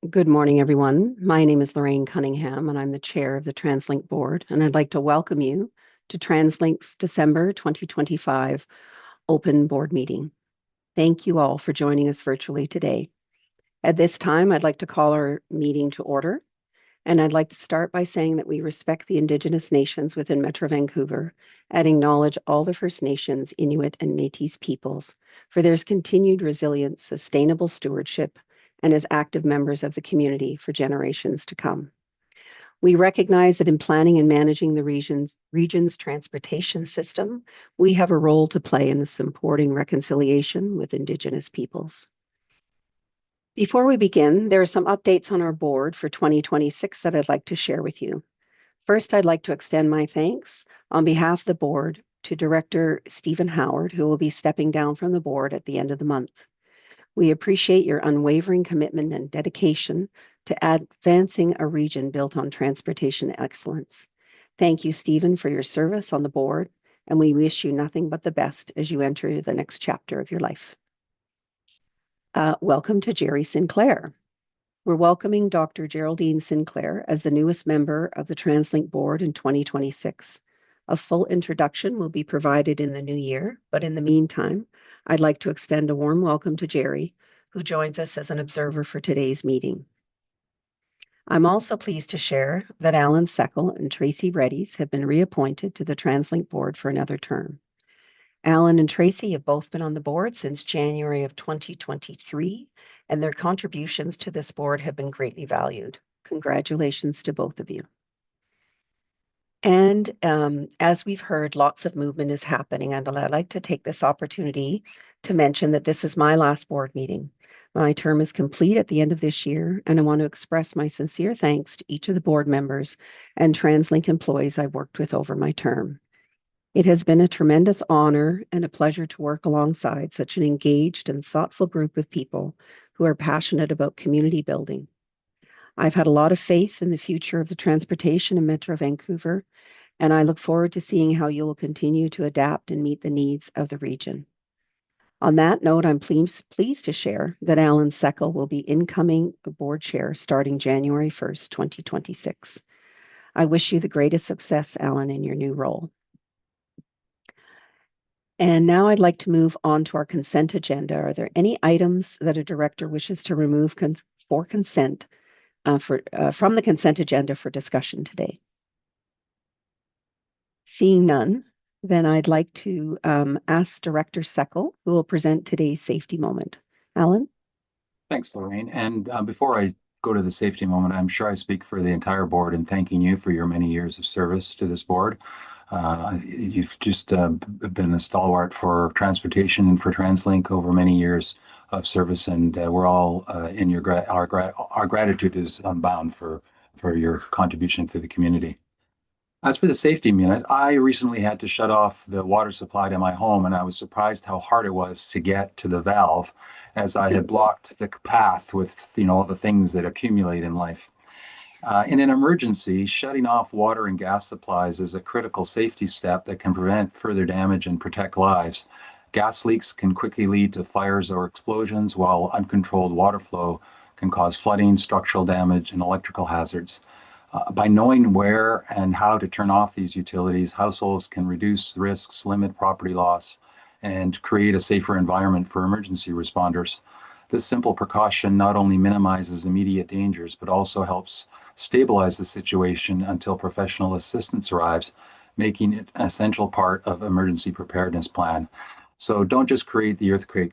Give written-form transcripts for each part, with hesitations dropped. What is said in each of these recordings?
Good morning, everyone. My name is Lorraine Cunningham, and I'm the chair of the TransLink board, and I'd like to welcome you to TransLink's December 2025 open board meeting. Thank you all for joining us virtually today. At this time, I'd like to call our meeting to order, and I'd like to start by saying that we respect the Indigenous nations within Metro Vancouver and acknowledge all the First Nations, Inuit, and Métis peoples for their continued resilience, sustainable stewardship, and as active members of the community for generations to come. We recognize that in planning and managing the region's transportation system, we have a role to play in supporting reconciliation with Indigenous peoples. Before we begin, there are some updates on our board for 2026 that I'd like to share with you. First, I'd like to extend my thanks on behalf of the board to Director Stephen Howard, who will be stepping down from the board at the end of the month. We appreciate your unwavering commitment and dedication to advancing a region built on transportation excellence. Thank you, Stephen, for your service on the board, and we wish you nothing but the best as you enter the next chapter of your life. Welcome to Jerry Sinclair. We're welcoming Dr. Geraldine Sinclair as the newest member of the TransLink board in 2026. A full introduction will be provided in the new year, but in the meantime, I'd like to extend a warm welcome to Jerry, who joins us as an observer for today's meeting. I'm also pleased to share that Alan Seckel and Tracy Reddies have been reappointed to the TransLink board for another term. Alan and Tracy have both been on the board since January of 2023, and their contributions to this board have been greatly valued. Congratulations to both of you. And as we've heard, lots of movement is happening, and I'd like to take this opportunity to mention that this is my last board meeting. My term is complete at the end of this year, and I want to express my sincere thanks to each of the board members and TransLink employees I've worked with over my term. It has been a tremendous honor and a pleasure to work alongside such an engaged and thoughtful group of people who are passionate about community building. I've had a lot of faith in the future of the transportation in Metro Vancouver, and I look forward to seeing how you will continue to adapt and meet the needs of the region. On that note, I'm pleased to share that Alan Seckel will be incoming board chair starting January 1st, 2026. I wish you the greatest success, Alan, in your new role. And now I'd like to move on to our consent agenda. Are there any items that a director wishes to remove from the consent agenda for discussion today? Seeing none, then I'd like to ask Director Seckel, who will present today's safety moment. Alan? Thanks, Lorraine. And before I go to the safety moment, I'm sure I speak for the entire board in thanking you for your many years of service to this board. You've just been a stalwart for transportation and for TransLink over many years of service, and we're all in your our gratitude is unbound for your contribution to the community. As for the safety minute, I recently had to shut off the water supply to my home, and I was surprised how hard it was to get to the valve, as I had blocked the path with all the things that accumulate in life. In an emergency, shutting off water and gas supplies is a critical safety step that can prevent further damage and protect lives. Gas leaks can quickly lead to fires or explosions, while uncontrolled water flow can cause flooding, structural damage, and electrical hazards. By knowing where and how to turn off these utilities, households can reduce risks, limit property loss, and create a safer environment for emergency responders. This simple precaution not only minimizes immediate dangers, but also helps stabilize the situation until professional assistance arrives, making it an essential part of emergency preparedness plan. So don't just create the earthquake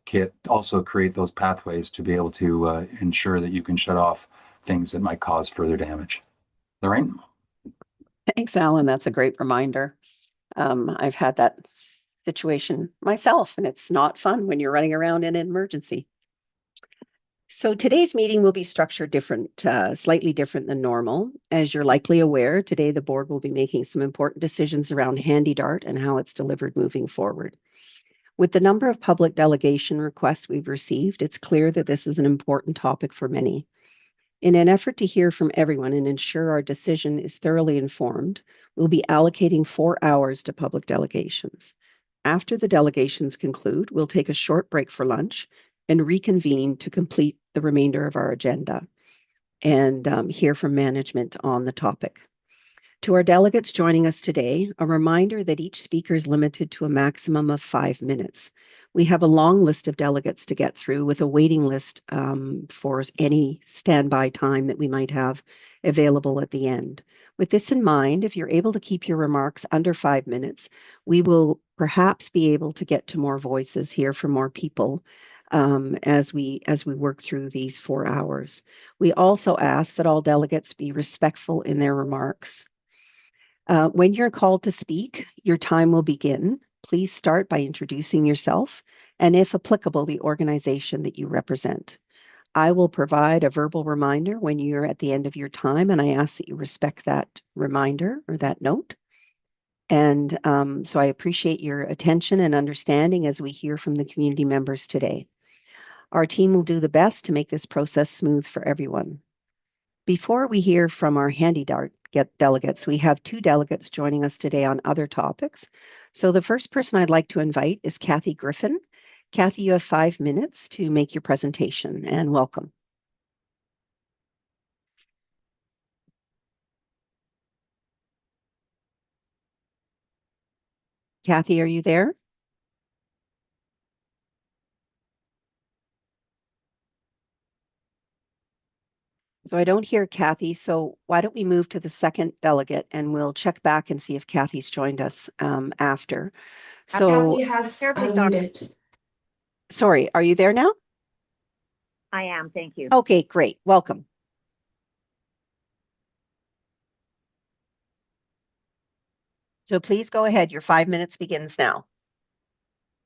kit, also create those pathways to be able to ensure that you can shut off things that might cause further damage. Lorraine? Thanks, Alan. That's a great reminder. I've had that situation myself, and it's not fun when you're running around in an emergency. So today's meeting will be structured slightly different than normal. As you're likely aware, today the board will be making some important decisions around Handy Dart and how it's delivered moving forward. With the number of public delegation requests we've received, it's clear that this is an important topic for many. In an effort to hear from everyone and ensure our decision is thoroughly informed, we'll be allocating 4 hours to public delegations. After the delegations conclude, we'll take a short break for lunch and reconvene to complete the remainder of our agenda. and hear from management on the topic. To our delegates joining us today, a reminder that each speaker is limited to a maximum of 5 minutes. We have a long list of delegates to get through with a waiting list for any standby time that we might have available at the end. With this in mind, if you're able to keep your remarks under 5 minutes, we will perhaps be able to get to more voices, hear from more people as we work through these 4 hours. We also ask that all delegates be respectful in their remarks. When you're called to speak, your time will begin. Please start by introducing yourself and, if applicable, the organization that you represent. I will provide a verbal reminder when you're at the end of your time, and I ask that you respect that reminder or that note. And so I appreciate your attention and understanding as we hear from the community members today. Our team will do the best to make this process smooth for everyone. Before we hear from our delegates, we have 2 delegates joining us today on other topics. So the first person I'd like to invite is Kathy Griffin. Kathy, you have 5 minutes to make your presentation, and welcome. Kathy, are you there? So I don't hear Kathy, so why don't we move to the second delegate and we'll check back and see if Kathy's joined us after. So Kathy has unmuted. Sorry, are you there now? I am, thank you. Okay, great. Welcome. So please go ahead. Your 5 minutes begins now.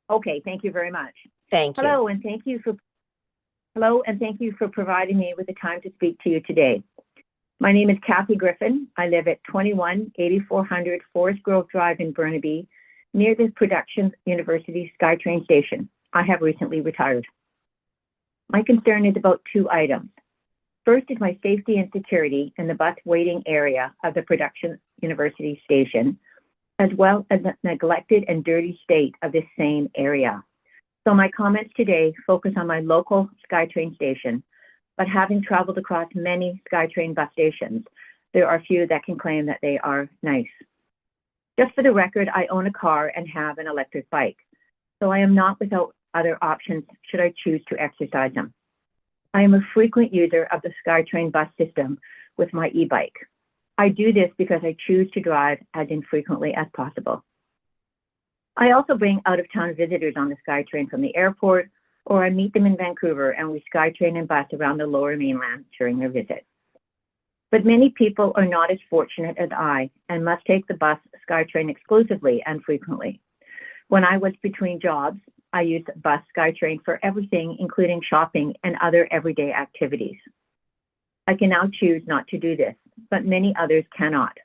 Okay, thank you very much. Thank you. Hello, and thank you for providing me with the time to speak to you today. My name is Kathy Griffin. I live at 21-8400 Forest Grove Drive in Burnaby, near the Production University SkyTrain station. I have recently retired. My concern is about 2 items. First is my safety and security in the bus waiting area of the Production University station, as well as the neglected and dirty state of this same area. So my comments today focus on my local SkyTrain station, but having traveled across many SkyTrain bus stations, there are few that can claim that they are nice. Just for the record, I own a car and have an electric bike, so I am not without other options should I choose to exercise them. I am a frequent user of the SkyTrain bus system with my e-bike. I do this because I choose to drive as infrequently as possible. I also bring out-of-town visitors on the SkyTrain from the airport, or I meet them in Vancouver and we SkyTrain and bus around the Lower Mainland during their visit. But many people are not as fortunate as I and must take the bus SkyTrain exclusively and frequently. When I was between jobs, I used bus SkyTrain for everything, including shopping and other everyday activities. I can now choose not to do this, but many others cannot.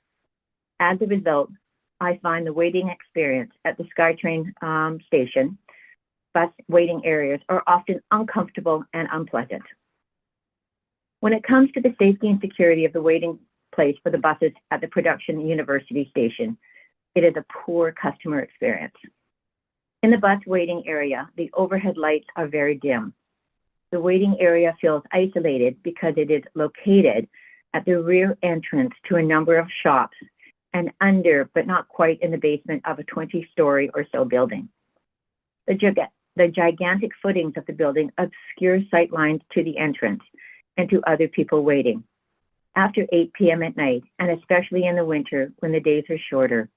As a result, I find the waiting experience at the SkyTrain station, bus waiting areas, are often uncomfortable and unpleasant. When it comes to the safety and security of the waiting place for the buses at the Production University station, it is a poor customer experience. In the bus waiting area, the overhead lights are very dim. The waiting area feels isolated because it is located at the rear entrance to a number of shops and under, but not quite in the basement of a 20-story or so building. The gigantic footings of the building obscure sight lines to the entrance and to other people waiting. After 8 p.m. at night, and especially in the winter when the days are shorter,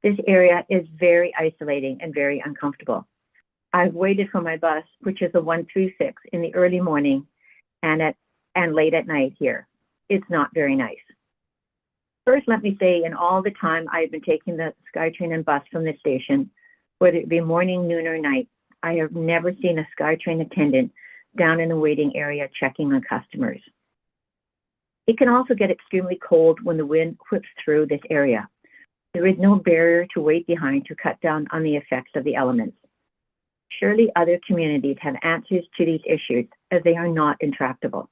this area is very isolating and very uncomfortable. I've waited for my bus, which is a 136, in the early morning and late at night here. It's not very nice. First, let me say, in all the time I've been taking the SkyTrain and bus from this station, whether it be morning, noon, or night, I have never seen a SkyTrain attendant down in the waiting area checking on customers. It can also get extremely cold when the wind whips through this area. There is no barrier to wait behind to cut down on the effects of the elements. Surely other communities have answers to these issues, as they are not intractable.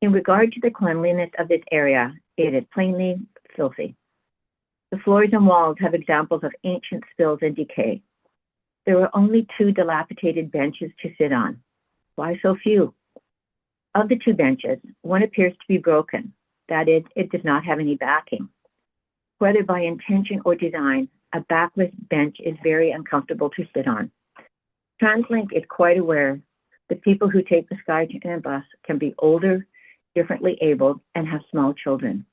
In regard to the cleanliness of this area, it is plainly filthy. The floors and walls have examples of ancient spills and decay. There are only 2 dilapidated benches to sit on. Why so few? Of the two benches, one appears to be broken. That is, it does not have any backing. Whether by intention or design, a backless bench is very uncomfortable to sit on. TransLink is quite aware that people who take the SkyTrain bus can be older, differently abled, and have small children.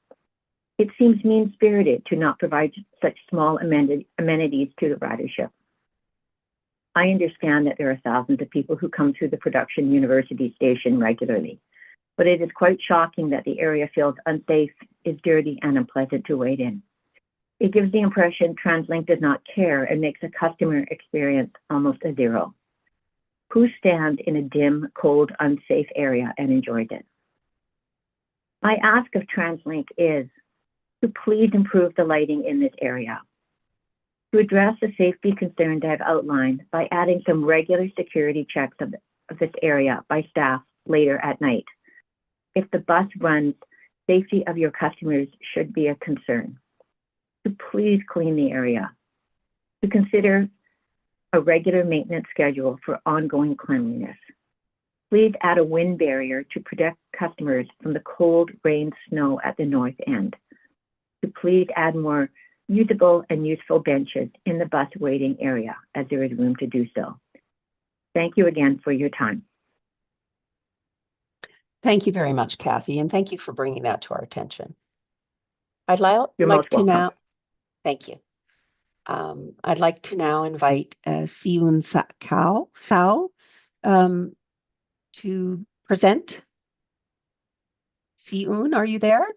It seems mean-spirited to not provide such small amenities to the ridership. I understand that there are thousands of people who come through the production university station regularly, but it is quite shocking that the area feels unsafe, is dirty, and unpleasant to wait in. It gives the impression TransLink does not care and makes a customer experience almost a zero. Who stands in a dim, cold, unsafe area and enjoys it? My ask of TransLink is to please improve the lighting in this area, to address the safety concerns I have outlined by adding some regular security checks of this area by staff later at night. If the bus runs, safety of your customers should be a concern. To please clean the area, to consider a regular maintenance schedule for ongoing cleanliness. Please add a wind barrier to protect customers from the cold, rain, snow at the north end. To please add more usable and useful benches in the bus waiting area, as there is room to do so. Thank you again for your time. Thank you very much, Kathy, and thank you for bringing that to our attention. I'd You're like most to welcome. now, thank you. I'd like to now invite Siun Sao to present. Siun, are you there?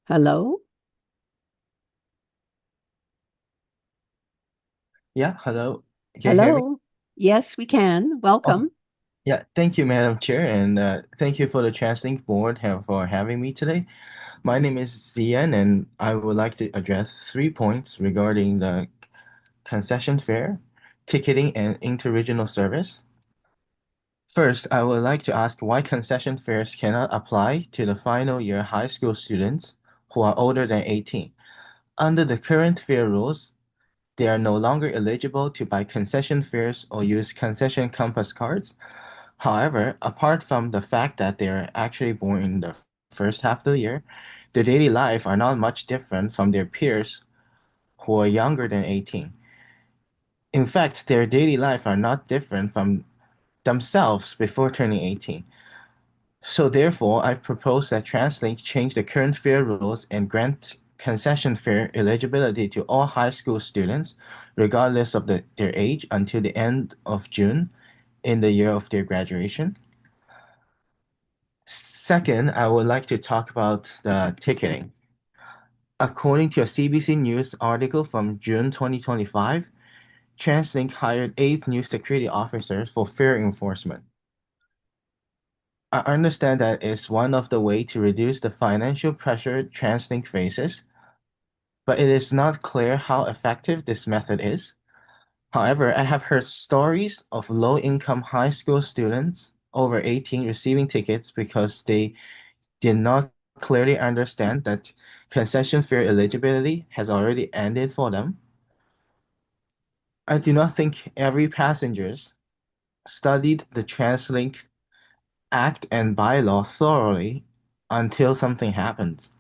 Hello? Yeah, hello. Can you hear me? Hello? Yes, we can. Welcome. Yeah, thank you, Madam Chair, and thank you for the TransLink board for having me today. My name is Zian, and I would like to address 3 points regarding the concession fare, ticketing, and interregional service. First, I would like to ask why concession fares cannot apply to the final year high school students who are older than 18. Under the current fare rules, they are no longer eligible to buy concession fares or use concession compass cards. However, apart from the fact that they are actually born in the first half of the year, their daily life are not much different from their peers who are younger than 18. In fact, their daily life are not different from themselves before turning 18. So therefore, I propose that TransLink change the current fare rules and grant concession fare eligibility to all high school students, regardless of their age, until the end of June in the year of their graduation. Second, I would like to talk about the ticketing. According to a CBC News article from June 2025, TransLink hired 8 new security officers for fare enforcement. I understand that is one of the way to reduce the financial pressure TransLink faces, but it is not clear how effective this method is. However, I have heard stories of low-income high school students over 18 receiving tickets because they did not clearly understand that concession fare eligibility has already ended for them. I do not think every passengers studied the TransLink Act and bylaw thoroughly until something happens.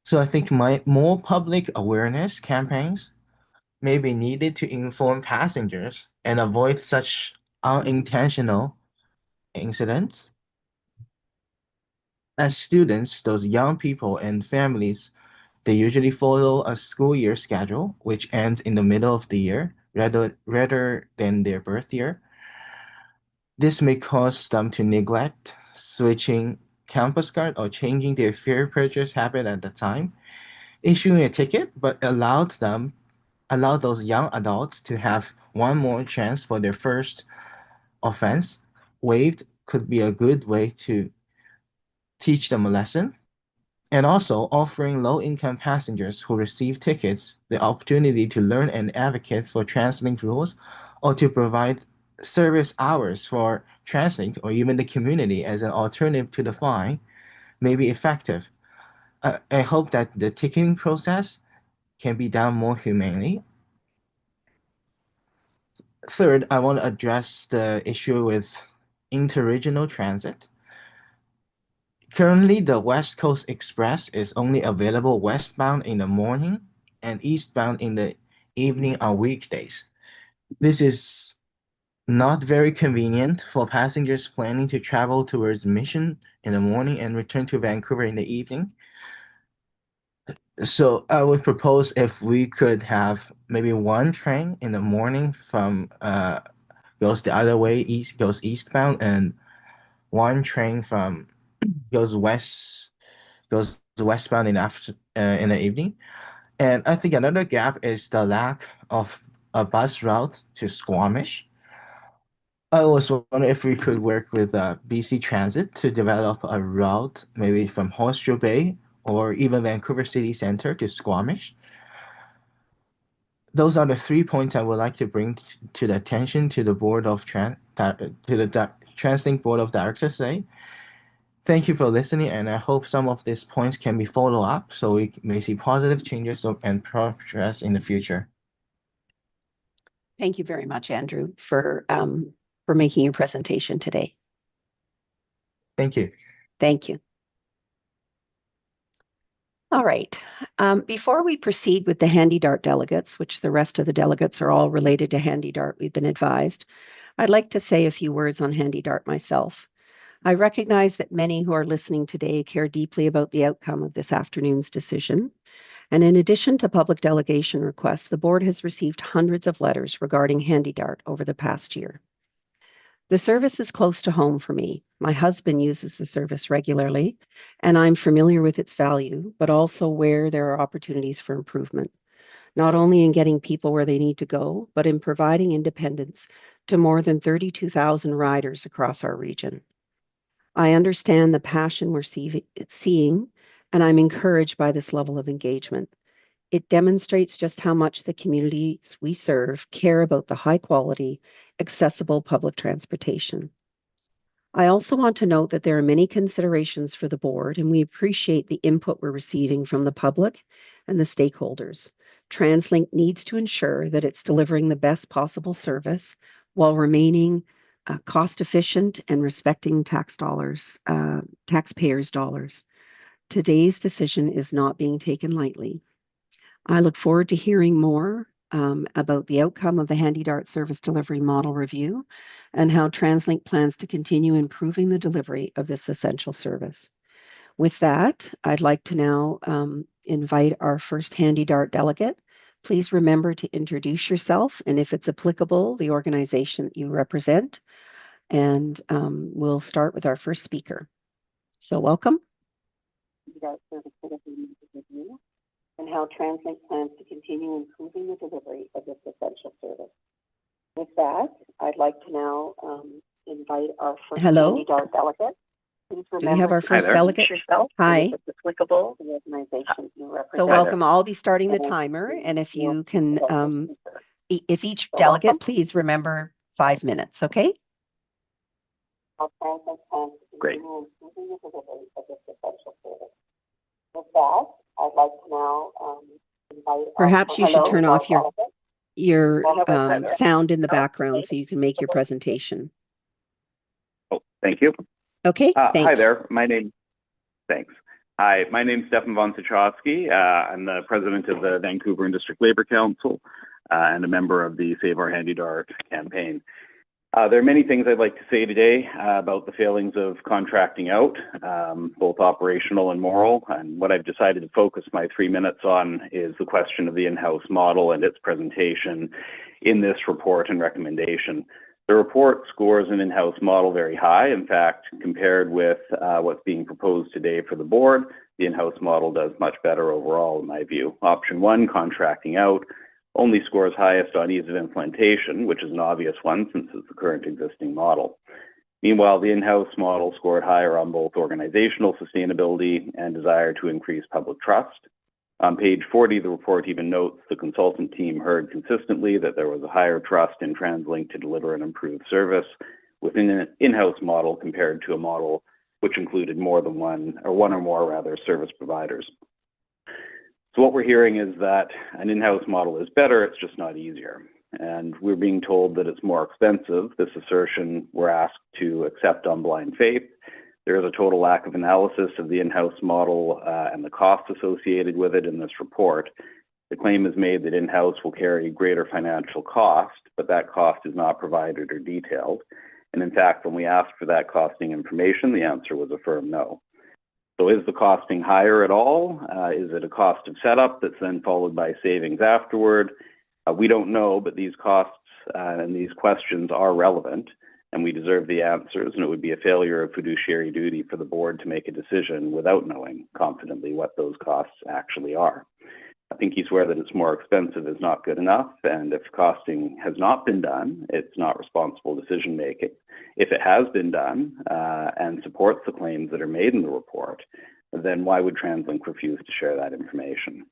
So I think more public awareness campaigns may be needed to inform passengers and avoid such unintentional incidents. As students, those young people and families, they usually follow a school year schedule, which ends in the middle of the year rather than their birth year. This may cause them to neglect switching campus card or changing their fare purchase habit at the time. Issuing a ticket, but allow those young adults to have one more chance for their first offense waived could be a good way to teach them a lesson. And also offering low-income passengers who receive tickets the opportunity to learn and advocate for TransLink rules or to provide service hours for TransLink or even the community as an alternative to the fine may be effective. I hope that the ticketing process can be done more humanely. Third, I want to address the issue with interregional transit. Currently, the West Coast Express is only available westbound in the morning and eastbound in the evening on weekdays. This is not very convenient for passengers planning to travel towards Mission in the morning and return to Vancouver in the evening. So I would propose if we could have maybe one train in the morning from goes the other way, goes eastbound, and one train from goes westbound in the evening. And I think another gap is the lack of a bus route to Squamish. I was wondering if we could work with BC Transit to develop a route maybe from Horseshoe Bay or even Vancouver City Centre to Squamish. Those are the 3 points I would like to bring to the attention to the board of TransLink Board of Directors today. Thank you for listening, and I hope some of these points can be followed up so we may see positive changes and progress in the future. Thank you very much, Andrew, for making your presentation today. Thank you. Thank you. All right. Before we proceed with the Handy Dart delegates, which the rest of the delegates are all related to Handy Dart, we've been advised, I'd like to say a few words on Handy Dart myself. I recognize that many who are listening today care deeply about the outcome of this afternoon's decision. And in addition to public delegation requests, the board has received hundreds of letters regarding Handy Dart over the past year. The service is close to home for me. My husband uses the service regularly, and I'm familiar with its value, but also where there are opportunities for improvement, not only in getting people where they need to go, but in providing independence to more than 32,000 riders across our region. I understand the passion we're seeing, and I'm encouraged by this level of engagement. It demonstrates just how much the communities we serve care about the high quality, accessible public transportation. I also want to note that there are many considerations for the board, and we appreciate the input we're receiving from the public and the stakeholders. TransLink needs to ensure that it's delivering the best possible service while remaining cost efficient and respecting taxpayers' dollars. Today's decision is not being taken lightly. I look forward to hearing more about the outcome of the Handy Dart service delivery model review and how TransLink plans to continue improving the delivery of this essential service. With that, I'd like to now invite our first Handy Dart delegate. Please remember to introduce yourself and, if it's applicable, the organization that you represent. And we'll start with our first speaker. So welcome. Handy Dart service delivery review and how TransLink plans to continue improving the delivery of this essential service. With that, I'd like to now invite our first Handy Dart delegate. Please remember, do we have our first delegate? Hi. If it's applicable, the organization you represent. So welcome. I'll be starting the timer, and if you can, if each delegate, please remember 5 minutes, okay? Great. With that, I'd like to now invite. Perhaps you should turn off your sound in the background so you can make your presentation. Oh, thank you. Okay, thanks. Hi there. Thanks. Hi, my name's Stefan von Sachowski. I'm the president of the Vancouver and District Labour Council and a member of the Save Our Handy Dart campaign. There are many things I'd like to say today about the failings of contracting out, both operational and moral. And what I've decided to focus my 3 minutes on is the question of the in-house model and its presentation in this report and recommendation. The report scores an in-house model very high. In fact, compared with what's being proposed today for the board, the in-house model does much better overall, in my view. Option 1, contracting out, only scores highest on ease of implementation, which is an obvious one since it's the current existing model. Meanwhile, the in-house model scored higher on both organizational sustainability and desire to increase public trust. On page 40, the report even notes the consultant team heard consistently that there was a higher trust in TransLink to deliver an improved service within an in-house model compared to a model which included one or more service providers. So what we're hearing is that an in-house model is better, it's just not easier. and we're being told that it's more expensive. This assertion we're asked to accept on blind faith. There is a total lack of analysis of the in-house model and the costs associated with it in this report. The claim is made that in-house will carry greater financial cost, but that cost is not provided or detailed. And in fact, when we asked for that costing information, the answer was a firm no. So is the costing higher at all? Is it a cost of setup that's then followed by savings afterward? We don't know, but these costs and these questions are relevant, and we deserve the answers, and it would be a failure of fiduciary duty for the board to make a decision without knowing confidently what those costs actually are. I think you swear that it's more expensive is not good enough, and if costing has not been done, it's not responsible decision making. If it has been done and supports the claims that are made in the report, then why would TransLink refuse to share that information?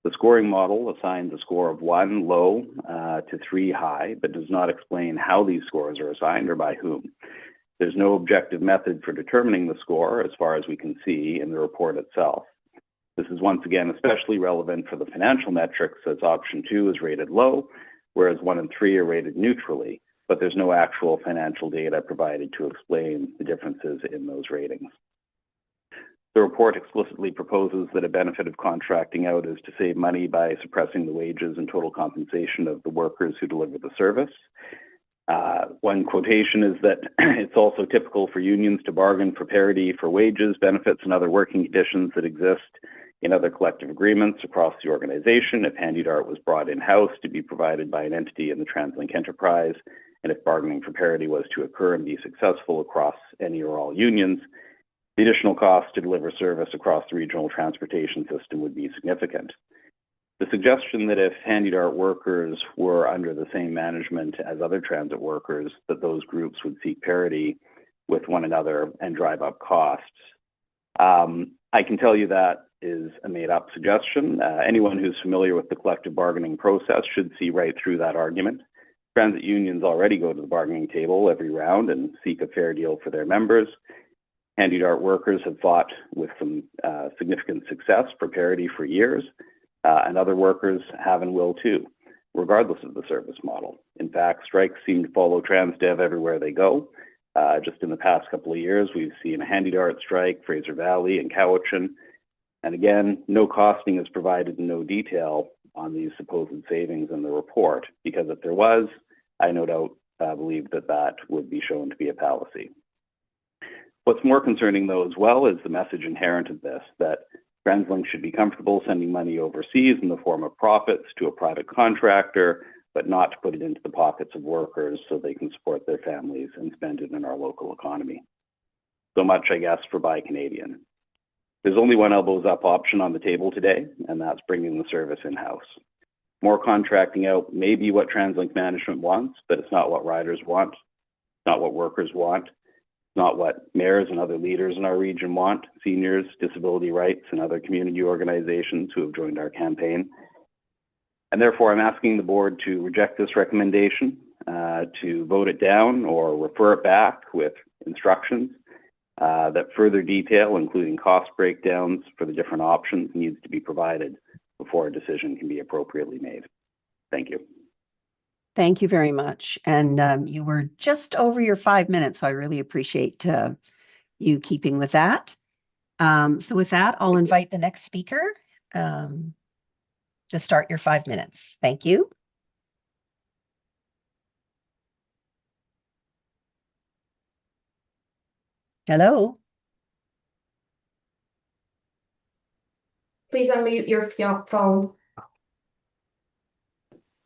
The scoring model assigns a score of 1 low to 3 high, but does not explain how these scores are assigned or by whom. There's no objective method for determining the score as far as we can see in the report itself. This is once again especially relevant for the financial metrics, as option 2 is rated low, whereas 1 and 3 are rated neutrally, but there's no actual financial data provided to explain the differences in those ratings. The report explicitly proposes that a benefit of contracting out is to save money by suppressing the wages and total compensation of the workers who deliver the service. One quotation is that it's also typical for unions to bargain for parity for wages, benefits, and other working conditions that exist in other collective agreements across the organization if HandyDART was brought in-house to be provided by an entity in the TransLink enterprise, and if bargaining for parity was to occur and be successful across any or all unions, the additional cost to deliver service across the regional transportation system would be significant. The suggestion that if HandyDART workers were under the same management as other transit workers, that those groups would seek parity with one another and drive up costs. I can tell you that is a made-up suggestion. Anyone who's familiar with the collective bargaining process should see right through that argument. Transit unions already go to the bargaining table every round and seek a fair deal for their members. HandyDART workers have fought with some significant success for parity for years, and other workers have and will too, regardless of the service model. In fact, strikes seem to follow TransDev everywhere they go. Just in the past couple of years, we've seen a HandyDART strike, Fraser Valley and Cowichan. And again, no costing is provided in no detail on these supposed savings in the report, because if there was, I no doubt believe that that would be shown to be a fallacy. What's more concerning, though, as well, is the message inherent in this, that TransLink should be comfortable sending money overseas in the form of profits to a private contractor, but not to put it into the pockets of workers so they can support their families and spend it in our local economy. So much, I guess, for Buy Canadian. There's only one elbows up option on the table today, and that's bringing the service in-house. More contracting out may be what TransLink management wants, but it's not what riders want. It's not what workers want. It's not what mayors and other leaders in our region want, seniors, disability rights, and other community organizations who have joined our campaign. And therefore, I'm asking the board to reject this recommendation, to vote it down or refer it back with instructions that further detail, including cost breakdowns for the different options, needs to be provided before a decision can be appropriately made. Thank you. Thank you very much. And you were just over your 5 minutes, so I really appreciate you keeping with that. So with that, I'll invite the next speaker to start your 5 minutes. Thank you. Hello. Please unmute your phone.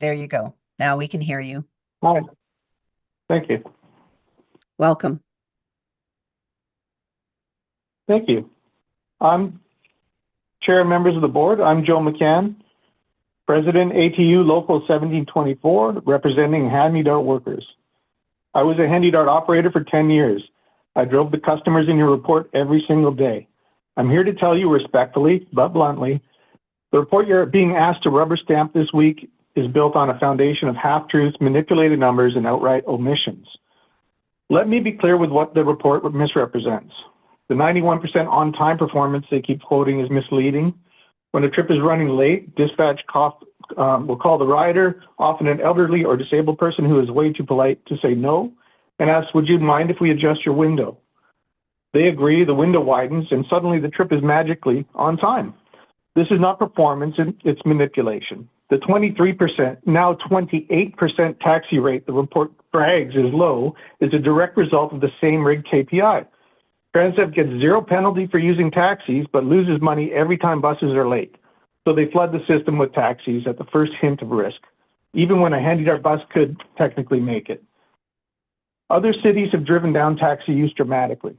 There you go. Now we can hear you. Hi. Thank you. Welcome. Thank you. I'm Chair and members of the board. I'm Joe McCann, President ATU Local 1724, representing HandyDART workers. I was a HandyDART operator for 10 years. I drove the customers in your report every single day. I'm here to tell you respectfully, but bluntly, the report you're being asked to rubber stamp this week is built on a foundation of half-truths, manipulated numbers, and outright omissions. Let me be clear with what the report misrepresents. The 91% on-time performance they keep quoting is misleading. When a trip is running late, dispatch will call the rider, often an elderly or disabled person who is way too polite to say no, and asks, "Would you mind if we adjust your window?" They agree, the window widens, and suddenly the trip is magically on time. This is not performance, it's manipulation. The 23%, now 28% taxi rate the report brags is low is a direct result of the same rigged KPI. Transdev gets zero penalty for using taxis, but loses money every time buses are late. So they flood the system with taxis at the first hint of risk, even when a handy-dart bus could technically make it. Other cities have driven down taxi use dramatically.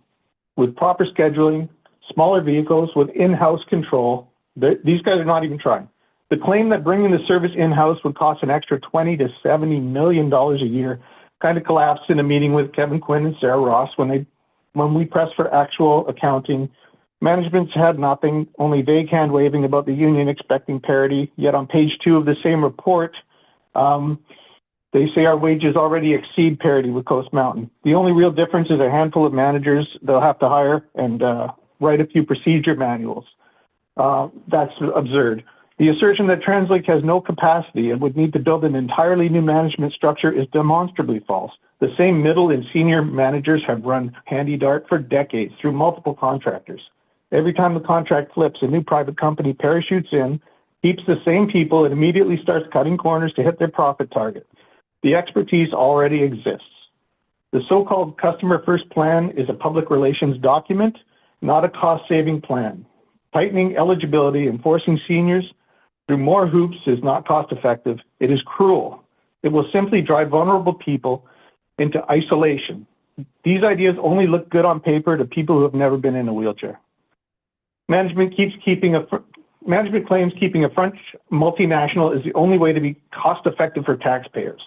With proper scheduling, smaller vehicles with in-house control, these guys are not even trying. The claim that bringing the service in-house would cost an extra $20 to $70 million a year kind of collapsed in a meeting with Kevin Quinn and Sarah Ross when we pressed for actual accounting. Management's had nothing, only vague hand waving about the union expecting parity. Yet on page 2 of the same report, they say our wages already exceed parity with Coast Mountain. The only real difference is a handful of managers they'll have to hire and write a few procedure manuals. That's absurd. The assertion that TransLink has no capacity and would need to build an entirely new management structure is demonstrably false. The same middle and senior managers have run HandyDart for decades through multiple contractors. Every time the contract flips, a new private company parachutes in, keeps the same people, and immediately starts cutting corners to hit their profit target. The expertise already exists. The so-called Customer First Plan is a public relations document, not a cost-saving plan. Tightening eligibility and forcing seniors through more hoops is not cost-effective. It is cruel. It will simply drive vulnerable people into isolation. These ideas only look good on paper to people who have never been in a wheelchair. Management claims keeping a French multinational is the only way to be cost-effective for taxpayers.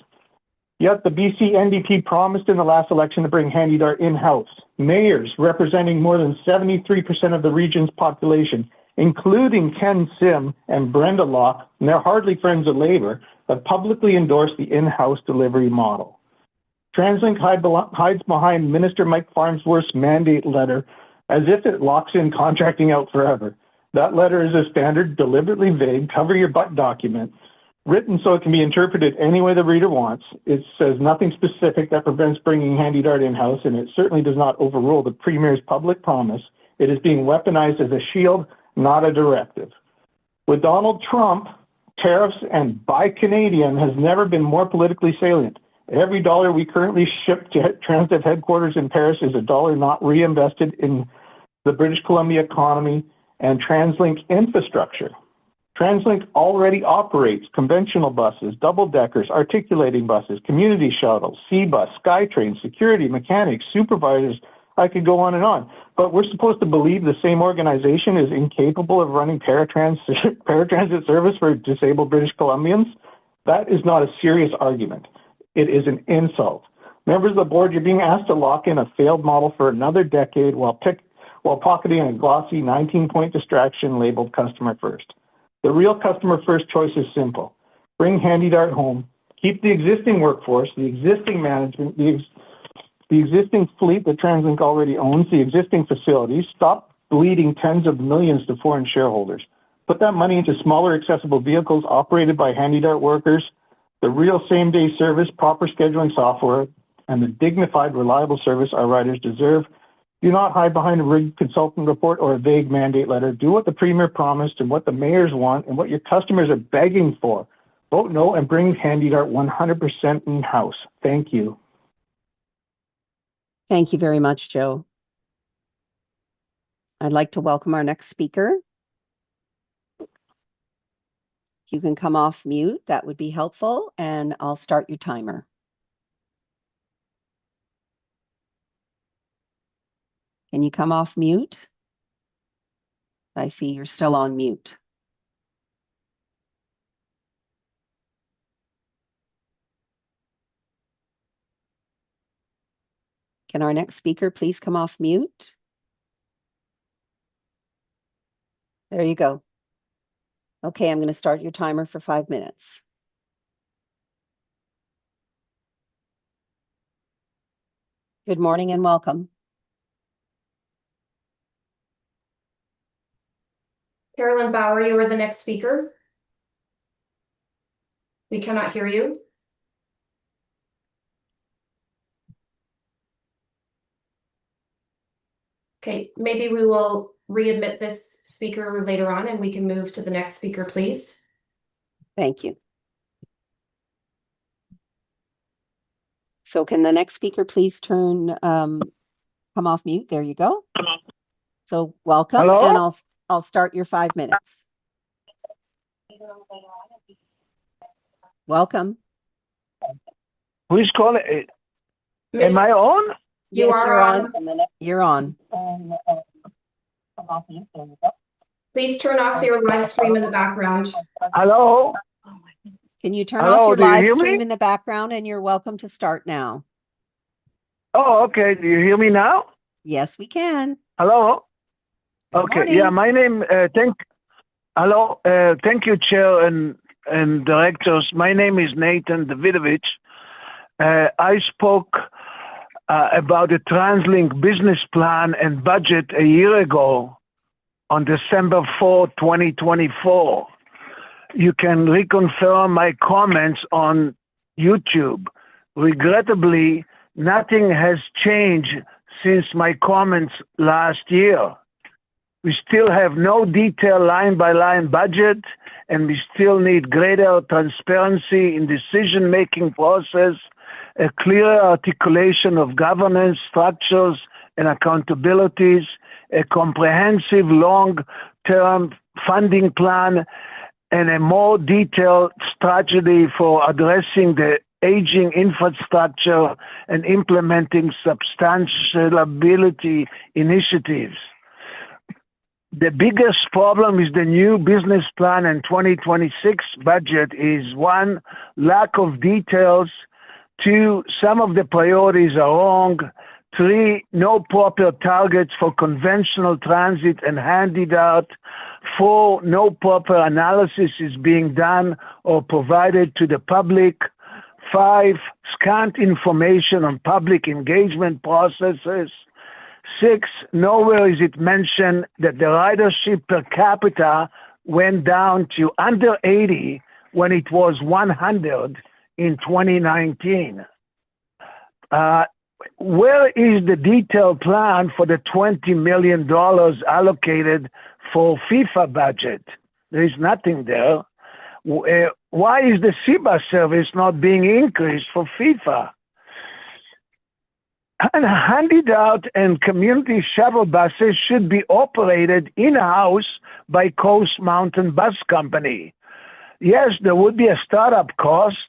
Yet the BC NDP promised in the last election to bring HandyDart in-house. Mayors representing more than 73% of the region's population, including Ken Sim and Brenda Locke, and they're hardly friends of Labour, have publicly endorsed the in-house delivery model. TransLink hides behind Minister Mike Farnsworth's mandate letter as if it locks in contracting out forever. That letter is a standard, deliberately vague, cover-your-butt document, written so it can be interpreted any way the reader wants. It says nothing specific that prevents bringing HandyDart in-house, and it certainly does not overrule the Premier's public promise. It is being weaponized as a shield, not a directive. With Donald Trump, tariffs and Buy Canadian has never been more politically salient. Every dollar we currently ship to Transdev headquarters in Paris is a dollar not reinvested in the British Columbia economy and TransLink infrastructure. TransLink already operates conventional buses, double-deckers, articulating buses, community shuttles, C-Bus, SkyTrain, security, mechanics, supervisors. I could go on and on. But we're supposed to believe the same organization is incapable of running paratransit service for disabled British Columbians? That is not a serious argument. It is an insult. Members of the board, you're being asked to lock in a failed model for another decade while pocketing a glossy 19-point distraction labeled Customer First. The real Customer First choice is simple. Bring HandyDart home, keep the existing workforce, the existing management, the existing fleet that TransLink already owns, the existing facilities, stop bleeding tens of millions to foreign shareholders. Put that money into smaller accessible vehicles operated by HandyDart workers, the real same-day service, proper scheduling software, and the dignified, reliable service our riders deserve. Do not hide behind a rigged consultant report or a vague mandate letter. Do what the Premier promised and what the mayors want and what your customers are begging for. Vote no and bring HandyDart 100% in-house. Thank you. Thank you very much, Joe. I'd like to welcome our next speaker. If you can come off mute, that would be helpful, and I'll start your timer. Can you come off mute? I see you're still on mute. Can our next speaker please come off mute? There you go. Okay, I'm going to start your timer for 5 minutes. Good morning and welcome. Carolyn Bauer, you are the next speaker. We cannot hear you. Okay, maybe we will readmit this speaker later on and we can move to the next speaker, please. Thank you. So can the next speaker please come off mute? There you go. So welcome. Hello? And I'll start your 5 minutes. Welcome. Who's calling? Miss, Am I on? you Yes, are you're on. You're on. Please turn off your live stream in the background. Hello? Can you turn Hello, off your do you live hear stream me? in the background, and you're welcome to start now. Oh, okay. Do you hear me now? Yes, we can. Hello? Good Okay. morning. Yeah, my name, hello, thank you, Chair and directors. My name is Nathan Davidovich. I spoke about the TransLink business plan and budget a year ago on December 4, 2024. You can reconfirm my comments on YouTube. Regrettably, nothing has changed since my comments last year. We still have no detailed line-by-line budget, and we still need greater transparency in decision-making process, a clear articulation of governance structures and accountabilities, a comprehensive long-term funding plan, and a more detailed strategy for addressing the aging infrastructure and implementing sustainability initiatives. The biggest problem is the new business plan and 2026 budget is one, lack of details. Two, some of the priorities are wrong. Three, no proper targets for conventional transit and handicapped. Four, no proper analysis is being done or provided to the public. Five, scant information on public engagement processes. Six, nowhere is it mentioned that the ridership per capita went down to under 80 when it was 100 in 2019. Where is the detailed plan for the $20 million allocated for FIFA budget? There is nothing there. Why is the SEBA service not being increased for FIFA? And handed out and community shuttle buses should be operated in-house by Coast Mountain Bus Company. Yes, there would be a startup cost.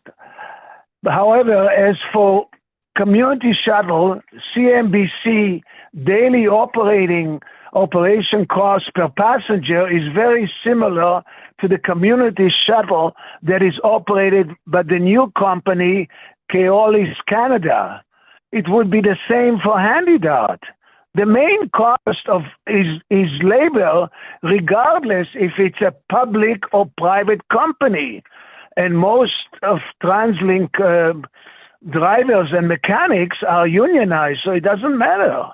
However, as for community shuttle, CMBC daily operation cost per passenger is very similar to the community shuttle that is operated by the new company, Keolis Canada. It would be the same for handicapped. The main cost is labor, regardless if it's a public or private company. And most of TransLink drivers and mechanics are unionized, so it doesn't matter.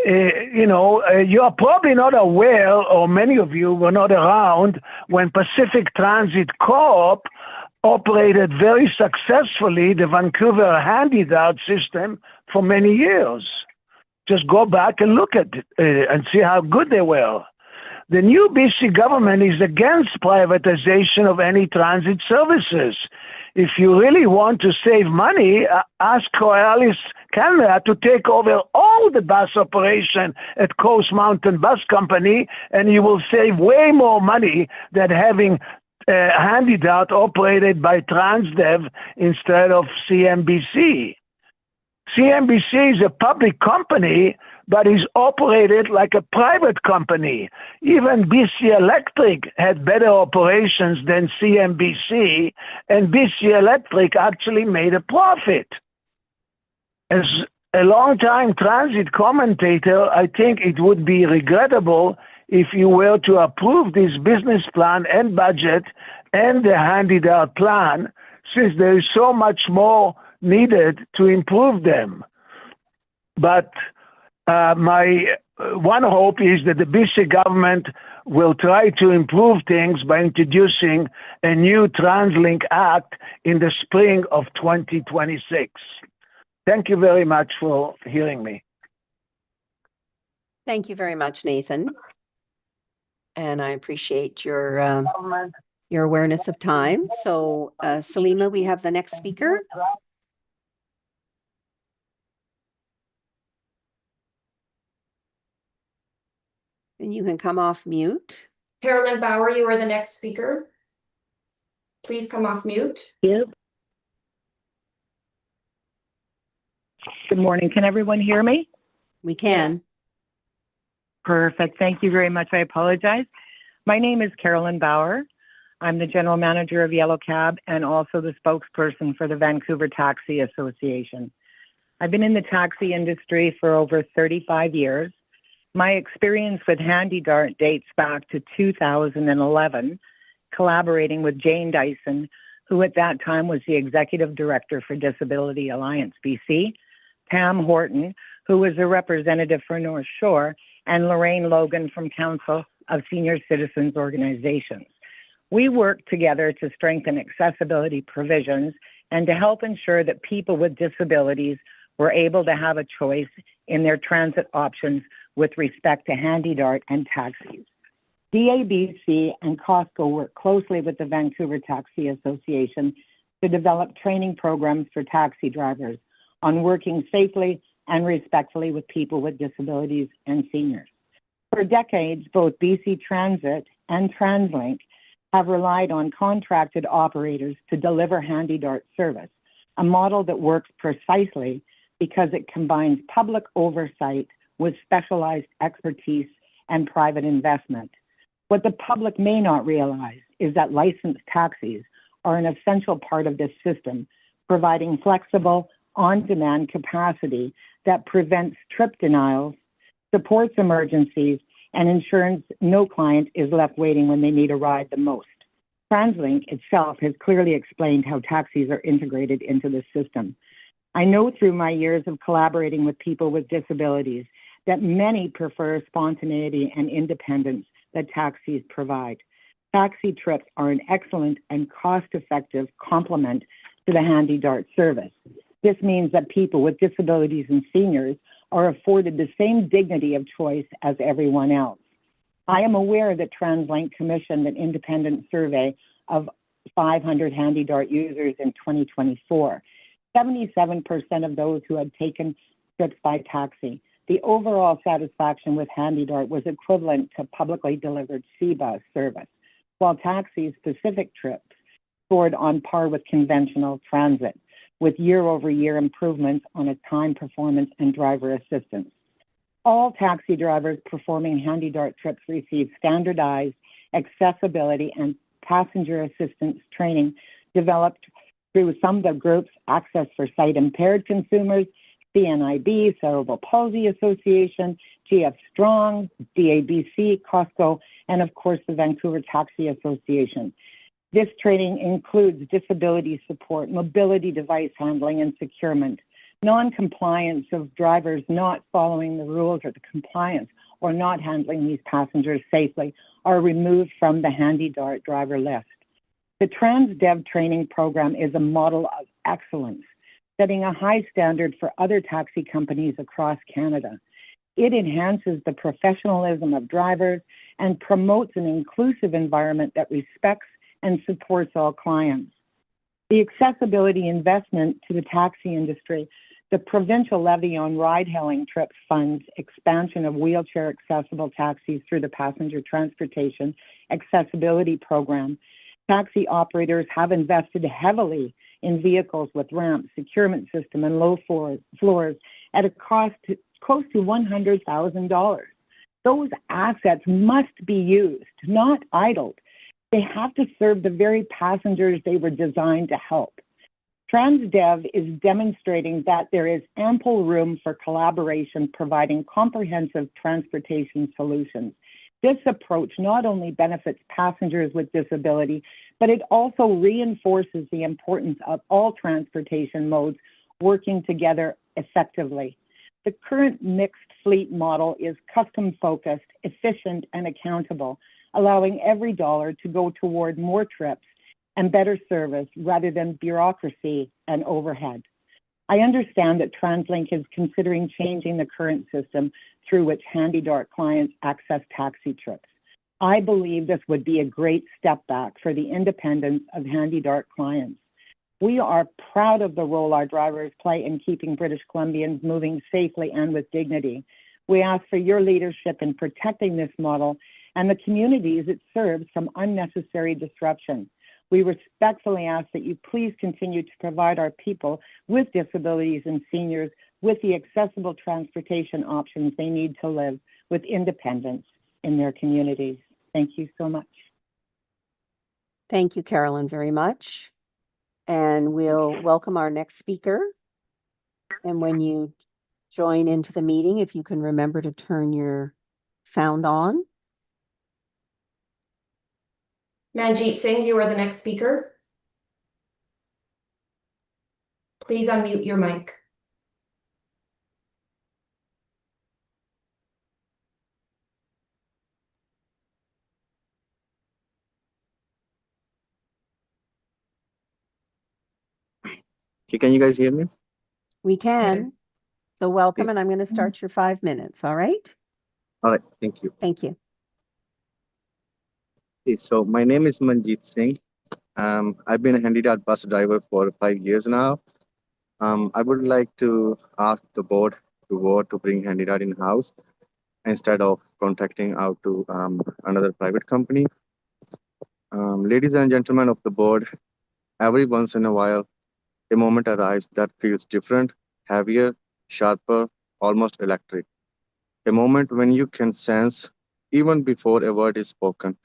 You are probably not aware, or many of you were not around, when Pacific Transit Co-op operated very successfully the Vancouver handicapped system for many years. Just go back and look at it and see how good they were. The new BC government is against privatization of any transit services. If you really want to save money, ask Keolis Canada to take over all the bus operation at Coast Mountain Bus Company, and you will save way more money than having handicapped operated by Transdev instead of CMBC. CMBC is a public company, but is operated like a private company. Even BC Electric had better operations than CMBC, and BC Electric actually made a profit. As a long-time transit commentator, I think it would be regrettable if you were to approve this business plan and budget and the handicapped plan, since there is so much more needed to improve them. But my one hope is that the BC government will try to improve things by introducing a new TransLink Act in the spring of 2026. Thank you very much for hearing me. Thank you very much, Nathan. And I appreciate your awareness of time. So, Salima, we have the next speaker. And you can come off mute. Carolyn Bauer, you are the next speaker. Please come off mute. Yep. Good morning. Can everyone hear me? We can. Yes. Perfect. Thank you very much. I apologize. My name is Carolyn Bauer. I'm the general manager of Yellow Cab and also the spokesperson for the Vancouver Taxi Association. I've been in the taxi industry for over 35 years. My experience with HandyDart dates back to 2011, collaborating with Jane Dyson, who at that time was the executive director for Disability Alliance BC, Pam Horton, who was a representative for North Shore, and Lorraine Logan from Council of Senior Citizens Organizations. We worked together to strengthen accessibility provisions and to help ensure that people with disabilities were able to have a choice in their transit options with respect to HandyDart and taxis. DABC and Costco work closely with the Vancouver Taxi Association to develop training programs for taxi drivers on working safely and respectfully with people with disabilities and seniors. For decades, both BC Transit and TransLink have relied on contracted operators to deliver HandyDart service, a model that works precisely because it combines public oversight with specialized expertise and private investment. What the public may not realize is that licensed taxis are an essential part of this system, providing flexible, on-demand capacity that prevents trip denials, supports emergencies, and ensures no client is left waiting when they need a ride the most. TransLink itself has clearly explained how taxis are integrated into the system. I know through my years of collaborating with people with disabilities that many prefer spontaneity and independence that taxis provide. Taxi trips are an excellent and cost-effective complement to the HandyDart service. This means that people with disabilities and seniors are afforded the same dignity of choice as everyone else. I am aware that TransLink commissioned an independent survey of 500 HandyDart users in 2024. 77% of those who had taken trips by taxi. The overall satisfaction with HandyDart was equivalent to publicly delivered C-Bus service, while taxi-specific trips scored on par with conventional transit, with year-over-year improvements on its time, performance, and driver assistance. All taxi drivers performing HandyDart trips receive standardized accessibility and passenger assistance training developed through some of the groups Access for Sight-Impaired Consumers, CNIB, Cerebral Palsy Association, GF Strong, DABC, Costco, and of course the Vancouver Taxi Association. This training includes disability support, mobility device handling and securement, non-compliance of drivers not following the rules or the compliance or not handling these passengers safely are removed from the HandyDart driver list. The TransDev training program is a model of excellence, setting a high standard for other taxi companies across Canada. It enhances the professionalism of drivers and promotes an inclusive environment that respects and supports all clients. The accessibility investment to the taxi industry, the provincial levy on ride-hailing trips funds expansion of wheelchair-accessible taxis through the Passenger Transportation Accessibility Program. Taxi operators have invested heavily in vehicles with ramps, securement system, and low floors at a cost close to $100,000. Those assets must be used, not idled. They have to serve the very passengers they were designed to help. TransDev is demonstrating that there is ample room for collaboration, providing comprehensive transportation solutions. This approach not only benefits passengers with disability, but it also reinforces the importance of all transportation modes working together effectively. The current mixed fleet model is custom focused, efficient, and accountable, allowing every dollar to go toward more trips and better service rather than bureaucracy and overhead. I understand that TransLink is considering changing the current system through which HandyDART clients access taxi trips. I believe this would be a great step back for the independence of HandyDART clients. We are proud of the role our drivers play in keeping British Columbians moving safely and with dignity. We ask for your leadership in protecting this model and the communities it serves from unnecessary disruption. We respectfully ask that you please continue to provide our people with disabilities and seniors with the accessible transportation options they need to live with independence in their communities. Thank you so much. Thank you, Carolyn, very much. And we'll welcome our next speaker. And when you join into the meeting, if you can remember to turn your sound on. Manjeet Singh, you are the next speaker. Please unmute your mic. Okay, can you guys hear me? We can. So welcome, and I'm going to start your 5 minutes, all right? All right, thank you. Thank you. Okay, so my name is Manjeet Singh. I've been a HandyDART bus driver for 5 years now. I would like to ask the board to vote to bring HandyDART in-house instead of contracting out to another private company. Ladies and gentlemen of the board, every once in a while, a moment arrives that feels different, heavier, sharper, almost electric. A moment when you can sense, even before a word is spoken,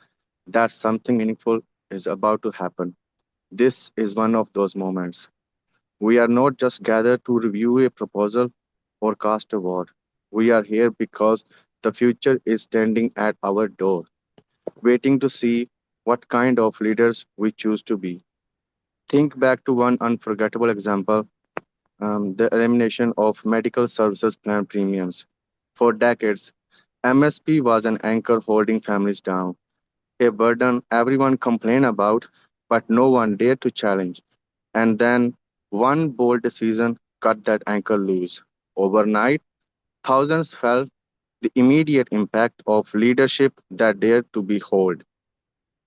that something meaningful is about to happen. This is one of those moments. We are not just gathered to review a proposal or cast a vote. We are here because the future is standing at our door, waiting to see what kind of leaders we choose to be. Think back to one unforgettable example, the elimination of medical services plan premiums. For decades, MSP was an anchor holding families down, a burden everyone complained about, but no one dared to challenge. And then one bold decision cut that anchor loose. Overnight, thousands felt the immediate impact of leadership that dared to be hold.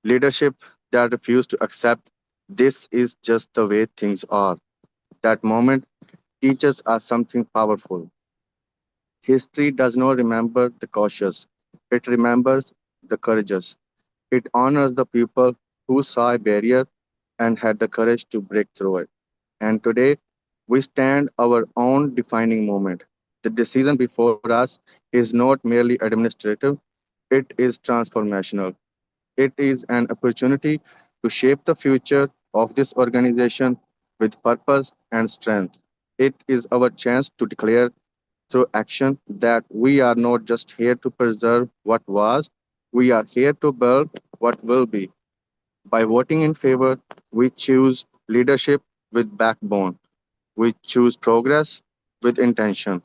Leadership that refused to accept this is just the way things are. That moment teaches us something powerful. History does not remember the cautious, it remembers the courageous. It honors the people who saw a barrier and had the courage to break through it. And today, we stand our own defining moment. The decision before us is not merely administrative, it is transformational. It is an opportunity to shape the future of this organization with purpose and strength. It is our chance to declare through action that we are not just here to preserve what was, we are here to build what will be. By voting in favor, we choose leadership with backbone. We choose progress with intention.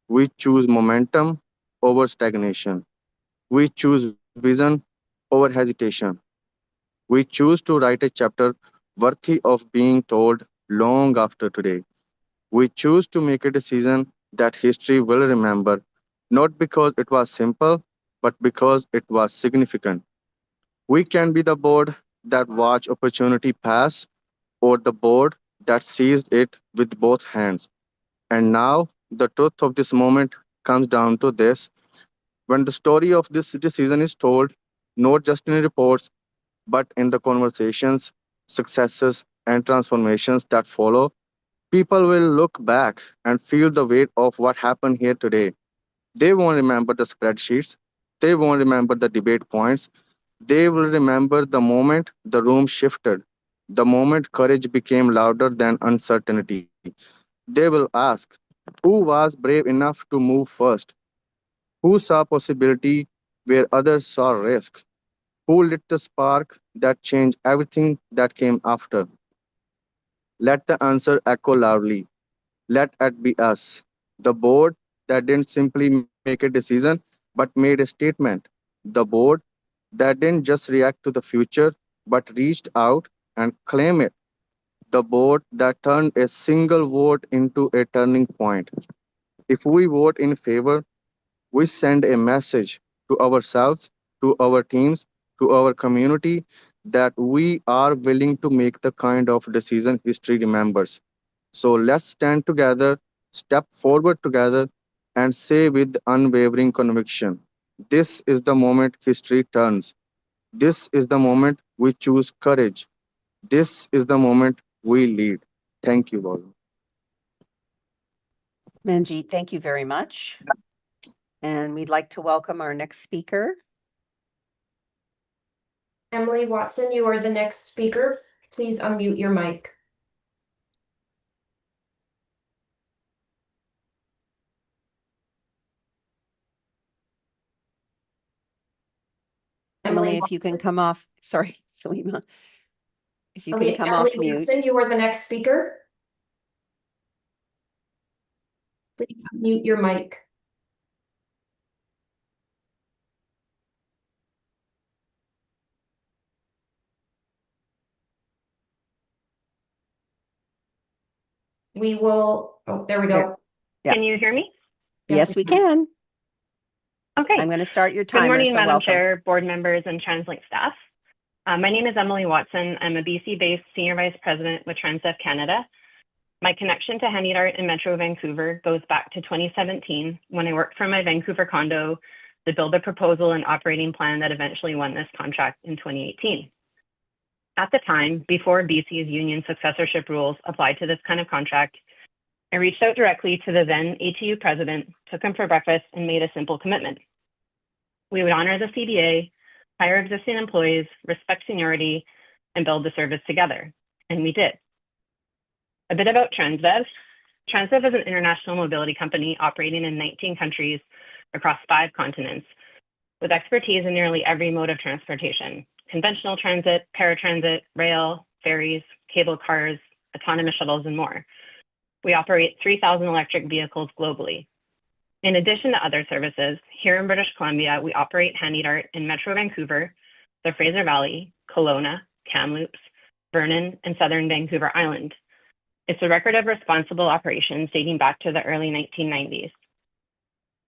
We choose momentum over stagnation. We choose vision over hesitation. We choose to write a chapter worthy of being told long after today. We choose to make a decision that history will remember, not because it was simple, but because it was significant. We can be the board that watched opportunity pass or the board that seized it with both hands. And now, the truth of this moment comes down to this. When the story of this decision is told, not just in reports, but in the conversations, successes, and transformations that follow, people will look back and feel the weight of what happened here today. They won't remember the spreadsheets, they won't remember the debate points, they will remember the moment the room shifted, the moment courage became louder than uncertainty. They will ask, who was brave enough to move first? Who saw possibility where others saw risk? Who lit the spark that changed everything that came after? Let the answer echo loudly. Let it be us, the board that didn't simply make a decision but made a statement. The board that didn't just react to the future but reached out and claimed it. The board that turned a single vote into a turning point. If we vote in favor, we send a message to ourselves, to our teams, to our community that we are willing to make the kind of decision history remembers. So let's stand together, step forward together, and say with unwavering conviction, this is the moment history turns. This is the moment we choose courage. This is the moment we lead. Thank you, all. Manjeet, thank you very much. And we'd like to welcome our next speaker. Emily Watson, you are the next speaker. Please unmute your mic. Emily, if you can come off, sorry, Salima. If you can come Emily off mute. Watson, you are the next speaker. Please mute your mic. We will, oh, there we go. Yeah. Can you hear me? Yes, we can. Okay. I'm going to start your timer. Good morning, so Madam welcome. Chair, board members, and TransLink staff. My name is Emily Watson. I'm a BC-based Senior Vice President with TransDev Canada. My connection to HandyDART in Metro Vancouver goes back to 2017 when I worked from my Vancouver condo to build a proposal and operating plan that eventually won this contract in 2018. At the time, before BC's union successorship rules applied to this kind of contract, I reached out directly to the then ATU president, took him for breakfast, and made a simple commitment. We would honor the CBA, hire existing employees, respect seniority, and build the service together. And we did. A bit about TransDev. TransDev is an international mobility company operating in 19 countries across 5 continents, with expertise in nearly every mode of transportation: conventional transit, paratransit, rail, ferries, cable cars, autonomous shuttles, and more. We operate 3,000 electric vehicles globally. In addition to other services, here in British Columbia, we operate HandyDART in Metro Vancouver, the Fraser Valley, Kelowna, Kamloops, Vernon, and Southern Vancouver Island. It's a record of responsible operations dating back to the early 1990s.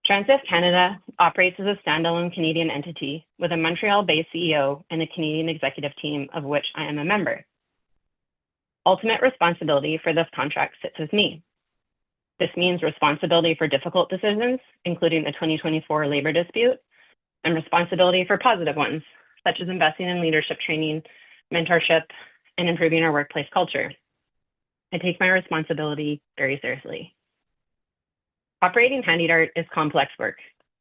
TransDev Canada operates as a standalone Canadian entity with a Montreal-based CEO and a Canadian executive team of which I am a member. Ultimate responsibility for this contract sits with me. This means responsibility for difficult decisions, including the 2024 labor dispute, and responsibility for positive ones, such as investing in leadership training, mentorship, and improving our workplace culture. I take my responsibility very seriously. Operating HandyDART is complex work.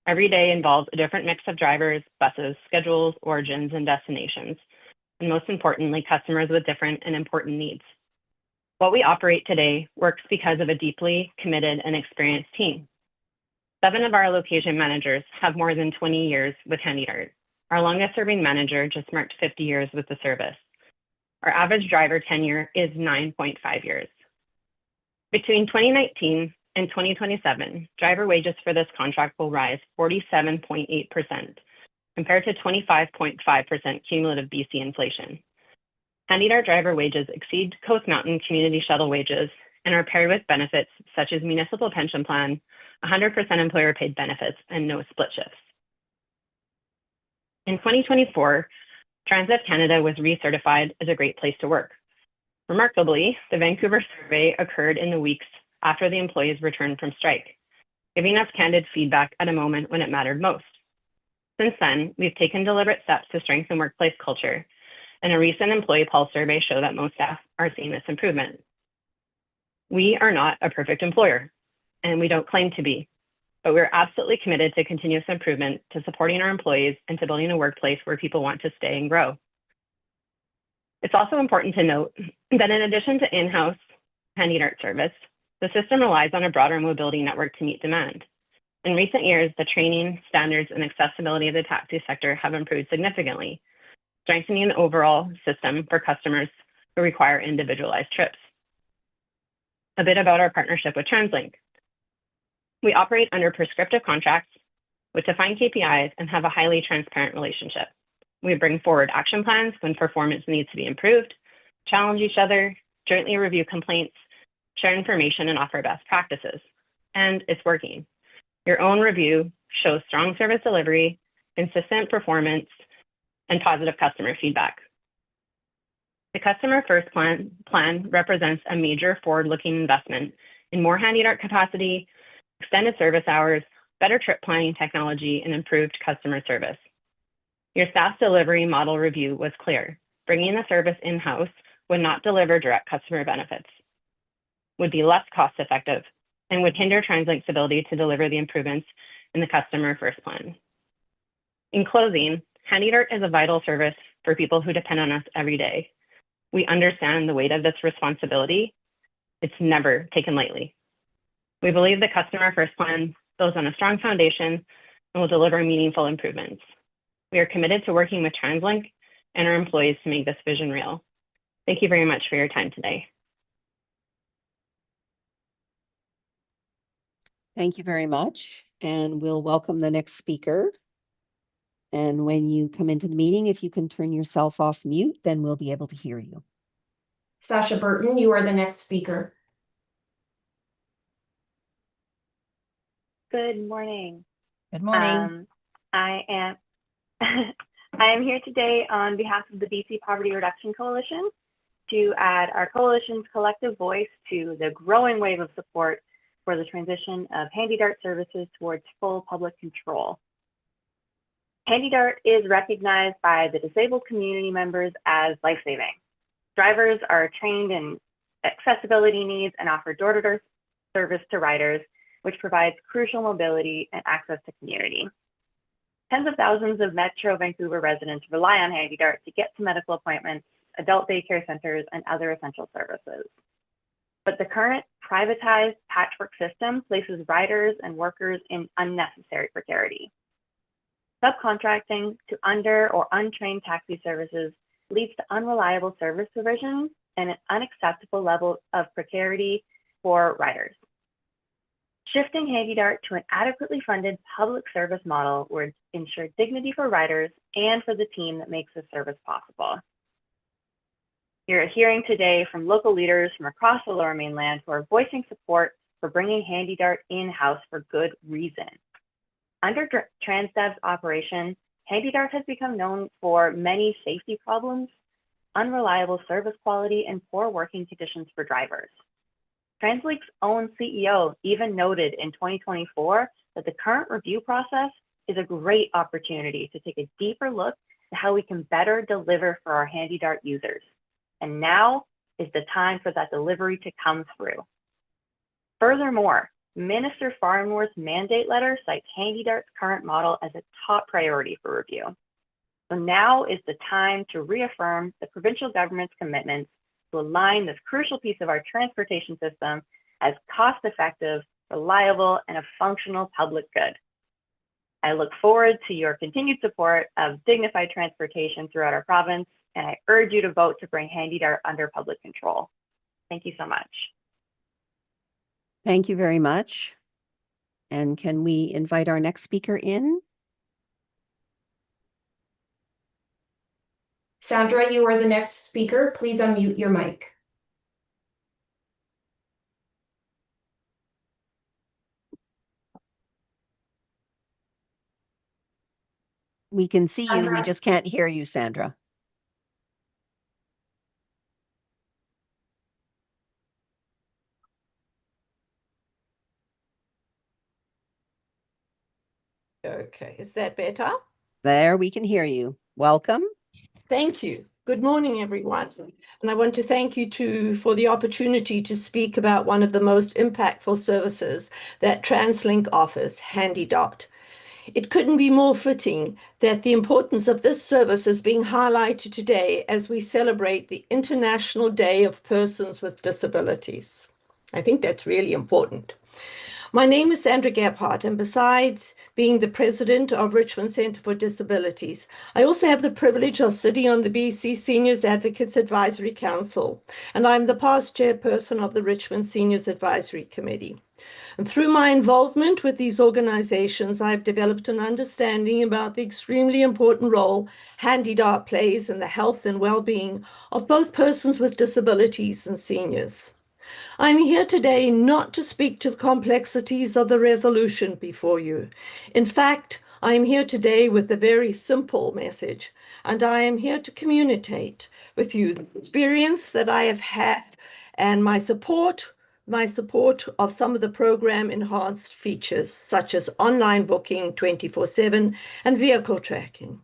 Every day involves a different mix of drivers, buses, schedules, origins, and destinations, and most importantly, customers with different and important needs. What we operate today works because of a deeply committed and experienced team. 7 of our location managers have more than 20 years with HandyDART. Our longest serving manager just marked 50 years with the service. Our average driver tenure is 9.5 years. Between 2019 and 2027, driver wages for this contract will rise 47.8%, compared to 25.5% cumulative BC inflation. HandyDART driver wages exceed Coast Mountain community shuttle wages and are paired with benefits such as municipal pension plan, 100% employer paid benefits, and no split shifts. In 2024, TransDev Canada was recertified as a great place to work. Remarkably, the Vancouver survey occurred in the weeks after the employees returned from strike, giving us candid feedback at a moment when it mattered most. Since then, we've taken deliberate steps to strengthen workplace culture, and a recent employee pulse survey showed that most staff are seeing this improvement. We are not a perfect employer, and we don't claim to be, but we're absolutely committed to continuous improvement, to supporting our employees, and to building a workplace where people want to stay and grow. It's also important to note that in addition to in-house HandyDART service, the system relies on a broader mobility network to meet demand. In recent years, the training, standards, and accessibility of the taxi sector have improved significantly, strengthening the overall system for customers who require individualized trips. A bit about our partnership with TransLink. We operate under prescriptive contracts with defined KPIs and have a highly transparent relationship. We bring forward action plans when performance needs to be improved, challenge each other, jointly review complaints, share information, and offer best practices. And it's working. Your own review shows strong service delivery, consistent performance, and positive customer feedback. The Customer First plan represents a major forward-looking investment in more handy-dart capacity, extended service hours, better trip planning technology, and improved customer service. Your staff delivery model review was clear. Bringing the service in-house would not deliver direct customer benefits, would be less cost-effective, and would hinder TransLink's ability to deliver the improvements in the Customer First plan. In closing, HandyDart is a vital service for people who depend on us every day. We understand the weight of this responsibility. It's never taken lightly. We believe the Customer First plan builds on a strong foundation and will deliver meaningful improvements. We are committed to working with TransLink and our employees to make this vision real. Thank you very much for your time today. Thank you very much. And we'll welcome the next speaker. And when you come into the meeting, if you can turn yourself off mute, then we'll be able to hear you. Sasha Burton, you are the next speaker. Good morning. Good morning. I am here today on behalf of the BC Poverty Reduction Coalition to add our coalition's collective voice to the growing wave of support for the transition of HandyDart services towards full public control. HandyDart is recognized by the disabled community members as life-saving. Drivers are trained in accessibility needs and offer door-to-door service to riders, which provides crucial mobility and access to community. Tens of thousands of Metro Vancouver residents rely on HandyDart to get to medical appointments, adult daycare centers, and other essential services. But the current privatized patchwork system places riders and workers in unnecessary precarity. Subcontracting to under or untrained taxi services leads to unreliable service provision and an unacceptable level of precarity for riders. Shifting HandyDart to an adequately funded public service model would ensure dignity for riders and for the team that makes this service possible. You're hearing today from local leaders from across the Lower Mainland who are voicing support for bringing HandyDart in-house for good reason. Under TransDev's operation, HandyDart has become known for many safety problems, unreliable service quality, and poor working conditions for drivers. TransLink's own CEO even noted in 2024 that the current review process is a great opportunity to take a deeper look at how we can better deliver for our HandyDart users. And now is the time for that delivery to come through. Furthermore, Minister Farnworth's mandate letter cites HandyDart's current model as a top priority for review. So now is the time to reaffirm the provincial government's commitments to align this crucial piece of our transportation system as cost-effective, reliable, and a functional public good. I look forward to your continued support of dignified transportation throughout our province, and I urge you to vote to bring HandyDart under public control. Thank you so much. Thank you very much. And can we invite our next speaker in? Sandra, you are the next speaker. Please unmute your mic. We can see you, we Sandra? just can't hear you, Sandra. Okay, is that better? There, we can hear you. Welcome. Thank you. Good morning, everyone. And I want to thank you for the opportunity to speak about one of the most impactful services that TransLink offers, HandyDart. It couldn't be more fitting that the importance of this service is being highlighted today as we celebrate the International Day of Persons with Disabilities. I think that's really important. My name is Sandra Gebhardt, and besides being the president of Richmond Centre for Disabilities, I also have the privilege of sitting on the BC Seniors Advocates Advisory Council, and I'm the past chairperson of the Richmond Seniors Advisory Committee. And through my involvement with these organizations, I've developed an understanding about the extremely important role HandyDART plays in the health and well-being of both persons with disabilities and seniors. I'm here today not to speak to the complexities of the resolution before you. In fact, I am here today with a very simple message, and I am here to communicate with you the experience that I have had and my support of some of the program enhanced features, such as online booking 24/7 and vehicle tracking.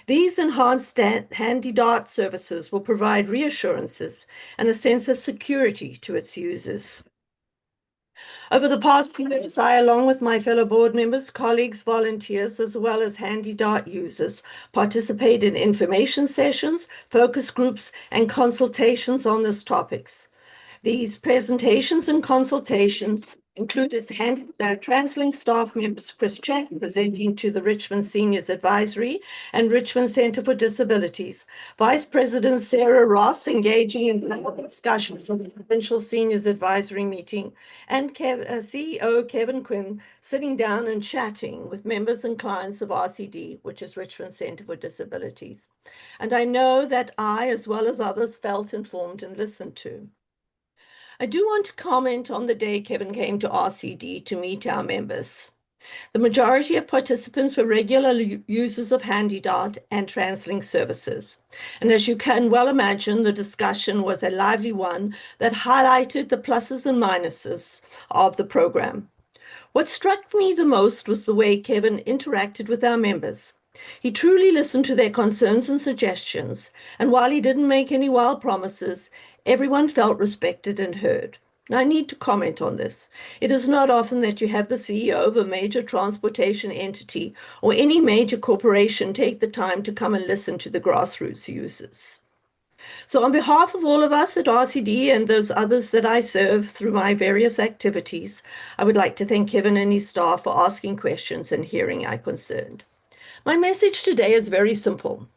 These enhanced HandyDART services will provide reassurances and a sense of security to its users. Over the past few years, I, along with my fellow board members, colleagues, volunteers, as well as HandyDART users, participate in information sessions, focus groups, and consultations on these topics. These presentations and consultations included TransLink staff members Chris Chack presenting to the Richmond Seniors Advisory and Richmond Centre for Disabilities, Vice President Sarah Ross engaging in discussions on the Provincial Seniors Advisory meeting, and CEO Kevin Quinn sitting down and chatting with members and clients of RCD, which is Richmond Centre for Disabilities. And I know that I, as well as others, felt informed and listened to. I do want to comment on the day Kevin came to RCD to meet our members. The majority of participants were regular users of HandyDART and TransLink services. And as you can well imagine, the discussion was a lively one that highlighted the pluses and minuses of the program. What struck me the most was the way Kevin interacted with our members. He truly listened to their concerns and suggestions, and while he didn't make any wild promises, everyone felt respected and heard. Now, I need to comment on this. It is not often that you have the CEO of a major transportation entity or any major corporation take the time to come and listen to the grassroots users. So on behalf of all of us at RCD and those others that I serve through my various activities, I would like to thank Kevin and his staff for asking questions and hearing our concern. My message today is very simple,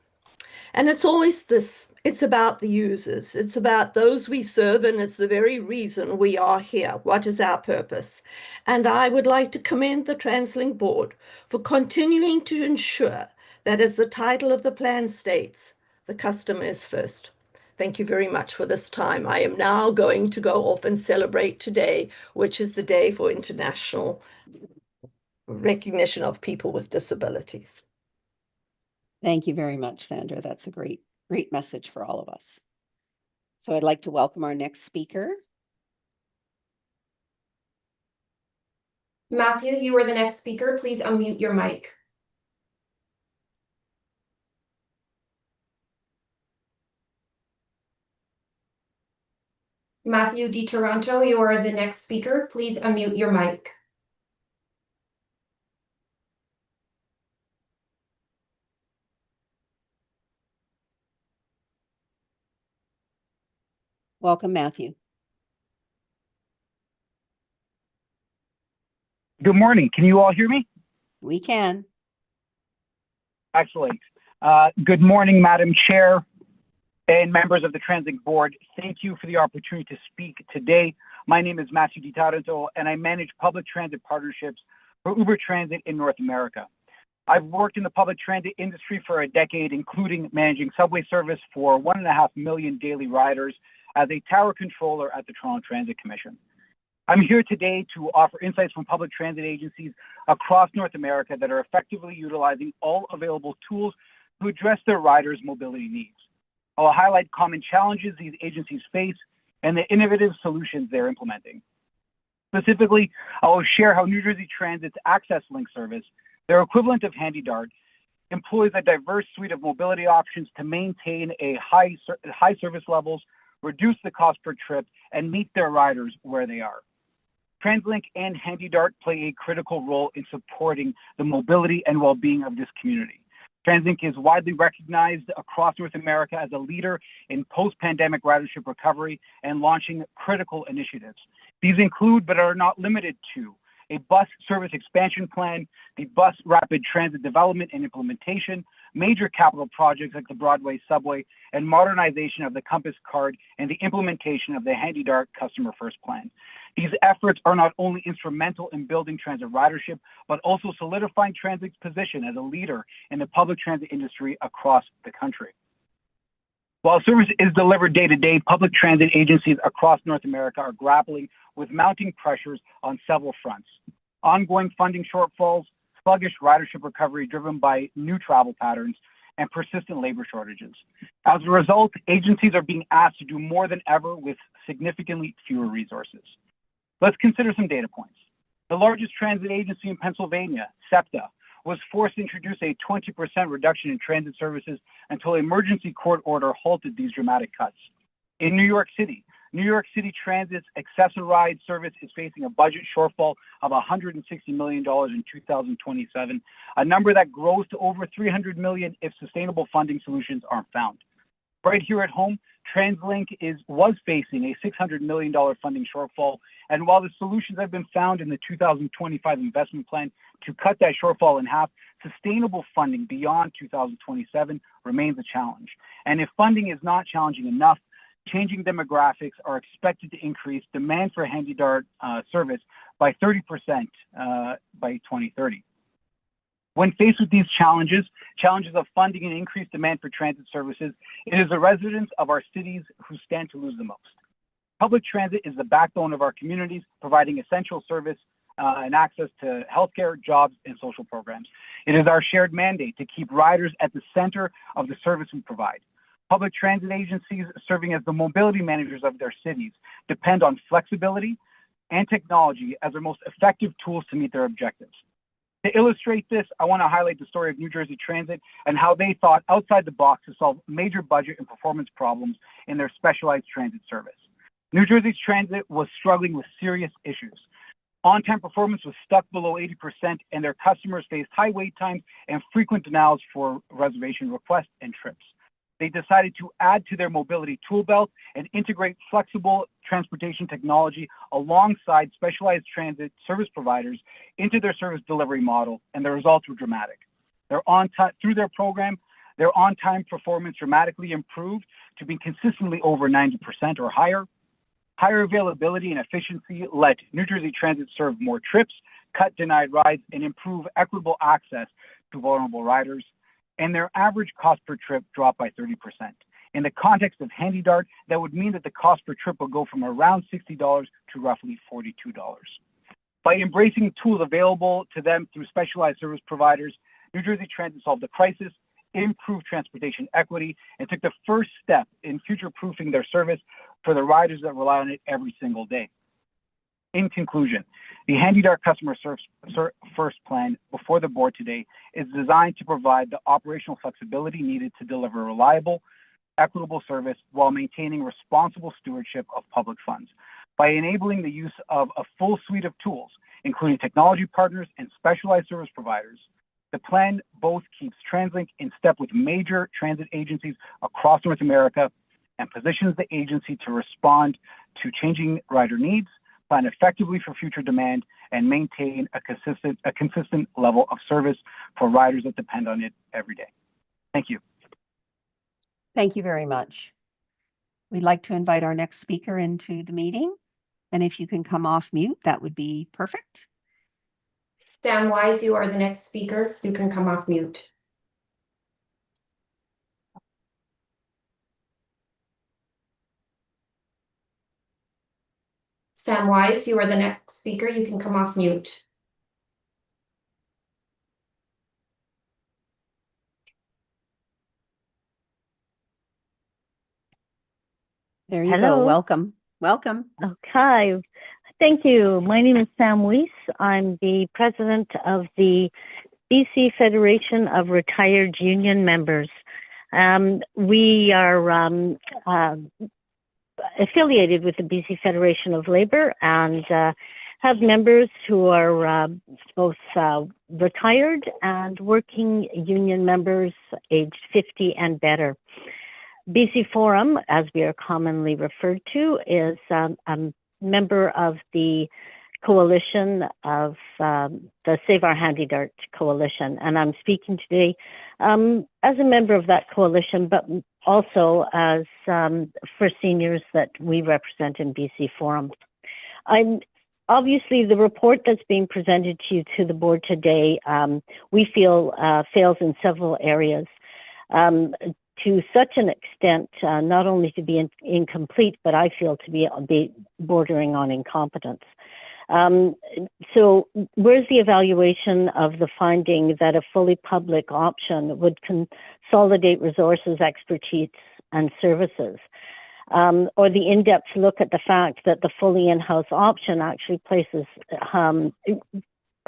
and it's always this. It's about the users. It's about those we serve, and it's the very reason we are here. What is our purpose? And I would like to commend the TransLink board for continuing to ensure that, as the title of the plan states, the customer is first. Thank you very much for this time. I am now going to go off and celebrate today, which is the day for international recognition of people with disabilities. Thank you very much, Sandra. That's a great message for all of us. So I'd like to welcome our next speaker. Matthew, you are the next speaker. Please unmute your mic. Matthew Di Toronto, you are the next speaker. Please unmute your mic. Welcome, Matthew. Good morning. Can you all hear me? We can. Excellent. Good morning, Madam Chair and members of the TransLink board. Thank you for the opportunity to speak today. My name is Matthew Di Toronto, and I manage public transit partnerships for Uber Transit in North America. I've worked in the public transit industry for a decade, including managing subway service for 1.5 million daily riders as a tower controller at the Toronto Transit Commission. I'm here today to offer insights from public transit agencies across North America that are effectively utilizing all available tools to address their riders' mobility needs. I'll highlight common challenges these agencies face and the innovative solutions they're implementing. Specifically, I will share how New Jersey Transit's Access Link service, their equivalent of HandyDART, employs a diverse suite of mobility options to maintain a high service levels, reduce the cost per trip, and meet their riders where they are. TransLink and HandyDART play a critical role in supporting the mobility and well-being of this community. TransLink is widely recognized across North America as a leader in post-pandemic ridership recovery and launching critical initiatives. These include, but are not limited to, a bus service expansion plan, the bus rapid transit development and implementation, major capital projects like the Broadway subway, and modernization of the Compass card and the implementation of the Handy Dart Customer First Plan. These efforts are not only instrumental in building transit ridership, but also solidifying Translink's position as a leader in the public transit industry across the country. While service is delivered day to day, public transit agencies across North America are grappling with mounting pressures on several fronts. Ongoing funding shortfalls, sluggish ridership recovery driven by new travel patterns, and persistent labor shortages. As a result, agencies are being asked to do more than ever with significantly fewer resources. Let's consider some data points. The largest transit agency in Pennsylvania, SEPTA, was forced to introduce a 20% reduction in transit services until an emergency court order halted these dramatic cuts. In New York City Transit's Access-a-Ride service is facing a budget shortfall of $160 million in 2027, a number that grows to over $300 million if sustainable funding solutions aren't found. Right here at home, TransLink was facing a $600 million funding shortfall, and while the solutions have been found in the 2025 investment plan to cut that shortfall in half, sustainable funding beyond 2027 remains a challenge. And if funding is not challenging enough, changing demographics are expected to increase demand for Handy Dart service by 30% by 2030. When faced with these challenges of funding and increased demand for transit services, it is the residents of our cities who stand to lose the most. Public transit is the backbone of our communities, providing essential service and access to healthcare, jobs, and social programs. It is our shared mandate to keep riders at the center of the service we provide. Public transit agencies serving as the mobility managers of their cities depend on flexibility and technology as their most effective tools to meet their objectives. To illustrate this, I want to highlight the story of New Jersey Transit and how they thought outside the box to solve major budget and performance problems in their specialized transit service. New Jersey Transit was struggling with serious issues. On-time performance was stuck below 80%, and their customers faced high wait times and frequent denials for reservation requests and trips. They decided to add to their mobility tool belt and integrate flexible transportation technology alongside specialized transit service providers into their service delivery model, and the results were dramatic. Through their program, their on-time performance dramatically improved to be consistently over 90% or higher. Higher availability and efficiency let New Jersey Transit serve more trips, cut denied rides, and improve equitable access to vulnerable riders. And their average cost per trip dropped by 30%. In the context of Handy Dart, that would mean that the cost per trip will go from around $60 to roughly $42. By embracing tools available to them through specialized service providers, New Jersey Transit solved the crisis, improved transportation equity, and took the first step in future-proofing their service for the riders that rely on it every single day. In conclusion, the Handy Dart Customer First Plan before the board today is designed to provide the operational flexibility needed to deliver reliable, equitable service while maintaining responsible stewardship of public funds. By enabling the use of a full suite of tools, including technology partners and specialized service providers, the plan both keeps TransLink in step with major transit agencies across North America and positions the agency to respond to changing rider needs, plan effectively for future demand, and maintain a consistent level of service for riders that depend on it every day. Thank you. Thank you very much. We'd like to invite our next speaker into the meeting. And if you can come off mute, that would be perfect. Sam Wise, you are the next speaker. You can come off mute. Sam Wise, you are the next speaker. You can come off mute. There you Hello. go. Welcome. Welcome. Okay. Thank you. My name is Sam Weiss. I'm the president of the BC Federation of Retired Union Members. We are affiliated with the BC Federation of Labor and have members who are both retired and working union members aged 50 and better. BC Forum, as we are commonly referred to, is a member of the coalition of the Save Our Handy Dart Coalition, and I'm speaking today as a member of that coalition, but also as for seniors that we represent in BC Forum. Obviously, the report that's being presented to you to the board today, we feel fails in several areas to such an extent, not only to be incomplete, but I feel to be bordering on incompetence. So where's the evaluation of the finding that a fully public option would consolidate resources, expertise, and services? Or the in-depth look at the fact that the fully in-house option actually places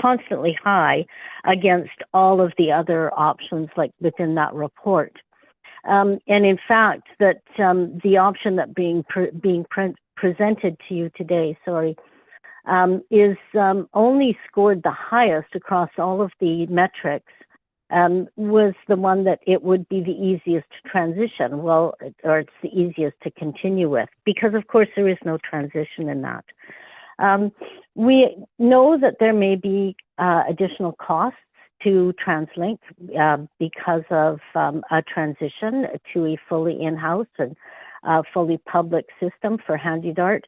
constantly high against all of the other options like within that report. And in fact, that the option that being presented to you today, is only scored the highest across all of the metrics, was the one that it would be the easiest to transition, or it's the easiest to continue with, because of course there is no transition in that. We know that there may be additional costs to TransLink because of a transition to a fully in-house and fully public system for HandyDart.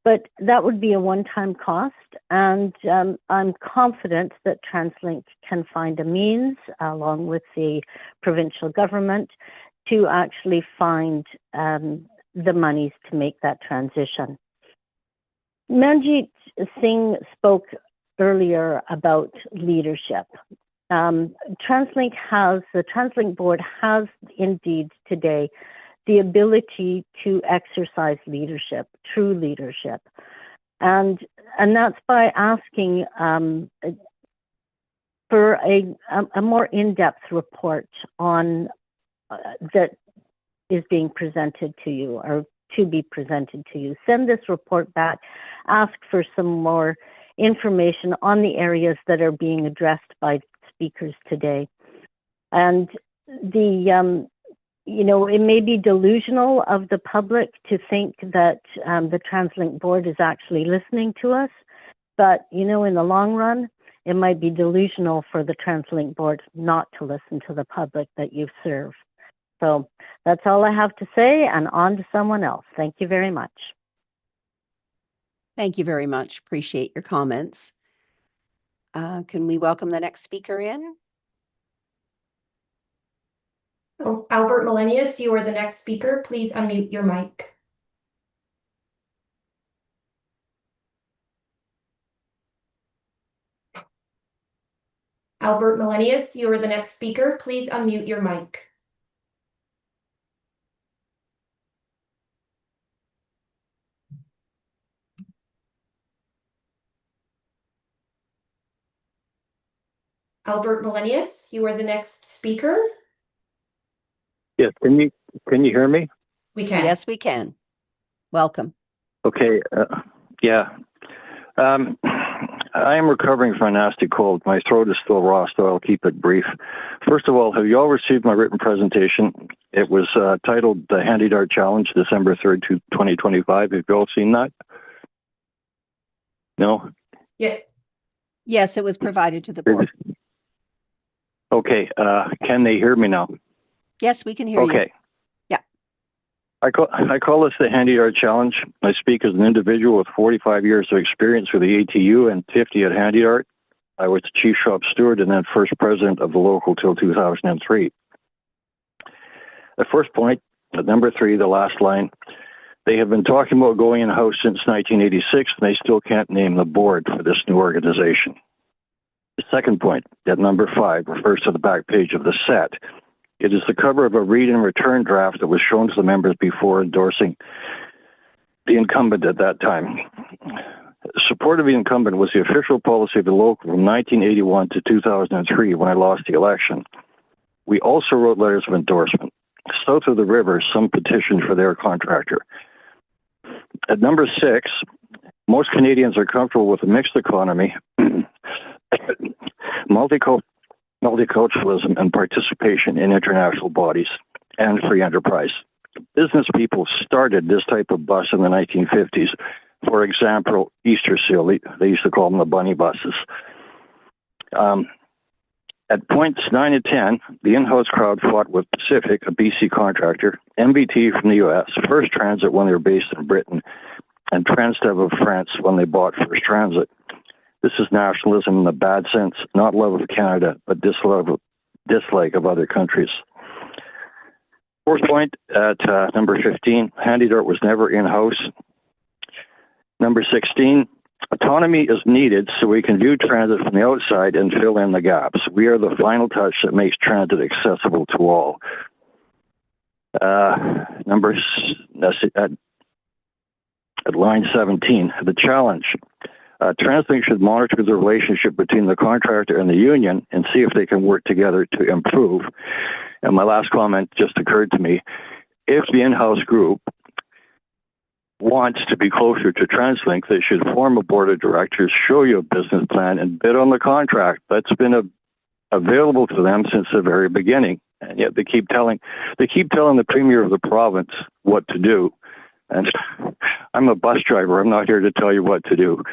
But that would be a one-time cost, and I'm confident that TransLink can find a means, along with the provincial government, to actually find the monies to make that transition. Manjit Singh spoke earlier about leadership. The TransLink board has indeed today the ability to exercise leadership, true leadership. And that's by asking for a more in-depth report on that is being presented to you or to be presented to you. Send this report back, ask for some more information on the areas that are being addressed by speakers today. And it may be delusional of the public to think that the TransLink board is actually listening to us, but in the long run, it might be delusional for the TransLink board not to listen to the public that you serve. So that's all I have to say, and on to someone else. Thank you very much. Thank you very much. Appreciate your comments. Can we welcome the next speaker in? Oh, Albert Millennius, you are the next speaker. Please unmute your mic. Albert Millennius, you are the next speaker. Please unmute your mic. Albert Millennius, you are the next speaker. Yes, can you hear me? We can. Yes, we can. Welcome. Okay, yeah. I am recovering from a nasty cold. My throat is still raw, so I'll keep it brief. First of all, have you all received my written presentation? It was titled The HandyDart Challenge, December 3rd, 2025. Have you all seen that? No? Yeah. Yes, it was provided to the board. Okay, can they hear me now? Yes, we can hear you. Okay. Yeah. I call this the HandyDart Challenge. I speak as an individual with 45 years of experience with the ATU and 50 at HandyDart. I was the chief shop steward and then first president of the local till 2003. The first point, at number 3, the last line, they have been talking about going in-house since 1986, and they still can't name the board for this new organization. The second point, at number 5, refers to the back page of the set. It is the cover of a read and return draft that was shown to the members before endorsing the incumbent at that time. Support of the incumbent was the official policy of the local from 1981 to 2003 when I lost the election. We also wrote letters of endorsement. South of the river, some petitioned for their contractor. At number 6, most Canadians are comfortable with a mixed economy, multiculturalism, and participation in international bodies and free enterprise. Business people started this type of bus in the 1950s. For example, Easter Seal, they used to call them the bunny buses. At points 9 and 10, the in-house crowd fought with Pacific, a BC contractor, MBT from the US, First Transit when they were based in Britain, and Transdev of France when they bought First Transit. This is nationalism in the bad sense, not love of Canada, but dislike of other countries. Fourth point at number 15, HandyDART was never in-house. Number 16, autonomy is needed so we can view transit from the outside and fill in the gaps. We are the final touch that makes transit accessible to all. At line 17, the challenge. TransLink should monitor the relationship between the contractor and the union and see if they can work together to improve. And my last comment just occurred to me. If the in-house group wants to be closer to TransLink, they should form a board of directors, show you a business plan, and bid on the contract. That's been available to them since the very beginning. And yet they keep telling the premier of the province what to do. And I'm a bus driver. I'm not here to tell you what to do.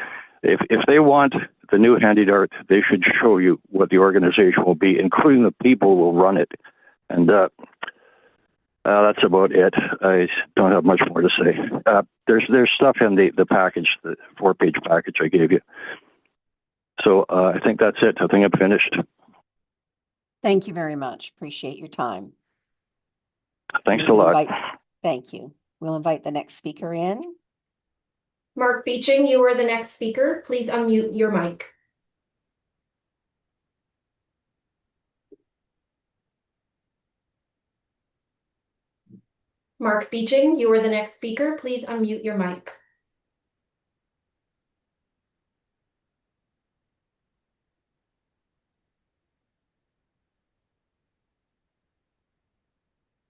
If they want the new HandyDART, they should show you what the organization will be, including the people who will run it. And that's about it. I don't have much more to say. There's stuff in the package, the 4-page package I gave you. So I think that's it. I think I'm finished. Thank you very much. Appreciate your time. Thanks a lot. Thank you. We'll invite the next speaker in. Mark Beeching, you are the next speaker. Please unmute your mic. Mark Beeching, you are the next speaker. Please unmute your mic.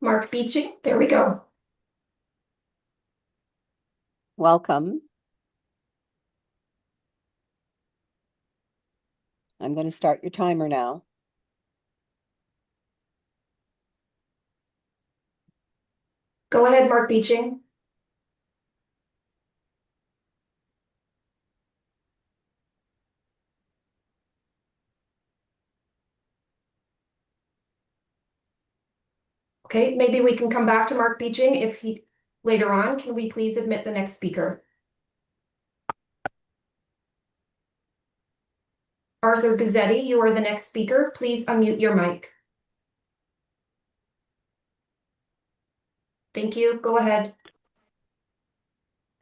Mark Beeching, there we go. Welcome. I'm going to start your timer now. Go ahead, Mark Beeching. Okay, maybe we can come back to Mark Beeching if he later on. Can we please admit the next speaker? Arthur Guzzetti, you are the next speaker. Please unmute your mic. Thank you. Go ahead.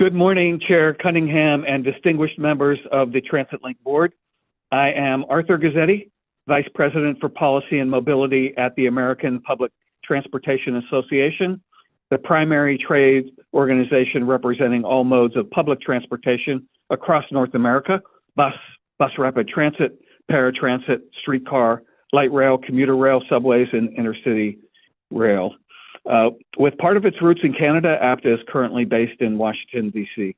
Good morning, Chair Cunningham and distinguished members of the TransitLink Board. I am Arthur Guzzetti, Vice President for Policy and Mobility at the American Public Transportation Association, the primary trade organization representing all modes of public transportation across North America: bus rapid transit, paratransit, streetcar, light rail, commuter rail, subways, and intercity rail. With part of its roots in Canada, APTA is currently based in Washington, D.C.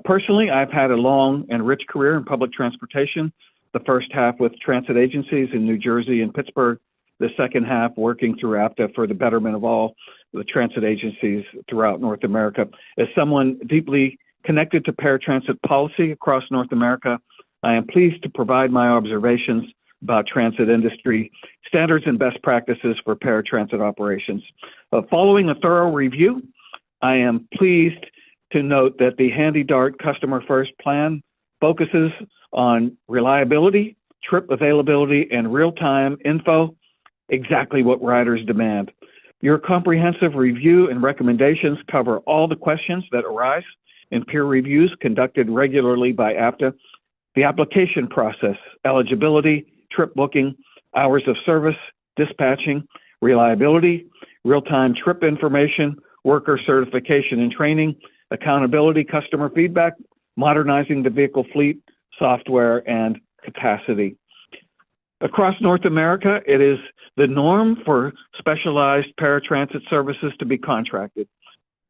Personally, I've had a long and rich career in public transportation, the first half with transit agencies in New Jersey and Pittsburgh, the second half working through APTA for the betterment of all the transit agencies throughout North America. As someone deeply connected to paratransit policy across North America, I am pleased to provide my observations about transit industry standards and best practices for paratransit operations. Following a thorough review, I am pleased to note that the HandyDART Customer First Plan focuses on reliability, trip availability, and real-time info, exactly what riders demand. Your comprehensive review and recommendations cover all the questions that arise in peer reviews conducted regularly by APTA: the application process, eligibility, trip booking, hours of service, dispatching, reliability, real-time trip information, worker certification and training, accountability, customer feedback, modernizing the vehicle fleet, software, and capacity. Across North America, it is the norm for specialized paratransit services to be contracted.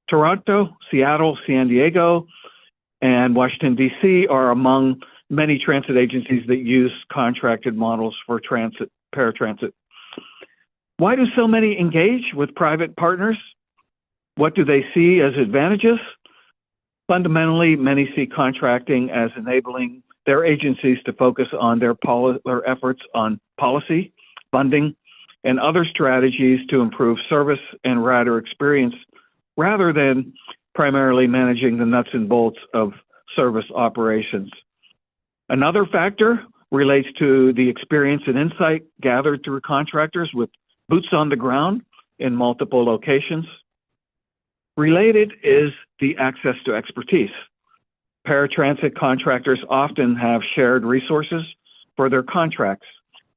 Toronto, Seattle, San Diego, and Washington, D.C. are among many transit agencies that use contracted models for paratransit. Why do so many engage with private partners? What do they see as advantages? Fundamentally, many see contracting as enabling their agencies to focus on their efforts on policy, funding, and other strategies to improve service and rider experience rather than primarily managing the nuts and bolts of service operations. Another factor relates to the experience and insight gathered through contractors with boots on the ground in multiple locations. Related is the access to expertise. Paratransit contractors often have shared resources for their contracts,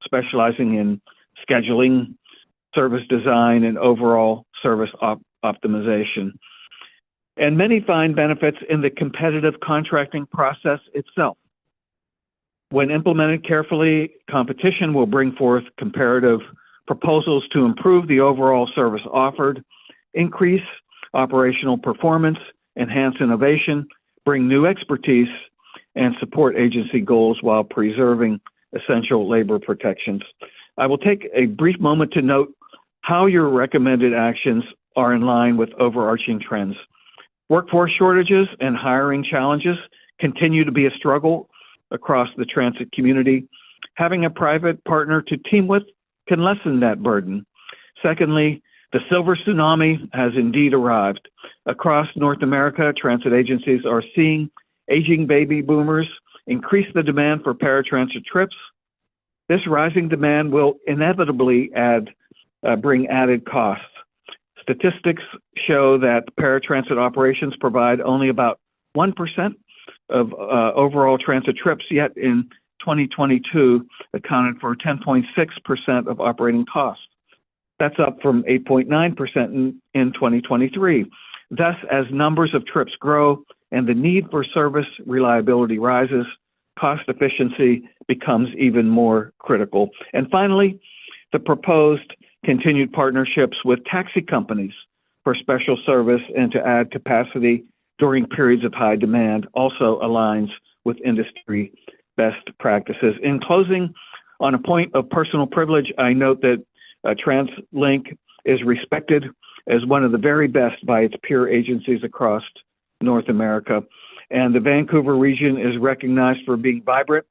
specializing in scheduling, service design, and overall service optimization. And many find benefits in the competitive contracting process itself. When implemented carefully, competition will bring forth comparative proposals to improve the overall service offered, increase operational performance, enhance innovation, bring new expertise, and support agency goals while preserving essential labor protections. I will take a brief moment to note how your recommended actions are in line with overarching trends. Workforce shortages and hiring challenges continue to be a struggle across the transit community. Having a private partner to team with can lessen that burden. Secondly, the silver tsunami has indeed arrived. Across North America, transit agencies are seeing aging baby boomers increase the demand for paratransit trips. This rising demand will inevitably bring added costs. Statistics show that paratransit operations provide only about 1% of overall transit trips, yet in 2022 accounted for 10.6% of operating costs. That's up from 8.9% in 2023. Thus, as numbers of trips grow and the need for service reliability rises, cost efficiency becomes even more critical. And finally, the proposed continued partnerships with taxi companies for special service and to add capacity during periods of high demand also aligns with industry best practices. In closing, on a point of personal privilege, I note that TransLink is respected as one of the very best by its peer agencies across North America. And the Vancouver region is recognized for being vibrant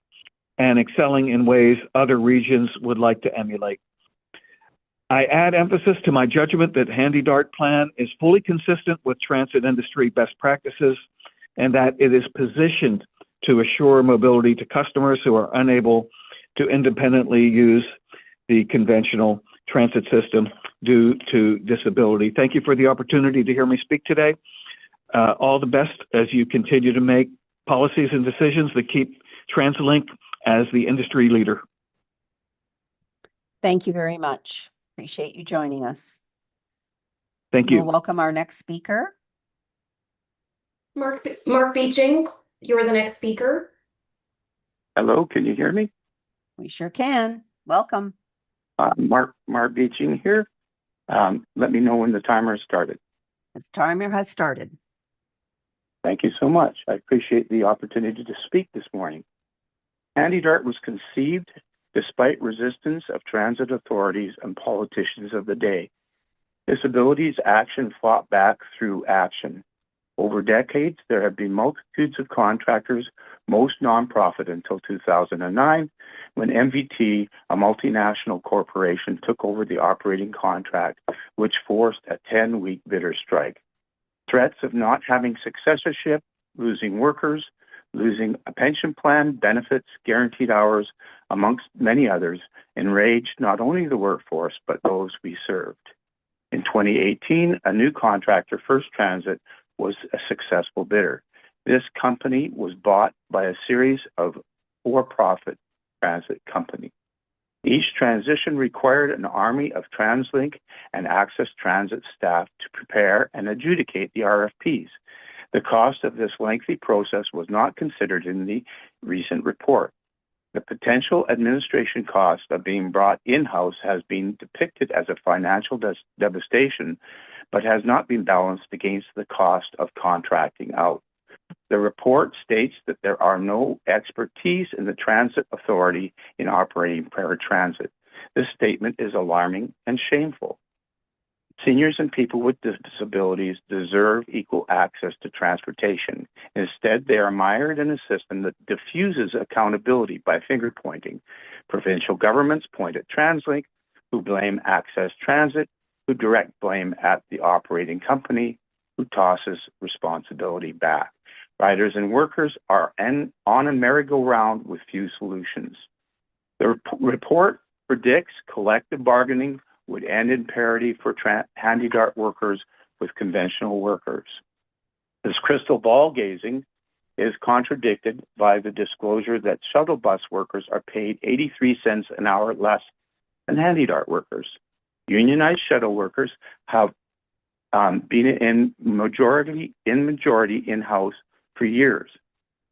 and excelling in ways other regions would like to emulate. I add emphasis to my judgment that HandyDART plan is fully consistent with transit industry best practices and that it is positioned to assure mobility to customers who are unable to independently use the conventional transit system due to disability. Thank you for the opportunity to hear me speak today. All the best as you continue to make policies and decisions that keep TransLink as the industry leader. Thank you very much. Appreciate you joining us. Thank you. We'll welcome our next speaker. Mark Beeching, you're the next speaker. Hello, can you hear me? We sure can. Welcome. Mark Beeching here. Let me know when the timer has started. The timer has started. Thank you so much. I appreciate the opportunity to speak this morning. HandyDART was conceived despite resistance of transit authorities and politicians of the day. Disabilities Action fought back through action. Over decades, there have been multitudes of contractors, most nonprofit until 2009, when MVT, a multinational corporation, took over the operating contract, which forced a 10-week bidder strike. Threats of not having successorship, losing workers, losing a pension plan, benefits, guaranteed hours, amongst many others, enraged not only the workforce, but those we served. In 2018, a new contractor, First Transit, was a successful bidder. This company was bought by a series of for-profit transit companies. Each transition required an army of TransLink and Access Transit staff to prepare and adjudicate the RFPs. The cost of this lengthy process was not considered in the recent report. The potential administration cost of being brought in-house has been depicted as a financial devastation, but has not been balanced against the cost of contracting out. The report states that there are no expertise in the transit authority in operating paratransit. This statement is alarming and shameful. Seniors and people with disabilities deserve equal access to transportation. Instead, they are mired in a system that diffuses accountability by finger pointing. Provincial governments point at TransLink, who blame Access Transit, who direct blame at the operating company, who tosses responsibility back. Riders and workers are on a merry-go-round with few solutions. The report predicts collective bargaining would end in parity for handy-dart workers with conventional workers. This crystal ball gazing is contradicted by the disclosure that shuttle bus workers are paid 83 cents an hour less than handy-dart workers. Unionized shuttle workers have been in majority in-house for years.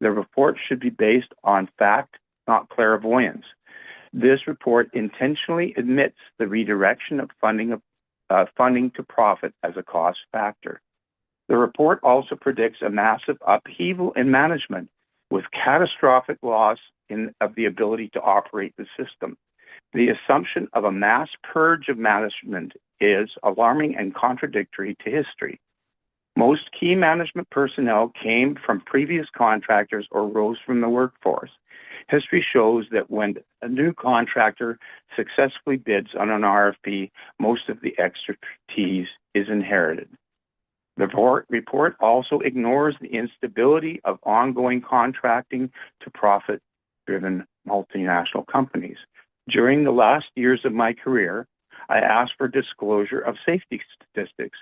The report should be based on fact, not clairvoyance. This report intentionally admits the redirection of funding to profit as a cost factor. The report also predicts a massive upheaval in management with catastrophic loss of the ability to operate the system. The assumption of a mass purge of management is alarming and contradictory to history. Most key management personnel came from previous contractors or rose from the workforce. History shows that when a new contractor successfully bids on an RFP, most of the expertise is inherited. The report also ignores the instability of ongoing contracting to profit-driven multinational companies. During the last years of my career, I asked for disclosure of safety statistics.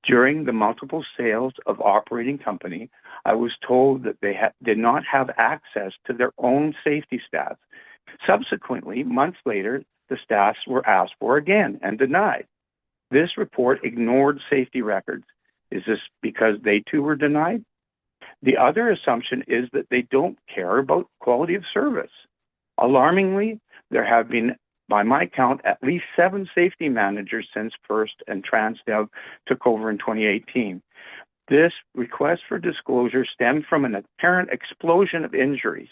During the multiple sales of operating company, I was told that they did not have access to their own safety stats. Subsequently, months later, the stats were asked for again and denied. This report ignored safety records. Is this because they too were denied? The other assumption is that they don't care about quality of service. Alarmingly, there have been, by my count, at least 7 safety managers since FIRST and TransDev took over in 2018. This request for disclosure stemmed from an apparent explosion of injuries.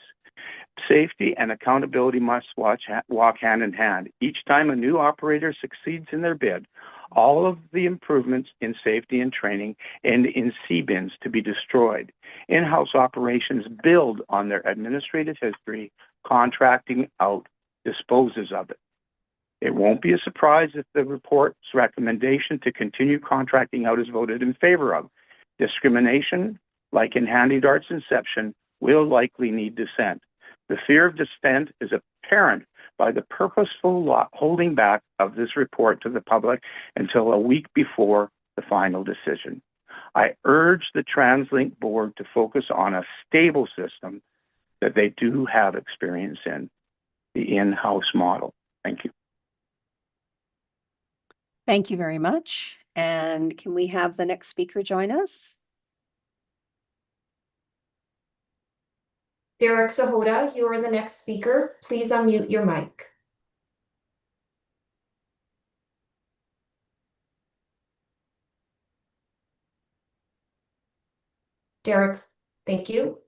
Safety and accountability must walk hand in hand. Each time a new operator succeeds in their bid, all of the improvements in safety and training end in C-bins to be destroyed. In-house operations build on their administrative history. Contracting out disposes of it. It won't be a surprise if the report's recommendation to continue contracting out is voted in favor of. Discrimination, like in HandyDart's inception, will likely need dissent. The fear of dissent is apparent by the purposeful holding back of this report to the public until a week before the final decision. I urge the TransLink board to focus on a stable system that they do have experience in, the in-house model. Thank you. Thank you very much. And can we have the next speaker join us? Derek Sahota, you are the next speaker. Please unmute your mic. Derek, thank you.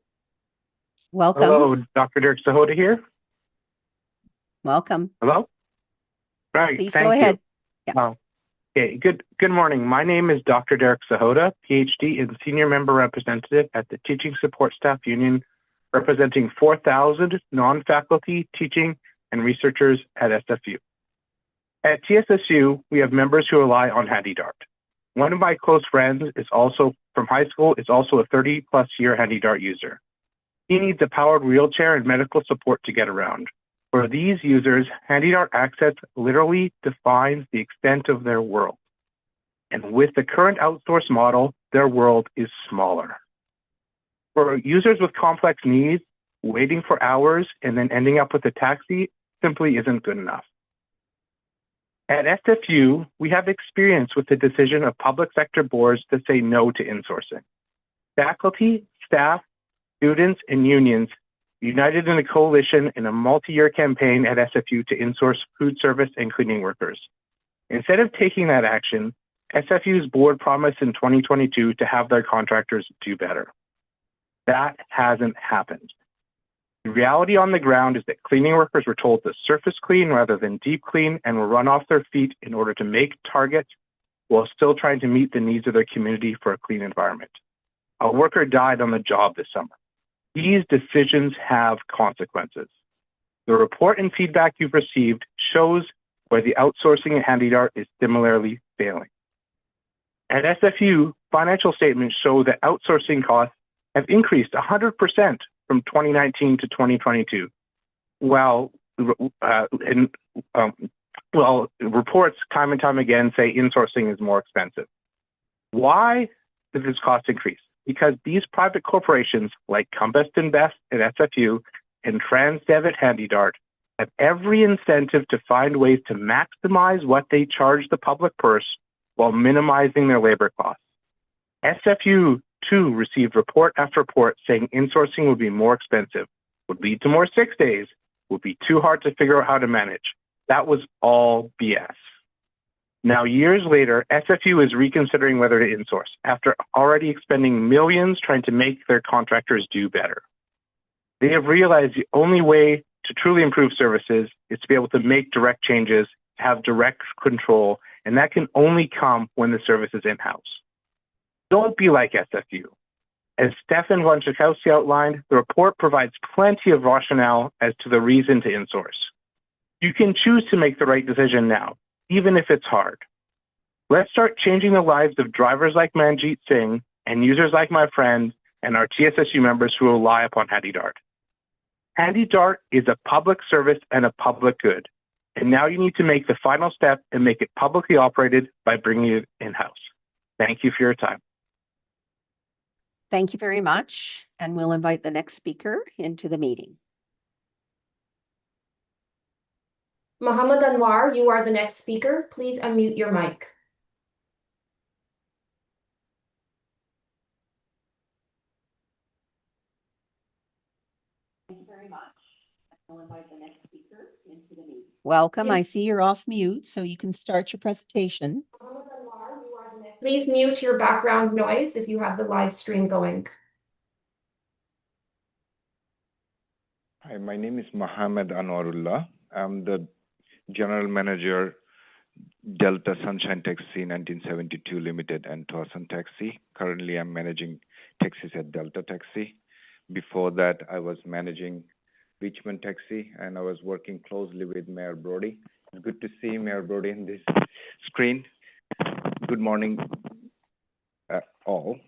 Welcome. Hello, Dr. Derek Sahota here. Welcome. Hello? Right, Please thank go ahead. you. Oh, okay, good morning. My name is Dr. Derek Sahota, PhD and Senior Member Representative at the Teaching Support Staff Union, representing 4,000 non-faculty teaching and researchers at SFU. At TSSU, we have members who rely on HandyDart. One of my close friends is also from high school, is also a 30-plus year HandyDart user. He needs a powered wheelchair and medical support to get around. For these users, HandyDart access literally defines the extent of their world. And with the current outsource model, their world is smaller. For users with complex needs, waiting for hours and then ending up with a taxi simply isn't good enough. At SFU, we have experience with the decision of public sector boards to say no to insourcing. Faculty, staff, students, and unions united in a coalition in a multi-year campaign at SFU to insource food service and cleaning workers. Instead of taking that action, SFU's board promised in 2022 to have their contractors do better. That hasn't happened. The reality on the ground is that cleaning workers were told to surface clean rather than deep clean and were run off their feet in order to make targets while still trying to meet the needs of their community for a clean environment. A worker died on the job this summer. These decisions have consequences. The report and feedback you've received shows where the outsourcing at HandyDart is similarly failing. At SFU, financial statements show that outsourcing costs have increased 100% from 2019 to 2022, while reports time and time again say insourcing is more expensive. Why does this cost increase? Because these private corporations like Compass Invest at SFU and TransDev at HandyDart have every incentive to find ways to maximize what they charge the public purse while minimizing their labor costs. SFU, too, received report after report saying insourcing would be more expensive, would lead to more 6 days, would be too hard to figure out how to manage. That was all BS. Now, years later, SFU is reconsidering whether to insource after already expending millions trying to make their contractors do better. They have realized the only way to truly improve services is to be able to make direct changes, have direct control, and that can only come when the service is in-house. Don't be like SFU. As Stefan Wojciechowski outlined, the report provides plenty of rationale as to the reason to insource. You can choose to make the right decision now, even if it's hard. Let's start changing the lives of drivers like Manjeet Singh and users like my friend and our TSSU members who rely upon HandyDart. HandyDart is a public service and a public good, and now you need to make the final step and make it publicly operated by bringing it in-house. Thank you for your time. Thank you very much, and we'll invite the next speaker into the meeting. Mohammed Anwar, you are the next speaker. Please unmute your mic. Thank you very much. I'll invite the next speaker into the meeting. Welcome. I see you're off mute, so you can start your presentation. Please mute your background noise if you have the live stream going. Hi, my name is Mohammed Anwarullah. I'm the General Manager, Delta Sunshine Taxi 1972 Limited and Tucson Taxi. Currently, I'm managing taxis at Delta Taxi. Before that, I was managing Richmond Taxi, and I was working closely with Mayor Brody. It's good to see Mayor Brody in this screen. Good morning, all.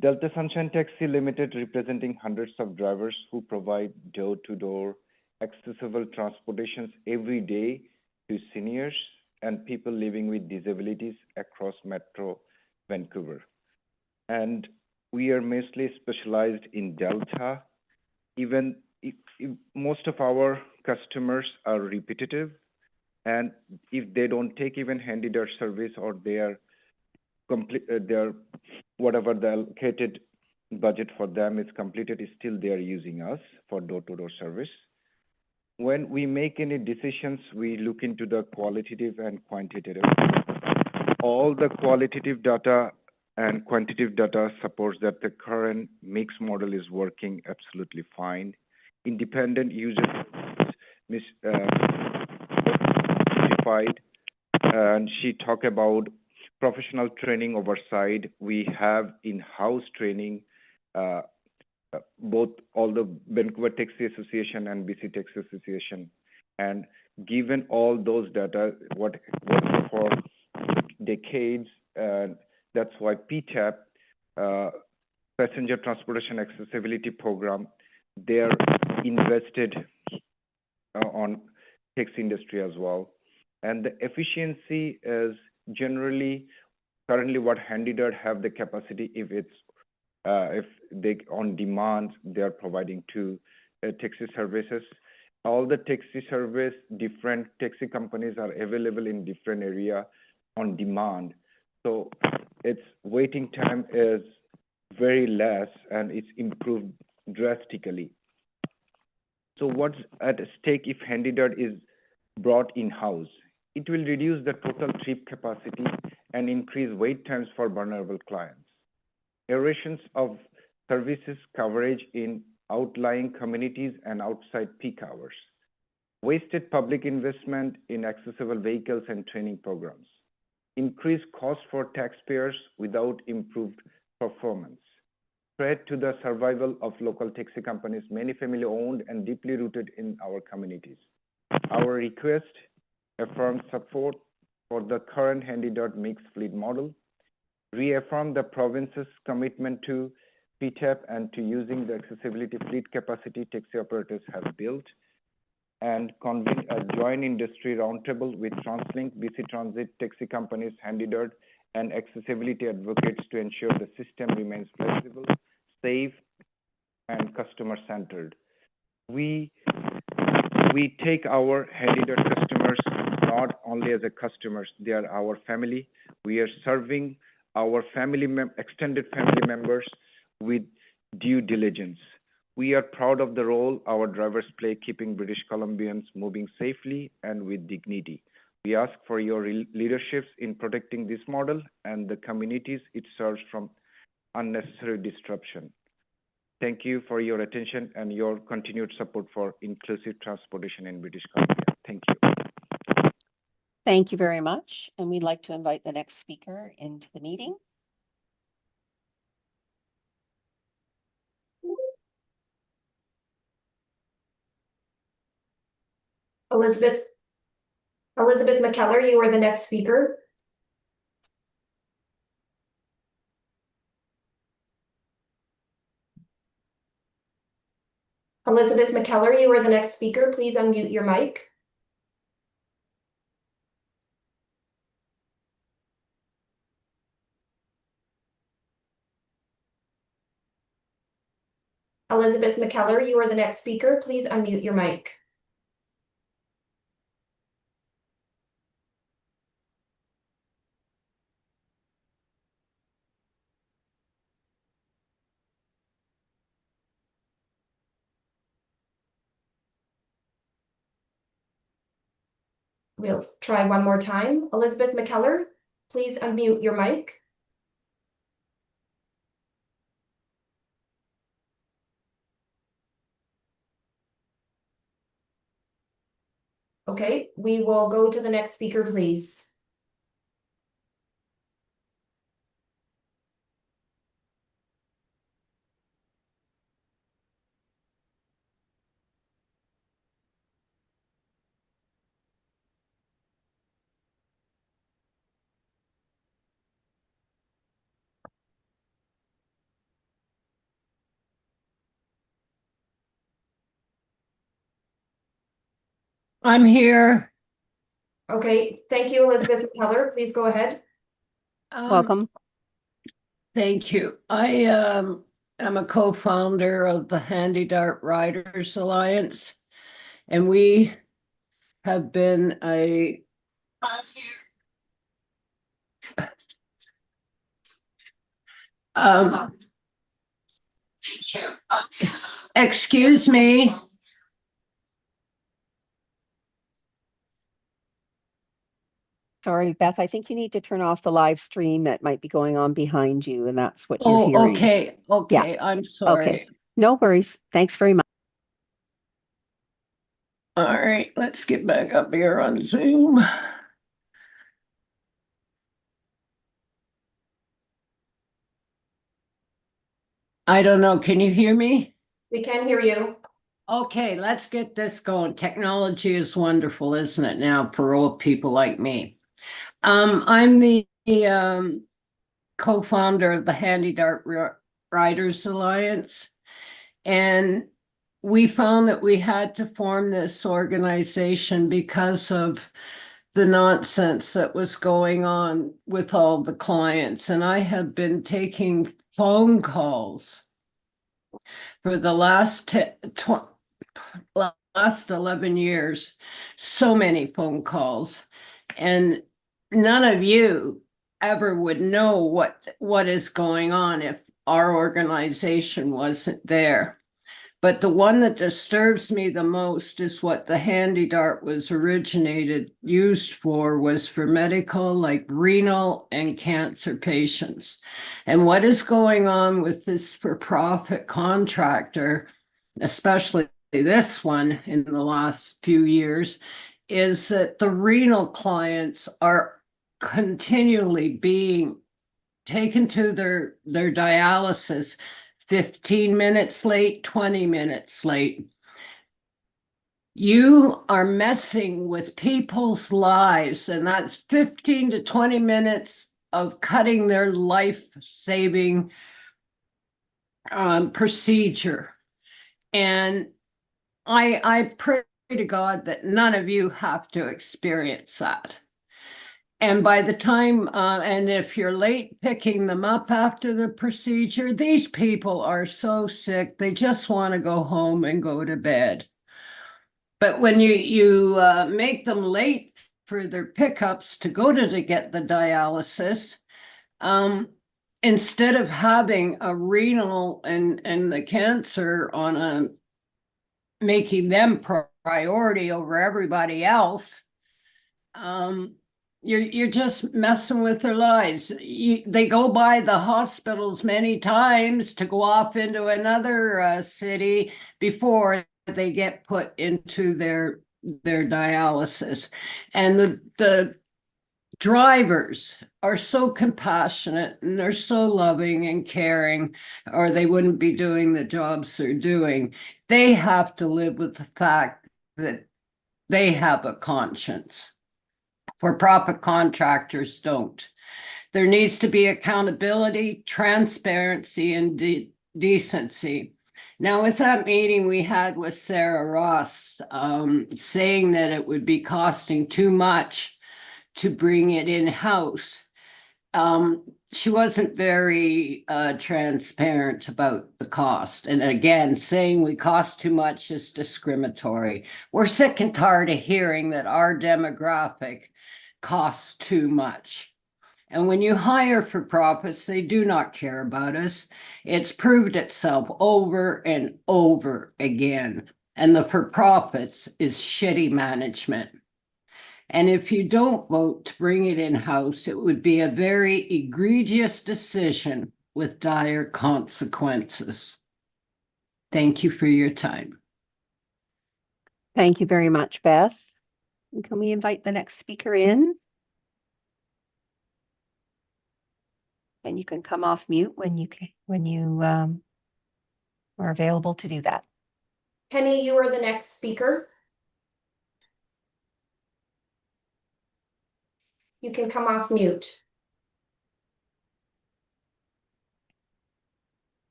Delta Sunshine Taxi Limited, representing hundreds of drivers who provide door-to-door accessible transportations every day to seniors and people living with disabilities across Metro Vancouver. And we are mostly specialized in Delta. Even if most of our customers are repetitive, and if they don't take even HandyDart service or their whatever the allocated budget for them is completed, still they are using us for door-to-door service. When we make any decisions, we look into the qualitative and quantitative. All the qualitative data and quantitative data supports that the current mix model is working absolutely fine. Independent users certified, and she talked about professional training oversight. We have in-house training, both all the Vancouver Taxi Association and BC Taxi Association. And given all those data, what for decades, that's why PTAP, Passenger Transportation Accessibility Program, they're invested on taxi industry as well. And the efficiency is generally, currently what HandyDart have the capacity, if they on demand, they are providing to taxi services. All the taxi service, different taxi companies are available in different area on demand. So its waiting time is very less and it's improved drastically. So what's at stake if HandyDart is brought in-house? It will reduce the total trip capacity and increase wait times for vulnerable clients. Errations of services coverage in outlying communities and outside peak hours. Wasted public investment in accessible vehicles and training programs. increase cost for taxpayers without improved performance, threat to the survival of local taxi companies, many family owned and deeply rooted in our communities. Our request affirms support for the current handy-dart mixed fleet model, reaffirm the province's commitment to PTAP and to using the accessibility fleet capacity taxi operators have built, and convene a joint industry roundtable with TransLink, BC Transit, taxi companies, handy-dart, and accessibility advocates to ensure the system remains flexible, safe, and customer-centered. We take our handy-dart customers not only as a customers, they are our family. We are serving our extended family members with due diligence. We are proud of the role our drivers play keeping British Columbians moving safely and with dignity. We ask for your leaderships in protecting this model and the communities it serves from unnecessary disruption. Thank you for your attention and your continued support for inclusive transportation in British Columbia. Thank you. Thank you very much. And we'd like to invite the next speaker into the meeting. Elizabeth McKellar, you are the next speaker. Elizabeth McKellar, you are the next speaker. Please unmute your mic. Elizabeth McKellar, you are the next speaker. Please unmute your mic. We'll try one more time. Elizabeth McKellar, please unmute your mic. Okay, we will go to the next speaker, please. I'm here. Okay, thank you, Elizabeth McKellar. Please go ahead. Welcome. Thank you. I am a co-founder of the Handy-Dart Riders Alliance, and we have been a excuse me. Sorry, Beth, I think you need to turn off the live stream that might be going on behind you, and that's what you're hearing. Okay. Yeah. I'm sorry. Okay. No worries. Thanks very much. All right, let's get back up here on Zoom. I don't know. Can you hear me? We can hear you. Okay, let's get this going. Technology is wonderful, isn't it now, for old people like me? I'm the co-founder of the Handy-Dart Riders Alliance, and we found that we had to form this organization because of the nonsense that was going on with all the clients. And I have been taking phone calls for the last 11 years, so many phone calls, and none of you ever would know what is going on if our organization wasn't there. But the one that disturbs me the most is what the Handy-Dart was used for was for medical, like renal and cancer patients. And what is going on with this for-profit contractor, especially this one in the last few years, is that the renal clients are continually being taken to their dialysis 15 minutes late, 20 minutes late. You are messing with people's lives, and that's 15 to 20 minutes of cutting their life-saving procedure. And I pray to God that none of you have to experience that. And by the time, and if you're late picking them up after the procedure, these people are so sick, they just want to go home and go to bed. But when you make them late for their pickups to go to get the dialysis, instead of having a renal and the cancer on a making them priority over everybody else, you're just messing with their lives. They go by the hospitals many times to go off into another city before they get put into their dialysis. And the drivers are so compassionate and they're so loving and caring, or they wouldn't be doing the jobs they're doing. They have to live with the fact that they have a conscience. For-profit contractors don't. There needs to be accountability, transparency, and decency. Now, with that meeting we had with Sarah Ross, saying that it would be costing too much to bring it in-house, she wasn't very transparent about the cost. And again, saying we cost too much is discriminatory. We're sick and tired of hearing that our demographic costs too much. And when you hire for profits, they do not care about us. It's proved itself over and over again. And the for-profits is shitty management. And if you don't vote to bring it in-house, it would be a very egregious decision with dire consequences. Thank you for your time. Thank you very much, Beth. And can we invite the next speaker in? And you can come off mute when you are available to do that. Penny, you are the next speaker. You can come off mute.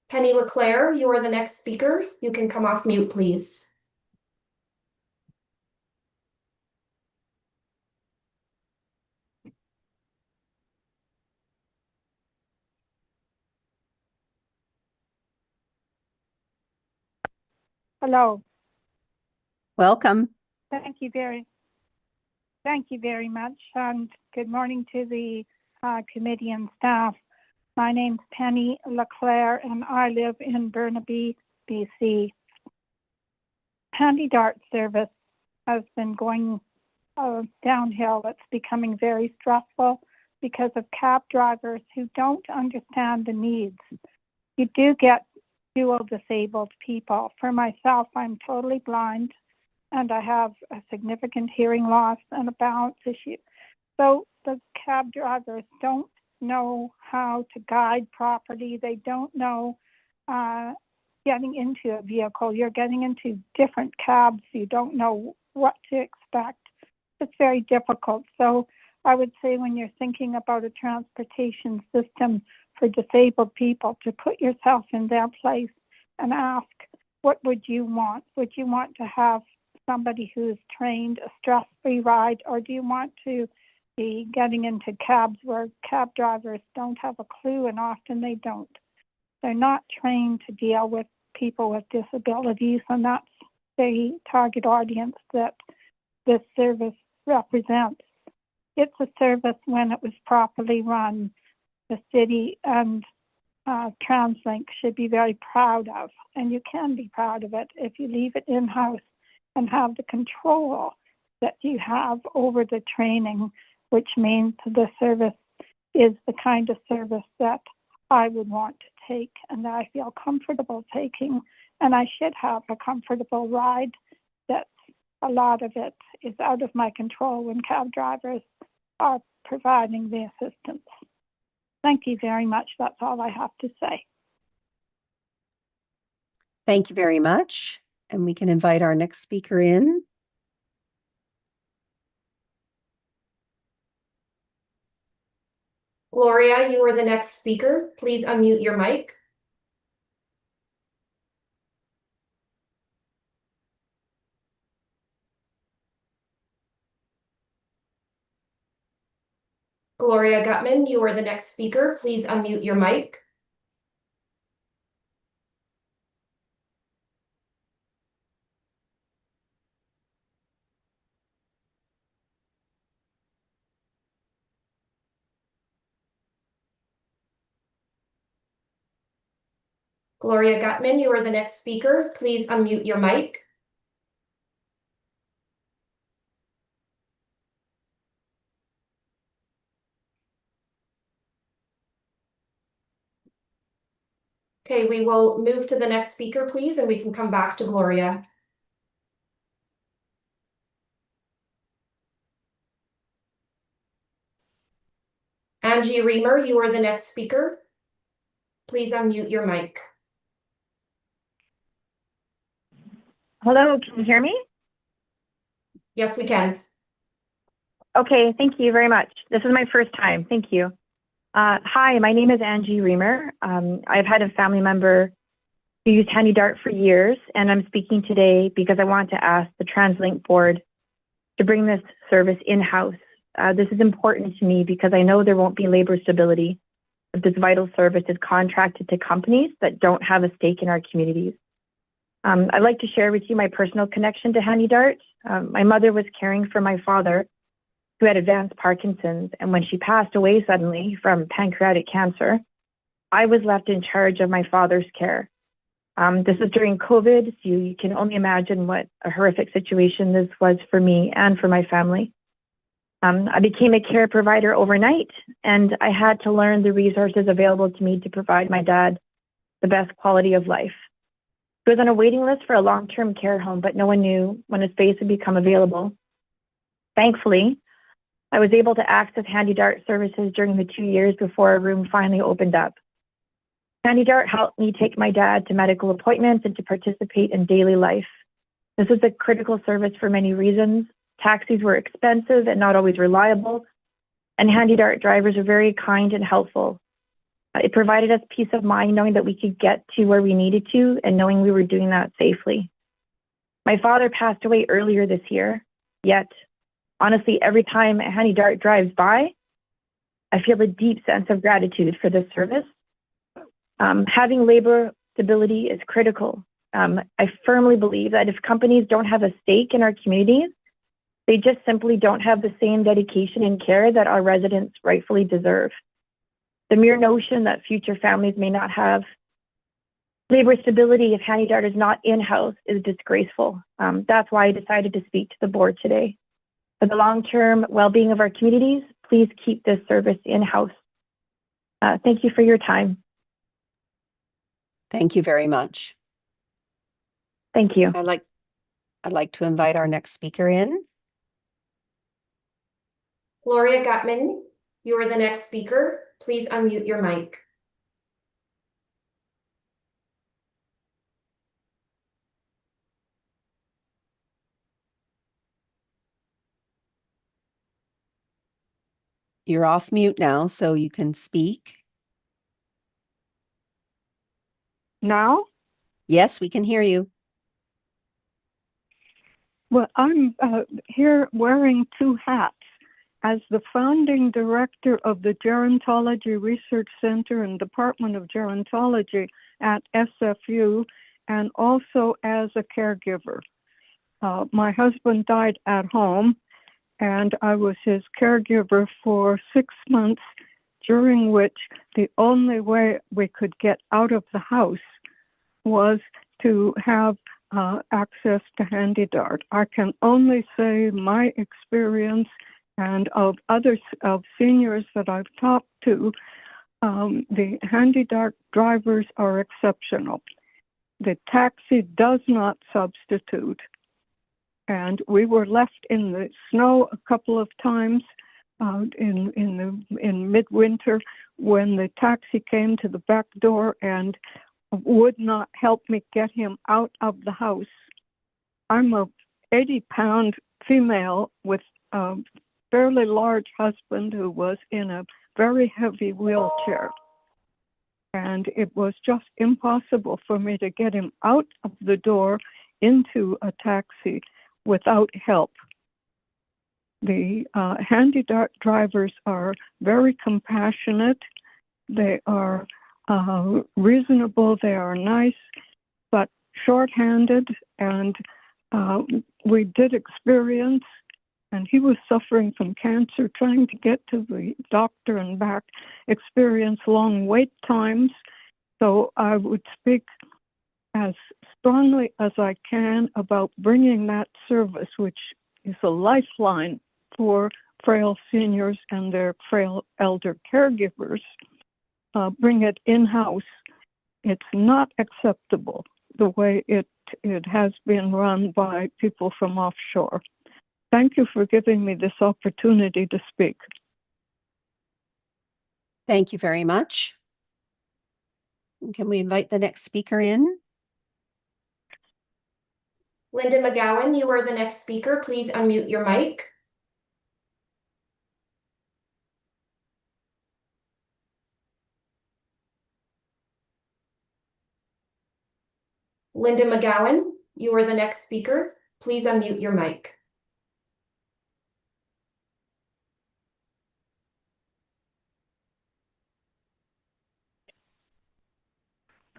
Penny LeClaire, you are the next speaker. You can come off mute, please. Hello. Welcome. Thank you very much, and good morning to the committee and staff. My name's Penny LeClaire, and I live in Burnaby, BC. Handy Dart service has been going downhill. It's becoming very stressful because of cab drivers who don't understand the needs. You do get dual disabled people. For myself, I'm totally blind and I have a significant hearing loss and a balance issue. So the cab drivers don't know how to guide properly. They don't know getting into a vehicle. You're getting into different cabs. You don't know what to expect. It's very difficult. So I would say when you're thinking about a transportation system for disabled people, to put yourself in their place and ask, what would you want? Would you want to have somebody who's trained, a stress-free ride, or do you want to be getting into cabs where cab drivers don't have a clue, and often they don't. They're not trained to deal with people with disabilities, and that's the target audience that this service represents. It's a service, when it was properly run, the city and TransLink should be very proud of, and you can be proud of it if you leave it in-house and have the control that you have over the training, which means the service is the kind of service that I would want to take and that I feel comfortable taking and I should have a comfortable ride. That a lot of it is out of my control when cab drivers are providing the assistance. Thank you very much. That's all I have to say. Thank you very much. And we can invite our next speaker in. Gloria, you are the next speaker. Please unmute your mic. Gloria Gutman, you are the next speaker. Please unmute your mic. Gloria Gutman, you are the next speaker. Please unmute your mic. Okay, we will move to the next speaker, please, and we can come back to Gloria. Angie Reamer, you are the next speaker. Please unmute your mic. Hello, can you hear me? Yes, we can. Okay, thank you very much. This is my first time. Thank you. Hi, my name is Angie Reamer. I've had a family member who used HandyDart for years, and I'm speaking today because I want to ask the TransLink board to bring this service in-house. This is important to me because I know there won't be labor stability if this vital service is contracted to companies that don't have a stake in our communities. I'd like to share with you my personal connection to HandyDart. My mother was caring for my father, who had advanced Parkinson's, and when she passed away suddenly from pancreatic cancer, I was left in charge of my father's care. This was during COVID, so you can only imagine what a horrific situation this was for me and for my family. I became a care provider overnight, and I had to learn the resources available to me to provide my dad the best quality of life. He was on a waiting list for a long-term care home, but no one knew when a space would become available. Thankfully, I was able to access HandyDart services during the 2 years before a room finally opened up. HandyDart helped me take my dad to medical appointments and to participate in daily life. This is a critical service for many reasons. Taxis were expensive and not always reliable, and HandyDart drivers are very kind and helpful. It provided us peace of mind knowing that we could get to where we needed to and knowing we were doing that safely. My father passed away earlier this year, yet honestly, every time HandyDart drives by, I feel a deep sense of gratitude for this service. Having labor stability is critical. I firmly believe that if companies don't have a stake in our communities, they just simply don't have the same dedication and care that our residents rightfully deserve. The mere notion that future families may not have labor stability if HandyDart is not in-house is disgraceful. That's why I decided to speak to the board today. For the long-term well-being of our communities, please keep this service in-house. Thank you for your time. Thank you very much. Thank you. I'd like to invite our next speaker in. Gloria Gutman, you are the next speaker. Please unmute your mic. You're off mute now, so you can speak. Now? Yes, we can hear you. Well, I'm here wearing two hats. As the founding director of the Gerontology Research Center and Department of Gerontology at SFU, and also as a caregiver. My husband died at home, and I was his caregiver for 6 months, during which the only way we could get out of the house was to have access to HandyDart. I can only say my experience and of seniors that I've talked to, the HandyDart drivers are exceptional. the taxi does not substitute. And we were left in the snow a couple of times in midwinter when the taxi came to the back door and would not help me get him out of the house. I'm a 80-pound female with a fairly large husband who was in a very heavy wheelchair. And it was just impossible for me to get him out of the door into a taxi without help. The HandyDART drivers are very compassionate. They are reasonable. They are nice, but short-handed. And we did experience, and he was suffering from cancer, trying to get to the doctor and back, experience long wait times. So I would speak as strongly as I can about bringing that service, which is a lifeline for frail seniors and their frail elder caregivers, bring it in-house. It's not acceptable the way it has been run by people from offshore. Thank you for giving me this opportunity to speak. Thank you very much. Can we invite the next speaker in? Linda McGowan, you are the next speaker. Please unmute your mic. Linda McGowan, you are the next speaker. Please unmute your mic.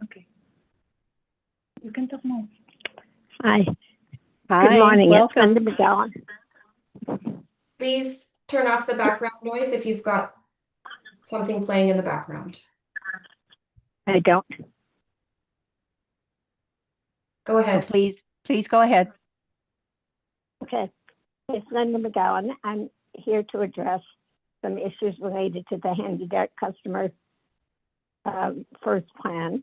Okay. You can talk now. Hi. Hi, Good morning. welcome. It's Linda McGowan. Please turn off the background noise if you've got something playing in the background. I don't. Go ahead. So please go ahead. Okay. It's Linda McGowan. I'm here to address some issues related to the HandyDART customer first plan.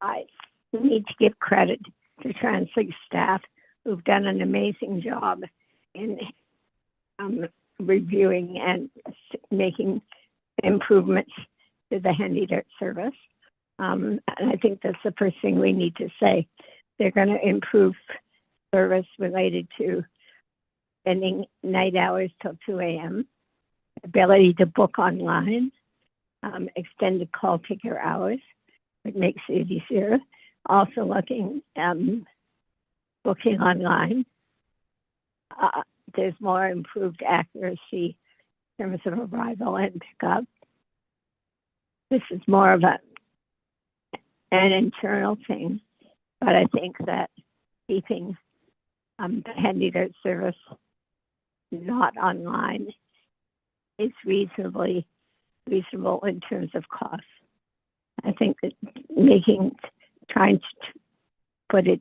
I need to give credit to TransLink staff who've done an amazing job in reviewing and making improvements to the HandyDART service. And I think that's the first thing we need to say. They're going to improve service related to spending night hours till 2 a.m., ability to book online, extended call taker hours, which makes it easier. Also looking booking online. There's more improved accuracy in terms of arrival and pickup. This is more of an internal thing, but I think that keeping the HandyDART service not online is reasonable in terms of cost. I think that trying to put it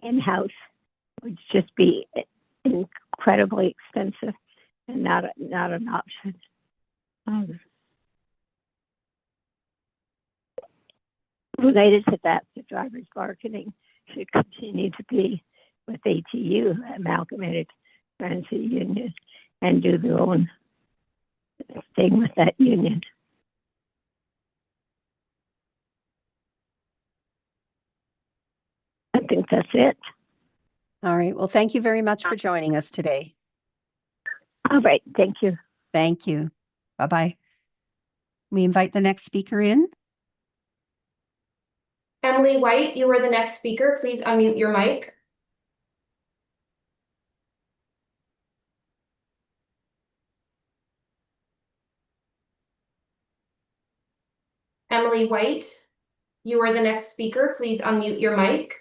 in-house would just be incredibly expensive and not an option. Related to that, the driver's bargaining should continue to be with ATU, Amalgamated Transit Union, and do their own thing with that union. I think that's it. All right. Well, thank you very much for joining us today. All right. Thank you. Thank you. Bye-bye. We invite the next speaker in. Emily White, you are the next speaker. Please unmute your mic. Emily White, you are the next speaker. Please unmute your mic.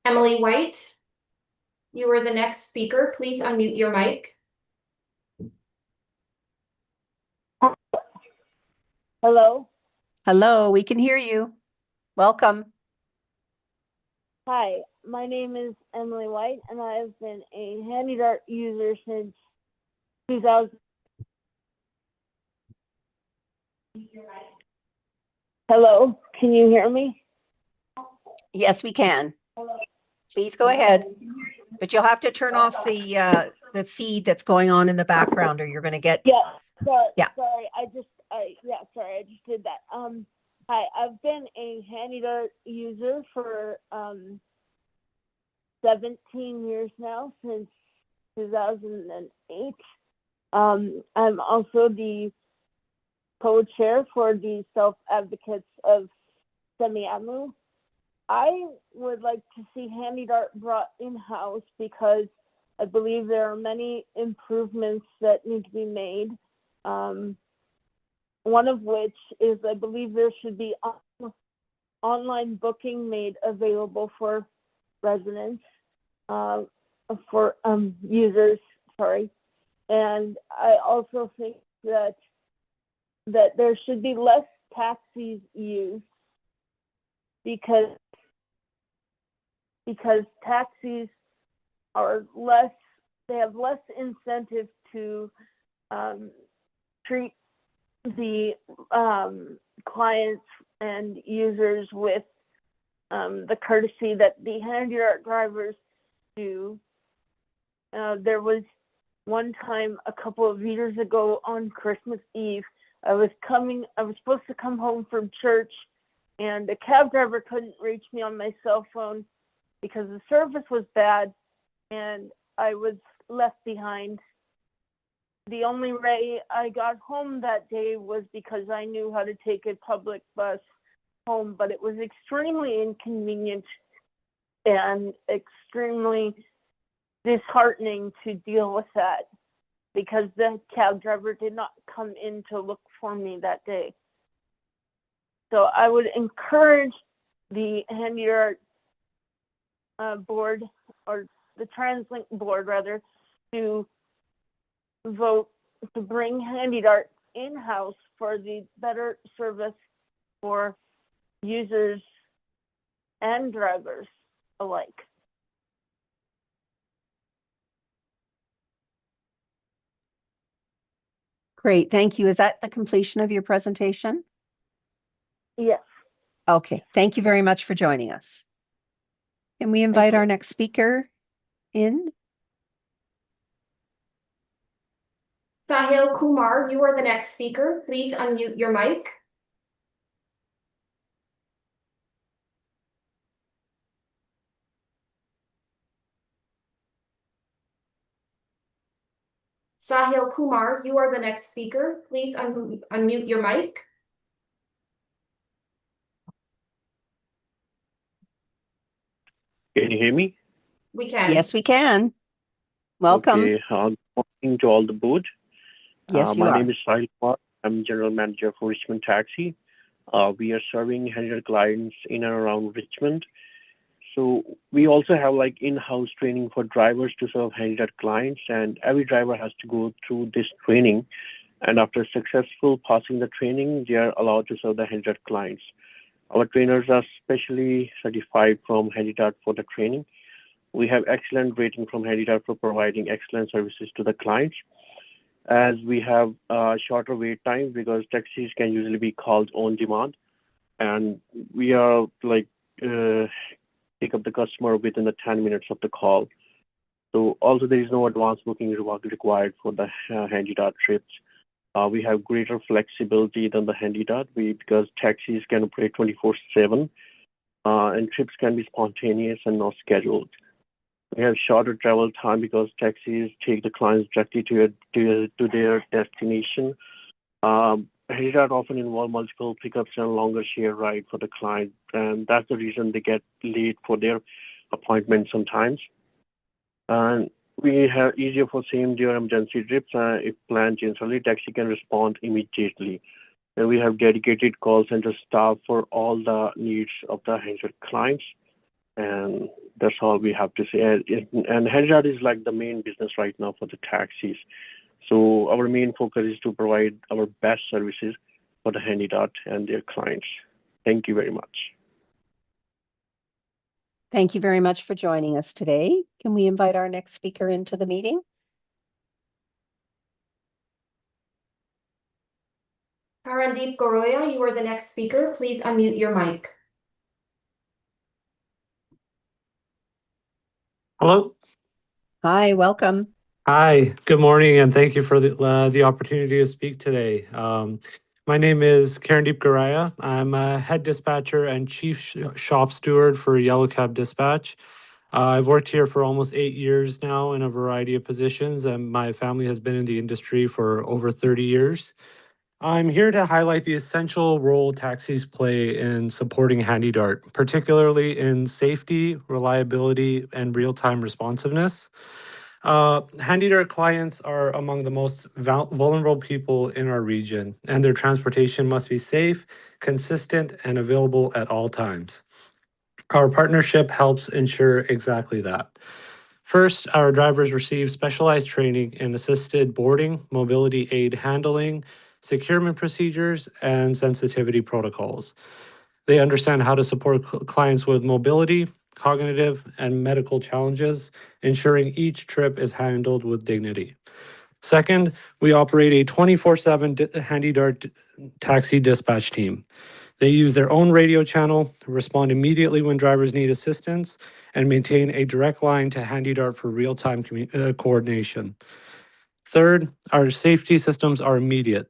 Emily White, you are the next speaker. Please unmute your mic. Hello. Hello, we can hear you. Welcome. Hi, my name is Emily White, and I have been a HandyDart user since 2000. Hello, can you hear me? Yes, we can. Please go ahead. But you'll have to turn off the feed that's going on in the background, or you're going to get. Yeah. Sorry. Yeah. Sorry. I just did that. Hi, I've been a HandyDart user for 17 years now, since 2008. I'm also the co-chair for the self-advocates of Semiahmoo. I would like to see HandyDart brought in-house because I believe there are many improvements that need to be made. One of which is I believe there should be online booking made available for residents, for users, sorry. And I also think that there should be less taxis used because taxis are they have less incentive to treat the clients and users with the courtesy that the HandyDart drivers do. There was one time a couple of years ago on Christmas Eve, I was supposed to come home from church, and the cab driver couldn't reach me on my cell phone because the service was bad, and I was left behind. The only way I got home that day was because I knew how to take a public bus home, but it was extremely inconvenient and extremely disheartening to deal with that because the cab driver did not come in to look for me that day. So I would encourage the HandyDart board, or the TransLink board rather, to vote to bring HandyDart in-house for the better service for users and drivers alike. Great, thank you. Is that the completion of your presentation? Yes. Okay, thank you very much for joining us. Can we invite our next speaker in? Sahil Kumar, you are the next speaker. Please unmute your mic. Sahil Kumar, you are the next speaker. Please unmute your mic. Can you hear me? We can. Yes, we can. Welcome. Okay. Good morning to all the board. Yes, you my are. name is Sahil Kumar. I'm General Manager for Richmond Taxi. We are serving 100 clients in and around Richmond. So we also have like in-house training for drivers to serve HandyDart clients, and every driver has to go through this training. And after successful passing the training, they are allowed to serve the HandyDart clients. Our trainers are specially certified from HandyDart for the training. We have excellent rating from HandyDart for providing excellent services to the clients. As we have shorter wait time because taxis can usually be called on demand, and we are like pick up the customer within the 10 minutes of the call. So also there is no advance booking required for the HandyDart trips. We have greater flexibility than the HandyDart because taxis can operate 24/7 and trips can be spontaneous and not scheduled. We have shorter travel time because taxis take the clients directly to their destination. HandyDart often involve multiple pickups and longer share ride for the client, and that's the reason they get late for their appointment sometimes. And we have easier for same-day emergency trips. If planned generally, taxi can respond immediately. And we have dedicated call center staff for all the needs of the HandyDart clients. And that's all we have to say. And HandyDart is like the main business right now for the taxis. So our main focus is to provide our best services for the HandyDot and their clients. Thank you very much. Thank you very much for joining us today. Can we invite our next speaker into the meeting? Karandeep Goroya, you are the next speaker. Please unmute your mic. Hello. Hi, welcome. Hi, good morning, and thank you for the opportunity to speak today. My name is Karandeep Garaya. I'm a head dispatcher and chief shop steward for Yellow Cab Dispatch. I've worked here for almost 8 years now in a variety of positions, and my family has been in the industry for over 30 years. I'm here to highlight the essential role taxis play in supporting HandyDart, particularly in safety, reliability, and real-time responsiveness. HandyDart clients are among the most vulnerable people in our region, and their transportation must be safe, consistent, and available at all times. Our partnership helps ensure exactly that. First, our drivers receive specialized training in assisted boarding, mobility aid handling, securement procedures, and sensitivity protocols. They understand how to support clients with mobility, cognitive, and medical challenges, ensuring each trip is handled with dignity. Second, we operate a 24/7 HandyDart taxi dispatch team. They use their own radio channel, respond immediately when drivers need assistance, and maintain a direct line to HandyDart for real-time coordination. Third, our safety systems are immediate.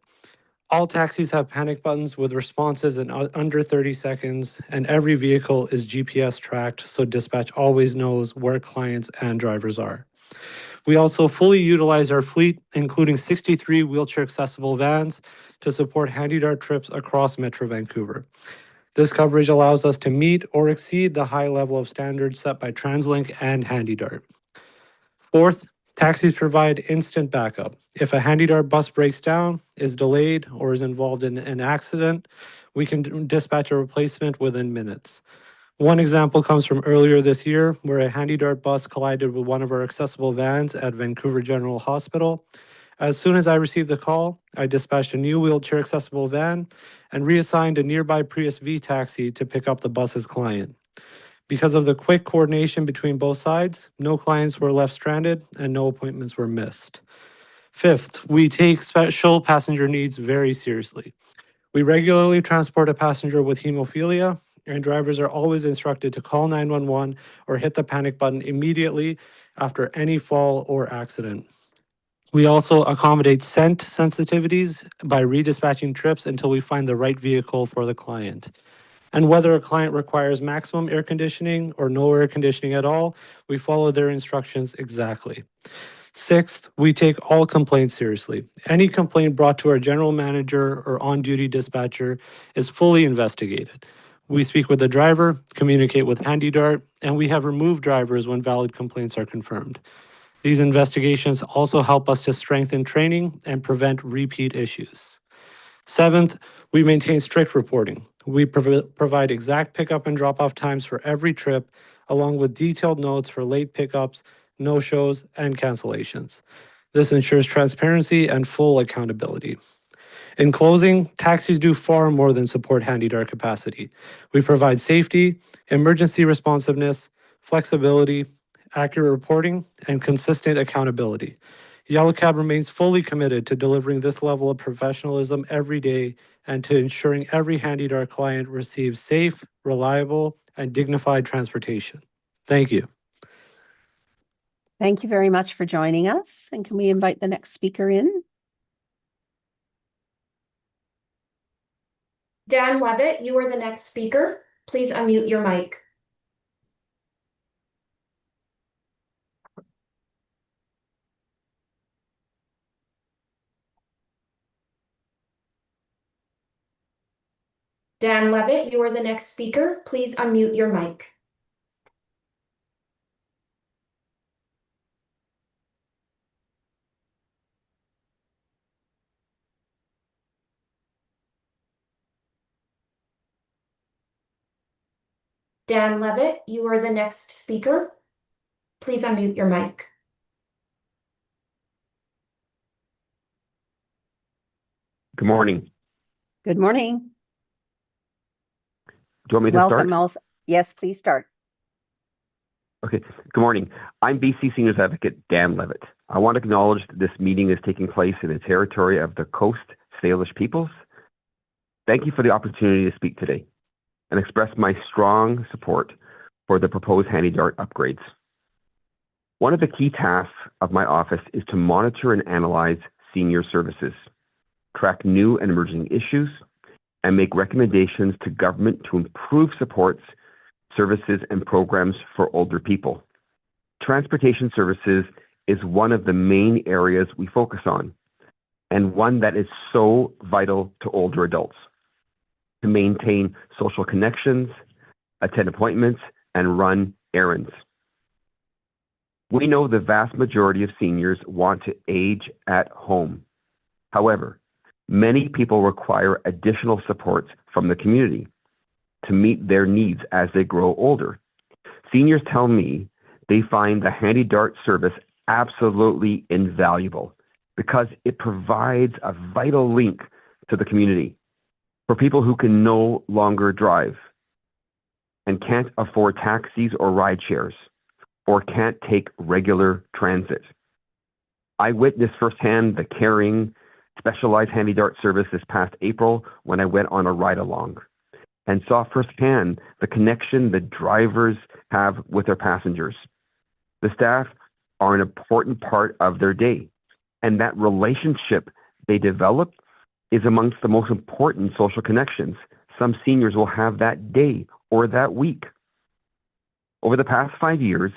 All taxis have panic buttons with responses in under 30 seconds, and every vehicle is GPS tracked, so dispatch always knows where clients and drivers are. We also fully utilize our fleet, including 63 wheelchair accessible vans, to support HandyDart trips across Metro Vancouver. This coverage allows us to meet or exceed the high level of standards set by TransLink and HandyDart. Fourth, taxis provide instant backup. If a HandyDart bus breaks down, is delayed, or is involved in an accident, we can dispatch a replacement within minutes. One example comes from earlier this year, where a HandyDart bus collided with one of our accessible vans at Vancouver General Hospital. As soon as I received the call, I dispatched a new wheelchair accessible van and reassigned a nearby Prius V taxi to pick up the bus's client. Because of the quick coordination between both sides, no clients were left stranded and no appointments were missed. Fifth, we take special passenger needs very seriously. We regularly transport a passenger with hemophilia, and drivers are always instructed to call 911 or hit the panic button immediately after any fall or accident. We also accommodate scent sensitivities by redispatching trips until we find the right vehicle for the client. And whether a client requires maximum air conditioning or no air conditioning at all, we follow their instructions exactly. Sixth, we take all complaints seriously. Any complaint brought to our general manager or on-duty dispatcher is fully investigated. We speak with the driver, communicate with HandyDart, and we have removed drivers when valid complaints are confirmed. These investigations also help us to strengthen training and prevent repeat issues. Seventh, we maintain strict reporting. We provide exact pickup and drop-off times for every trip, along with detailed notes for late pickups, no-shows, and cancellations. This ensures transparency and full accountability. In closing, taxis do far more than support HandyDart capacity. We provide safety, emergency responsiveness, flexibility, accurate reporting, and consistent accountability. Yellow Cab remains fully committed to delivering this level of professionalism every day and to ensuring every HandyDart client receives safe, reliable, and dignified transportation. Thank you. Thank you very much for joining us. And can we invite the next speaker in? Dan Levitt, you are the next speaker. Please unmute your mic. Dan Levitt, you are the next speaker. Please unmute your mic. Dan Levitt, you are the next speaker. Please unmute your mic. Good morning. Good morning. Do you want me to Welcome. start? Also, yes, please start. Okay. Good morning. I'm BC Seniors Advocate Dan Levitt. I want to acknowledge that this meeting is taking place in the territory of the Coast Salish peoples. Thank you for the opportunity to speak today and express my strong support for the proposed Handy Dart upgrades. One of the key tasks of my office is to monitor and analyze senior services, track new and emerging issues, and make recommendations to government to improve supports, services, and programs for older people. Transportation services is one of the main areas we focus on, and one that is so vital to older adults to maintain social connections, attend appointments, and run errands. We know the vast majority of seniors want to age at home. However, many people require additional supports from the community to meet their needs as they grow older. Seniors tell me they find the Handy Dart service absolutely invaluable because it provides a vital link to the community for people who can no longer drive and can't afford taxis or ride shares or can't take regular transit. I witnessed firsthand the caring, specialized Handy Dart service this past April when I went on a ride along and saw firsthand the connection the drivers have with their passengers. The staff are an important part of their day, and that relationship they develop is amongst the most important social connections some seniors will have that day or that week. Over the past 5 years,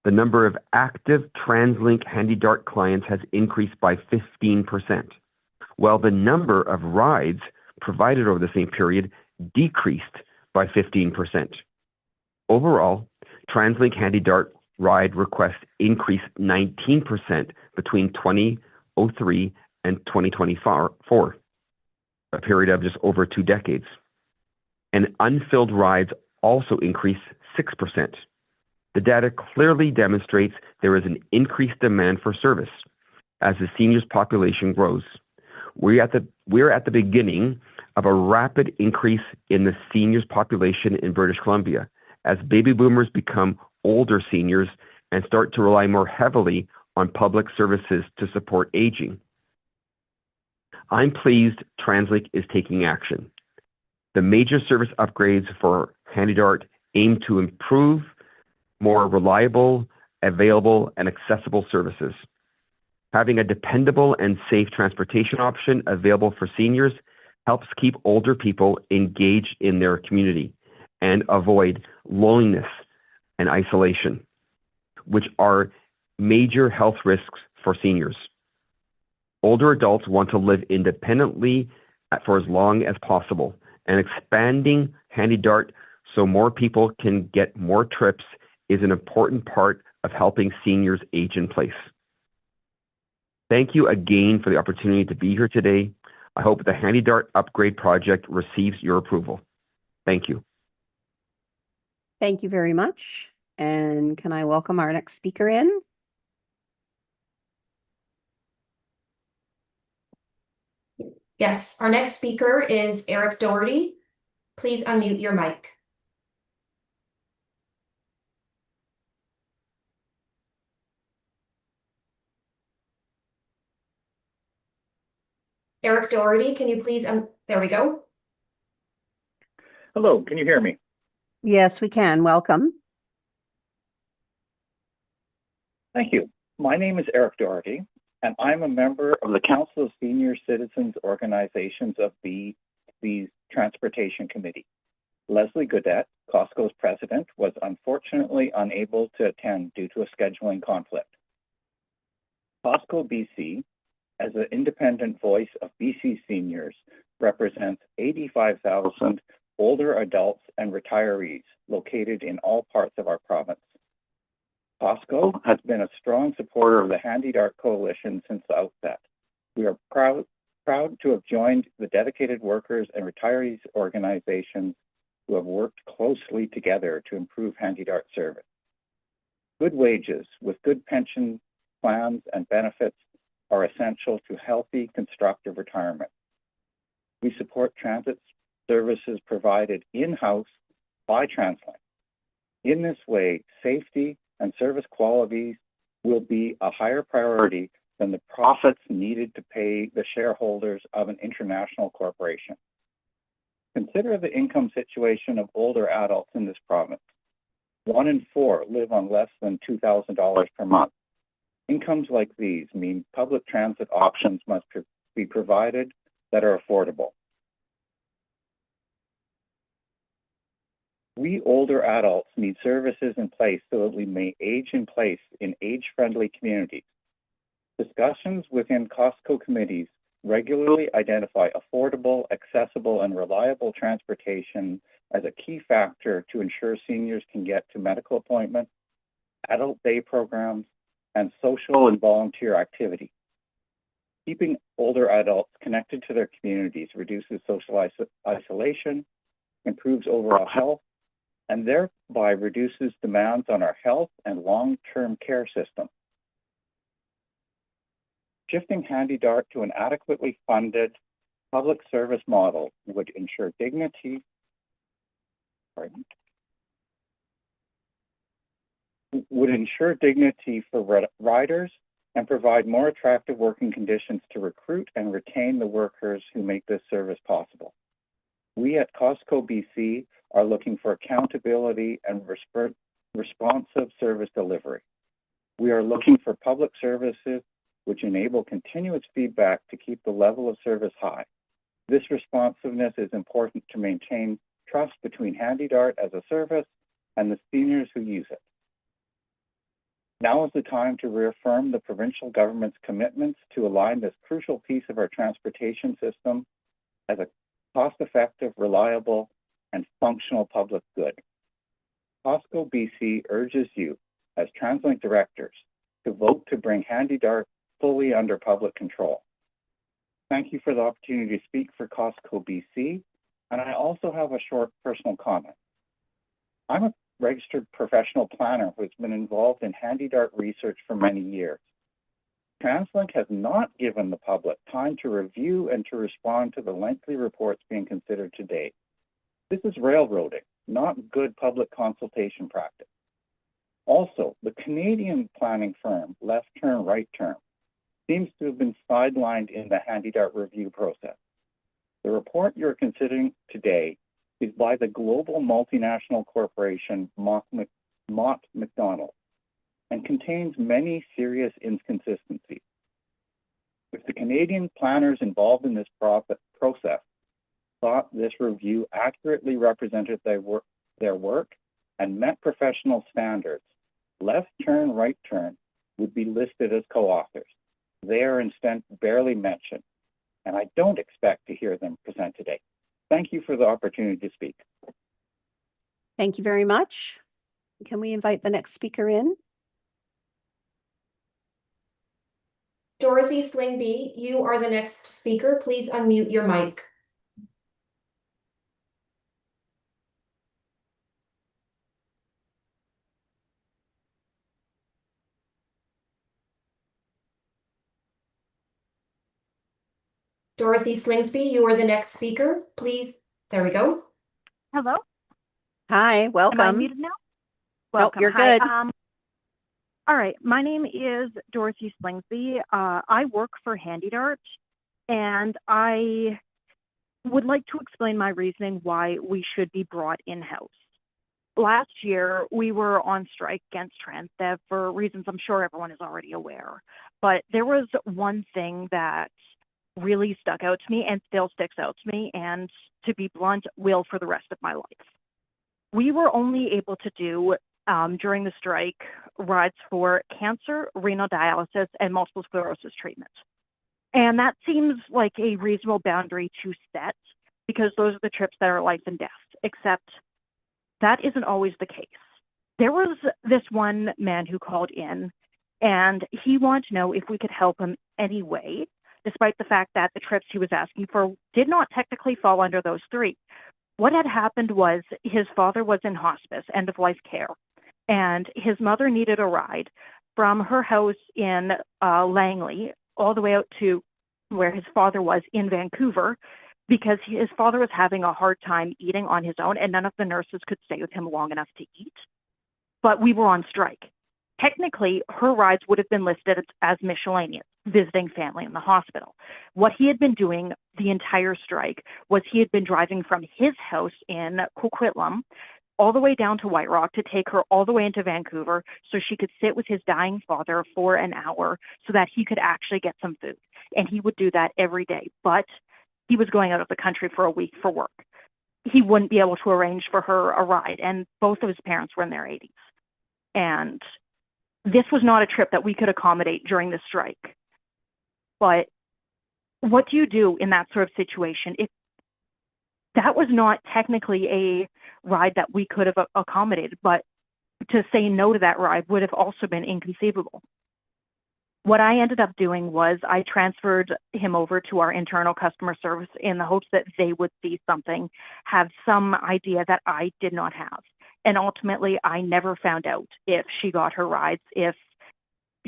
the number of active TransLink Handy Dart clients has increased by 15%, while the number of rides provided over the same period decreased by 15%. Overall, TransLink Handy Dart ride requests increased 19% between 2003 and 2024, a period of just over 2 decades. And unfilled rides also increased 6%. The data clearly demonstrates there is an increased demand for service as the seniors population grows. We're at the beginning of a rapid increase in the seniors population in British Columbia as baby boomers become older seniors and start to rely more heavily on public services to support aging. I'm pleased TransLink is taking action. The major service upgrades for Handy Dart aim to improve more reliable, available, and accessible services. Having a dependable and safe transportation option available for seniors helps keep older people engaged in their community and avoid loneliness and isolation, which are major health risks for seniors. Older adults want to live independently for as long as possible, and expanding Handy Dart so more people can get more trips is an important part of helping seniors age in place. Thank you again for the opportunity to be here today. I hope the Handy Dart upgrade project receives your approval. Thank you. Thank you very much. And can I welcome our next speaker in? Yes, our next speaker is Eric Doherty. Please unmute your mic. Eric Doherty, can you please, there we go. Hello, can you hear me? Yes, we can. Welcome. Thank you. My name is Eric Doherty, and I'm a member of the Council of Senior Citizens Organizations of BC's Transportation Committee. Leslie Goodette, Costco's president, was unfortunately unable to attend due to a scheduling conflict. Costco BC, as an independent voice of BC seniors, represents 85,000 older adults and retirees located in all parts of our province. Costco has been a strong supporter of the Handy Dart Coalition since the outset. We are proud to have joined the dedicated workers and retirees organizations who have worked closely together to improve Handy Dart service. Good wages with good pension plans and benefits are essential to healthy, constructive retirement. We support transit services provided in-house by TransLink. In this way, safety and service quality will be a higher priority than the profits needed to pay the shareholders of an international corporation. Consider the income situation of older adults in this province. 1 in 4 live on less than $2,000 per month. Incomes like these mean public transit options must be provided that are affordable. We older adults need services in place so that we may age in place in age-friendly communities. Discussions within Costco committees regularly identify affordable, accessible, and reliable transportation as a key factor to ensure seniors can get to medical appointments, adult day programs, and social and volunteer activities. Keeping older adults connected to their communities reduces social isolation, improves overall health, and thereby reduces demands on our health and long-term care system. Shifting HandyDART to an adequately funded public service model would ensure dignity, for riders and provide more attractive working conditions to recruit and retain the workers who make this service possible. We at Costco BC are looking for accountability and responsive service delivery. We are looking for public services which enable continuous feedback to keep the level of service high. This responsiveness is important to maintain trust between HandyDART as a service and the seniors who use it. Now is the time to reaffirm the provincial government's commitments to align this crucial piece of our transportation system as a cost-effective, reliable, and functional public good. Costco BC urges you, as TransLink directors, to vote to bring HandyDART fully under public control. Thank you for the opportunity to speak for Costco BC, and I also have a short personal comment. I'm a registered professional planner who has been involved in HandyDART research for many years. TransLink has not given the public time to review and to respond to the lengthy reports being considered today. This is railroading, not good public consultation practice. Also, the Canadian planning firm, Left Turn, Right Turn, seems to have been sidelined in the HandyDART review process. The report you're considering today is by the global multinational corporation Mott MacDonald and contains many serious inconsistencies. If the Canadian planners involved in this process thought this review accurately represented their work and met professional standards, Left Turn, Right Turn would be listed as co-authors. They are instead barely mentioned, and I don't expect to hear them present today. Thank you for the opportunity to speak. Thank you very much. Can we invite the next speaker in? Dorothy Slingby, you are the next speaker. Please unmute your mic. Dorothy Slingsby, you are the next speaker. Please, there we go. Hello. Hi, welcome. Am I muted now? Welcome. You're Hi. good. All right. My name is Dorothy Slingsby. I work for HandyDART, and I would like to explain my reasoning why we should be brought in-house. Last year, we were on strike against TransDev for reasons I'm sure everyone is already aware. But there was one thing that really stuck out to me and still sticks out to me, and to be blunt, will for the rest of my life. We were only able to do, during the strike, rides for cancer, renal dialysis, and multiple sclerosis treatment. And that seems like a reasonable boundary to set because those are the trips that are life and death, except that isn't always the case. There was this one man who called in, and he wanted to know if we could help him anyway, despite the fact that the trips he was asking for did not technically fall under those three. What had happened was his father was in hospice, end-of-life care, and his mother needed a ride from her house in Langley all the way out to where his father was in Vancouver, because his father was having a hard time eating on his own, and none of the nurses could stay with him long enough to eat. But we were on strike. Technically, her rides would have been listed as miscellaneous, visiting family in the hospital. What he had been doing the entire strike was he had been driving from his house in Coquitlam all the way down to White Rock to take her all the way into Vancouver so she could sit with his dying father for an hour so that he could actually get some food. And he would do that every day. But he was going out of the country for a week for work. He wouldn't be able to arrange for her a ride. And both of his parents were in their 80s. And this was not a trip that we could accommodate during the strike. But what do you do in that sort of situation? If that was not technically a ride that we could have accommodated, but to say no to that ride would have also been inconceivable. What I ended up doing was I transferred him over to our internal customer service in the hopes that they would see something, have some idea that I did not have. And ultimately, I never found out if she got her rides, if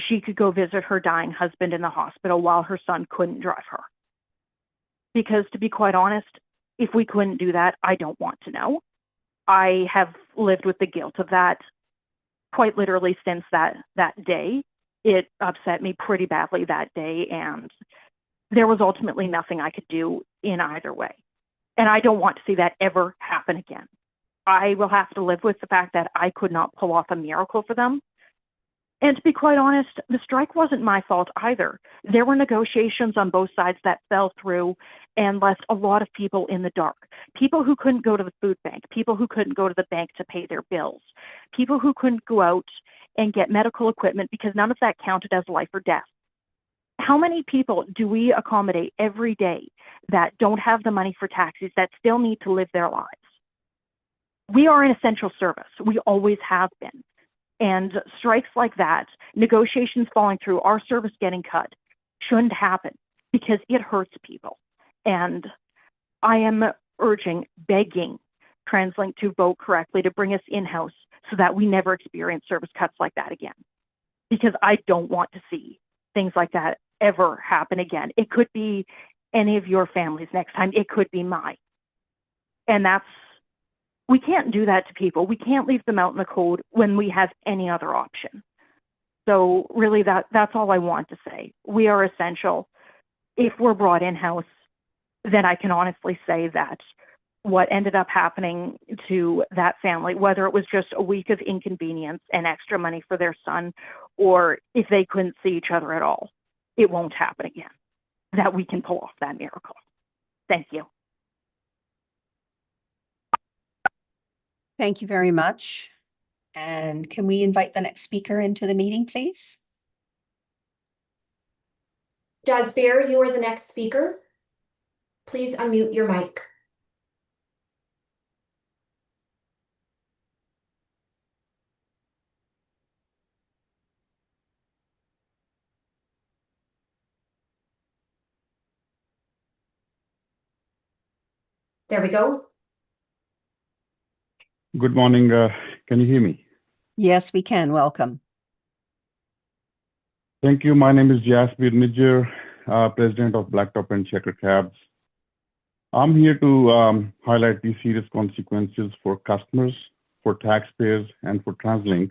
she could go visit her dying husband in the hospital while her son couldn't drive her. Because to be quite honest, if we couldn't do that, I don't want to know. I have lived with the guilt of that quite literally since that day. It upset me pretty badly that day, and there was ultimately nothing I could do in either way. And I don't want to see that ever happen again. I will have to live with the fact that I could not pull off a miracle for them. And to be quite honest, the strike wasn't my fault either. There were negotiations on both sides that fell through and left a lot of people in the dark. People who couldn't go to the food bank, people who couldn't go to the bank to pay their bills, people who couldn't go out and get medical equipment because none of that counted as life or death. How many people do we accommodate every day that don't have the money for taxis, that still need to live their lives? We are an essential service. We always have been. And strikes like that, negotiations falling through, our service getting cut, shouldn't happen because it hurts people. And I am urging, begging TransLink to vote correctly to bring us in-house so that we never experience service cuts like that again. Because I don't want to see things like that ever happen again. It could be any of your families next time. It could be mine. And we can't do that to people. We can't leave them out in the cold when we have any other option. So really that's all I want to say. We are essential. If we're brought in-house, then I can honestly say that what ended up happening to that family, whether it was just a week of inconvenience and extra money for their son, or if they couldn't see each other at all, it won't happen again, that we can pull off that miracle. Thank you. Thank you very much. And can we invite the next speaker into the meeting, please? Jasbir, you are the next speaker. Please unmute your mic. There we go. Good morning. Can you hear me? Yes, we can. Welcome. Thank you. My name is Jasbir Nijjar, President of Blacktop and Checker Cabs. I'm here to highlight the serious consequences for customers, for taxpayers, and for TransLink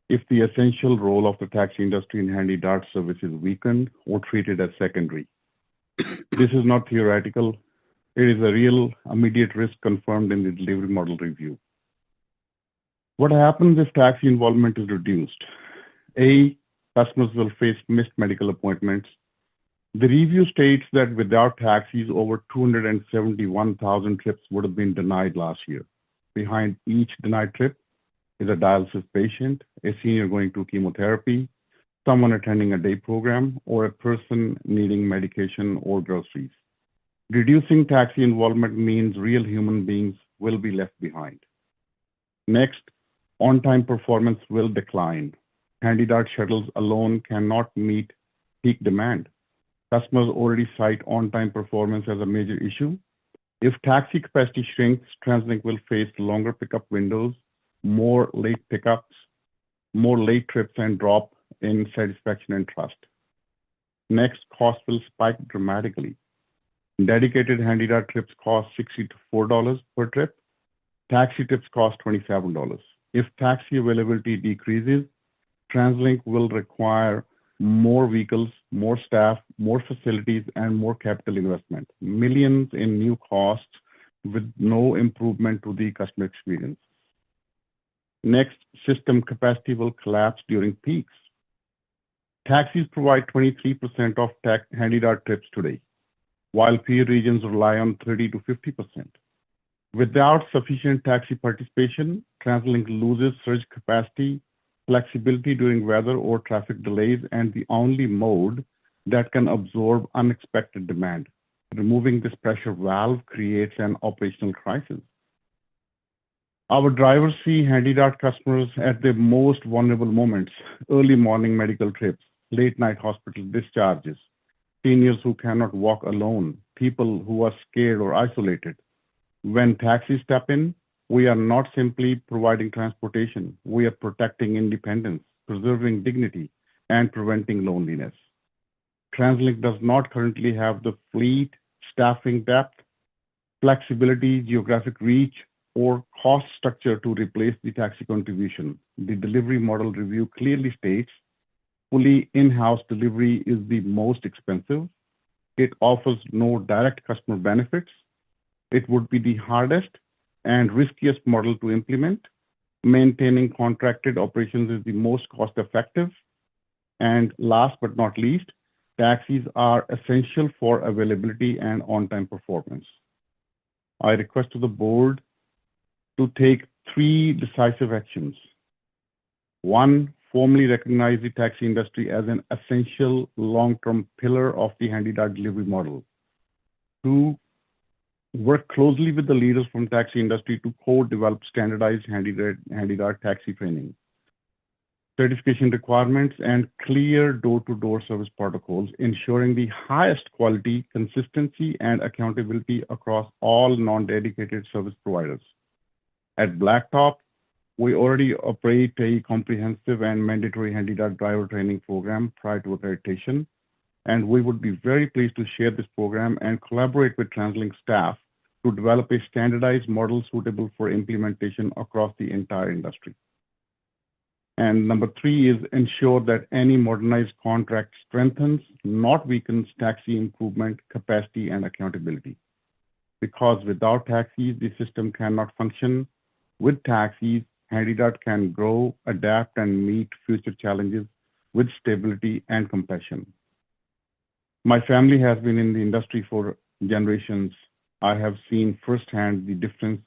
if the essential role of the taxi industry in handy dart service is weakened or treated as secondary. This is not theoretical. It is a real immediate risk confirmed in the delivery model review. What happens if taxi involvement is reduced? A, customers will face missed medical appointments. The review states that without taxis, over 271,000 trips would have been denied last year. Behind each denied trip is a dialysis patient, a senior going to chemotherapy, someone attending a day program, or a person needing medication or groceries. Reducing taxi involvement means real human beings will be left behind. Next, on-time performance will decline. Handy dart shuttles alone cannot meet peak demand. Customers already cite on-time performance as a major issue. If taxi capacity shrinks, TransLink will face longer pickup windows, more late pickups, more late trips, and drop in satisfaction and trust. Next, cost will spike dramatically. Dedicated HandyDart trips cost $64 per trip. Taxi trips cost $27. If taxi availability decreases, TransLink will require more vehicles, more staff, more facilities, and more capital investment. Millions in new costs with no improvement to the customer experience. Next, system capacity will collapse during peaks. Taxis provide 23% of HandyDart trips today, while peer regions rely on 30 to 50%. Without sufficient taxi participation, TransLink loses surge capacity, flexibility during weather or traffic delays, and the only mode that can absorb unexpected demand. Removing this pressure valve creates an operational crisis. Our drivers see HandyDart customers at their most vulnerable moments: early morning medical trips, late night hospital discharges, seniors who cannot walk alone, people who are scared or isolated. When taxis step in, we are not simply providing transportation, we are protecting independence, preserving dignity, and preventing loneliness. TransLink does not currently have the fleet, staffing depth, flexibility, geographic reach, or cost structure to replace the taxi contribution. The delivery model review clearly states fully in-house delivery is the most expensive. It offers no direct customer benefits. It would be the hardest and riskiest model to implement. Maintaining contracted operations is the most cost-effective. And last but not least, taxis are essential for availability and on-time performance. I request to the board to take 3 decisive actions. 1, formally recognize the taxi industry as an essential long-term pillar of the HandyDart delivery model. 2, work closely with the leaders from taxi industry to co-develop standardized HandyDart taxi training, certification requirements, and clear door-to-door service protocols, ensuring the highest quality, consistency, and accountability across all non-dedicated service providers. At Blacktop, we already operate a comprehensive and mandatory HandyDart driver training program prior to accreditation, and we would be very pleased to share this program and collaborate with TransLink staff to develop a standardized model suitable for implementation across the entire industry. And number 3 is ensure that any modernized contract strengthens, not weakens, taxi improvement, capacity, and accountability. Because without taxis, the system cannot function. With taxis, HandyDart can grow, adapt, and meet future challenges with stability and compassion. My family has been in the industry for generations. I have seen firsthand the difference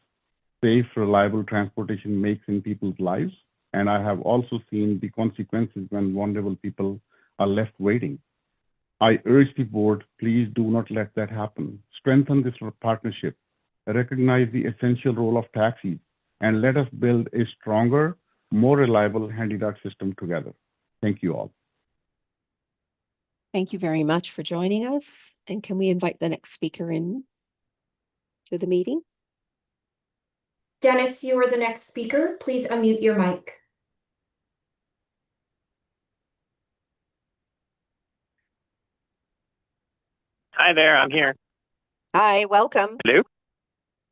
safe, reliable transportation makes in people's lives, and I have also seen the consequences when vulnerable people are left waiting. I urge the board, please do not let that happen. Strengthen this partnership, recognize the essential role of taxis, and let us build a stronger, more reliable HandyDart system together. Thank you all. Thank you very much for joining us. And can we invite the next speaker in to the meeting? Dennis, you are the next speaker. Please unmute your mic. Hi there, I'm here. Hi, welcome. Hello?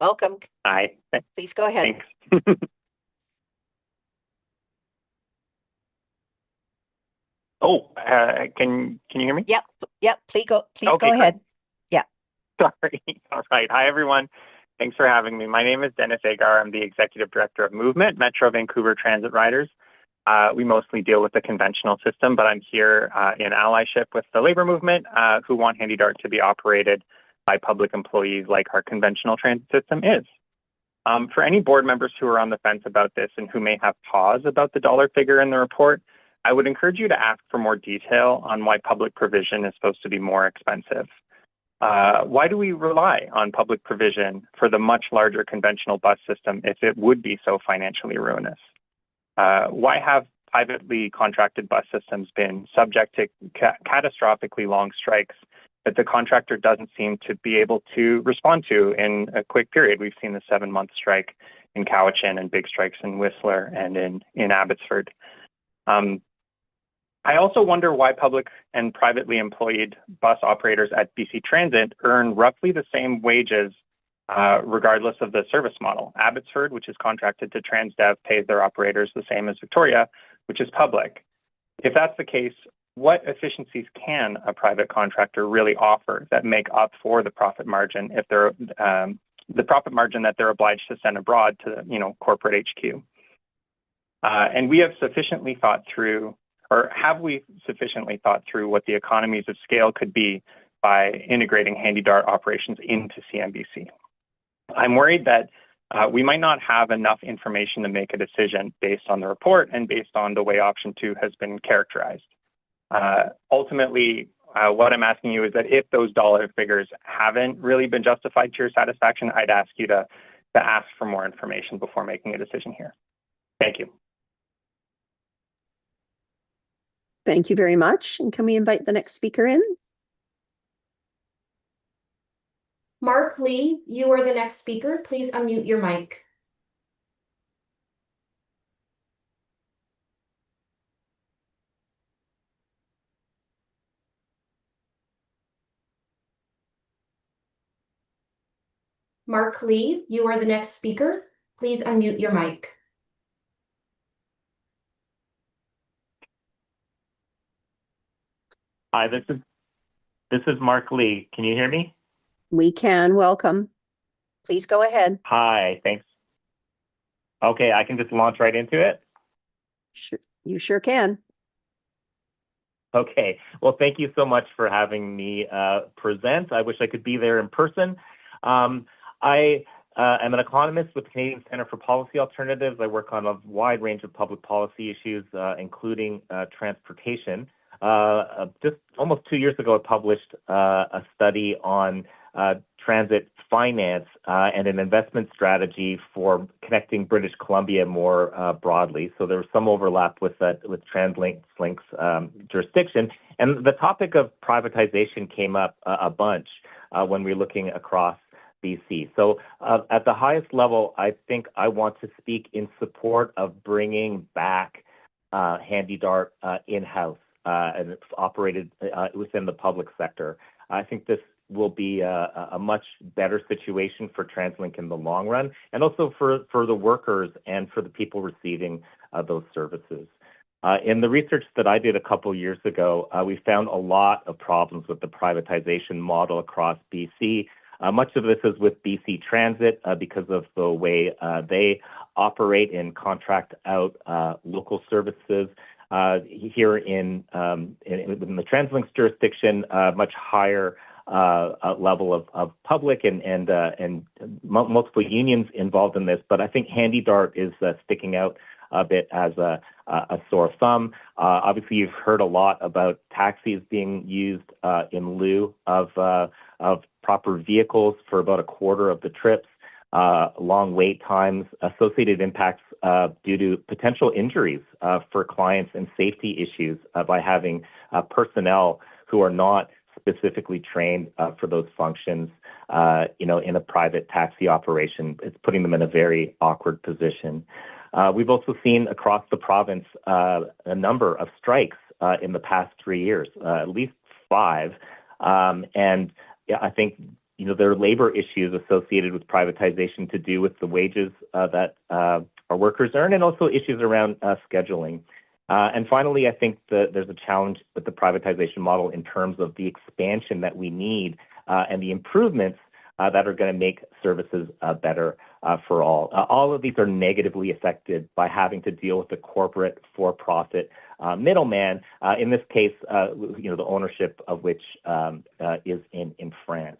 Welcome. Hi. Please go ahead. Thanks. Oh, can you hear me? Yep, please go Okay, ahead. Yeah. Sorry. All right. Hi, everyone. Thanks for having me. My name is Dennis Agar. I'm the Executive Director of Movement, Metro Vancouver Transit Riders. We mostly deal with the conventional system, but I'm here in allyship with the labor movement who want HandyDart to be operated by public employees like our conventional transit system is. For any board members who are on the fence about this and who may have pause about the dollar figure in the report, I would encourage you to ask for more detail on why public provision is supposed to be more expensive. Why do we rely on public provision for the much larger conventional bus system if it would be so financially ruinous? Why have privately contracted bus systems been subject to catastrophically long strikes that the contractor doesn't seem to be able to respond to in a quick period? We've seen the 7-month strike in Cowichan and big strikes in Whistler and in Abbotsford. I also wonder why public and privately employed bus operators at BC Transit earn roughly the same wages regardless of the service model. Abbotsford, which is contracted to TransDev, pays their operators the same as Victoria, which is public. If that's the case, what efficiencies can a private contractor really offer that make up for the profit margin if they're the profit margin that they're obliged to send abroad to corporate HQ? And we have sufficiently thought through, or have we sufficiently thought through what the economies of scale could be by integrating HandyDART operations into CMBC? I'm worried that we might not have enough information to make a decision based on the report and based on the way option 2 has been characterized. Ultimately, what I'm asking you is that if those dollar figures haven't really been justified to your satisfaction, I'd ask you to ask for more information before making a decision here. Thank you. Thank you very much. And can we invite the next speaker in? Mark Lee, you are the next speaker. Please unmute your mic. Mark Lee, you are the next speaker. Please unmute your mic. Hi, this is Mark Lee. Can you hear me? We can. Welcome. Please go ahead. Hi, thanks. Okay, I can just launch right into it. Sure, you sure can. Okay, well, thank you so much for having me present. I wish I could be there in person. I am an economist with the Canadian Centre for Policy Alternatives. I work on a wide range of public policy issues, including transportation. Just almost 2 years ago, I published a study on transit finance and an investment strategy for connecting British Columbia more broadly. So there was some overlap with TransLink's jurisdiction. And the topic of privatization came up a bunch when we're looking across BC. So at the highest level, I think I want to speak in support of bringing back HandyDART in-house and it's operated within the public sector. I think this will be a much better situation for TransLink in the long run, and also for the workers and for the people receiving those services. In the research that I did a couple years ago, we found a lot of problems with the privatization model across BC. Much of this is with BC Transit because of the way they operate and contract out local services. Here in the TransLink's jurisdiction, much higher level of public and multiple unions involved in this. But I think HandyDART is sticking out a bit as a sore thumb. Obviously, you've heard a lot about taxis being used in lieu of proper vehicles for about a quarter of the trips. Long wait times, associated impacts due to potential injuries for clients and safety issues by having personnel who are not specifically trained for those functions, in a private taxi operation. It's putting them in a very awkward position. We've also seen across the province a number of strikes in the past 3 years, at least 5. And I think there are labor issues associated with privatization to do with the wages that our workers earn, and also issues around scheduling. And finally, I think that there's a challenge with the privatization model in terms of the expansion that we need and the improvements that are going to make services better for all. All of these are negatively affected by having to deal with the corporate for-profit middleman, in this case, the ownership of which is in France.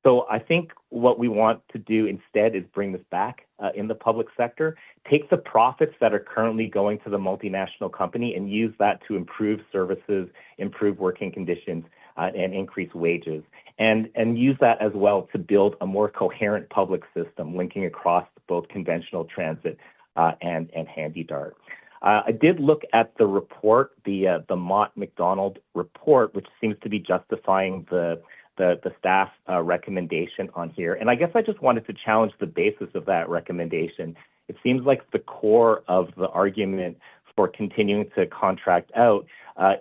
So I think what we want to do instead is bring this back in the public sector, take the profits that are currently going to the multinational company and use that to improve services, improve working conditions, and increase wages. And use that as well to build a more coherent public system linking across both conventional transit and HandyDART. I did look at the report, the Mott McDonald report, which seems to be justifying the staff recommendation on here. And I guess I just wanted to challenge the basis of that recommendation. It seems like the core of the argument for continuing to contract out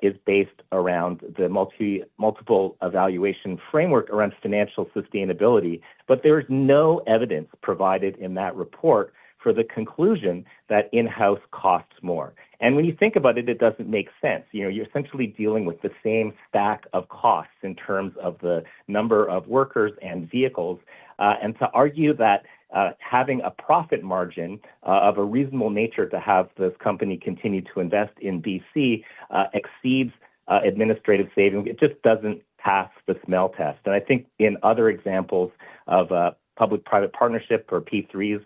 is based around the multiple evaluation framework around financial sustainability, but there is no evidence provided in that report for the conclusion that in-house costs more. And when you think about it, it doesn't make sense. You're essentially dealing with the same stack of costs in terms of the number of workers and vehicles. And to argue that having a profit margin of a reasonable nature to have this company continue to invest in BC exceeds administrative savings, it just doesn't pass the smell test. And I think in other examples of public-private partnership or P3s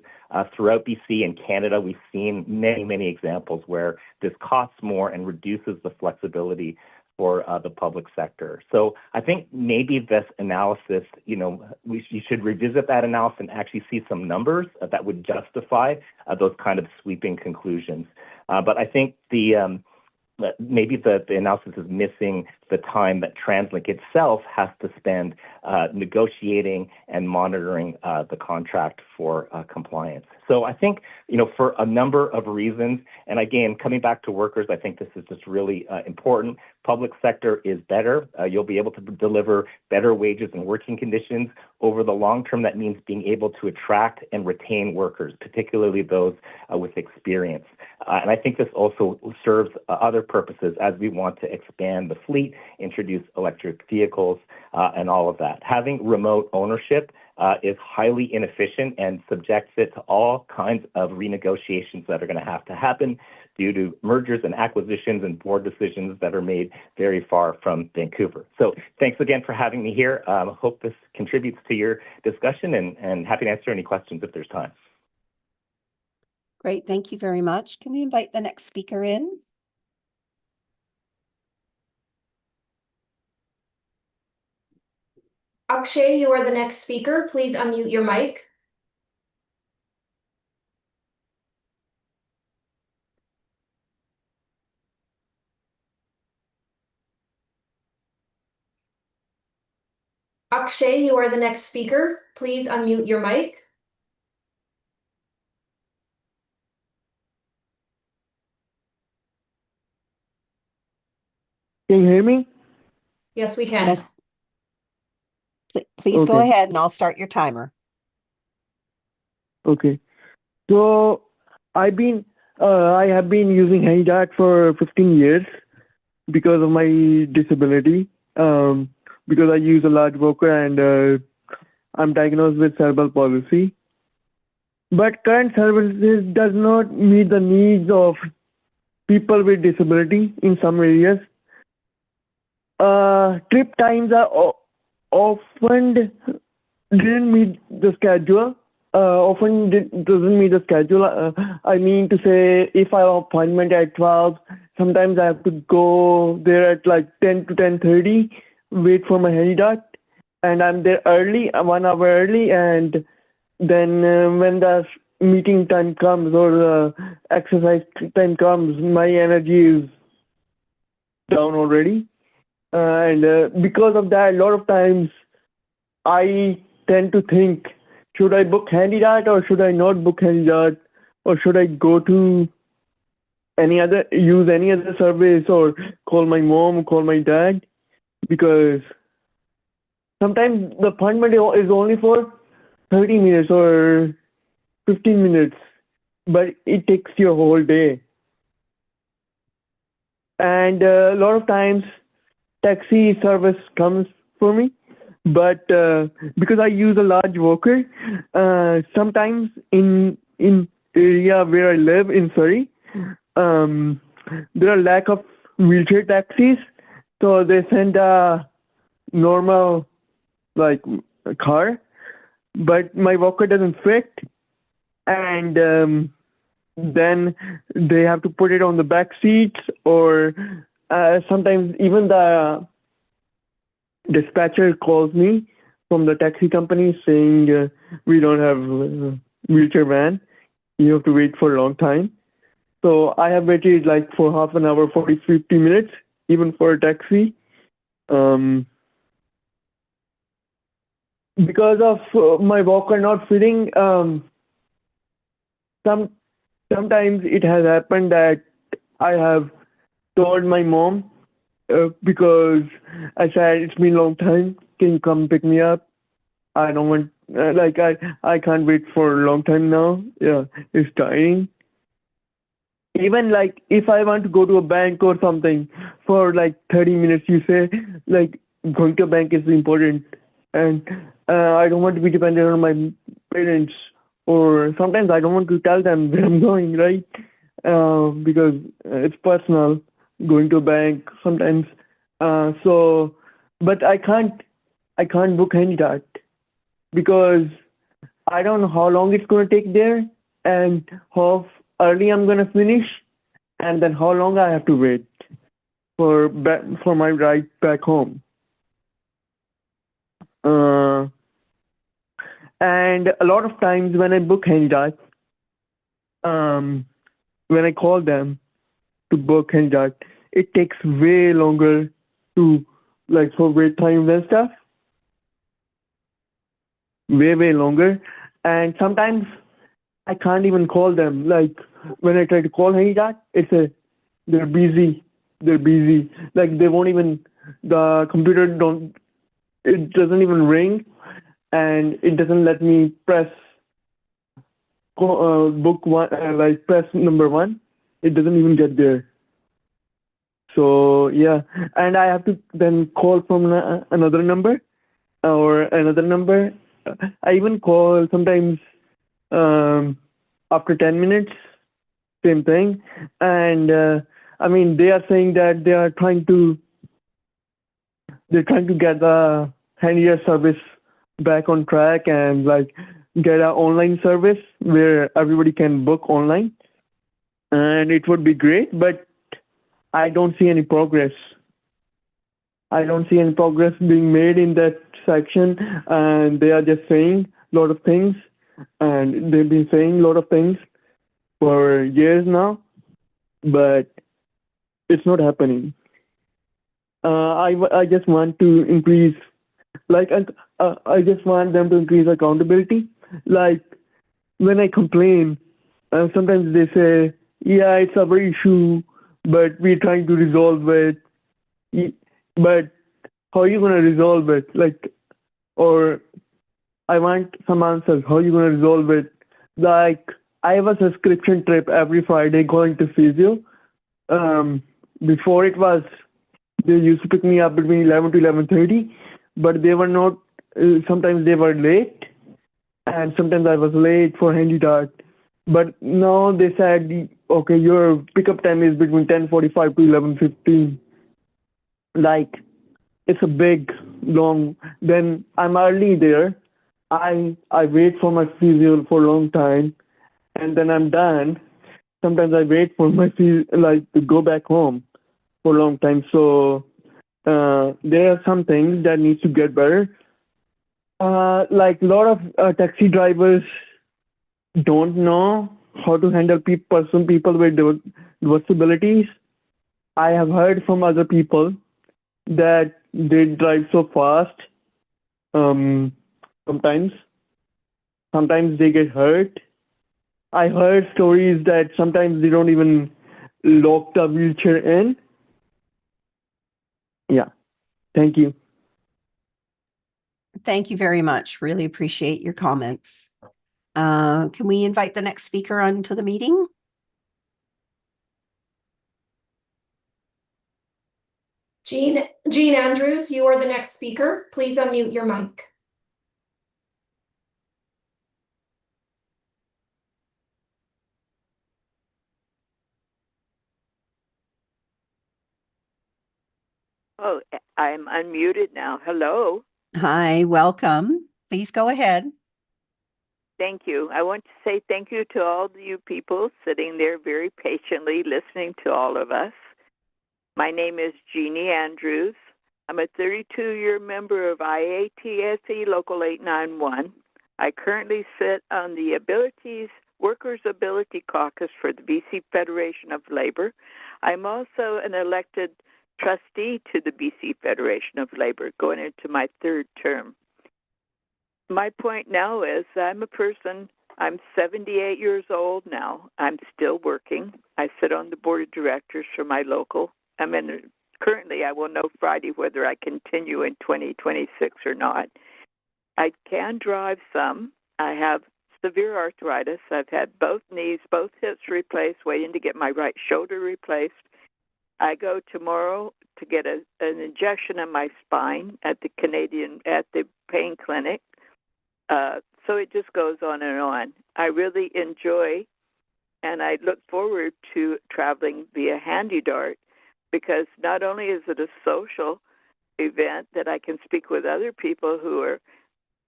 throughout BC and Canada, we've seen many examples where this costs more and reduces the flexibility for the public sector. So I think maybe this analysis, you should revisit that analysis and actually see some numbers that would justify those kind of sweeping conclusions. But I think maybe the analysis is missing the time that TransLink itself has to spend negotiating and monitoring the contract for compliance. So I think, for a number of reasons, and again, coming back to workers, I think this is just really important. Public sector is better. You'll be able to deliver better wages and working conditions. Over the long term, that means being able to attract and retain workers, particularly those with experience. And I think this also serves other purposes as we want to expand the fleet, introduce electric vehicles, and all of that. Having remote ownership is highly inefficient and subjects it to all kinds of renegotiations that are going to have to happen due to mergers and acquisitions and board decisions that are made very far from Vancouver. So thanks again for having me here. Hope this contributes to your discussion and happy to answer any questions if there's time. Great, thank you very much. Can we invite the next speaker in? Akshay, you are the next speaker. Please unmute your mic. Akshay, you are the next speaker. Please unmute your mic. Can you hear me? Yes, we can. Yes. Please go ahead and I'll start your timer. Okay. So I have been using HandyDart for 15 years because of my disability. Because I use a large walker and I'm diagnosed with cerebral palsy. But current services does not meet the needs of people with disability in some areas. Trip times are often didn't meet the schedule. Doesn't meet the schedule. I mean to say, if I have an appointment at 12, sometimes I have to go there at like 10 to 10:30, wait for my HandyDart, and I'm there early, 1 hour early, and then when the meeting time comes or the exercise time comes, my energy is down already. And because of that, a lot of times I tend to think, should I book HandyDart or should I not book HandyDart? Or should I go to use any other service or call my mom, call my dad? Because sometimes the appointment is only for 30 minutes or 15 minutes, but it takes your whole day. And a lot of times taxi service comes for me, but because I use a large walker, sometimes in area where I live in Surrey, there are lack of wheelchair taxis, so they send a normal like a car, but my walker doesn't fit, and then they have to put it on the back seats, or sometimes even the dispatcher calls me from the taxi company saying we don't have a wheelchair van, you have to wait for a long time. So I have waited like for half an hour, 40-50 minutes, even for a taxi. Because of my walker not fitting, sometimes it has happened that I have told my mom because I said it's been a long time. Can you come pick me up? I don't want I can't wait for a long time now. Yeah, it's tiring. Even like if I want to go to a bank or something for like 30 minutes, you say like going to a bank is important, and I don't want to be dependent on my parents, or sometimes I don't want to tell them where I'm going, right? Because it's personal going to a bank sometimes. But I can't book any that because I don't know how long it's going to take there and how early I'm going to finish, and then how long I have to wait for my ride back home. And a lot of times when I book Handicap, when I call them to book Handicap, it takes way longer to for wait times and stuff. Way longer, and sometimes I can't even call them. Like when I try to call Handicap, they're busy. They're busy. Like they won't even the computer don't. It doesn't even ring, and it doesn't let me press book one. Press number one. It doesn't even get there. So yeah, and I have to then call from another number or another number. I even call sometimes after 10 minutes, same thing. And I mean, they are saying that they're trying to get the Handier service back on track and get an online service where everybody can book online. And it would be great, but I don't see any progress. I don't see any progress being made in that section, and they are just saying a lot of things, and they've been saying a lot of things for years now, but it's not happening. I just want to increase, I just want them to increase accountability. Like when I complain, sometimes they say, yeah, it's our issue, but we're trying to resolve it. But how are you going to resolve it? Or I want some answers. How are you going to resolve it? Like, I have a subscription trip every Friday going to physio. Before they used to pick me up between 11 to 11:30, but they were not, sometimes they were late, and sometimes I was late for Handicap. But now they said, okay, your pickup time is between 10:45 to 11:15. Like, it's a big, long, then I'm early there. I wait for my physio for a long time, and then I'm done. Sometimes I wait for my physio, to go back home for a long time. So there are some things that needs to get better. A lot of taxi drivers don't know how to handle people with disabilities. I have heard from other people that they drive so fast. Sometimes they get hurt. I heard stories that sometimes they don't even lock the wheelchair in. Yeah. Thank you. Thank you very much. Really appreciate your comments. Can we invite the next speaker onto the meeting? Jean Andrews, you are the next speaker. Please unmute your mic. Oh, I'm unmuted now. Hello. Hi, welcome. Please go ahead. Thank you. I want to say thank you to all of you people sitting there very patiently listening to all of us. My name is Jeannie Andrews. I'm a 32-year member of IATSE Local 891. I currently sit on the Workers' Ability Caucus for the BC Federation of Labor. I'm also an elected trustee to the BC Federation of Labor, going into my third term. My point now is I'm 78 years old now. I'm still working. I sit on the board of directors for my local. I'm in currently I will know Friday whether I continue in 2026 or not. I can drive some. I have severe arthritis. I've had both knees, both hips replaced, waiting to get my right shoulder replaced. I go tomorrow to get an injection in my spine at the pain clinic. So it just goes on and on. I really enjoy and I look forward to traveling via Handy Dart because not only is it a social event that I can speak with other people who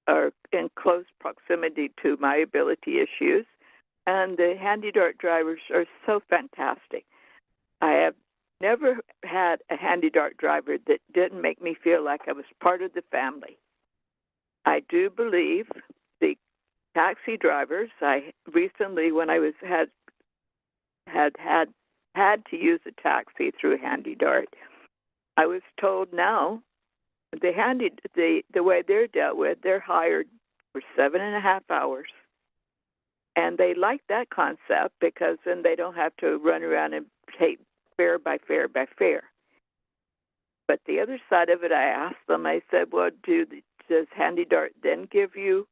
are in close proximity to my ability issues, and the Handy Dart drivers are so fantastic. I have never had a Handy Dart driver that didn't make me feel like I was part of the family. I do believe the taxi drivers, I recently, when I had to use a taxi through Handy Dart, I was told now the way they're dealt with, they're hired for 7.5 hours. And they like that concept because then they don't have to run around and take fare by fare by fare. But the other side of it, I asked them, I said, well, does Handy Dart then give you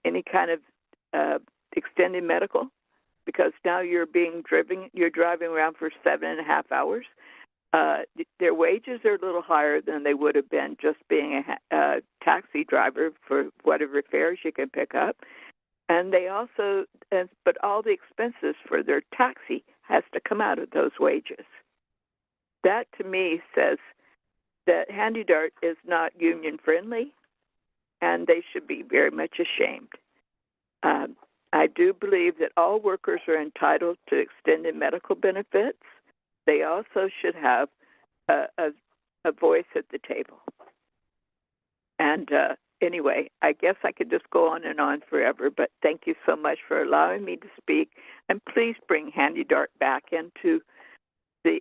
any kind of extended medical? Because now you're driving around for 7.5 hours. Their wages are a little higher than they would have been just being a taxi driver for whatever fares you can pick up. And they also, but all the expenses for their taxi has to come out of those wages. That to me says that Handy Dart is not union friendly, and they should be very much ashamed. I do believe that all workers are entitled to extended medical benefits. They also should have a voice at the table. And anyway, I guess I could just go on and on forever, but thank you so much for allowing me to speak. And please bring Handy Dart back into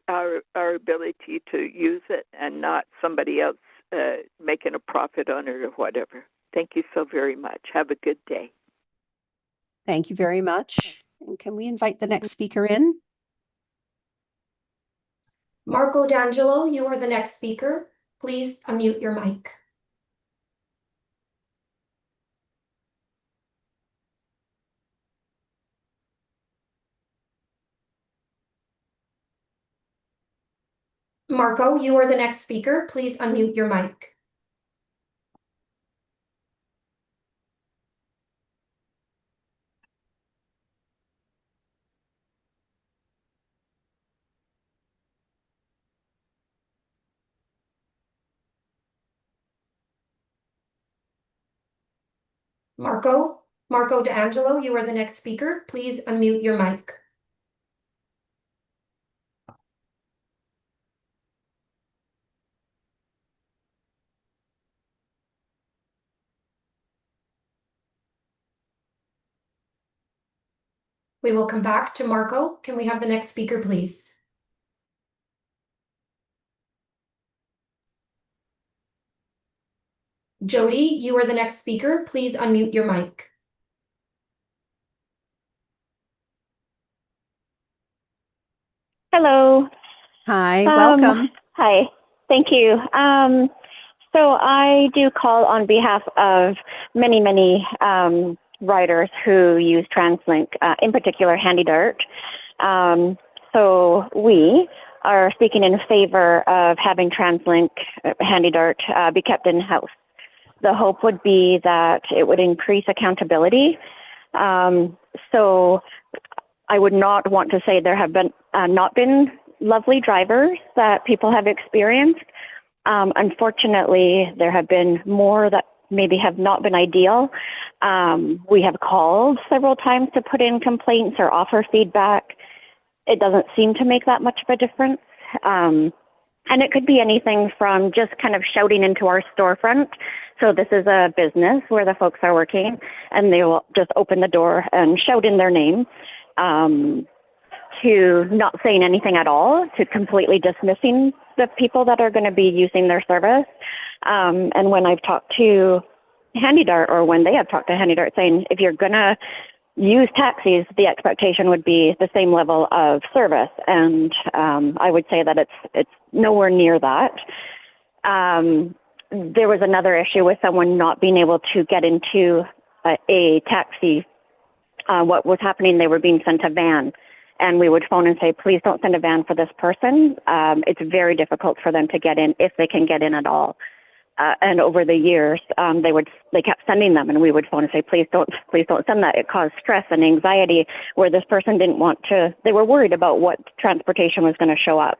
our ability to use it and not somebody else making a profit on it or whatever. Thank you so very much. Have a good day. Thank you very much. And can we invite the next speaker in? Marco D'Angelo, you are the next speaker. Please unmute your mic. Marco, you are the next speaker. Please unmute your mic. Marco D'Angelo, you are the next speaker. Please unmute your mic. We will come back to Marco. Can we have the next speaker, please? Jody, you are the next speaker. Please unmute your mic. Hello. Hi, welcome. Hi, thank you. So I do call on behalf of many riders who use TransLink, in particular Handy Dart. So we are speaking in favor of having TransLink Handy Dart be kept in-house. The hope would be that it would increase accountability. So I would not want to say there have been not been lovely drivers that people have experienced. Unfortunately, there have been more that maybe have not been ideal. We have called several times to put in complaints or offer feedback. It doesn't seem to make that much of a difference. And it could be anything from just kind of shouting into our storefront. So this is a business where the folks are working and they will just open the door and shout in their name, to not saying anything at all, to completely dismissing the people that are going to be using their service. And when I've talked to Handy Dart, or when they have talked to Handy Dart, saying, if you're going to use taxis, the expectation would be the same level of service, and I would say that it's nowhere near that. There was another issue with someone not being able to get into a taxi. What was happening, they were being sent a van, and we would phone and say, please don't send a van for this person. It's very difficult for them to get in, if they can get in at all. And over the years, they kept sending them, and we would phone and say, please don't send that. It caused stress and anxiety where this person didn't want to. They were worried about what transportation was going to show up.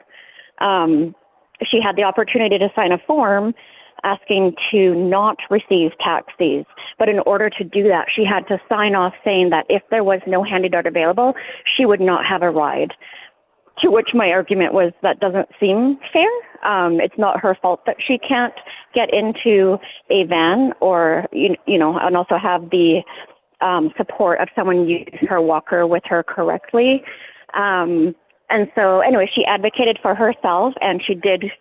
She had the opportunity to sign a form asking to not receive taxis, but in order to do that, she had to sign off saying that if there was no HandyDART available, she would not have a ride. To which my argument was, that doesn't seem fair. It's not her fault that she can't get into a van, or, you know, and also have the support of someone use her walker with her correctly. And so anyway, she advocated for herself, and she did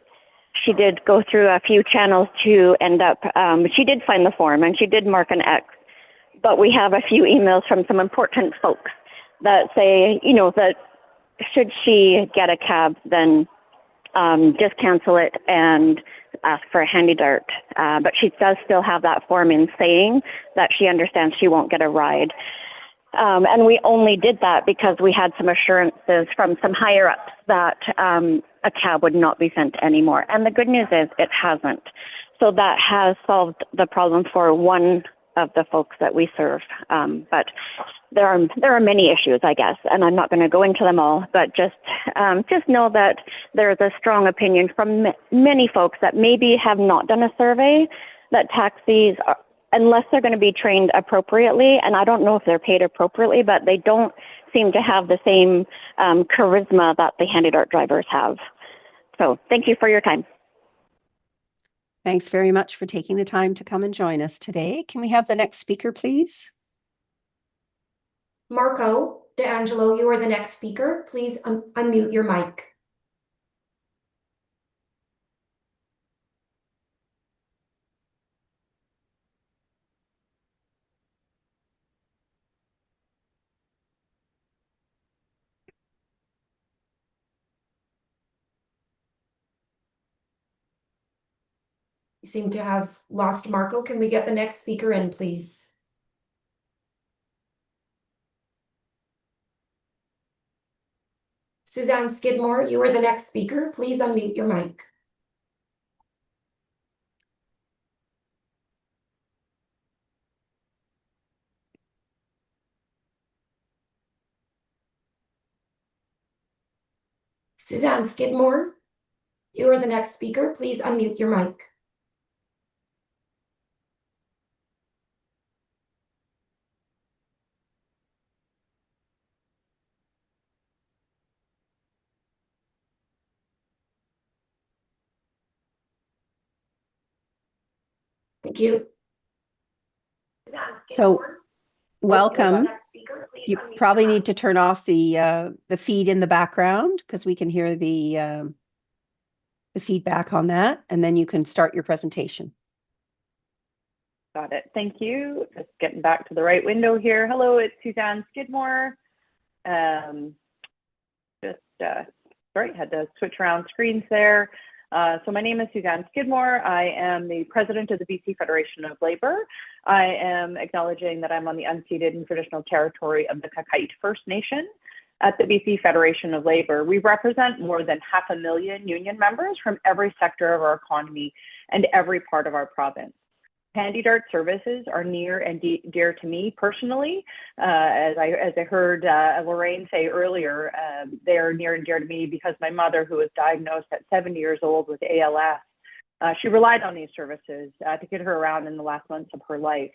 go through a few channels to end up, she did sign the form and she did mark an X, but we have a few emails from some important folks that say, you know, that should she get a cab, then just cancel it and ask for a HandyDART. But she does still have that form in saying that she understands she won't get a ride. And we only did that because we had some assurances from some higher ups that a cab would not be sent anymore. And the good news is it hasn't. So that has solved the problem for one of the folks that we serve. But there are many issues, I guess, and I'm not going to go into them all, but just know that there's a strong opinion from many folks that maybe have not done a survey that taxis are, unless they're going to be trained appropriately, and I don't know if they're paid appropriately, but they don't seem to have the same charisma that the HandyDART drivers have. So thank you for your time. Thanks very much for taking the time to come and join us today. Can we have the next speaker, please? Marco DeAngelo, you are the next speaker. Please unmute your mic. You seem to have lost Marco. Can we get the next speaker in, please? Suzanne Skidmore, you are the next speaker. Please unmute your mic. Suzanne Skidmore, you are the next speaker. Please unmute your mic. Thank you. So welcome. You probably need to turn off the feed in the background because we can hear the feedback on that, and then you can start your presentation. Got it. Thank you. Just getting back to the right window here. Hello, it's Suzanne Skidmore. Sorry, had to switch around screens there. So my name is Suzanne Skidmore. I am the president of the BC Federation of Labour. I am acknowledging that I'm on the unceded and traditional territory of the Kakite First Nation. At the BC Federation of Labour, we represent more than 500,000 union members from every sector of our economy and every part of our province. HandyDART services are near and dear to me personally. As I heard Lorraine say earlier, they are near and dear to me because my mother, who was diagnosed at 70 years old with ALS, she relied on these services to get her around in the last months of her life.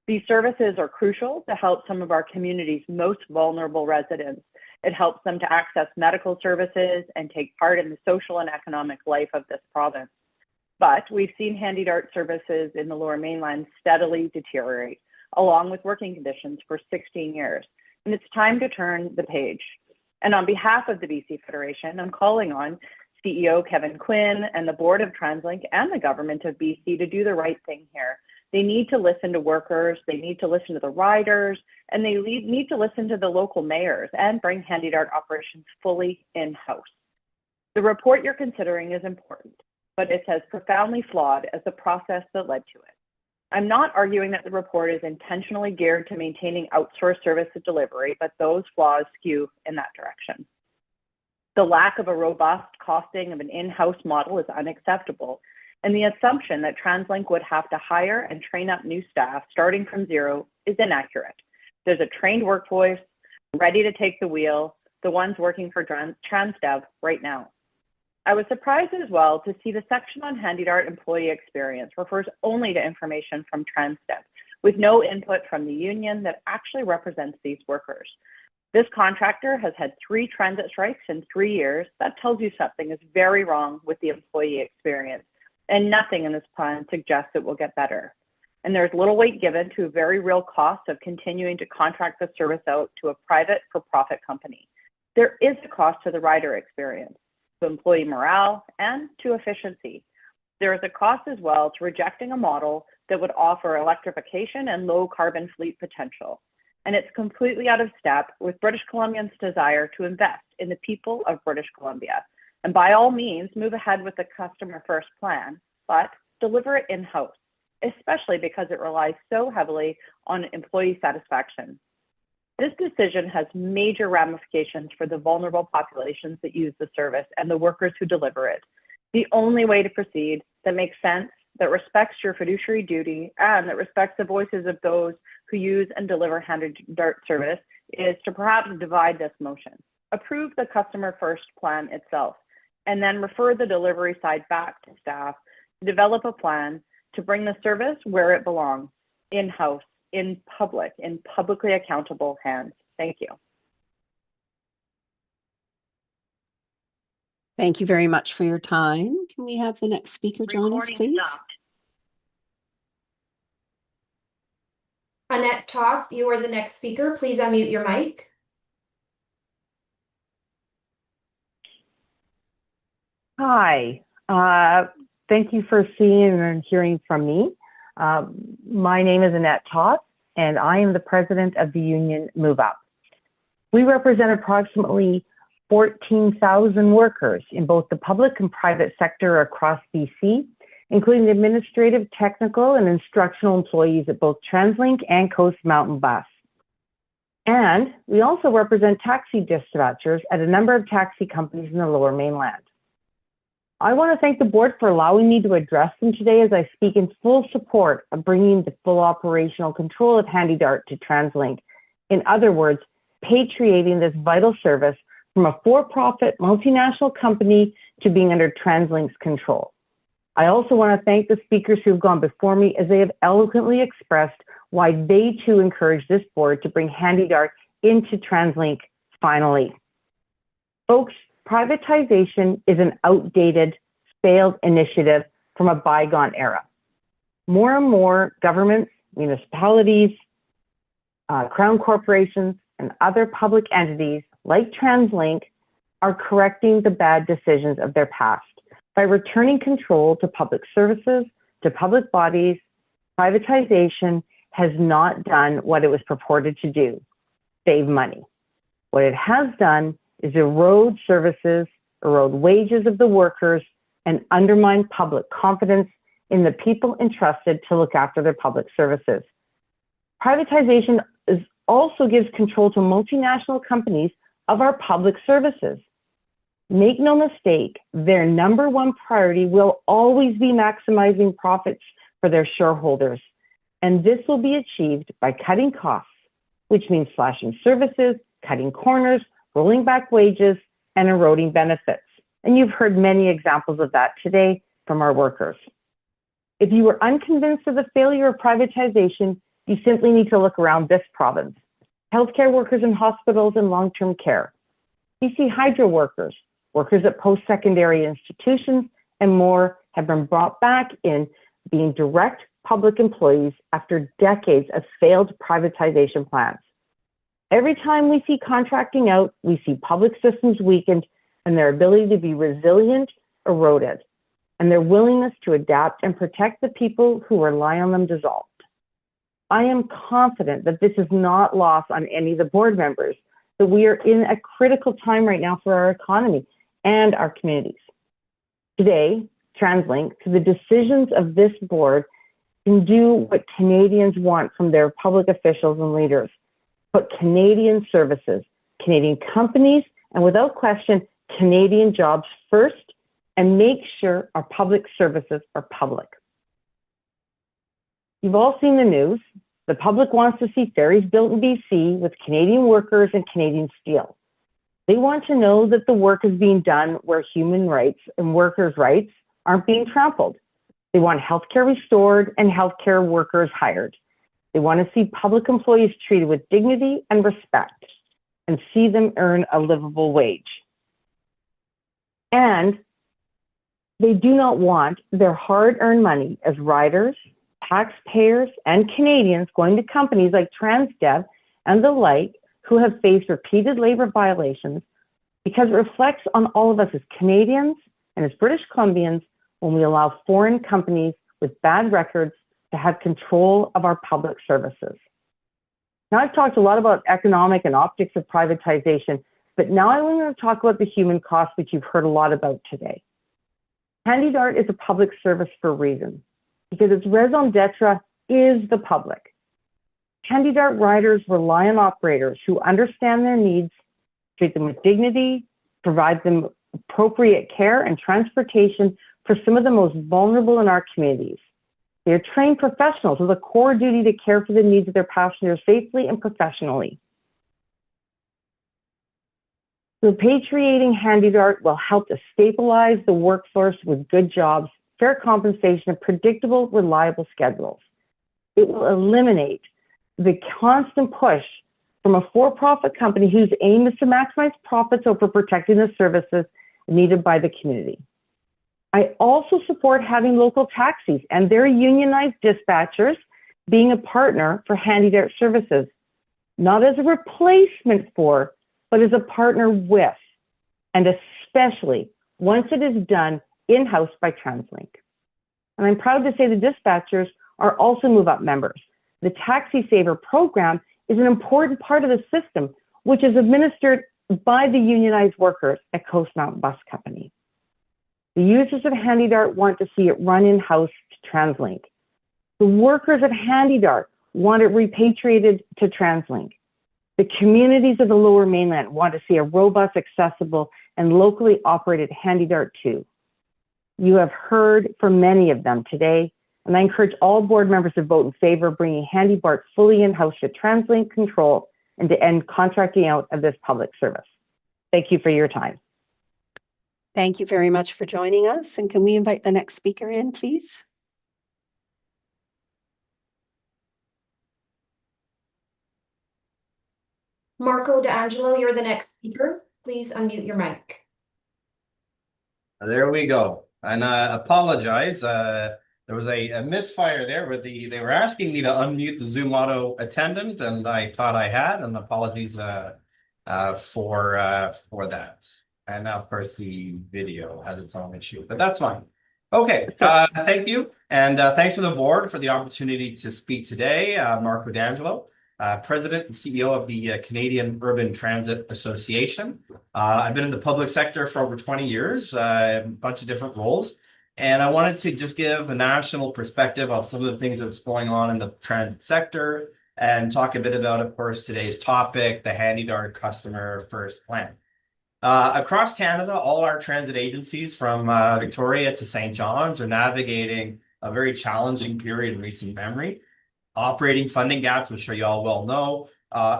These services are crucial to help some of our community's most vulnerable residents. It helps them to access medical services and take part in the social and economic life of this province. But we've seen HandyDART services in the Lower Mainland steadily deteriorate, along with working conditions for 16 years. And it's time to turn the page. And on behalf of the BC Federation, I'm calling on CEO Kevin Quinn and the board of TransLink and the government of BC to do the right thing here, They need to listen to workers, they need to listen to the riders, and they need to listen to the local mayors and bring HandyDART operations fully in-house. The report you're considering is important, but it's as profoundly flawed as the process that led to it. I'm not arguing that the report is intentionally geared to maintaining outsourced service delivery, but those flaws skew in that direction. The lack of a robust costing of an in-house model is unacceptable, and the assumption that TransLink would have to hire and train up new staff starting from zero is inaccurate. There's a trained workforce ready to take the wheel, the ones working for TransDev right now. I was surprised as well to see the section on HandyDART employee experience refers only to information from TransDev, with no input from the union that actually represents these workers. This contractor has had 3 transit strikes in 3 years. That tells you something is very wrong with the employee experience, and nothing in this plan suggests it will get better. And there's little weight given to a very real cost of continuing to contract the service out to a private for-profit company. There is a cost to the rider experience, to employee morale, and to efficiency. There is a cost as well to rejecting a model that would offer electrification and low carbon fleet potential. And it's completely out of step with British Columbians' desire to invest in the people of British Columbia. And by all means, move ahead with the customer first plan, but deliver it in-house, especially because it relies so heavily on employee satisfaction. This decision has major ramifications for the vulnerable populations that use the service and the workers who deliver it. The only way to proceed that makes sense, that respects your fiduciary duty, and that respects the voices of those who use and deliver HandyDART service is to perhaps divide this motion. Approve the customer first plan itself, and then refer the delivery side back to staff to develop a plan to bring the service where it belongs, in-house, in publicly accountable hands. Thank you. Thank you very much for your time. Can we have the next speaker join us, please? Annette Toth, you are the next speaker. Please unmute your mic. Hi, thank you for seeing and hearing from me. My name is Annette Toth, and I am the president of the union Move Up. We represent approximately 14,000 workers in both the public and private sector across BC, including administrative, technical, and instructional employees at both TransLink and Coast Mountain Bus. And we also represent taxi dispatchers at a number of taxi companies in the Lower Mainland. I want to thank the board for allowing me to address them today as I speak in full support of bringing the full operational control of HandyDART to TransLink. In other words, patriating this vital service from a for-profit multinational company to being under TransLink's control. I also want to thank the speakers who have gone before me as they have eloquently expressed why they too encourage this board to bring HandyDART into TransLink finally. Folks, privatization is an outdated, failed initiative from a bygone era. More and more governments, municipalities, crown corporations, and other public entities like TransLink are correcting the bad decisions of their past by returning control to public services, to public bodies. Privatization has not done what it was purported to do, save money. What it has done is erode services, erode wages of the workers, and undermine public confidence in the people entrusted to look after their public services. Privatization also gives control to multinational companies of our public services. Make no mistake, their number one priority will always be maximizing profits for their shareholders. And this will be achieved by cutting costs, which means slashing services, cutting corners, rolling back wages, and eroding benefits. And you've heard many examples of that today from our workers. If you were unconvinced of the failure of privatization, you simply need to look around this province. Healthcare workers in hospitals and long-term care, BC Hydro workers, workers at post-secondary institutions, and more have been brought back in being direct public employees after decades of failed privatization plans. Every time we see contracting out, we see public systems weakened and their ability to be resilient eroded. and their willingness to adapt and protect the people who rely on them dissolved. I am confident that this is not lost on any of the board members, that we are in a critical time right now for our economy and our communities. Today, TransLink, through the decisions of this board, can do what Canadians want from their public officials and leaders: put Canadian services, Canadian companies, and without question, Canadian jobs first, and make sure our public services are public. You've all seen the news. The public wants to see ferries built in BC with Canadian workers and Canadian steel. They want to know that the work is being done where human rights and workers' rights aren't being trampled. They want healthcare restored and healthcare workers hired. They want to see public employees treated with dignity and respect and see them earn a livable wage. And they do not want their hard-earned money as riders, taxpayers, and Canadians going to companies like TransDev and the like who have faced repeated labor violations, because it reflects on all of us as Canadians and as British Columbians when we allow foreign companies with bad records to have control of our public services. Now, I've talked a lot about economic and optics of privatization, but now I want to talk about the human cost, which you've heard a lot about today. HandyDART is a public service for a reason, because its raison d'etre is the public. HandyDART riders rely on operators who understand their needs, treat them with dignity, provide them appropriate care and transportation for some of the most vulnerable in our communities. They are trained professionals with a core duty to care for the needs of their passengers safely and professionally. Repatriating HandyDART will help to stabilize the workforce with good jobs, fair compensation, and predictable, reliable schedules. It will eliminate the constant push from a for-profit company whose aim is to maximize profits over protecting the services needed by the community. I also support having local taxis and their unionized dispatchers being a partner for HandyDART services, not as a replacement for, but as a partner with, and especially once it is done in-house by TransLink. And I'm proud to say the dispatchers are also Move Up members. The Taxi Saver program is an important part of the system, which is administered by the unionized workers at Coast Mountain Bus Company. The users of HandyDART want to see it run in-house to TransLink. The workers at HandyDART want it repatriated to TransLink. The communities of the Lower Mainland want to see a robust, accessible, and locally operated HandyDART too. You have heard from many of them today, and I encourage all board members to vote in favor of bringing HandyDART fully in-house to TransLink control and to end contracting out of this public service. Thank you for your time. Thank you very much for joining us. And can we invite the next speaker in, please? Marco D'Angelo, you're the next speaker. Please unmute your mic. There we go. And apologize. There was a misfire there with they were asking me to unmute the Zoom auto attendant, and I thought I had, and apologies for that. And now, of course, the video has its own issue, but that's fine. Okay, thank you. And thanks for the board for the opportunity to speak today. Marco D'Angelo, President and CEO of the Canadian Urban Transit Association. I've been in the public sector for over 20 years, a bunch of different roles. And I wanted to just give a national perspective of some of the things that's going on in the transit sector and talk a bit about, of course, today's topic, the HandyDART Customer First Plan. Across Canada, all our transit agencies from Victoria to St. John's are navigating a very challenging period in recent memory. Operating funding gaps, which you all well know,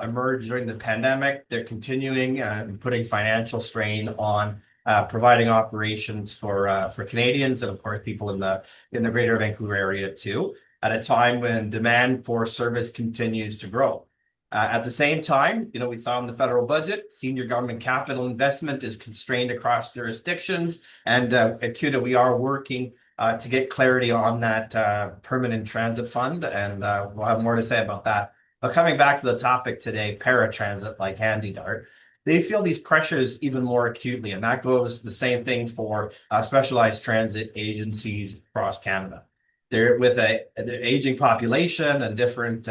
emerged during the pandemic. They're continuing and putting financial strain on providing operations for Canadians and, of course, people in the Greater Vancouver area too, at a time when demand for service continues to grow. At the same time, we saw in the federal budget, senior government capital investment is constrained across jurisdictions, and at CUDA, we are working to get clarity on that permanent transit fund, and we'll have more to say about that. But coming back to the topic today, paratransit like HandyDART, they feel these pressures even more acutely. And that goes the same thing for specialized transit agencies across Canada. They're with an aging population and different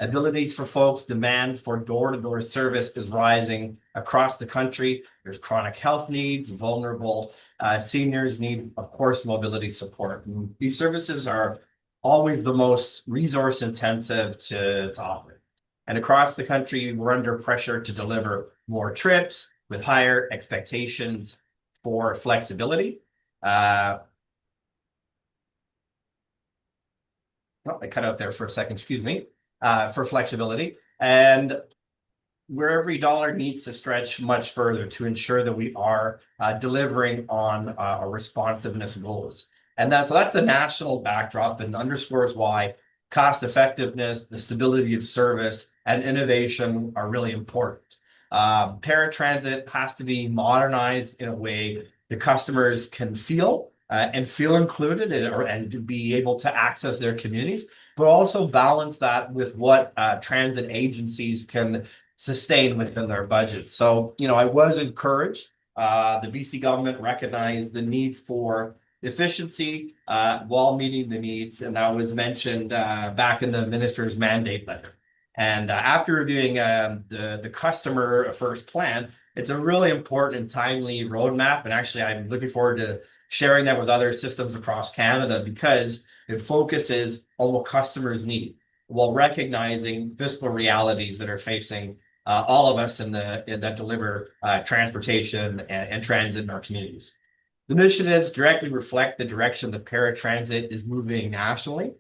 abilities for folks. Demand for door-to-door service is rising across the country. There's chronic health needs, vulnerable seniors need, of course, mobility support. And these services are always the most resource intensive to operate. And across the country, we're under pressure to deliver more trips with higher expectations for flexibility. I cut out there for a second, excuse me, for flexibility. And where every dollar needs to stretch much further to ensure that we are delivering on our responsiveness goals. And that's the national backdrop and underscores why cost effectiveness, the stability of service, and innovation are really important. Paratransit has to be modernized in a way the customers can feel and feel included and to be able to access their communities, but also balance that with what transit agencies can sustain within their budget. So, I was encouraged. The BC government recognized the need for efficiency while meeting the needs, and that was mentioned back in the minister's mandate letter. And after reviewing the customer first plan, it's a really important and timely roadmap. And actually, I'm looking forward to sharing that with other systems across Canada because it focuses on what customers need while recognizing fiscal realities that are facing all of us that deliver transportation and transit in our communities. The initiatives directly reflect the direction the paratransit is moving nationally.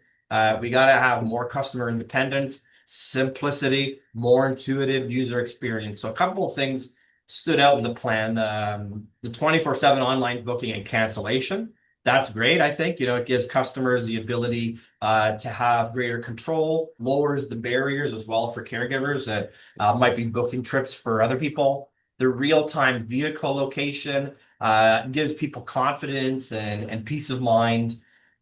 We got to have more customer independence, simplicity, more intuitive user experience. So a couple of things stood out in the plan. The 24/7 online booking and cancellation. That's great. I think, it gives customers the ability to have greater control, lowers the barriers as well for caregivers that might be booking trips for other people. The real-time vehicle location gives people confidence and peace of mind.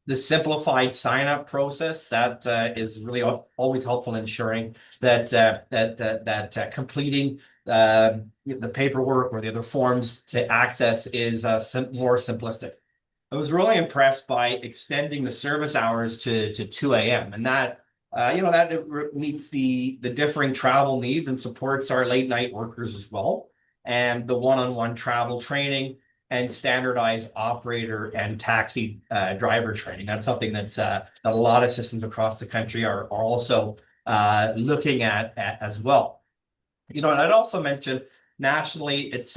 The simplified sign-up process that is really always helpful in ensuring that completing the paperwork or the other forms to access is more simplistic. I was really impressed by extending the service hours to 2 a.m. and that meets the differing travel needs and supports our late night workers as well. And the one-on-one travel training and standardized operator and taxi driver training. That's something that a lot of systems across the country are also looking at as well. And I'd also mention nationally, it's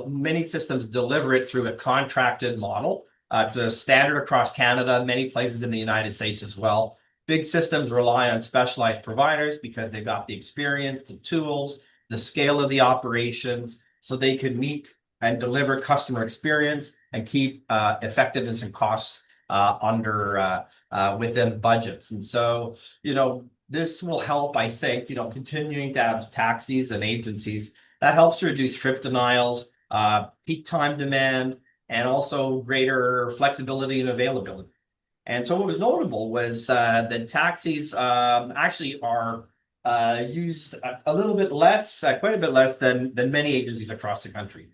many systems deliver it through a contracted model. It's a standard across Canada, many places in the United States as well. Big systems rely on specialized providers because they've got the experience, the tools, the scale of the operations, so they can meet and deliver customer experience and keep effectiveness and costs within budgets. And so, this will help, I think, continuing to have taxis and agencies that helps to reduce trip denials, peak time demand, and also greater flexibility and availability. And so what was notable was that taxis actually are used a little bit less, quite a bit less than many agencies across the country.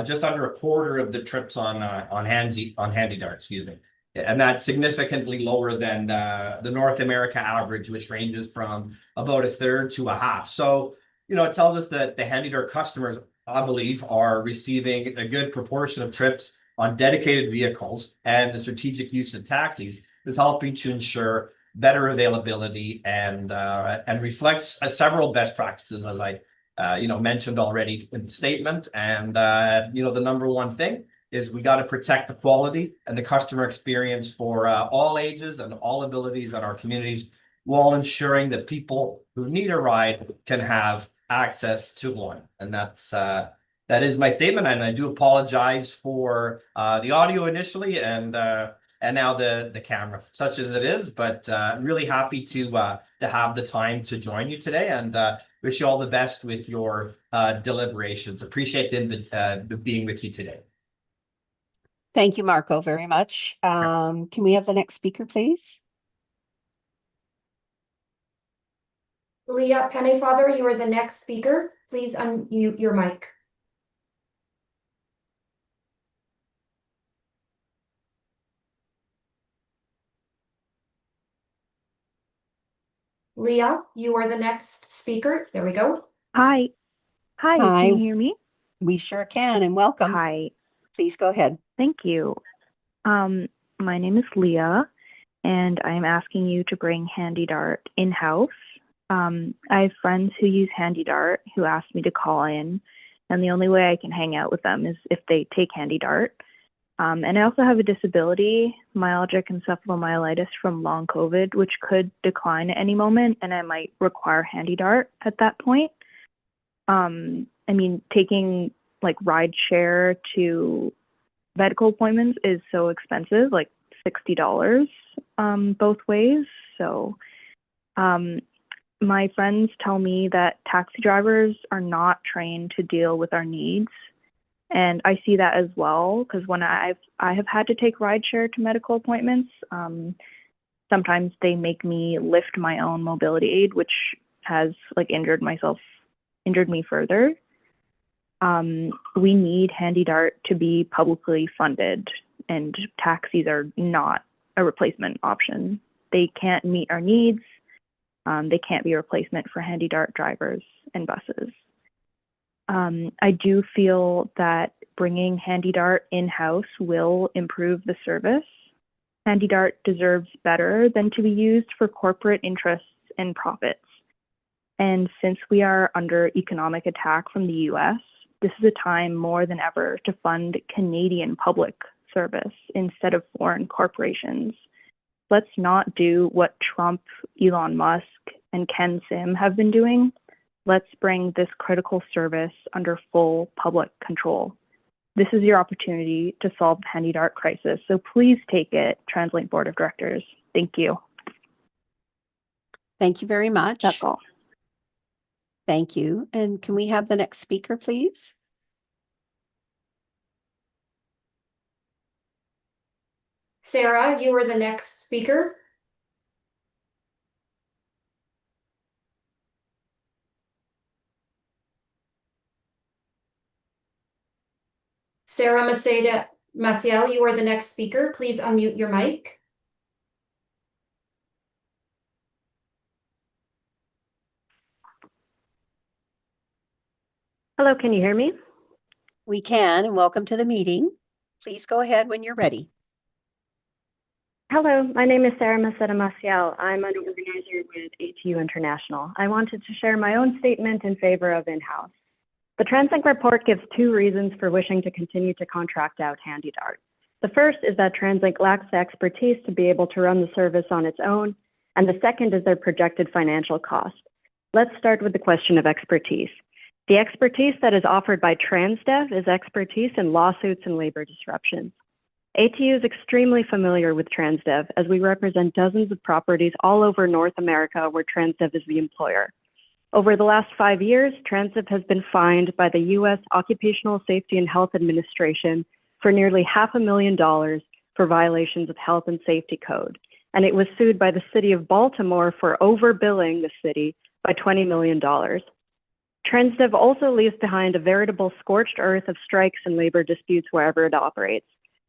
Just under a quarter of the trips on HandyDart, excuse me. And that's significantly lower than the North America average, which ranges from about a third to a half. So, it tells us that the HandyDart customers, I believe, are receiving a good proportion of trips on dedicated vehicles, and the strategic use of taxis is helping to ensure better availability and reflects several best practices, as I mentioned already in the statement. And the number one thing is we got to protect the quality and the customer experience for all ages and all abilities in our communities, while ensuring that people who need a ride can have access to one. And that is my statement. And I do apologize for the audio initially and now the camera, such as it is. But I'm really happy to have the time to join you today, and wish you all the best with your deliberations. Appreciate being with you today. Thank you, Marco, very much. Can we have the next speaker, please? Leah Pennyfather, you are the next speaker. please unmute your mic. Leah, you are the next speaker. There we go. Hi. Hi, Hi. can you hear me? We sure can, and welcome. Hi. Please go ahead. Thank you. My name is Leah, and I'm asking you to bring HandyDart in-house. I have friends who use HandyDart who asked me to call in, and the only way I can hang out with them is if they take HandyDart. And I also have a disability, myalgic encephalomyelitis from long COVID, which could decline at any moment, and I might require HandyDart at that point. I mean, taking like ride share to medical appointments is so expensive, like $60 both ways. So my friends tell me that taxi drivers are not trained to deal with our needs. And I see that as well, because when I have had to take rideshare to medical appointments, sometimes they make me lift my own mobility aid, which has like injured me further. We need HandyDart to be publicly funded, and taxis are not a replacement option. They can't meet our needs. They can't be a replacement for HandyDart drivers and buses. I do feel that bringing HandyDart in-house will improve the service. HandyDart deserves better than to be used for corporate interests and profits. And since we are under economic attack from the US, this is a time more than ever to fund Canadian public service instead of foreign corporations. Let's not do what Trump, Elon Musk, and Ken Sim have been doing. Let's bring this critical service under full public control. This is your opportunity to solve the HandyDart crisis, so please take it, TransLink Board of Directors. Thank you. Thank you very much. That's all. Thank you. And can we have the next speaker, please? Sarah, you are the next speaker. Sarah Maceda Maciel, you are the next speaker. Please unmute your mic. Hello, can you hear me? We can, and welcome to the meeting. Please go ahead when you're ready. Hello, my name is Sarah Maceda Maciel. I'm an organizer with ATU International. I wanted to share my own statement in favor of in-house. The TransLink report gives two reasons for wishing to continue to contract out HandyDart. The first is that TransLink lacks the expertise to be able to run the service on its own, and the second is their projected financial cost. Let's start with the question of expertise. The expertise that is offered by TransDev is expertise in lawsuits and labor disruptions. ATU is extremely familiar with TransDev as we represent dozens of properties all over North America where TransDev is the employer. Over the last 5 years, TransDev has been fined by the U.S. Occupational Safety and Health Administration for nearly $500,000 for violations of health and safety code, and it was sued by the city of Baltimore for overbilling the city by $20 million. TransDev also leaves behind a veritable scorched earth of strikes and labor disputes wherever it operates.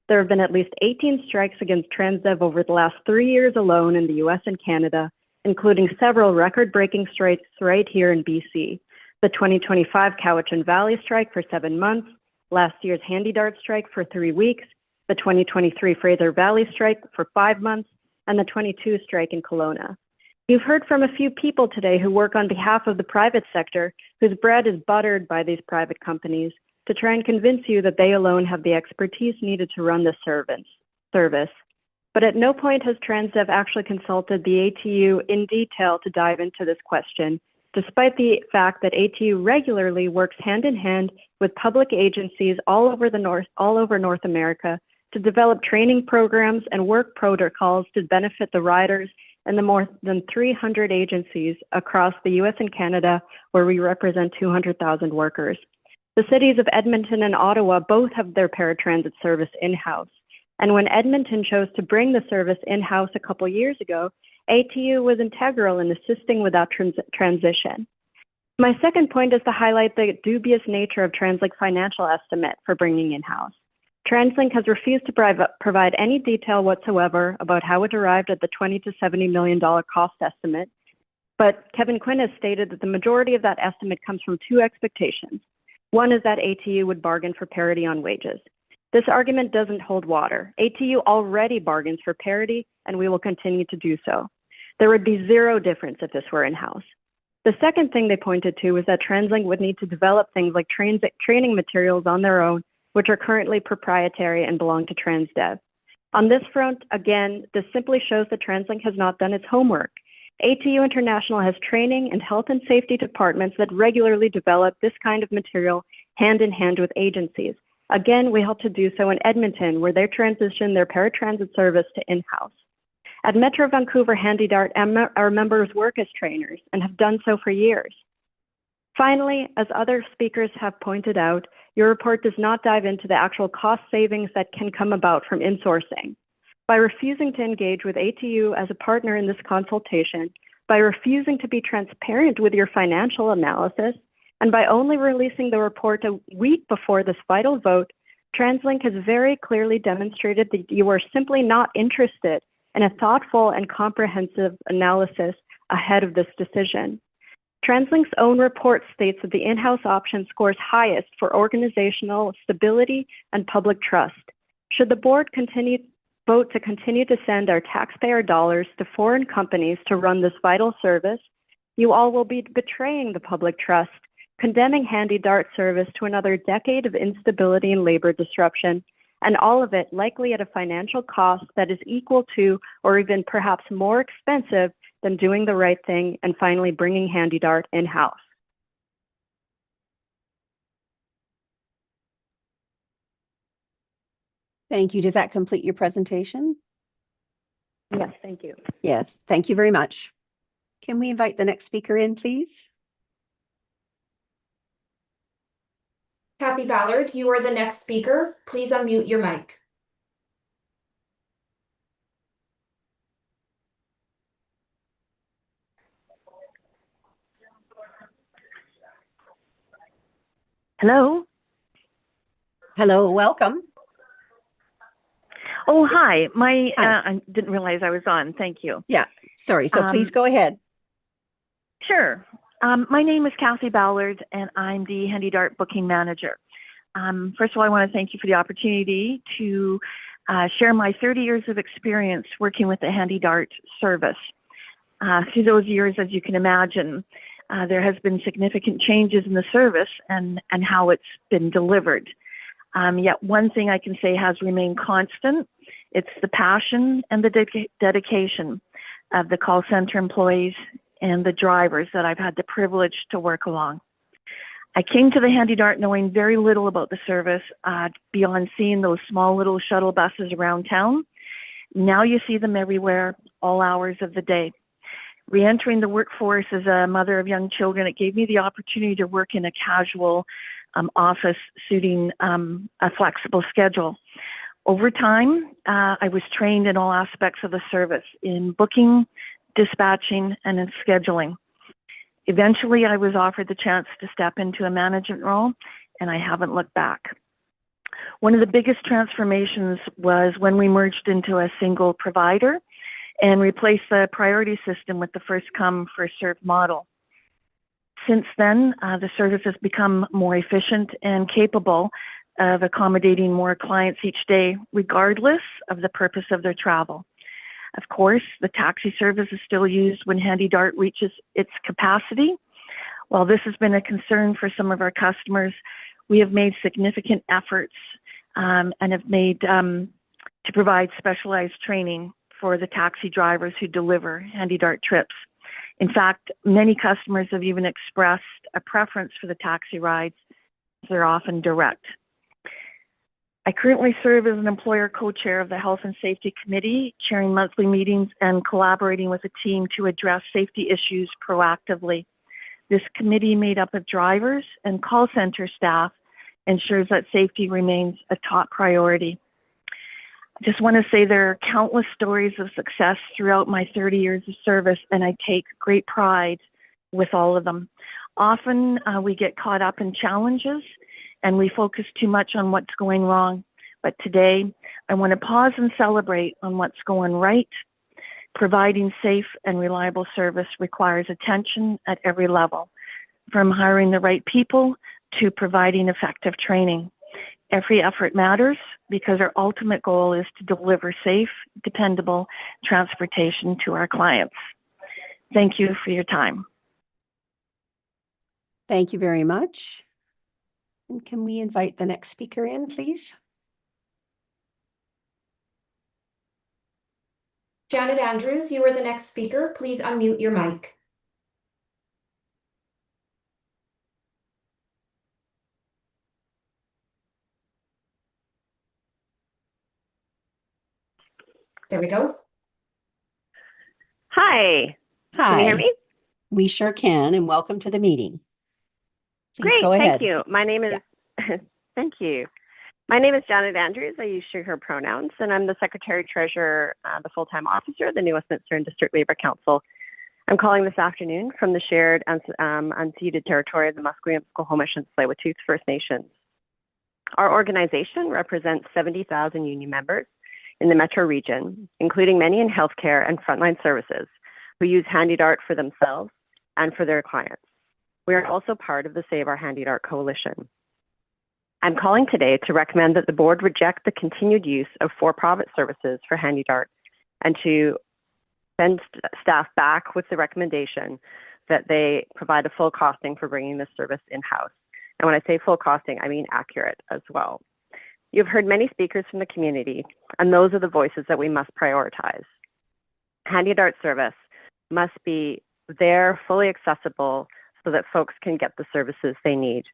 There have been at least 18 strikes against TransDev over the last 3 years alone in the US and Canada, including several record-breaking strikes right here in BC. The 2025 Cowichan Valley strike for 7 months, last year's HandyDart strike for 3 weeks, the 2023 Fraser Valley strike for 5 months, and the 22 strike in Kelowna. You've heard from a few people today who work on behalf of the private sector, whose bread is buttered by these private companies, to try and convince you that they alone have the expertise needed to run the service. But at no point has TransDev actually consulted the ATU in detail to dive into this question, despite the fact that ATU regularly works hand in hand with public agencies all over North America to develop training programs and work protocols to benefit the riders and the more than 300 agencies across the US and Canada where we represent 200,000 workers. The cities of Edmonton and Ottawa both have their paratransit service in-house. And when Edmonton chose to bring the service in-house a couple years ago, ATU was integral in assisting with that transition. My second point is to highlight the dubious nature of TransLink financial estimate for bringing in-house. TransLink has refused to provide any detail whatsoever about how it arrived at the $20 to $70 million cost estimate, but Kevin Quinn has stated that the majority of that estimate comes from two expectations. One is that ATU would bargain for parity on wages. This argument doesn't hold water. ATU already bargains for parity, and we will continue to do so. There would be zero difference if this were in-house. The second thing they pointed to was that TransLink would need to develop things like training materials on their own, which are currently proprietary and belong to TransDev. On this front, again, this simply shows that TransLink has not done its homework. ATU International has training and health and safety departments that regularly develop this kind of material hand in hand with agencies. Again, we help to do so in Edmonton, where they transition their paratransit service to in-house. At Metro Vancouver HandyDART, our members work as trainers and have done so for years. Finally, as other speakers have pointed out, your report does not dive into the actual cost savings that can come about from insourcing. By refusing to engage with ATU as a partner in this consultation, by refusing to be transparent with your financial analysis, and by only releasing the report a week before this vital vote, TransLink has very clearly demonstrated that you are simply not interested in a thoughtful and comprehensive analysis ahead of this decision. TransLink's own report states that the in-house option scores highest for organizational stability and public trust. Should the board vote to continue to send our taxpayer dollars to foreign companies to run this vital service, you all will be betraying the public trust, condemning HandyDART service to another decade of instability and labor disruption, and all of it likely at a financial cost that is equal to or even perhaps more expensive than doing the right thing and finally bringing HandyDART in-house. Thank you. Does that complete your presentation? Yes, thank you. Yes, thank you very much. Can we invite the next speaker in, please? Kathy Ballard, you are the next speaker. Please unmute your mic. Hello? Hello, welcome. Oh, hi. Hi. I didn't realize I was on. Thank you. Yeah, sorry. So please go ahead. Sure. My name is Kathy Ballard, and I'm the HandyDART booking manager. First of all, I want to thank you for the opportunity to share my 30 years of experience working with the HandyDART service. Through those years, as you can imagine, there has been significant changes in the service and how it's been delivered. Yet one thing I can say has remained constant. It's the passion and the dedication of the call center employees and the drivers that I've had the privilege to work along. I came to the HandyDART knowing very little about the service beyond seeing those small little shuttle buses around town. Now you see them everywhere, all hours of the day. Re-entering the workforce as a mother of young children, it gave me the opportunity to work in a casual office suiting a flexible schedule. Over time, I was trained in all aspects of the service, in booking, dispatching, and in scheduling. Eventually, I was offered the chance to step into a management role, and I haven't looked back. One of the biggest transformations was when we merged into a single provider and replaced the priority system with the first come, first served model. Since then, the service has become more efficient and capable of accommodating more clients each day, regardless of the purpose of their travel. Of course, the taxi service is still used when HandyDART reaches its capacity. While this has been a concern for some of our customers, we have made significant efforts and have made to provide specialized training for the taxi drivers who deliver HandyDART trips. In fact, many customers have even expressed a preference for the taxi rides. They're often direct. I currently serve as an employer co-chair of the Health and Safety Committee, chairing monthly meetings and collaborating with a team to address safety issues proactively. This committee, made up of drivers and call center staff, ensures that safety remains a top priority. I just want to say there are countless stories of success throughout my 30 years of service, and I take great pride with all of them. Often we get caught up in challenges and we focus too much on what's going wrong. But today, I want to pause and celebrate on what's going right. Providing safe and reliable service requires attention at every level, from hiring the right people to providing effective training. Every effort matters because our ultimate goal is to deliver safe, dependable transportation to our clients. Thank you for your time. Thank you very much. And can we invite the next speaker in, please? Janet Andrews, you are the next speaker. Please unmute your mic. There we go. Hi. Hi. Can you hear me? We sure can, and welcome to the meeting. Please Great, go ahead. thank you. My name is, thank you. My name is Janet Andrews. I use she, her pronouns, and I'm the Secretary Treasurer, the full-time officer of the New Westminster and District Labour Council. I'm calling this afternoon from the shared unceded territory of the Musqueam, Squamish, and Tsleil-Waututh First Nations. Our organization represents 70,000 union members in the metro region, including many in healthcare and frontline services, who use HandyDART for themselves and for their clients. We are also part of the Save Our HandyDART Coalition. I'm calling today to recommend that the board reject the continued use of for-profit services for HandyDART and to send staff back with the recommendation that they provide a full costing for bringing this service in-house. And when I say full costing, I mean accurate as well. You've heard many speakers from the community, and those are the voices that we must prioritize. HandyDART service must be there, fully accessible, so that folks can get the services they need.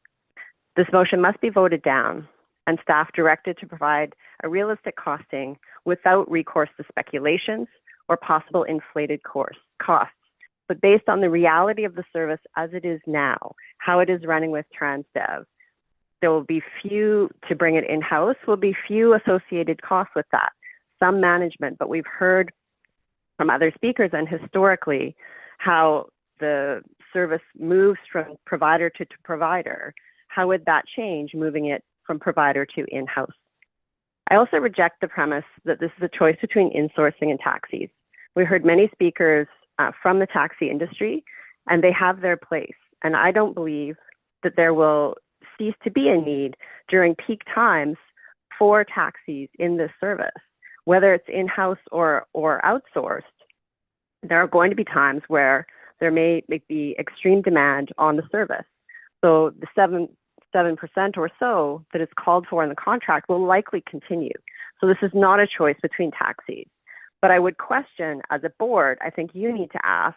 This motion must be voted down, and staff directed to provide a realistic costing without recourse to speculations or possible inflated costs, but based on the reality of the service as it is now, how it is running with TransDev. There will be few to bring it in-house, will be few associated costs with that, some management, but we've heard from other speakers and historically how the service moves from provider to provider. How would that change moving it from provider to in-house? I also reject the premise that this is a choice between insourcing and taxis. We heard many speakers from the taxi industry, and they have their place. And I don't believe that there will cease to be a need during peak times for taxis in this service. Whether it's in-house or outsourced, there are going to be times where there may be extreme demand on the service. So the 7% or so that is called for in the contract will likely continue. So this is not a choice between taxis. But I would question, as a board, I think you need to ask,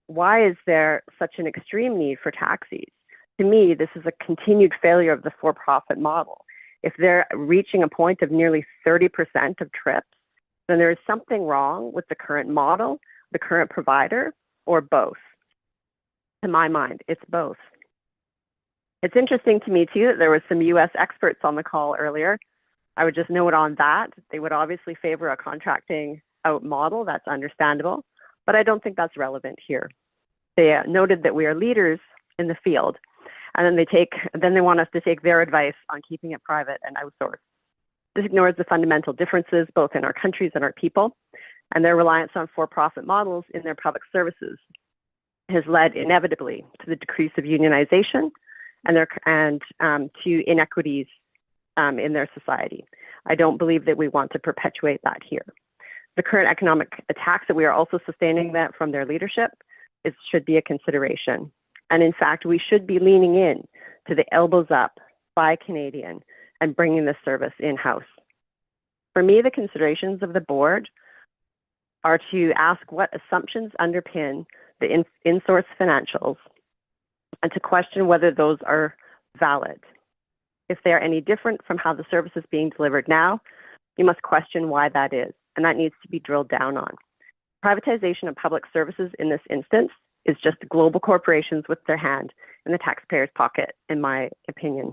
why is there such an extreme need for taxis? To me, this is a continued failure of the for-profit model. If they're reaching a point of nearly 30% of trips, then there is something wrong with the current model, the current provider, or both. To my mind, it's both. It's interesting to me, too, that there were some U.S. experts on the call earlier. I would just note on that, they would obviously favor a contracting out model. That's understandable, but I don't think that's relevant here. They noted that we are leaders in the field, and then they want us to take their advice on keeping it private and outsourced. This ignores the fundamental differences both in our countries and our people, and their reliance on for-profit models in their public services has led inevitably to the decrease of unionization and to inequities in their society. I don't believe that we want to perpetuate that here. The current economic attacks that we are also sustaining that from their leadership should be a consideration. And in fact, we should be leaning in to the elbows up by Canadian and bringing this service in-house. For me, the considerations of the board are to ask what assumptions underpin the in-source financials and to question whether those are valid. If they are any different from how the service is being delivered now, you must question why that is, and that needs to be drilled down on. Privatization of public services in this instance is just global corporations with their hand in the taxpayer's pocket, in my opinion.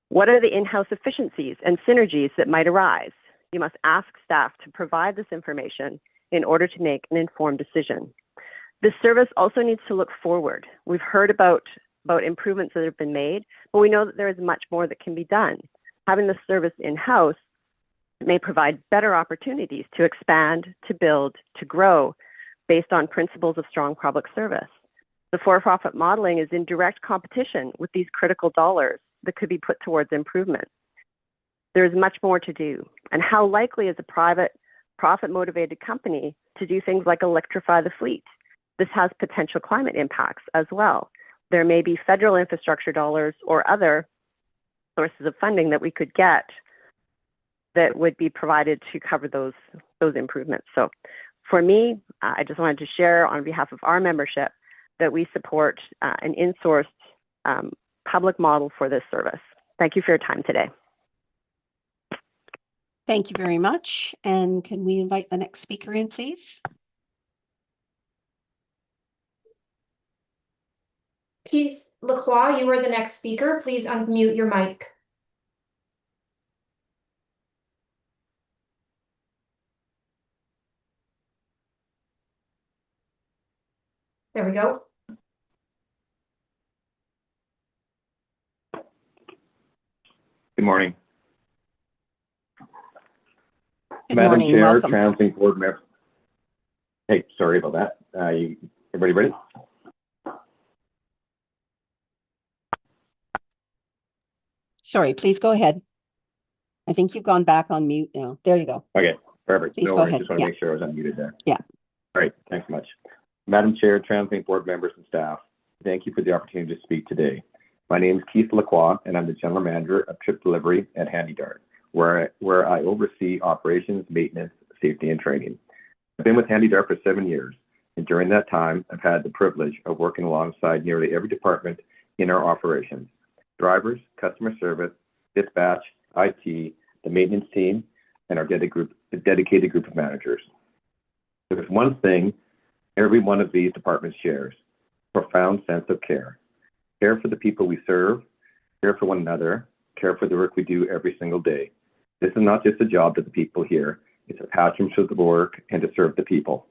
What are the in-house efficiencies and synergies that might arise? You must ask staff to provide this information in order to make an informed decision. This service also needs to look forward. We've heard about improvements that have been made, but we know that there is much more that can be done. Having the service in-house may provide better opportunities to expand, to build, to grow based on principles of strong public service. The for-profit modeling is in direct competition with these critical dollars that could be put towards improvement. There is much more to do. And how likely is a private, profit-motivated company to do things like electrify the fleet? This has potential climate impacts as well. There may be federal infrastructure dollars or other sources of funding that we could get that would be provided to cover those improvements. So for me, I just wanted to share on behalf of our membership that we support an in-sourced public model for this service. Thank you for your time today. Thank you very much. And can we invite the next speaker in, please? Keith Lacroix, you are the next speaker. Please unmute your mic. There we go. Good morning. Good Madam morning. Chair, Welcome. TransLink board member. Hey, sorry about that. Everybody ready? Sorry, please go ahead. I think you've gone back on mute now. There you go. Okay, perfect. Please No go worries. ahead. Just want to Yeah. make sure I was unmuted there. Yeah. All right, thanks so much. Madam Chair, TransLink board members and staff, thank you for the opportunity to speak today. My name is Keith Lacroix, and I'm the General Manager of Trip Delivery at HandyDart, where I oversee operations, maintenance, safety, and training. I've been with HandyDart for 7 years, and during that time, I've had the privilege of working alongside nearly every department in our operations: drivers, customer service, dispatch, IT, the maintenance team, and our dedicated group of managers. There's one thing every one of these departments shares: profound sense of care. Care for the people we serve, care for one another, care for the work we do every single day. This is not just a job to the people here, it's a passion for the work and to serve the people.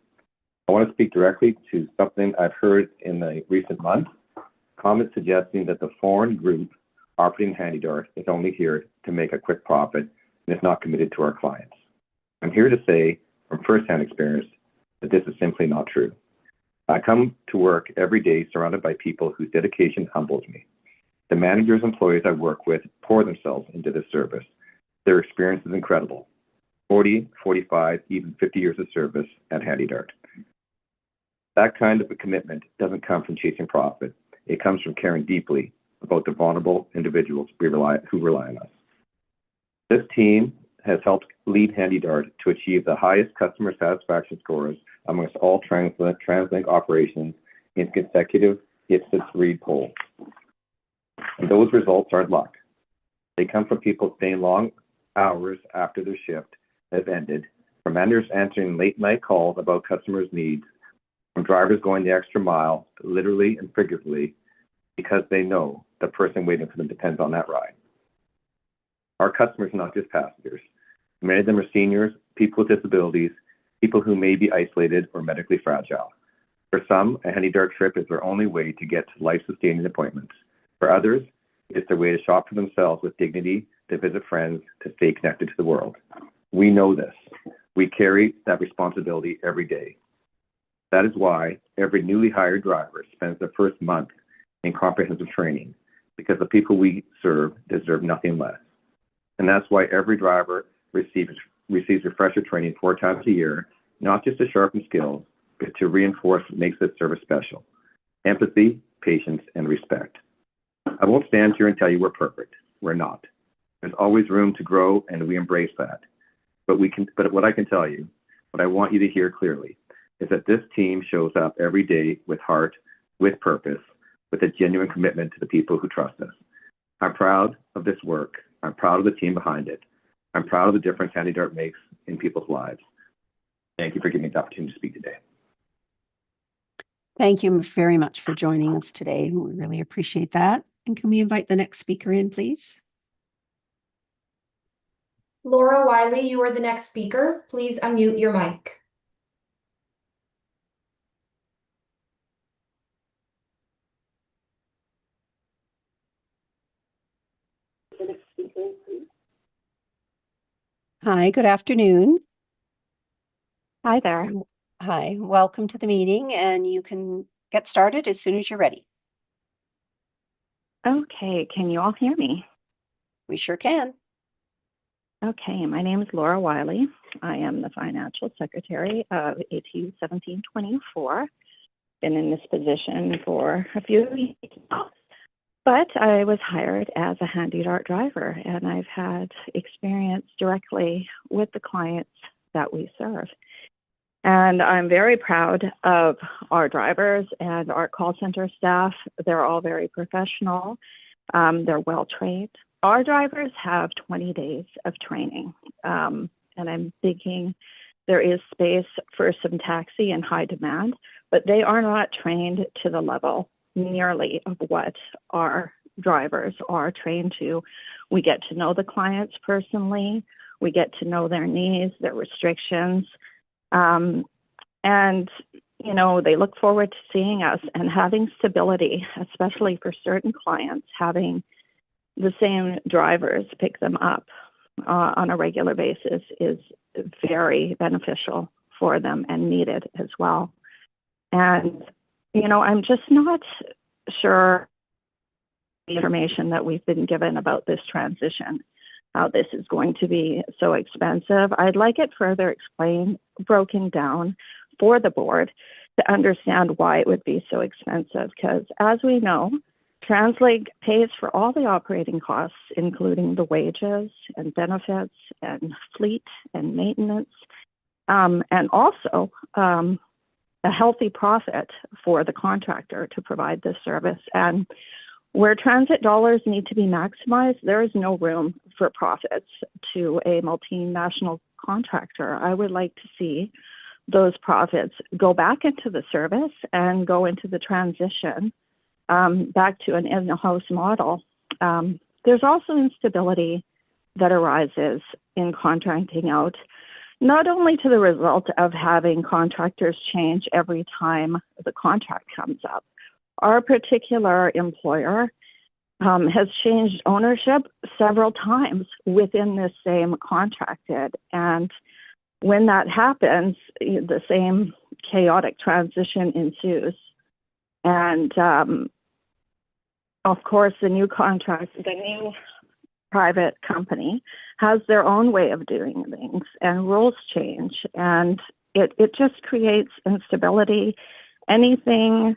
I want to speak directly to something I've heard in the recent months, comments suggesting that the foreign group operating HandyDart is only here to make a quick profit and is not committed to our clients. I'm here to say from firsthand experience that this is simply not true. I come to work every day surrounded by people whose dedication humbles me. The managers and employees I work with pour themselves into this service. Their experience is incredible. 40, 45, even 50 years of service at HandyDart. That kind of a commitment doesn't come from chasing profit. It comes from caring deeply about the vulnerable individuals who rely on us. This team has helped lead HandyDart to achieve the highest customer satisfaction scores amongst all TransLink operations in consecutive Ipsos Reid polls. And those results aren't luck. They come from people staying long hours after their shift has ended, from managers answering late night calls about customers' needs, from drivers going the extra mile, literally and figuratively, because they know the person waiting for them depends on that ride. Our customers are not just passengers. Many of them are seniors, people with disabilities, people who may be isolated or medically fragile. For some, a HandyDart trip is their only way to get to life-sustaining appointments. For others, it's their way to shop for themselves with dignity, to visit friends, to stay connected to the world. We know this. We carry that responsibility every day. That is why every newly hired driver spends their first month in comprehensive training, because the people we serve deserve nothing less. And that's why every driver receives refresher training 4 times a year, not just to sharpen skills, but to reinforce what makes this service special: empathy, patience, and respect. I won't stand here and tell you we're perfect. We're not. There's always room to grow, and we embrace that. But what I can tell you, what I want you to hear clearly, is that this team shows up every day with heart, with purpose, with a genuine commitment to the people who trust us. I'm proud of this work. I'm proud of the team behind it. I'm proud of the difference HandyDart makes in people's lives. Thank you for giving me the opportunity to speak today. Thank you very much for joining us today. We really appreciate that. And can we invite the next speaker in, please? Laura Wiley, you are the next speaker. Please unmute your mic. next speaker, please. Hi, good afternoon. Hi there. Hi, welcome to the meeting, and you can get started as soon as you're ready. Okay, can you all hear me? We sure can. Okay, my name is Laura Wiley. I am the financial secretary of ATU 1724. Been in this position for a few weeks now, but I was hired as a handy dart driver, and I've had experience directly with the clients that we serve. And I'm very proud of our drivers and our call center staff. They're all very professional. They're well trained. Our drivers have 20 days of training. And I'm thinking there is space for some taxi and high demand, but they are not trained to the level nearly of what our drivers are trained to. We get to know the clients personally. We get to know their needs, their restrictions. And, you know, they look forward to seeing us and having stability, especially for certain clients, having the same drivers pick them up on a regular basis is very beneficial for them and needed as well. And, you know, I'm just not sure the information that we've been given about this transition, how this is going to be so expensive. I'd like it further explained, broken down for the board to understand why it would be so expensive. Because as we know, TransLink pays for all the operating costs, including the wages and benefits and fleet and maintenance, and also a healthy profit for the contractor to provide this service. And where transit dollars need to be maximized, there is no room for profits to a multinational contractor. I would like to see those profits go back into the service and go into the transition back to an in-house model. There's also instability that arises in contracting out, not only to the result of having contractors change every time the contract comes up. Our particular employer has changed ownership several times within this same contracted. And when that happens, the same chaotic transition ensues. And of course, the new private company has their own way of doing things, and rules change, and it just creates instability. Anything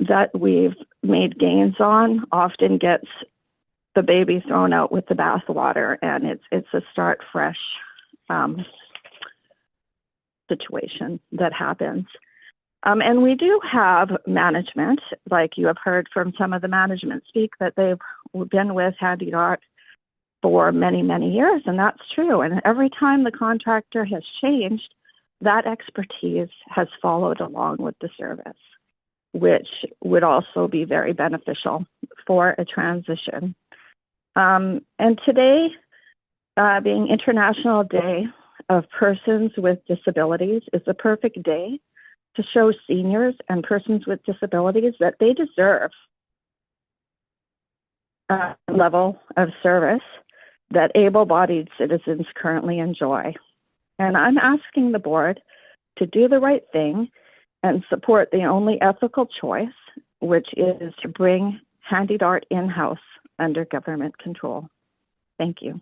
that we've made gains on often gets the baby thrown out with the bathwater, and it's a start fresh situation that happens. And we do have management, like you have heard from some of the management speak, that they've been with Handy Dart for many, many years, and that's true. And every time the contractor has changed, that expertise has followed along with the service, which would also be very beneficial for a transition. And today, being International Day of Persons with Disabilities, is the perfect day to show seniors and persons with disabilities that they deserve a level of service that able-bodied citizens currently enjoy. And I'm asking the board to do the right thing and support the only ethical choice, which is to bring Handy Dart in-house under government control. Thank you.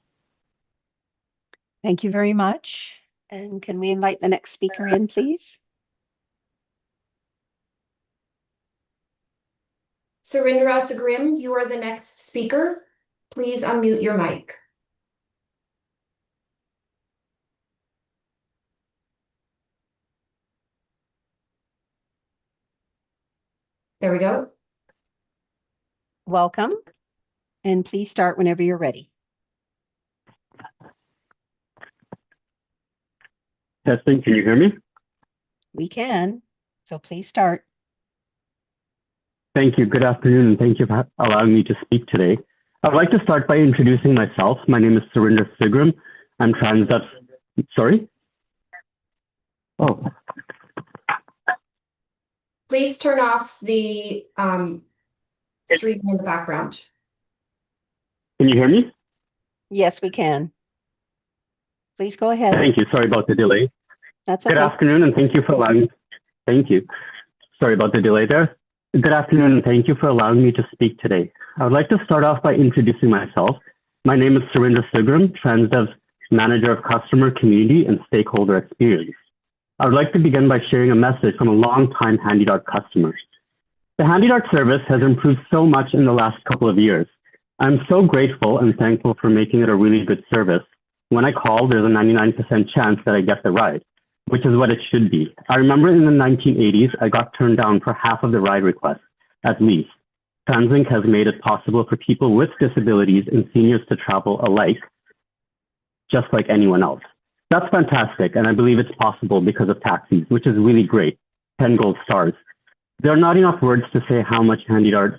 Thank you very much. And can we invite the next speaker in, please? Surinder Asagrim, you are the next speaker. Please unmute your mic. There we go. Welcome, and please start whenever you're ready. Testing, can you hear me? We can, so please start. Thank you. Good afternoon, and thank you for allowing me to speak today. I'd like to start by introducing myself. My name is Surinder Sigram. I'm TransDut's. Sorry? Oh. Please turn off the stream in the background. Can you hear me? Yes, we can. Please go ahead. Thank you. Sorry about the delay. That's okay. Good afternoon, and thank you for allowing. Thank you. Sorry about the delay there. Good afternoon, and thank you for allowing me to speak today. I would like to start off by introducing myself. My name is Surinder Sigram, TransDev's Manager of Customer, Community, and Stakeholder Experience. I would like to begin by sharing a message from a long-time HandyDart customer. The HandyDart service has improved so much in the last couple of years. I'm so grateful and thankful for making it a really good service. When I call, there's a 99% chance that I get the ride, which is what it should be. I remember in the 1980s, I got turned down for half of the ride requests, at least. TransLink has made it possible for people with disabilities and seniors to travel alike, just like anyone else. That's fantastic, and I believe it's possible because of taxis, which is really great. 10 gold stars. There are not enough words to say how much HandyDart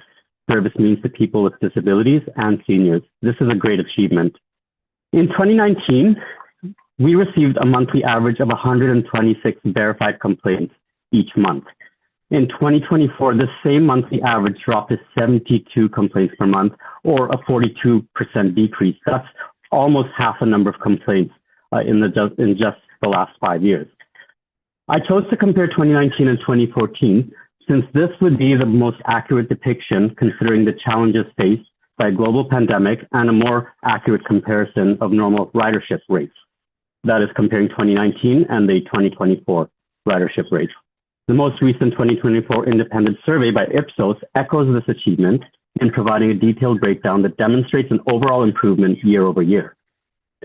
service means to people with disabilities and seniors. This is a great achievement. In 2019, we received a monthly average of 126 verified complaints each month. In 2024, the same monthly average dropped to 72 complaints per month, or a 42% decrease. That's almost half the number of complaints in just the last 5 years. I chose to compare 2019 and 2014 since this would be the most accurate depiction considering the challenges faced by a global pandemic and a more accurate comparison of normal ridership rates. That is comparing 2019 and the 2024 ridership rates. The most recent 2024 independent survey by Ipsos echoes this achievement in providing a detailed breakdown that demonstrates an overall improvement year over year.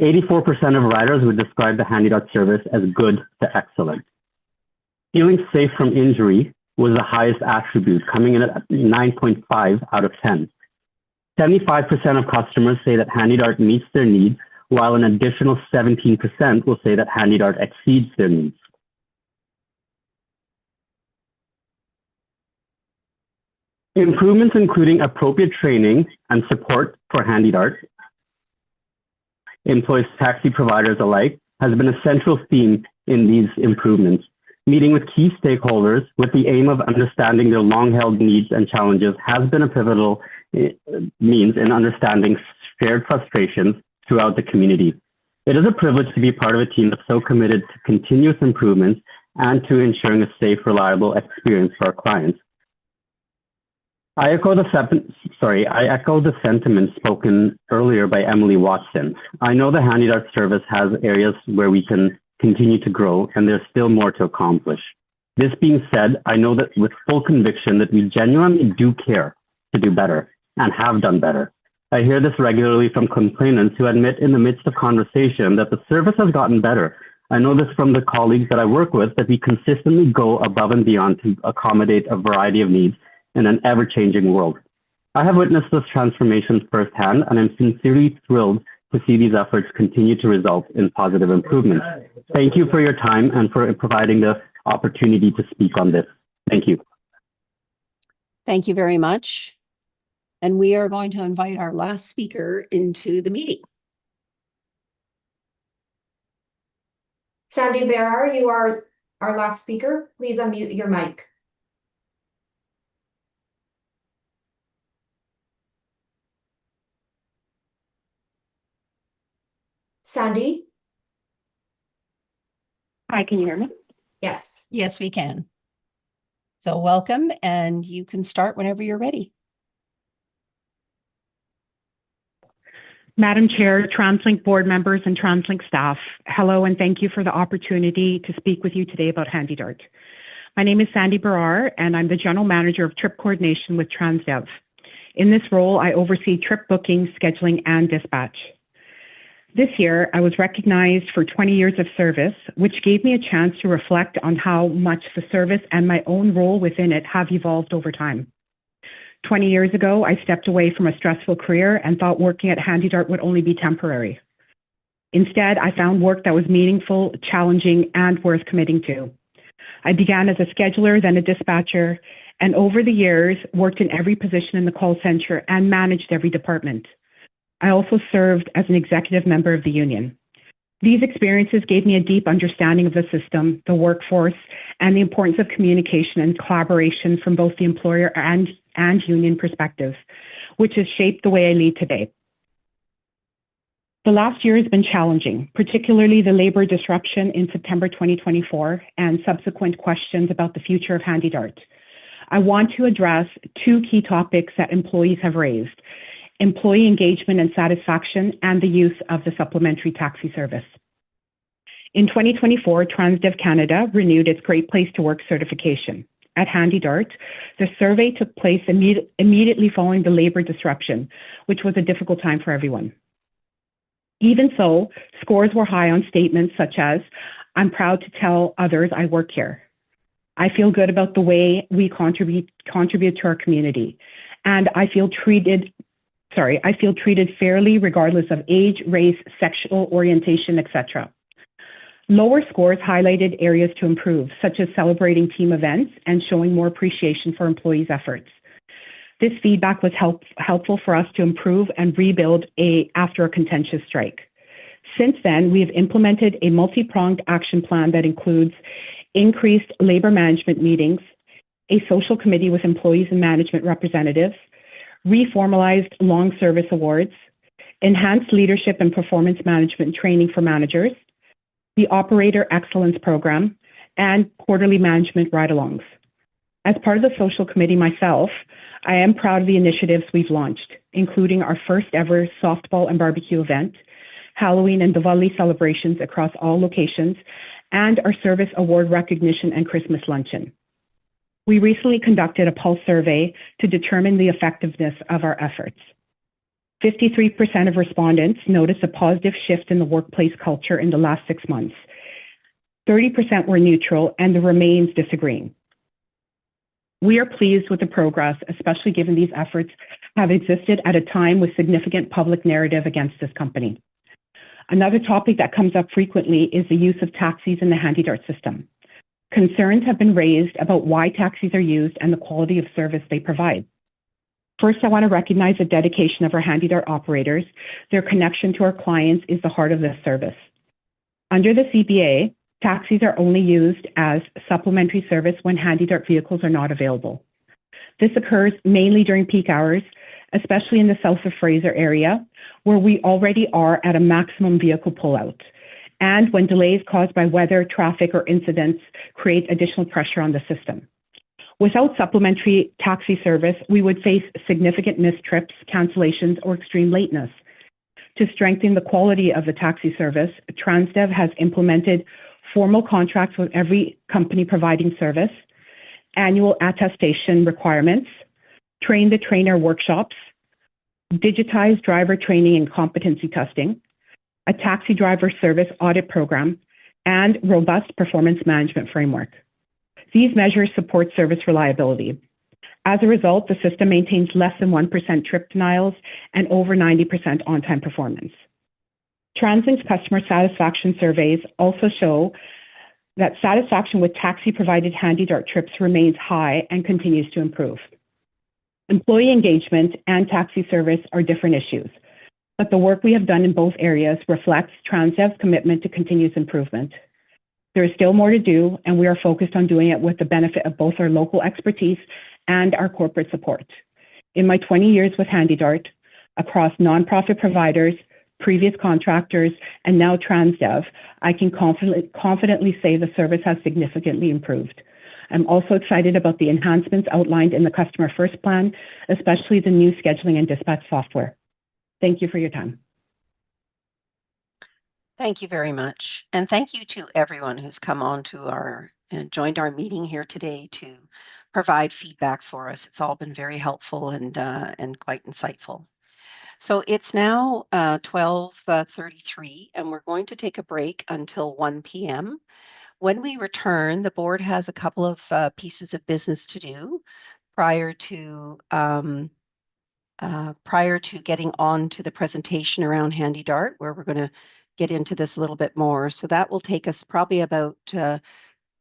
84% of riders would describe the HandyDart service as good to excellent. Feeling safe from injury was the highest attribute, coming in at 9.5 out of 10. 75% of customers say that HandyDart meets their needs, while an additional 17% will say that HandyDart exceeds their needs. Improvements including appropriate training and support for HandyDart employees, taxi providers alike, has been a central theme in these improvements. Meeting with key stakeholders with the aim of understanding their long-held needs and challenges has been a pivotal means in understanding shared frustrations throughout the community. It is a privilege to be part of a team that's so committed to continuous improvements and to ensuring a safe, reliable experience for our clients. I echo the sentiment spoken earlier by Emily Watson. I know the HandyDart service has areas where we can continue to grow, and there's still more to accomplish. This being said, I know that with full conviction that we genuinely do care to do better and have done better. I hear this regularly from complainants who admit in the midst of conversation that the service has gotten better. I know this from the colleagues that I work with, that we consistently go above and beyond to accommodate a variety of needs in an ever-changing world. I have witnessed this transformation firsthand, and I'm sincerely thrilled to see these efforts continue to result in positive improvements. Thank you for your time and for providing the opportunity to speak on this. Thank you. Thank you very much. And we are going to invite our last speaker into the meeting. Sandy Berar, you are our last speaker. Please unmute your mic. Sandy? Hi, can you hear me? Yes. Yes, we can. So welcome, and you can start whenever you're ready. Madam Chair, TransLink board members and TransLink staff, hello and thank you for the opportunity to speak with you today about HandyDart. My name is Sandy Berar, and I'm the General Manager of Trip Coordination with TransDev. In this role, I oversee trip booking, scheduling, and dispatch. This year, I was recognized for 20 years of service, which gave me a chance to reflect on how much the service and my own role within it have evolved over time. 20 years ago, I stepped away from a stressful career and thought working at HandyDart would only be temporary. Instead, I found work that was meaningful, challenging, and worth committing to. I began as a scheduler, then a dispatcher, and over the years, worked in every position in the call center and managed every department. I also served as an executive member of the union. These experiences gave me a deep understanding of the system, the workforce, and the importance of communication and collaboration from both the employer and union perspective, which has shaped the way I lead today. The last year has been challenging, particularly the labor disruption in September 2024 and subsequent questions about the future of HandyDart. I want to address two key topics that employees have raised: employee engagement and satisfaction, and the use of the supplementary taxi service. In 2024, TransDev Canada renewed its Great Place to Work certification. At HandyDart, the survey took place immediately following the labor disruption, which was a difficult time for everyone. Even so, scores were high on statements such as, "I'm proud to tell others I work here. I feel good about the way we contribute to our community. And I feel treated fairly regardless of age, race, sexual orientation, etc." Lower scores highlighted areas to improve, such as celebrating team events and showing more appreciation for employees' efforts. This feedback was helpful for us to improve and rebuild after a contentious strike. Since then, we have implemented a multi-pronged action plan that includes increased labor management meetings, a social committee with employees and management representatives, reformalized long service awards, enhanced leadership and performance management training for managers, the Operator Excellence Program, and quarterly management ride-alongs. As part of the social committee myself, I am proud of the initiatives we've launched, including our first ever softball and barbecue event, Halloween and Diwali celebrations across all locations, and our service award recognition and Christmas luncheon. We recently conducted a pulse survey to determine the effectiveness of our efforts. 53% of respondents noticed a positive shift in the workplace culture in the last 6 months. 30% were neutral, and the remains disagreeing. We are pleased with the progress, especially given these efforts have existed at a time with significant public narrative against this company. Another topic that comes up frequently is the use of taxis in the HandyDart system. Concerns have been raised about why taxis are used and the quality of service they provide. First, I want to recognize the dedication of our HandyDart operators. Their connection to our clients is the heart of this service. Under the CBA, taxis are only used as supplementary service when HandyDart vehicles are not available. This occurs mainly during peak hours, especially in the south of Fraser area, where we already are at a maximum vehicle pullout, and when delays caused by weather, traffic, or incidents create additional pressure on the system. Without supplementary taxi service, we would face significant missed trips, cancellations, or extreme lateness. To strengthen the quality of the taxi service, TransDev has implemented formal contracts with every company providing service, annual attestation requirements, train the trainer workshops, digitized driver training and competency testing, a taxi driver service audit program, and robust performance management framework. These measures support service reliability. As a result, the system maintains less than 1% trip denials and over 90% on-time performance. TransLink's customer satisfaction surveys also show that satisfaction with taxi-provided HandyDart trips remains high and continues to improve. Employee engagement and taxi service are different issues, but the work we have done in both areas reflects TransDev's commitment to continuous improvement. There is still more to do, and we are focused on doing it with the benefit of both our local expertise and our corporate support. In my 20 years with HandyDart, across nonprofit providers, previous contractors, and now TransDev, I can confidently say the service has significantly improved. I'm also excited about the enhancements outlined in the Customer First Plan, especially the new scheduling and dispatch software. Thank you for your time. Thank you very much. And thank you to everyone who's come on to joined our meeting here today to provide feedback for us. It's all been very helpful and quite insightful. So it's now 12:33, and we're going to take a break until 1 p.m. When we return, the board has a couple of pieces of business to do prior to getting on to the presentation around HandyDart, where we're going to get into this a little bit more. So that will take us probably about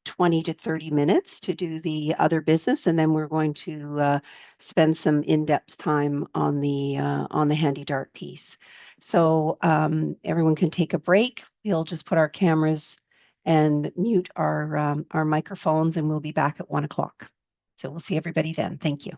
20 to 30 minutes to do the other business, and then we're going to spend some in-depth time on the HandyDart piece. So everyone can take a break. We'll just put our cameras and mute our microphones, and we'll be back at 1 o'clock. So we'll see everybody then. Thank you.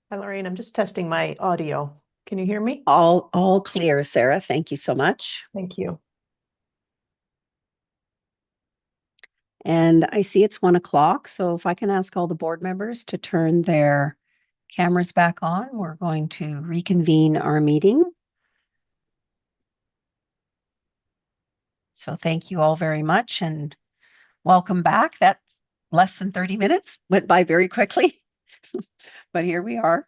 Hi, Lorraine. I'm just testing my audio. Can you hear me? All clear, Sarah. Thank you so much. Thank you. And I see it's 1 o'clock, so if I can ask all the board members to turn their cameras back on, we're going to reconvene our meeting. So thank you all very much and welcome back. That less than 30 minutes went by very quickly, but here we are.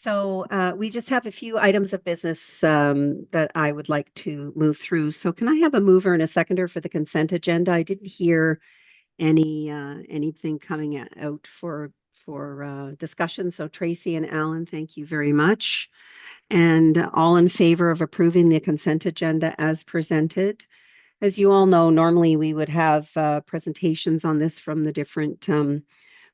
So we just have a few items of business that I would like to move through. So can I have a mover and a seconder for the consent agenda? I didn't hear anything coming out for discussion. So Tracy and Alan, thank you very much. And all in favor of approving the consent agenda as presented. As you all know, normally we would have presentations on this from the different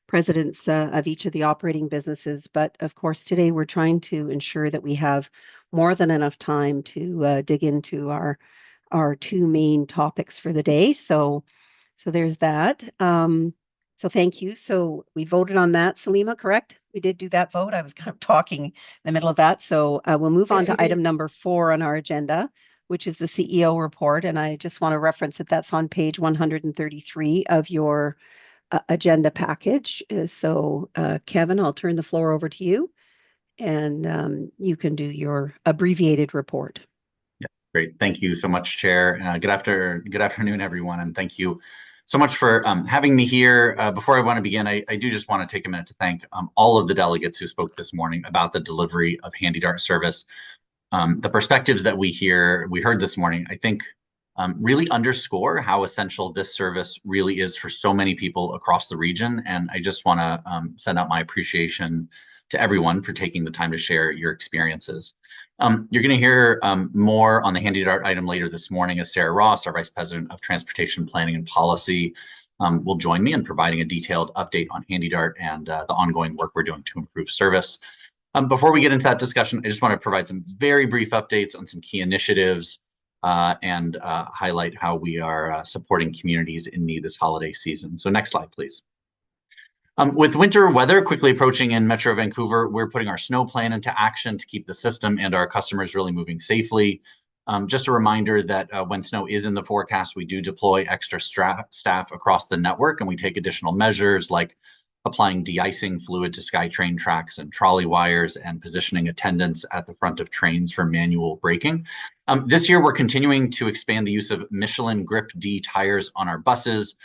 presidents of each of the operating businesses. But of course, today we're trying to ensure that we have more than enough time to dig into our two main topics for the day. So there's that. So thank you. So we voted on that, Salima, correct? We did do that vote. I was kind of talking in the middle of that. So we'll move on to item number 4 on our agenda, which is the CEO report. And I just want to reference that that's on page 133 of your agenda package. So Kevin, I'll turn the floor over to you and you can do your abbreviated report. Yes, great. Thank you so much, Chair. Good afternoon, everyone, and thank you so much for having me here. Before I want to begin, I do just want to take a minute to thank all of the delegates who spoke this morning about the delivery of HandyDART service. The perspectives that we heard this morning, I think really underscore how essential this service really is for so many people across the region. And I just want to send out my appreciation to everyone for taking the time to share your experiences. You're going to hear more on the HandyDART item later this morning as Sarah Ross, our Vice President of Transportation Planning and Policy, will join me in providing a detailed update on HandyDART and the ongoing work we're doing to improve service. Before we get into that discussion, I just want to provide some very brief updates on some key initiatives and highlight how we are supporting communities in need this holiday season. So next slide, please. With winter weather quickly approaching in Metro Vancouver, we're putting our snow plan into action to keep the system and our customers really moving safely. Just a reminder that when snow is in the forecast, we do deploy extra staff across the network, and we take additional measures like applying de-icing fluid to SkyTrain tracks and trolley wires and positioning attendants at the front of trains for manual braking. This year, we're continuing to expand the use of Michelin Grip D tires on our buses.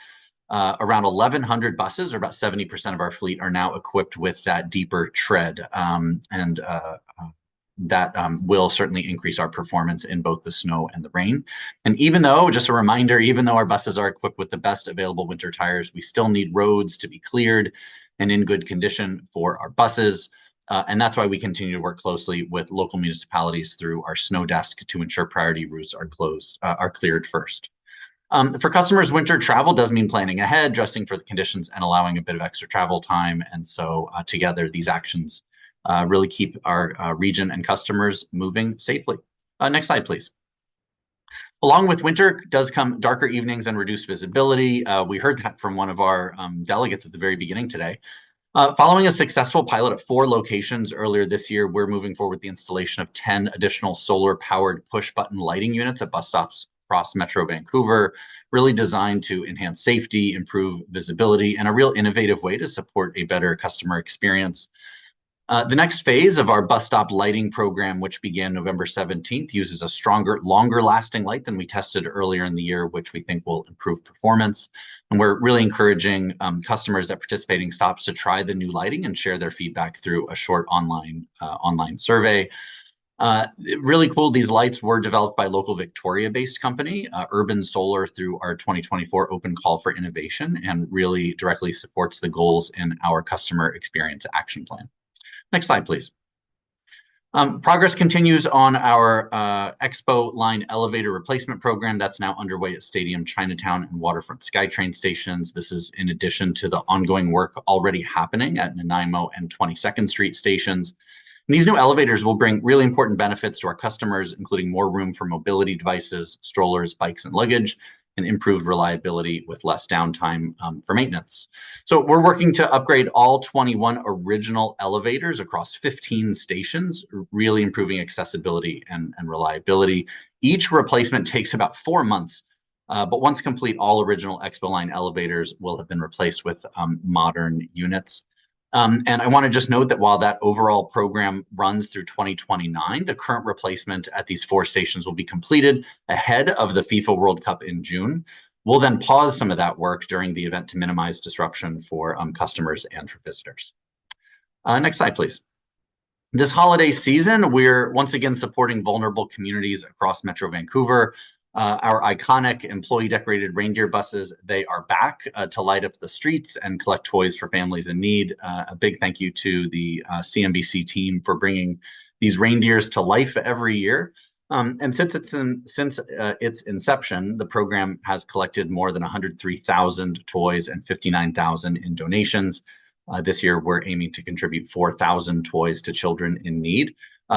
Around 1,100 buses, or about 70% of our fleet, are now equipped with that deeper tread. That will certainly increase our performance in both the snow and the rain. And even though, just a reminder, even though our buses are equipped with the best available winter tires, we still need roads to be cleared and in good condition for our buses. And that's why we continue to work closely with local municipalities through our snow desk to ensure priority routes are cleared first. For customers, winter travel does mean planning ahead, dressing for the conditions, and allowing a bit of extra travel time. And so together, these actions really keep our region and customers moving safely. Next slide, please. Along with winter does come darker evenings and reduced visibility. We heard that from one of our delegates at the very beginning today. Following a successful pilot at 4 locations earlier this year, we're moving forward with the installation of 10 additional solar-powered push-button lighting units at bus stops across Metro Vancouver, really designed to enhance safety, improve visibility, and a real innovative way to support a better customer experience. The next phase of our bus stop lighting program, which began November 17th, uses a stronger, longer lasting light than we tested earlier in the year, which we think will improve performance. And we're really encouraging customers at participating stops to try the new lighting and share their feedback through a short online survey. Really cool, these lights were developed by a local Victoria-based company, Urban Solar, through our 2024 Open Call for Innovation, and really directly supports the goals in our customer experience action plan. Next slide, please. Progress continues on our Expo Line elevator replacement program that's now underway at Stadium, Chinatown, and Waterfront SkyTrain stations. This is in addition to the ongoing work already happening at Nanaimo and 22nd Street stations. And these new elevators will bring really important benefits to our customers, including more room for mobility devices, strollers, bikes, and luggage, and improved reliability with less downtime for maintenance. So we're working to upgrade all 21 original elevators across 15 stations, really improving accessibility and reliability. Each replacement takes about 4 months, but once complete, all original Expo Line elevators will have been replaced with modern units. And I want to just note that while that overall program runs through 2029, the current replacement at these 4 stations will be completed ahead of the FIFA World Cup in June. We'll then pause some of that work during the event to minimize disruption for customers and for visitors. Next slide, please. This holiday season, we're once again supporting vulnerable communities across Metro Vancouver. Our iconic employee-decorated reindeer buses, they are back to light up the streets and collect toys for families in need. A big thank you to the CMBC team for bringing these reindeers to life every year. And since its inception, the program has collected more than 103,000 toys and 59,000 in donations. This year, we're aiming to contribute 4,000 toys to children in need.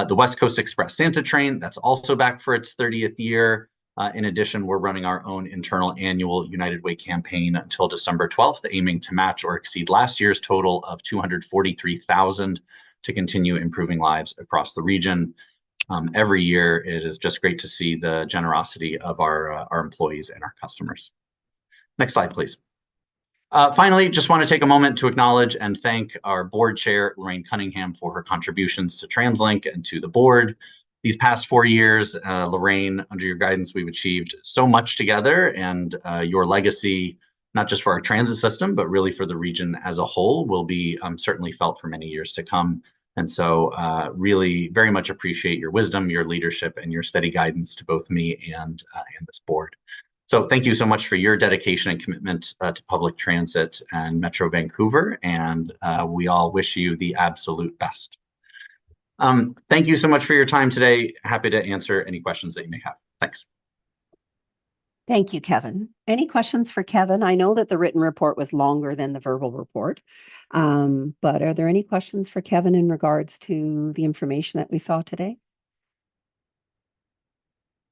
The West Coast Express Santa Train, that's also back for its 30th year. In addition, we're running our own internal annual United Way campaign until December 12th, aiming to match or exceed last year's total of 243,000 to continue improving lives across the region. Every year, it is just great to see the generosity of our employees and our customers. Next slide, please. Finally, just want to take a moment to acknowledge and thank our board chair, Lorraine Cunningham, for her contributions to TransLink and to the board. These past 4 years, Lorraine, under your guidance, we've achieved so much together, and your legacy, not just for our transit system, but really for the region as a whole, will be certainly felt for many years to come. And so really very much appreciate your wisdom, your leadership, and your steady guidance to both me and this board. So thank you so much for your dedication and commitment to public transit and Metro Vancouver, and we all wish you the absolute best. Thank you so much for your time today. Happy to answer any questions that you may have. Thanks. Thank you, Kevin. Any questions for Kevin? I know that the written report was longer than the verbal report, but are there any questions for Kevin in regards to the information that we saw today?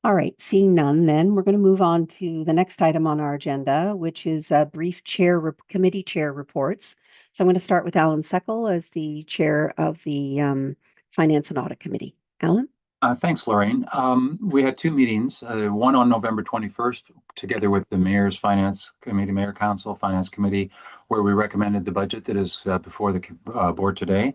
All right, seeing none, then we're going to move on to the next item on our agenda, which is a brief committee chair reports. So I'm going to start with Alan Seckel as the chair of the Finance and Audit Committee. Alan? Thanks, Lorraine. We had 2 meetings, one on November 21st, together with the Mayor's Finance Committee, Mayor Council Finance Committee, where we recommended the budget that is before the board today.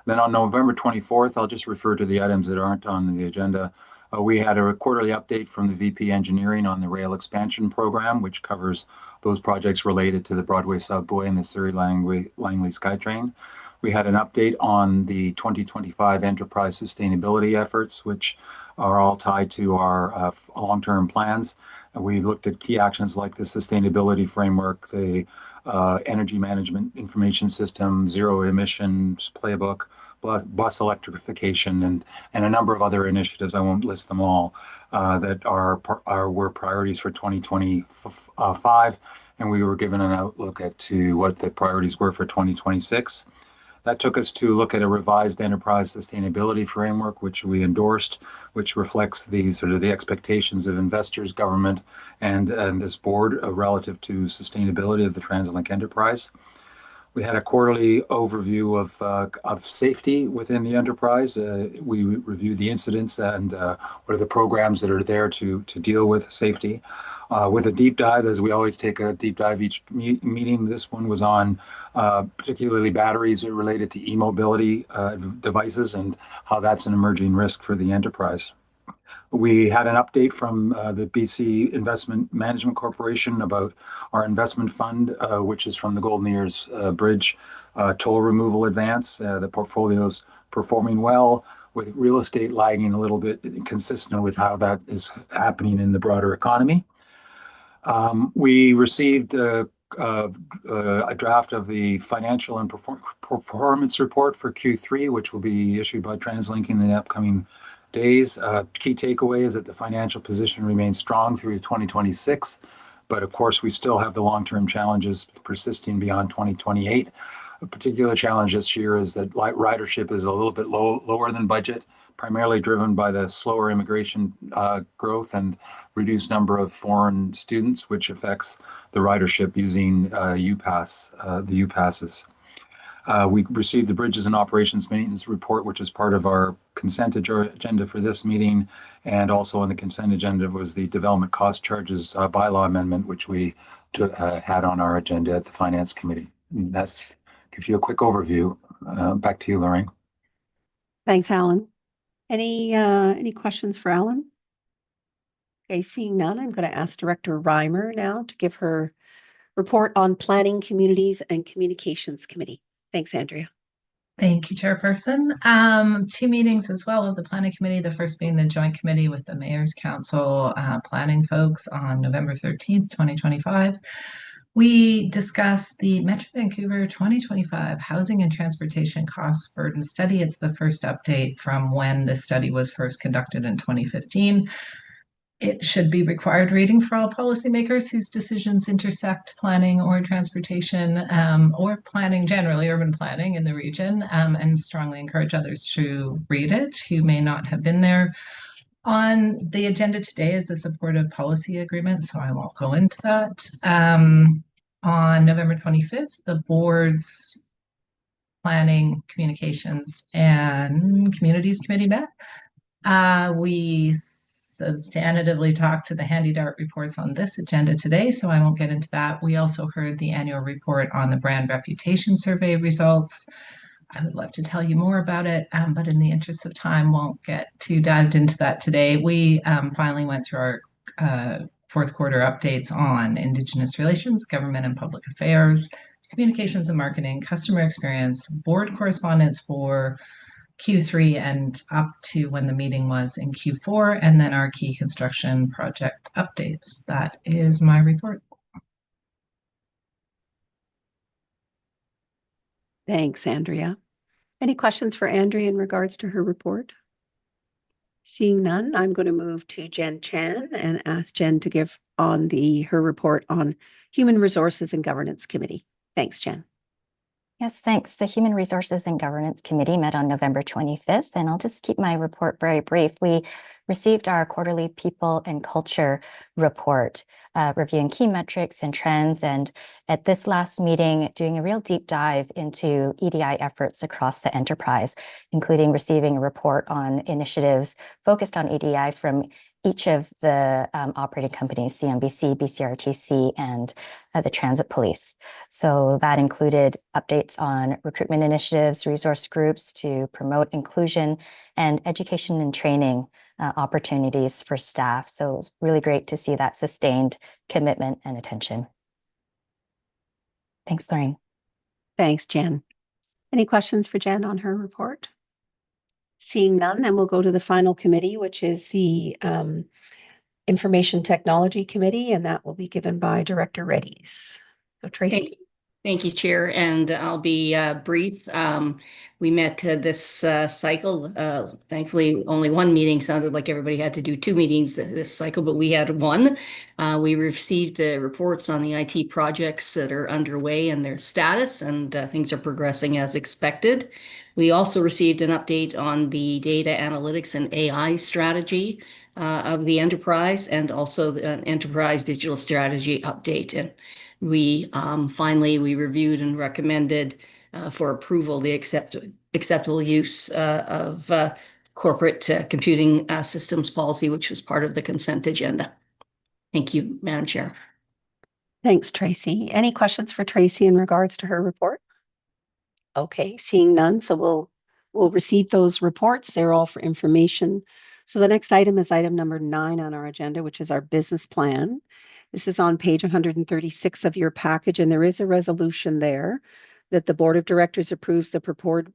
Then on November 24th, I'll just refer to the items that aren't on the agenda. We had a quarterly update from the VP Engineering on the rail expansion program, which covers those projects related to the Broadway Subway and the Surrey Langley SkyTrain. We had an update on the 2025 enterprise sustainability efforts, which are all tied to our long-term plans. We looked at key actions like the sustainability framework, the energy management information system, zero emissions playbook, bus electrification, and a number of other initiatives. I won't list them all, that were priorities for 2025, and we were given an outlook to what the priorities were for 2026. That took us to look at a revised enterprise sustainability framework, which we endorsed, which reflects the expectations of investors, government, and this board relative to sustainability of the TransLink enterprise. We had a quarterly overview of safety within the enterprise. We reviewed the incidents and what are the programs that are there to deal with safety. With a deep dive, as we always take a deep dive each meeting, this one was on particularly batteries related to e-mobility devices and how that's an emerging risk for the enterprise. We had an update from the BC Investment Management Corporation about our investment fund, which is from the Golden Ears Bridge toll removal advance. The portfolio's performing well, with real estate lagging a little bit, consistent with how that is happening in the broader economy. We received a draft of the financial and performance report for Q3, which will be issued by TransLink in the upcoming days. Key takeaway is that the financial position remains strong through 2026, but of course we still have the long-term challenges persisting beyond 2028. A particular challenge this year is that ridership is a little bit lower than budget, primarily driven by the slower immigration growth and reduced number of foreign students, which affects the ridership using the U-passes. We received the Bridges and Operations Maintenance Report, which is part of our consent agenda for this meeting. And also on the consent agenda was the Development Cost Charges bylaw amendment, which we had on our agenda at the Finance Committee. That's gives you a quick overview. Back to you, Lorraine. Thanks, Alan. Any questions for Alan? Okay, seeing none, I'm going to ask Director Reimer now to give her report on Planning, Communities, and Communications Committee. Thanks, Andrea. Thank you, Chairperson. 2 meetings as well of the Planning Committee, the first being the Joint Committee with the Mayor's Council planning folks on November 13th, 2025. We discussed the Metro Vancouver 2025 Housing and Transportation Cost Burden Study. It's the first update from when the study was first conducted in 2015. It should be required reading for all policymakers whose decisions intersect planning or transportation or planning generally, urban planning in the region, and strongly encourage others to read it who may not have been there. On the agenda today is the supportive policy agreement, so I won't go into that. On November 25th, the board's Planning, Communications, and Communities Committee met. We substantively talked to the Handy Dart reports on this agenda today, so I won't get into that. We also heard the annual report on the brand reputation survey results. I would love to tell you more about it, but in the interest of time, won't get too dived into that today. We finally went through our fourth quarter updates on Indigenous relations, government and public affairs, communications and marketing, customer experience, board correspondence for Q3 and up to when the meeting was in Q4, and then our key construction project updates. That is my report. Thanks, Andrea. Any questions for Andrea in regards to her report? Seeing none, I'm going to move to Jen Chan and ask Jen to give on her report on Human Resources and Governance Committee. Thanks, Jen. Yes, thanks. The Human Resources and Governance Committee met on November 25th, and I'll just keep my report very brief. We received our quarterly People and Culture report, reviewing key metrics and trends, and at this last meeting, doing a real deep dive into EDI efforts across the enterprise, including receiving a report on initiatives focused on EDI from each of the operating companies, CMBC, BCRTC, and the Transit Police. So that included updates on recruitment initiatives, resource groups to promote inclusion, and education and training opportunities for staff. So it was really great to see that sustained commitment and attention. Thanks, Lorraine. Thanks, Jen. Any questions for Jen on her report? Seeing none, then we'll go to the final committee, which is the Information Technology Committee, and that will be given by Director Reddies. So Tracy. Thank you, Chair, and I'll be brief. We met this cycle. Thankfully, only one meeting. Sounded like everybody had to do 2 meetings this cycle, but we had one. We received reports on the IT projects that are underway and their status, and things are progressing as expected. We also received an update on the data analytics and AI strategy of the enterprise, and also the enterprise digital strategy update. And we finally reviewed and recommended for approval the acceptable use of corporate computing systems policy, which was part of the consent agenda. Thank you, Madam Chair. Thanks, Tracy. Any questions for Tracy in regards to her report? Okay, seeing none, so we'll receive those reports. They're all for information. So the next item is item number 9 on our agenda, which is our business plan. This is on page 136 of your package, and there is a resolution there that the Board of Directors approves the proposed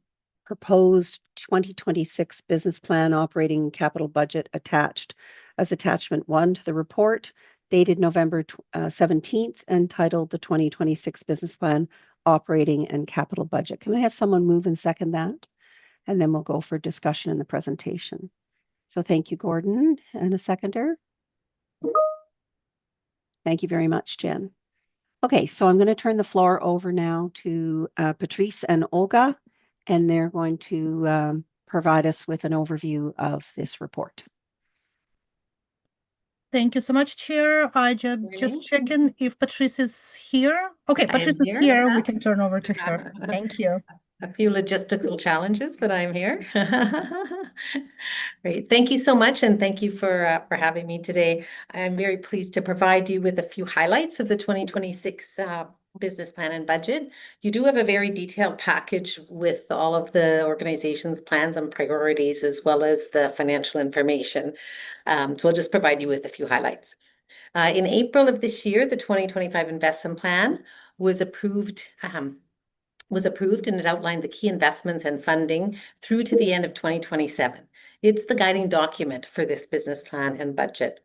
2026 business plan operating capital budget attached as attachment 1 to the report dated November 17th, entitled the 2026 business plan operating and capital budget. Can I have someone move and second that? And then we'll go for discussion in the presentation. So thank you, Gordon, and a seconder. Thank you very much, Jen. Okay, so I'm going to turn the floor over now to Patrice and Olga, and they're going to provide us with an overview of this report. Thank you so much, Chair. I just checking if Patrice is here. Okay, Patrice is here. We can turn over to her. Thank you. A few logistical challenges, but I'm here. Great. Thank you so much, and thank you for having me today. I'm very pleased to provide you with a few highlights of the 2026 business plan and budget. You do have a very detailed package with all of the organization's plans and priorities, as well as the financial information. So I'll just provide you with a few highlights. In April of this year, the 2025 investment plan was approved. And it outlined the key investments and funding through to the end of 2027. It's the guiding document for this business plan and budget.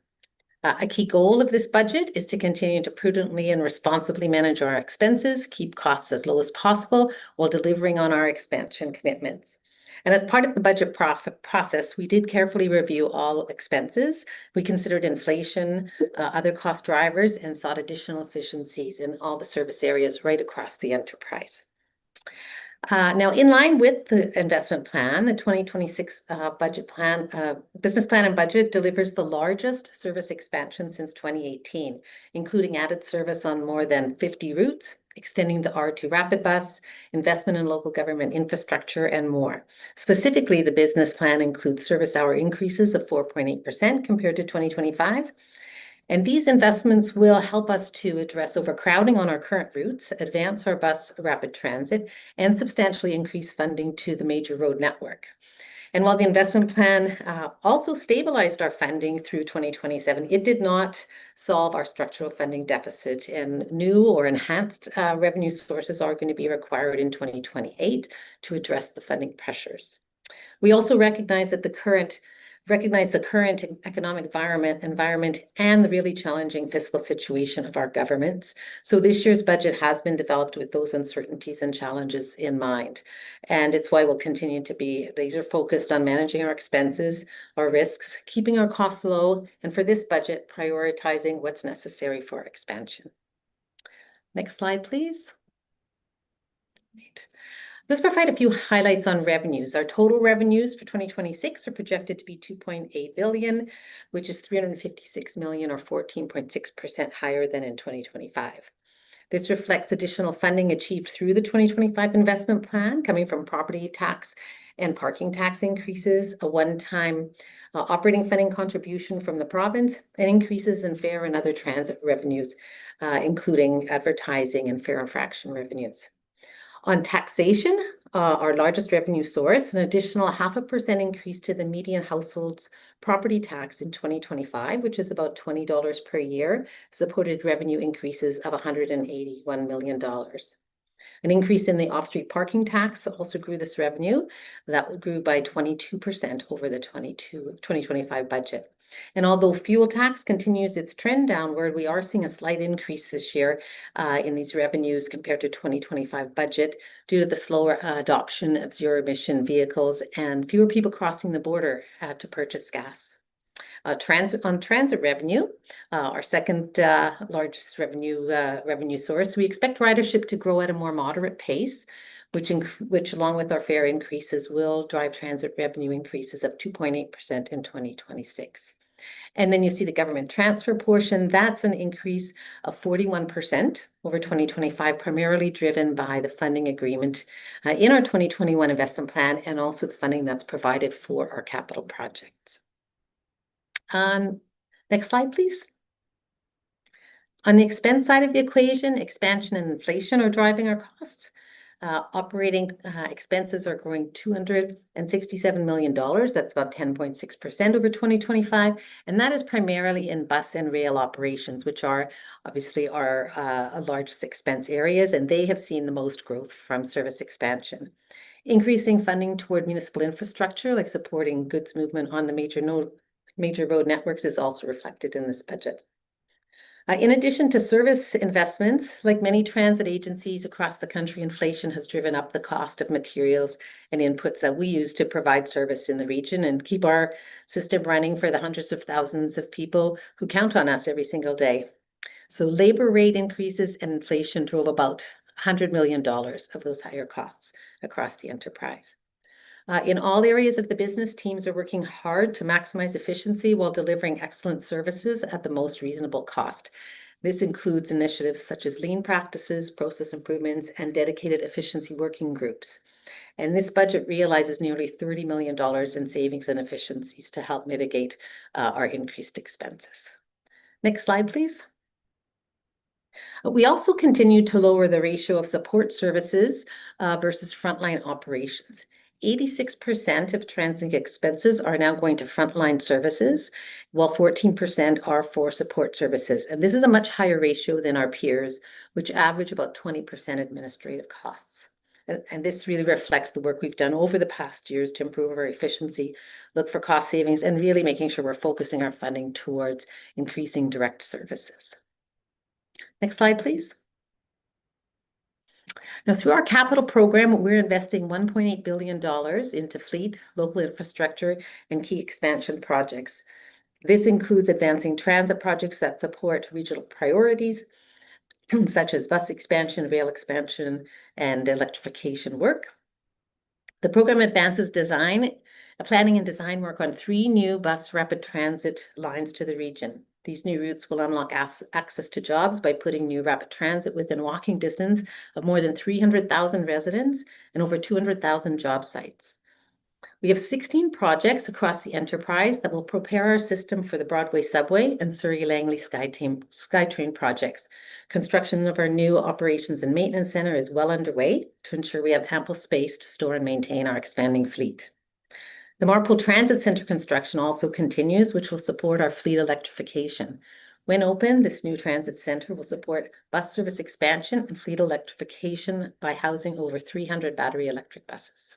A key goal of this budget is to continue to prudently and responsibly manage our expenses, keep costs as low as possible while delivering on our expansion commitments. And as part of the budget process, we did carefully review all expenses. We considered inflation, other cost drivers, and sought additional efficiencies in all the service areas right across the enterprise. Now, in line with the investment plan, the 2026 business plan and budget delivers the largest service expansion since 2018, including added service on more than 50 routes, extending the R2 Rapid Bus, investment in local government infrastructure, and more. Specifically, the business plan includes service hour increases of 4.8% compared to 2025. And these investments will help us to address overcrowding on our current routes, advance our bus rapid transit, and substantially increase funding to the major road network. And while the investment plan also stabilized our funding through 2027, it did not solve our structural funding deficit, and new or enhanced revenue sources are going to be required in 2028 to address the funding pressures. We also recognize the current economic environment and the really challenging fiscal situation of our governments. So this year's budget has been developed with those uncertainties and challenges in mind. And it's why we'll continue to be laser focused on managing our expenses, our risks, keeping our costs low, and for this budget, prioritizing what's necessary for our expansion. Next slide, please. Right. Let's provide a few highlights on revenues. Our total revenues for 2026 are projected to be 2.8 billion, which is 356 million or 14.6% higher than in 2025. This reflects additional funding achieved through the 2025 investment plan, coming from property tax and parking tax increases, a one-time operating funding contribution from the province, and increases in fare and other transit revenues, including advertising and fare infraction revenues. On taxation, our largest revenue source, an additional 0.5% increase to the median household's property tax in 2025, which is about $20 per year, supported revenue increases of $181 million. An increase in the off-street parking tax also grew this revenue. That grew by 22% over the 2025 budget. And although fuel tax continues its trend downward, we are seeing a slight increase this year in these revenues compared to 2025 budget due to the slower adoption of zero-emission vehicles and fewer people crossing the border to purchase gas. Transit revenue, our second largest revenue source, we expect ridership to grow at a more moderate pace, which along with our fare increases will drive transit revenue increases of 2.8% in 2026. And then you see the government transfer portion, that's an increase of 41% over 2025, primarily driven by the funding agreement in our 2021 investment plan and also the funding that's provided for our capital projects. Next slide, please. On the expense side of the equation, expansion and inflation are driving our costs. Operating expenses are growing $267 million. That's about 10.6% over 2025. And that is primarily in bus and rail operations, which are obviously our largest expense areas, and they have seen the most growth from service expansion. Increasing funding toward municipal infrastructure, like supporting goods movement on the major road networks, is also reflected in this budget. In addition to service investments, like many transit agencies across the country, inflation has driven up the cost of materials and inputs that we use to provide service in the region and keep our system running for the hundreds of thousands of people who count on us every single day. So labor rate increases and inflation drove about $100 million of those higher costs across the enterprise. In all areas of the business, teams are working hard to maximize efficiency while delivering excellent services at the most reasonable cost. This includes initiatives such as lean practices, process improvements, and dedicated efficiency working groups. And this budget realizes nearly $30 million in savings and efficiencies to help mitigate our increased expenses. Next slide, please. We also continue to lower the ratio of support services versus frontline operations. 86% of TransLink expenses are now going to frontline services, while 14% are for support services. And this is a much higher ratio than our peers, which average about 20% administrative costs. And this really reflects the work we've done over the past years to improve our efficiency, look for cost savings, and really making sure we're focusing our funding towards increasing direct services. Next slide, please. Now, through our capital program, we're investing $1.8 billion into fleet, local infrastructure, and key expansion projects. This includes advancing transit projects that support regional priorities, such as bus expansion, rail expansion, and electrification work. The program advances planning and design work on 3 new bus rapid transit lines to the region. These new routes will unlock access to jobs by putting new rapid transit within walking distance of more than 300,000 residents and over 200,000 job sites. We have 16 projects across the enterprise that will prepare our system for the Broadway Subway and Surrey-Langley SkyTrain projects. Construction of our new operations and maintenance center is well underway to ensure we have ample space to store and maintain our expanding fleet. The Marpole Transit Center construction also continues, which will support our fleet electrification. When open, this new transit center will support bus service expansion and fleet electrification by housing over 300 battery electric buses.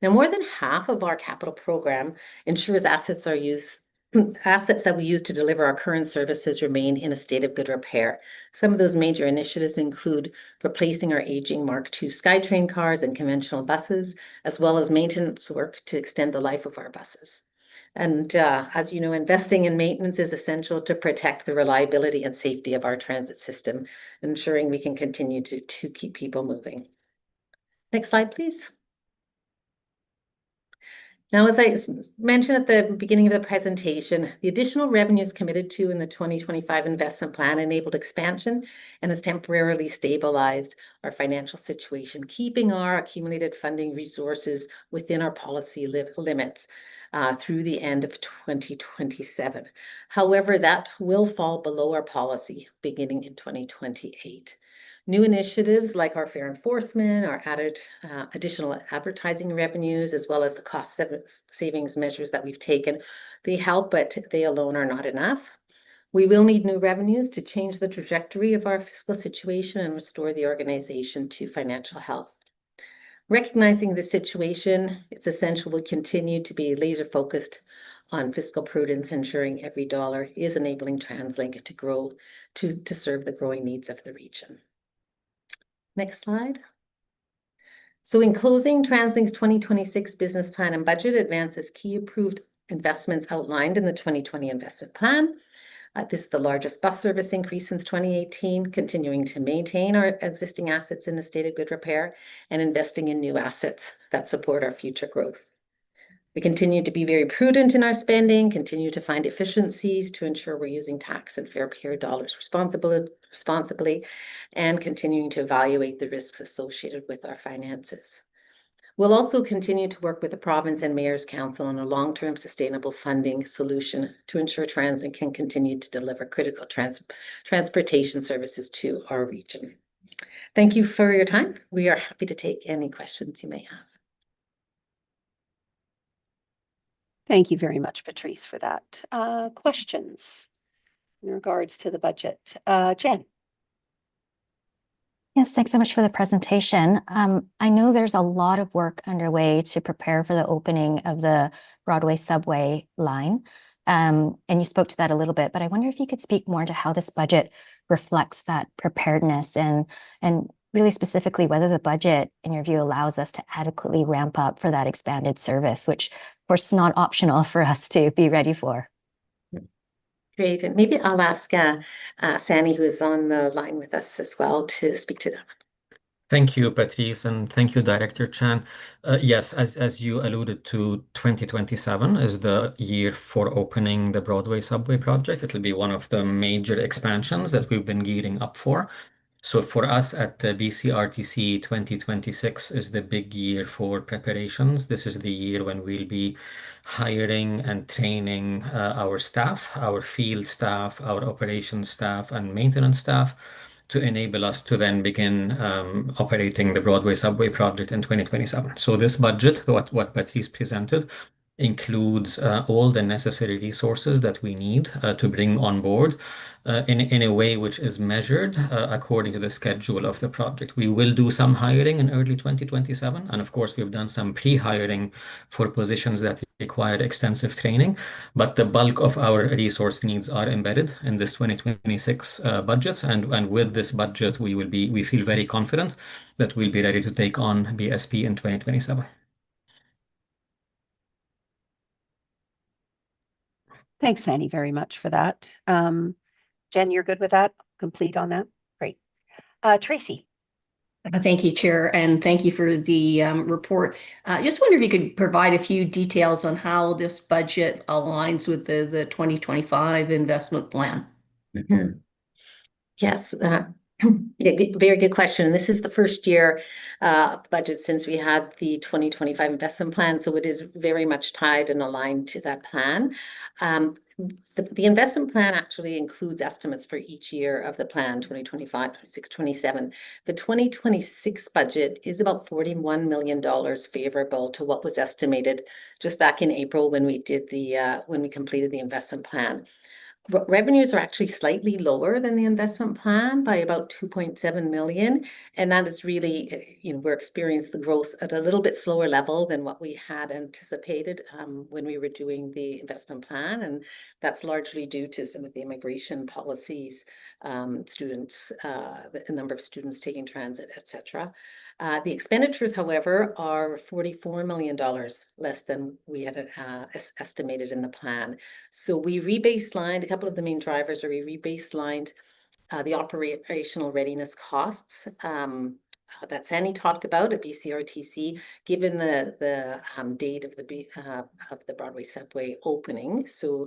Now, more than half of our capital program ensures assets that we use to deliver our current services remain in a state of good repair. Some of those major initiatives include replacing our aging Mark II SkyTrain cars and conventional buses, as well as maintenance work to extend the life of our buses. And as you know, investing in maintenance is essential to protect the reliability and safety of our transit system, ensuring we can continue to keep people moving. Next slide, please. Now, as I mentioned at the beginning of the presentation, the additional revenues committed to in the 2025 investment plan enabled expansion and has temporarily stabilized our financial situation, keeping our accumulated funding resources within our policy limits through the end of 2027. However, that will fall below our policy beginning in 2028. New initiatives like our fare enforcement, our added additional advertising revenues, as well as the cost savings measures that we've taken, they help, but they alone are not enough. We will need new revenues to change the trajectory of our fiscal situation and restore the organization to financial health. Recognizing the situation, it's essential we continue to be laser focused on fiscal prudence, ensuring every dollar is enabling TransLink to grow, to serve the growing needs of the region. Next slide. So in closing, TransLink's 2026 business plan and budget advances key approved investments outlined in the 2020 investment plan. This is the largest bus service increase since 2018, continuing to maintain our existing assets in a state of good repair and investing in new assets that support our future growth. We continue to be very prudent in our spending, continue to find efficiencies to ensure we're using tax and fare payer dollars responsibly, and continuing to evaluate the risks associated with our finances. We'll also continue to work with the province and Mayor's Council on a long-term sustainable funding solution to ensure TransLink can continue to deliver critical transportation services to our region. Thank you for your time. We are happy to take any questions you may have. Thank you very much, Patrice, for that. Questions in regards to the budget? Jen. Yes, thanks so much for the presentation. I know there's a lot of work underway to prepare for the opening of the Broadway subway line. And you spoke to that a little bit, but I wonder if you could speak more to how this budget reflects that preparedness and really specifically whether the budget, in your view, allows us to adequately ramp up for that expanded service, which of course is not optional for us to be ready for. Great. And maybe I'll ask Sani, who is on the line with us as well, to speak to that. Thank you, Patrice, and thank you, Director Chan. Yes, as you alluded to, 2027 is the year for opening the Broadway subway project. It'll be one of the major expansions that we've been gearing up for. So for us at the BCRTC, 2026 is the big year for preparations. This is the year when we'll be hiring and training our staff, our field staff, our operations staff, and maintenance staff to enable us to then begin operating the Broadway subway project in 2027. So this budget, what Patrice presented, includes all the necessary resources that we need to bring on board in a way which is measured according to the schedule of the project. We will do some hiring in early 2027, and of course we've done some pre-hiring for positions that require extensive training, but the bulk of our resource needs are embedded in this 2026 budget, and with this budget we feel very confident that we'll be ready to take on BSP in 2027. Thanks, Sani, very much for that. Jen, you're good with that? Complete on that? Great. Tracy. Thank you, Chair, and thank you for the report. Just wonder if you could provide a few details on how this budget aligns with the 2025 investment plan. Yes, very good question. This is the first year budget since we had the 2025 investment plan, so it is very much tied and aligned to that plan. The investment plan actually includes estimates for each year of the plan, 2025, 26, 27. The 2026 budget is about $41 million favorable to what was estimated just back in April when we did when we completed the investment plan. Revenues are actually slightly lower than the investment plan by about 2.7 million. And that is really, we're experiencing the growth at a little bit slower level than what we had anticipated when we were doing the investment plan. And that's largely due to some of the immigration policies, students, the number of students taking transit, etc. The expenditures, however, are $44 million less than we had estimated in the plan. So we rebaselined, a couple of the main drivers are we rebaselined the operational readiness costs that Sani talked about at BCRTC, given the date of the Broadway subway opening. So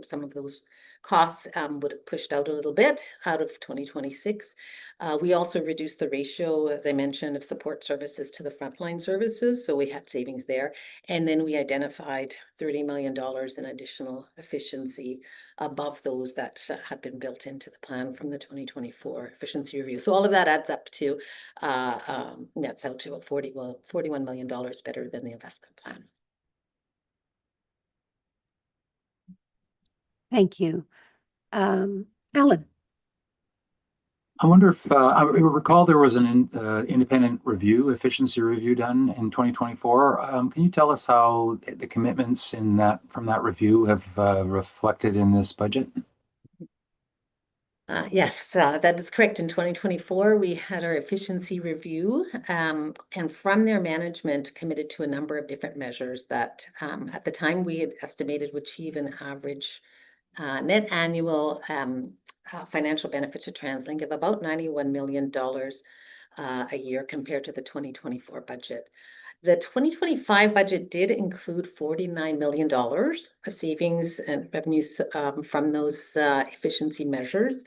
some of those costs would have pushed out a little bit out of 2026. We also reduced the ratio, as I mentioned, of support services to the frontline services. So we had savings there. And then we identified $30 million in additional efficiency above those that had been built into the plan from the 2024 efficiency review. So all of that adds up to nets out to $41 million better than the investment plan. Thank you. Alan. I wonder if I recall there was an independent review, efficiency review done in 2024. Can you tell us how the commitments from that review have reflected in this budget? Yes, that is correct. In 2024, we had our efficiency review, and from their management committed to a number of different measures that at the time we had estimated would achieve an average net annual financial benefit to TransLink of about $91 million a year compared to the 2024 budget. The 2025 budget did include $49 million of savings and revenues from those efficiency measures.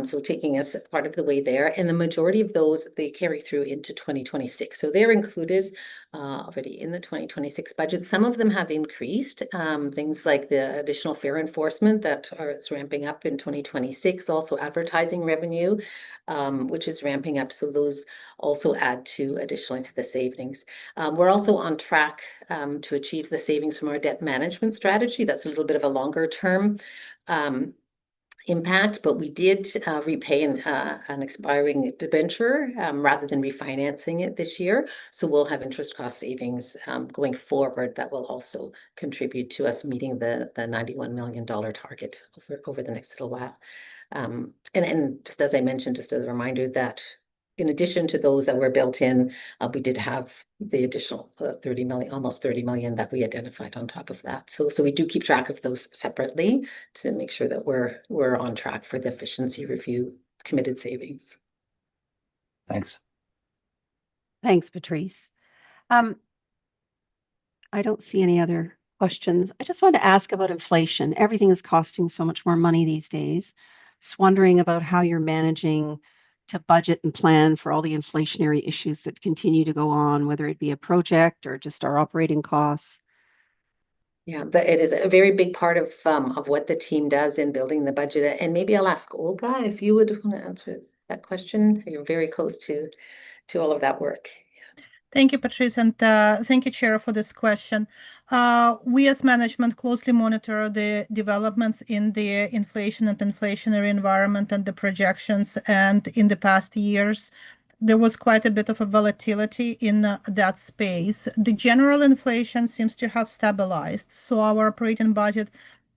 So taking us part of the way there. And the majority of those, they carry through into 2026. So they're included already in the 2026 budget. Some of them have increased, things like the additional fare enforcement that is ramping up in 2026, also advertising revenue, which is ramping up. So those also add additionally to the savings. We're also on track to achieve the savings from our debt management strategy. That's a little bit of a longer term impact, but we did repay an expiring debenture rather than refinancing it this year. So we'll have interest cost savings going forward that will also contribute to us meeting the $91 million target over the next little while. And just as I mentioned, just as a reminder that in addition to those that were built in, we did have the additional 30 million, almost 30 million that we identified on top of that. So we do keep track of those separately to make sure that we're on track for the efficiency review committed savings. Thanks. Thanks, Patrice. I don't see any other questions. I just wanted to ask about inflation. Everything is costing so much more money these days. Just wondering about how you're managing to budget and plan for all the inflationary issues that continue to go on, whether it be a project or just our operating costs. Yeah, it is a very big part of what the team does in building the budget. And maybe I'll ask Olga if you would want to answer that question. You're very close to all of that work. Thank you, Patrice, and thank you, Chair, for this question. We as management closely monitor the developments in the inflation and inflationary environment and the projections. And in the past years, there was quite a bit of a volatility in that space. The general inflation seems to have stabilized. So our operating budget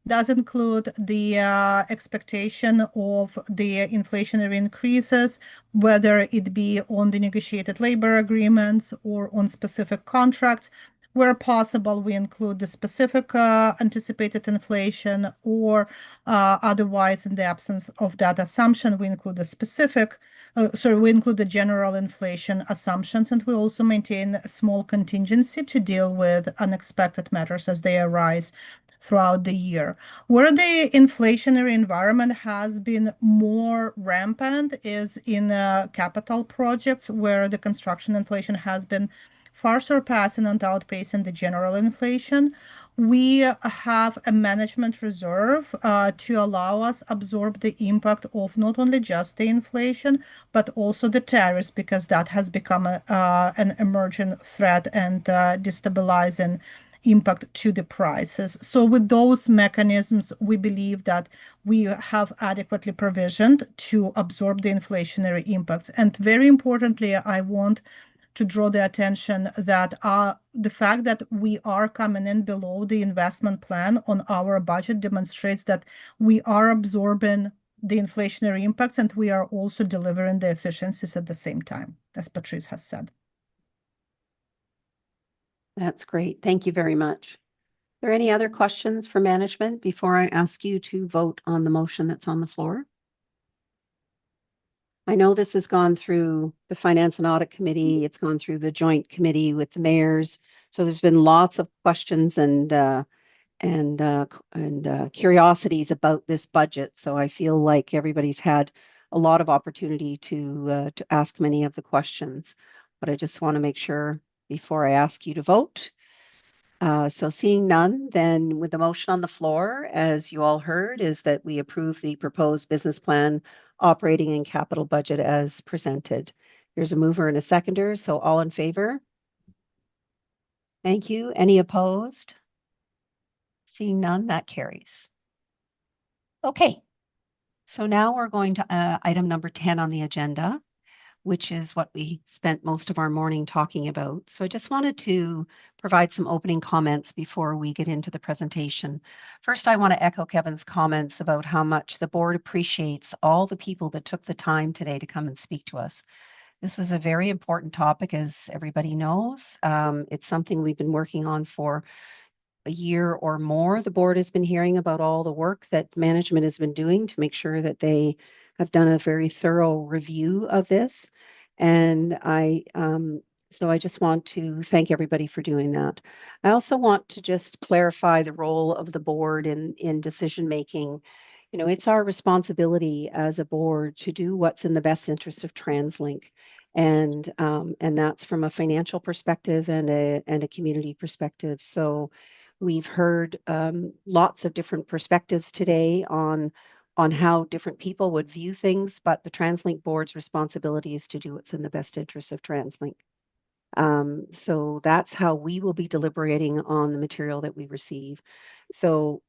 does include the expectation of the inflationary increases, whether it be on the negotiated labor agreements or on specific contracts. Where possible, we include the specific anticipated inflation, or otherwise, in the absence of that assumption, we include the specific, we include the general inflation assumptions, and we also maintain a small contingency to deal with unexpected matters as they arise throughout the year. Where the inflationary environment has been more rampant is in capital projects, where the construction inflation has been far surpassing and outpacing the general inflation. We have a management reserve to allow us absorb the impact of not only just the inflation, but also the tariffs, because that has become an emerging threat and destabilizing impact to the prices. So with those mechanisms, we believe that we have adequately provisioned to absorb the inflationary impacts. And very importantly, I want to draw the attention that the fact that we are coming in below the investment plan on our budget demonstrates that we are absorbing the inflationary impacts, and we are also delivering the efficiencies at the same time, as Patrice has said. That's great. Thank you very much. Are there any other questions for management before I ask you to vote on the motion that's on the floor? I know this has gone through the Finance and Audit Committee. It's gone through the joint committee with the mayors. So there's been lots of questions and curiosities about this budget. So I feel like everybody's had a lot of opportunity to ask many of the questions. But I just want to make sure before I ask you to vote. So seeing none, then with the motion on the floor, as you all heard, is that we approve the proposed business plan, operating and capital budget as presented. There's a mover and a seconder, so all in favor? Thank you. Any opposed? Seeing none, that carries. Okay, so now we're going to item number 10 on the agenda, which is what we spent most of our morning talking about. So I just wanted to provide some opening comments before we get into the presentation. First, I want to echo Kevin's comments about how much the board appreciates all the people that took the time today to come and speak to us. This was a very important topic, as everybody knows. It's something we've been working on for a year or more. The board has been hearing about all the work that management has been doing to make sure that they have done a very thorough review of this. And so I just want to thank everybody for doing that. I also want to just clarify the role of the board in decision making. You know, it's our responsibility as a board to do what's in the best interest of TransLink. And that's from a financial perspective and a community perspective. So we've heard lots of different perspectives today on how different people would view things, but the TransLink board's responsibility is to do what's in the best interest of TransLink. So that's how we will be deliberating on the material that we receive. So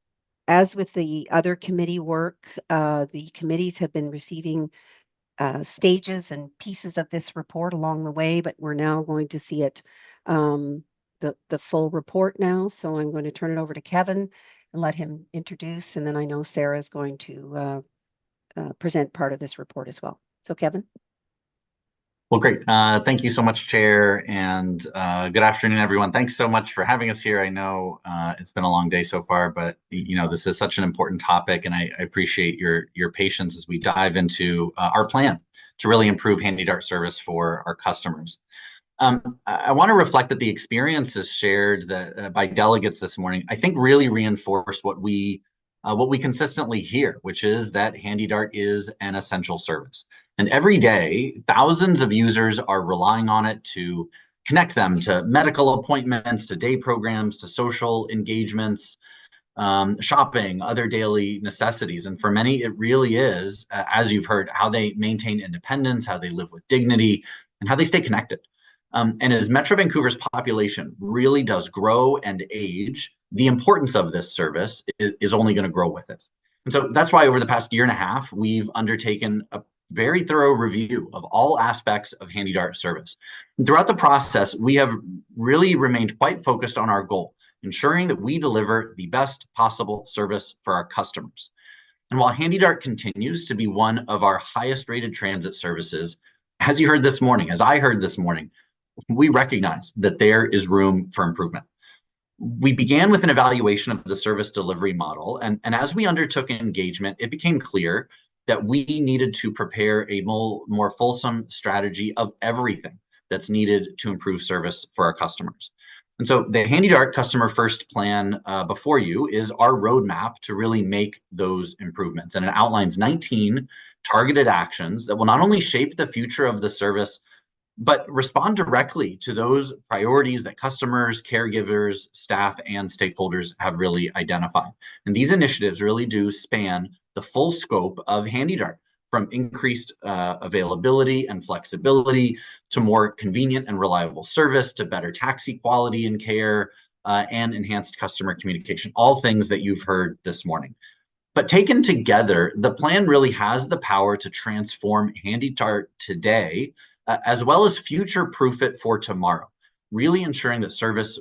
as with the other committee work, the committees have been receiving stages and pieces of this report along the way, but we're now going to see it, the full report now. So I'm going to turn it over to Kevin and let him introduce, and then I know Sarah is going to present part of this report as well. So Kevin. Well, great. Thank you so much, Chair, and good afternoon, everyone. Thanks so much for having us here. I know it's been a long day so far, but this is such an important topic, and I appreciate your patience as we dive into our plan to really improve Handy Dart service for our customers. I want to reflect that the experiences shared by delegates this morning, I think, really reinforce what we consistently hear, which is that Handy Dart is an essential service. And every day, thousands of users are relying on it to connect them to medical appointments, to day programs, to social engagements, shopping, other daily necessities. And for many, it really is, as you've heard, how they maintain independence, how they live with dignity, and how they stay connected. And as Metro Vancouver's population really does grow and age, the importance of this service is only going to grow with it. And so that's why over the past year and a half, we've undertaken a very thorough review of all aspects of Handy Dart service. And throughout the process, we have really remained quite focused on our goal, ensuring that we deliver the best possible service for our customers. And while Handy Dart continues to be one of our highest rated transit services, as you heard this morning, as I heard this morning, we recognize that there is room for improvement. We began with an evaluation of the service delivery model, and as we undertook engagement, it became clear that we needed to prepare a more fulsome strategy of everything that's needed to improve service for our customers. And so the Handy Dart Customer First Plan before you is our roadmap to really make those improvements. And it outlines 19 targeted actions that will not only shape the future of the service, but respond directly to those priorities that customers, caregivers, staff, and stakeholders have really identified. And these initiatives really do span the full scope of Handy Dart, from increased availability and flexibility to more convenient and reliable service, to better taxi quality and care, and enhanced customer communication, all things that you've heard this morning. But taken together, the plan really has the power to transform Handy Dart today, as well as future-proof it for tomorrow, really ensuring that service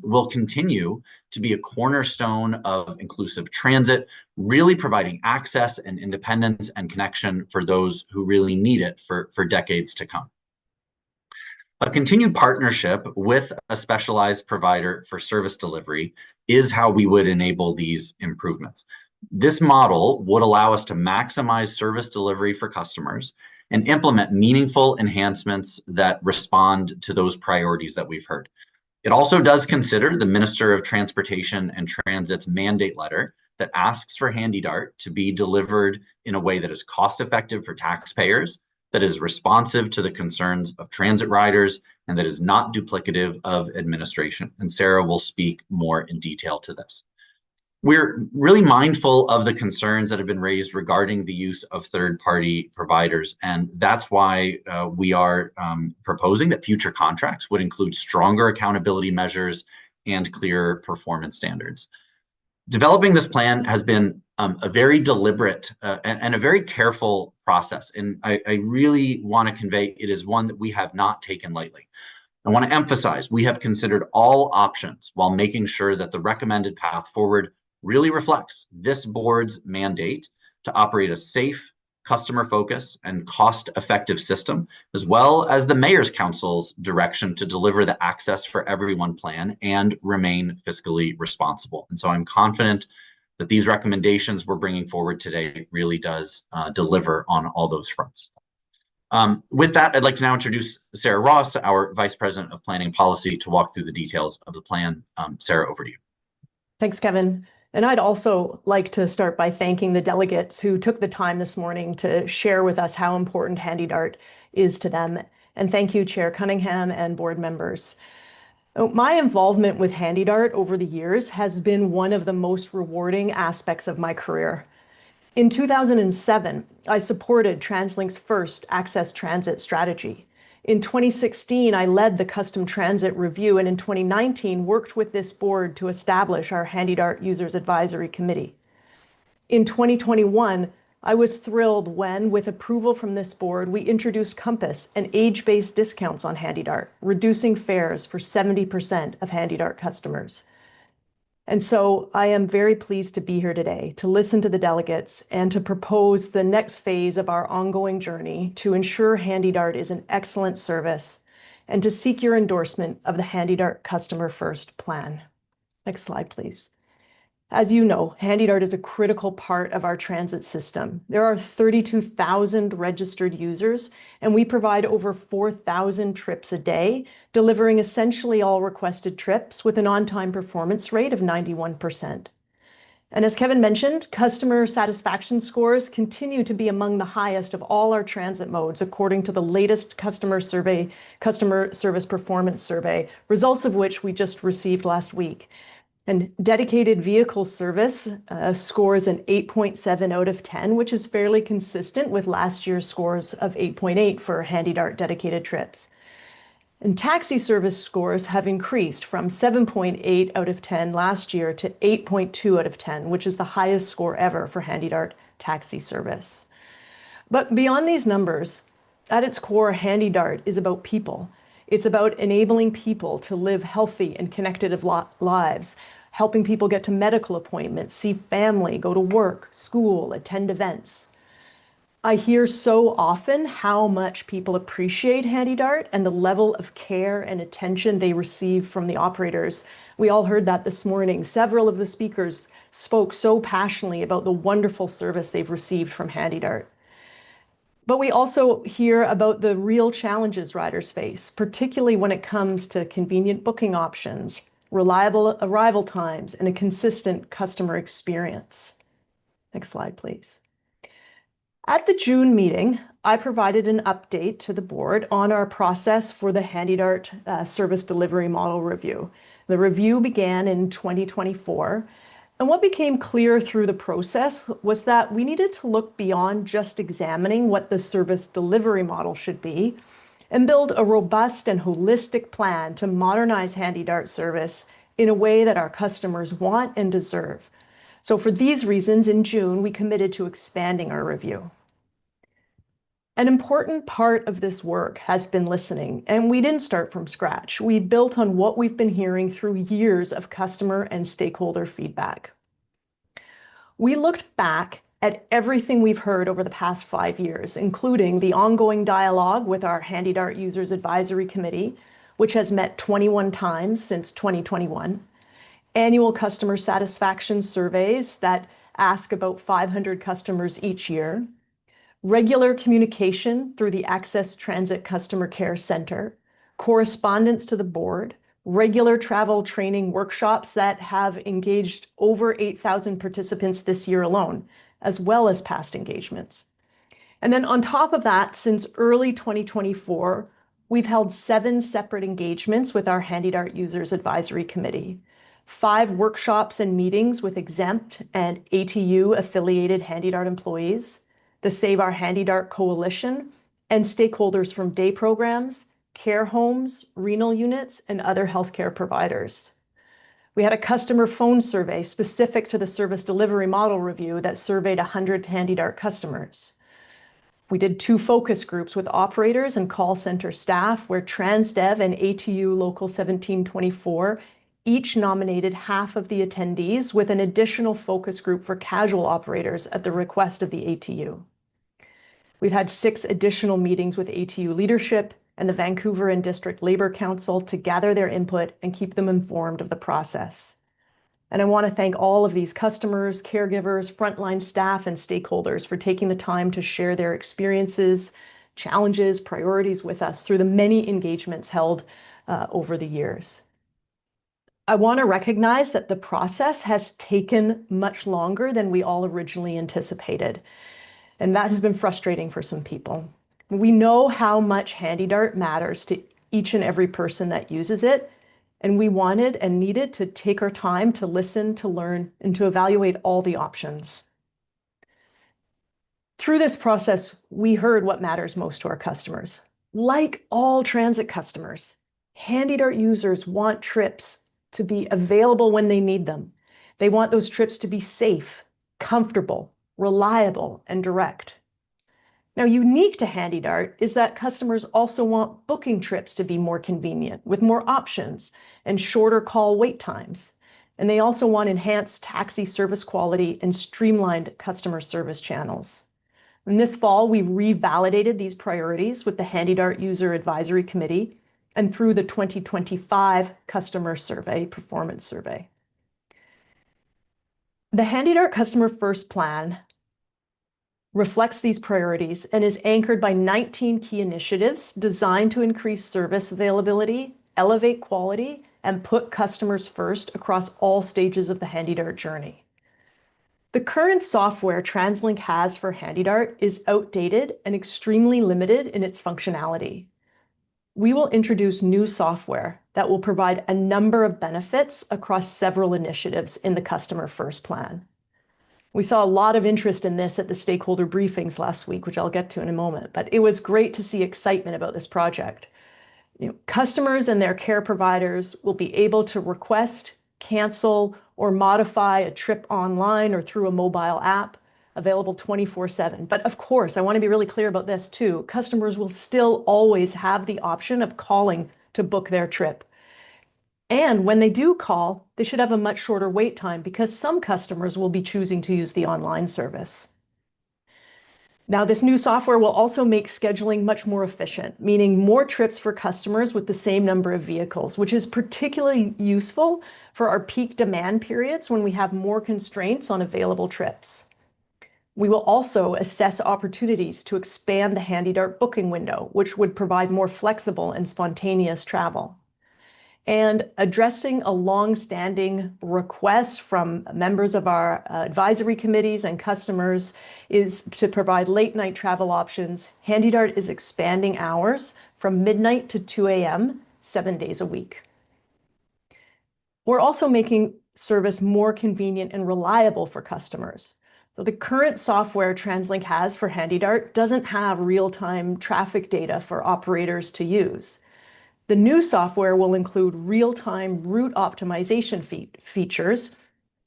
will continue to be a cornerstone of inclusive transit, really providing access and independence and connection for those who really need it for decades to come. A continued partnership with a specialized provider for service delivery is how we would enable these improvements. This model would allow us to maximize service delivery for customers and implement meaningful enhancements that respond to those priorities that we've heard. It also does consider the Minister of Transportation and Transit's mandate letter that asks for Handy Dart to be delivered in a way that is cost-effective for taxpayers, that is responsive to the concerns of transit riders, and that is not duplicative of administration. And Sarah will speak more in detail to this. We're really mindful of the concerns that have been raised regarding the use of third-party providers, and that's why we are proposing that future contracts would include stronger accountability measures and clearer performance standards. Developing this plan has been a very deliberate and a very careful process, and I really want to convey it is one that we have not taken lightly. I want to emphasize we have considered all options while making sure that the recommended path forward really reflects this board's mandate to operate a safe, customer-focused, and cost-effective system, as well as the Mayor's Council's direction to deliver the Access for Everyone plan and remain fiscally responsible. And so I'm confident that these recommendations we're bringing forward today really does deliver on all those fronts. With that, I'd like to now introduce Sarah Ross, our Vice President of Planning Policy, to walk through the details of the plan. Sarah, over to you. Thanks, Kevin. And I'd also like to start by thanking the delegates who took the time this morning to share with us how important Handy Dart is to them. And thank you, Chair Cunningham and board members. My involvement with Handy Dart over the years has been one of the most rewarding aspects of my career. In 2007, I supported TransLink's first access transit strategy. In 2016, I led the Custom Transit Review, and in 2019, worked with this board to establish our Handy Dart Users Advisory Committee. In 2021, I was thrilled when, with approval from this board, we introduced Compass and age-based discounts on Handy Dart, reducing fares for 70% of Handy Dart customers. And so I am very pleased to be here today to listen to the delegates and to propose the next phase of our ongoing journey to ensure HandyDart is an excellent service and to seek your endorsement of the HandyDart Customer First plan. Next slide, please. As you know, HandyDart is a critical part of our transit system. There are 32,000 registered users, and we provide over 4,000 trips a day, delivering essentially all requested trips with an on-time performance rate of 91%. And as Kevin mentioned, customer satisfaction scores continue to be among the highest of all our transit modes, according to the latest customer service performance survey, results of which we just received last week. And dedicated vehicle service scores an 8.7 out of 10, which is fairly consistent with last year's scores of 8.8 for HandyDart dedicated trips. And taxi service scores have increased from 7.8 out of 10 last year to 8.2 out of 10, which is the highest score ever for HandyDart taxi service. But beyond these numbers, at its core, HandyDart is about people. It's about enabling people to live healthy and connected lives, helping people get to medical appointments, see family, go to work, school, attend events. I hear so often how much people appreciate HandyDart and the level of care and attention they receive from the operators. We all heard that this morning. Several of the speakers spoke so passionately about the wonderful service they've received from HandyDart. But we also hear about the real challenges riders face, particularly when it comes to convenient booking options, reliable arrival times, and a consistent customer experience. Next slide, please. At the June meeting, I provided an update to the board on our process for the HandyDart service delivery model review. The review began in 2024. And what became clear through the process was that we needed to look beyond just examining what the service delivery model should be and build a robust and holistic plan to modernize HandyDart service in a way that our customers want and deserve. So for these reasons, in June, we committed to expanding our review. An important part of this work has been listening, and we didn't start from scratch. We built on what we've been hearing through years of customer and stakeholder feedback. We looked back at everything we've heard over the past 5 years, including the ongoing dialogue with our HandyDart Users Advisory Committee, which has met 21 times since 2021, annual customer satisfaction surveys that ask about 500 customers each year, regular communication through the Access Transit Customer Care Center, correspondence to the board, regular travel training workshops that have engaged over 8,000 participants this year alone, as well as past engagements. And then on top of that, since early 2024, we've held 7 separate engagements with our HandyDart Users Advisory Committee, 5 workshops and meetings with exempt and ATU-affiliated HandyDart employees, the Save Our HandyDart Coalition, and stakeholders from day programs, care homes, renal units, and other healthcare providers. We had a customer phone survey specific to the service delivery model review that surveyed 100 HandyDart customers. We did 2 focus groups with operators and call center staff where TransDev and ATU Local 1724 each nominated half of the attendees, with an additional focus group for casual operators at the request of the ATU. We've had 6 additional meetings with ATU leadership and the Vancouver and District Labour Council to gather their input and keep them informed of the process. And I want to thank all of these customers, caregivers, frontline staff, and stakeholders for taking the time to share their experiences, challenges, priorities with us through the many engagements held over the years. I want to recognize that the process has taken much longer than we all originally anticipated, and that has been frustrating for some people. We know how much HandyDart matters to each and every person that uses it, and we wanted and needed to take our time to listen, to learn, and to evaluate all the options. Through this process, we heard what matters most to our customers. Like all transit customers, HandyDart users want trips to be available when they need them. They want those trips to be safe, comfortable, reliable, and direct. Now, unique to HandyDart is that customers also want booking trips to be more convenient, with more options and shorter call wait times. and they also want enhanced taxi service quality and streamlined customer service channels. And this fall, we revalidated these priorities with the HandyDART User Advisory Committee and through the 2025 Customer Survey, Performance Survey. The HandyDART Customer First Plan reflects these priorities and is anchored by 19 key initiatives designed to increase service availability, elevate quality, and put customers first across all stages of the HandyDART journey. The current software TransLink has for HandyDART is outdated and extremely limited in its functionality. We will introduce new software that will provide a number of benefits across several initiatives in the Customer First Plan. We saw a lot of interest in this at the stakeholder briefings last week, which I'll get to in a moment, but it was great to see excitement about this project. Customers and their care providers will be able to request, cancel, or modify a trip online or through a mobile app available 24/7. But of course, I want to be really clear about this too. Customers will still always have the option of calling to book their trip. And when they do call, they should have a much shorter wait time because some customers will be choosing to use the online service. Now, this new software will also make scheduling much more efficient, meaning more trips for customers with the same number of vehicles, which is particularly useful for our peak demand periods when we have more constraints on available trips. We will also assess opportunities to expand the HandyDART booking window, which would provide more flexible and spontaneous travel. And addressing a long-standing request from members of our advisory committees and customers is to provide late-night travel options. HandyDART is expanding hours from midnight to 2 a.m., 7 days a week. We're also making service more convenient and reliable for customers. So the current software TransLink has for HandyDART doesn't have real-time traffic data for operators to use. The new software will include real-time route optimization features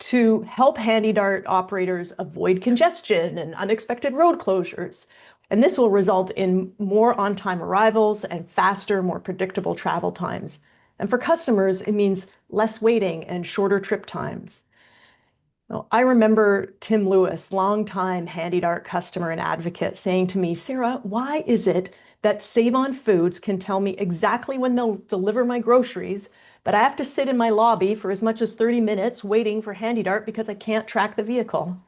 to help HandyDART operators avoid congestion and unexpected road closures. And this will result in more on-time arrivals and faster, more predictable travel times. And for customers, it means less waiting and shorter trip times. Now, I remember Tim Lewis, longtime HandyDART customer and advocate, saying to me, "Sarah, why is it that Save On Foods can tell me exactly when they'll deliver my groceries, but I have to sit in my lobby for as much as 30 minutes waiting for HandyDART because I can't track the vehicle?"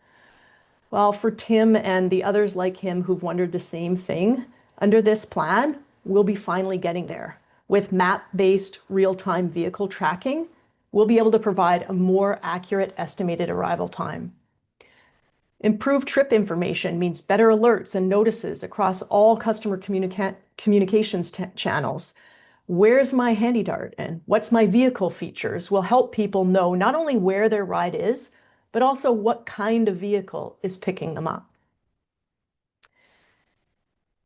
Well, for Tim and the others like him who've wondered the same thing, under this plan, we'll be finally getting there. With map-based real-time vehicle tracking, we'll be able to provide a more accurate estimated arrival time. Improved trip information means better alerts and notices across all customer communications channels. Where's my HandyDART and what's my vehicle features will help people know not only where their ride is, but also what kind of vehicle is picking them up.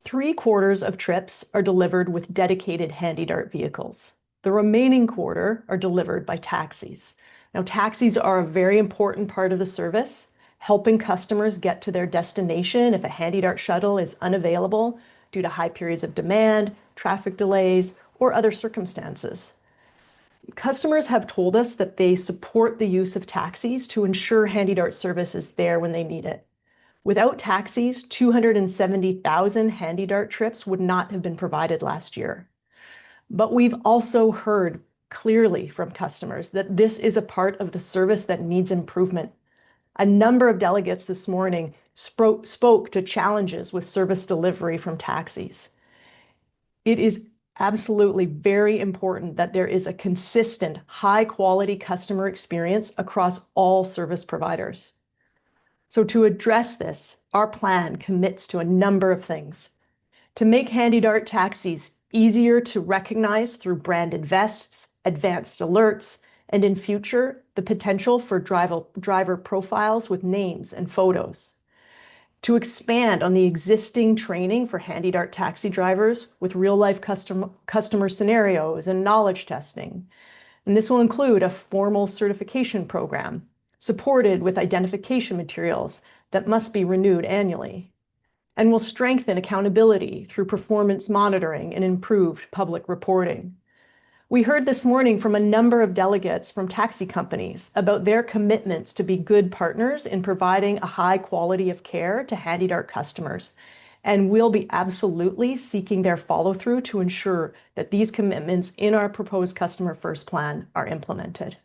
3/4 of trips are delivered with dedicated HandyDART vehicles. The remaining quarter are delivered by taxis. Now, taxis are a very important part of the service, helping customers get to their destination if a HandyDART shuttle is unavailable due to high periods of demand, traffic delays, or other circumstances. Customers have told us that they support the use of taxis to ensure HandyDART service is there when they need it. Without taxis, 270,000 HandyDART trips would not have been provided last year. But we've also heard clearly from customers that this is a part of the service that needs improvement. A number of delegates this morning spoke to challenges with service delivery from taxis. It is absolutely very important that there is a consistent, high-quality customer experience across all service providers. So to address this, our plan commits to a number of things. To make HandyDART taxis easier to recognize through branded vests, advanced alerts, and in future, the potential for driver profiles with names and photos. To expand on the existing training for HandyDART taxi drivers with real-life customer scenarios and knowledge testing. And this will include a formal certification program supported with identification materials that must be renewed annually, and will strengthen accountability through performance monitoring and improved public reporting. We heard this morning from a number of delegates from taxi companies about their commitments to be good partners in providing a high quality of care to HandyDART customers. And we'll be absolutely seeking their follow-through to ensure that these commitments in our proposed Customer First Plan are implemented.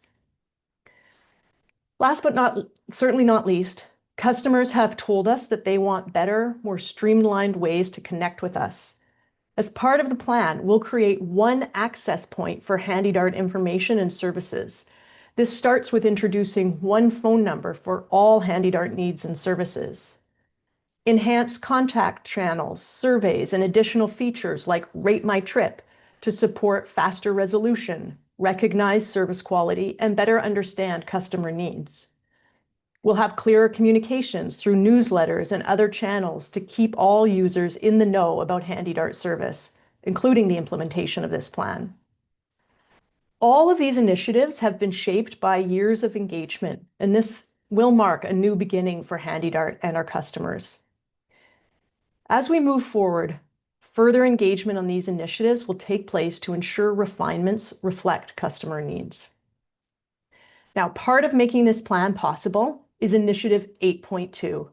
Last but certainly not least, customers have told us that they want better, more streamlined ways to connect with us. As part of the plan, we'll create one access point for HandyDART information and services. This starts with introducing one phone number for all HandyDART needs and services. Enhanced contact channels, surveys, and additional features like Rate My Trip to support faster resolution, recognize service quality, and better understand customer needs. We'll have clearer communications through newsletters and other channels to keep all users in the know about HandyDART service, including the implementation of this plan. All of these initiatives have been shaped by years of engagement, and this will mark a new beginning for HandyDART and our customers. As we move forward, further engagement on these initiatives will take place to ensure refinements reflect customer needs. Now, part of making this plan possible is Initiative 8.2,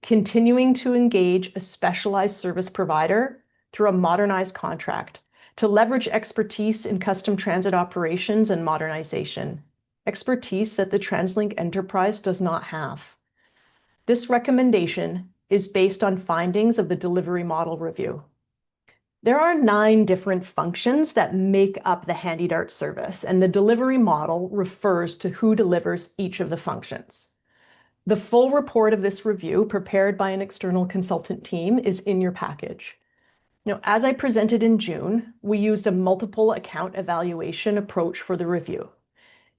continuing to engage a specialized service provider through a modernized contract to leverage expertise in custom transit operations and modernization, expertise that the TransLink enterprise does not have. This recommendation is based on findings of the delivery model review. There are 9 different functions that make up the HandyDART service, and the delivery model refers to who delivers each of the functions. The full report of this review, prepared by an external consultant team, is in your package. Now, as I presented in June, we used a multiple account evaluation approach for the review.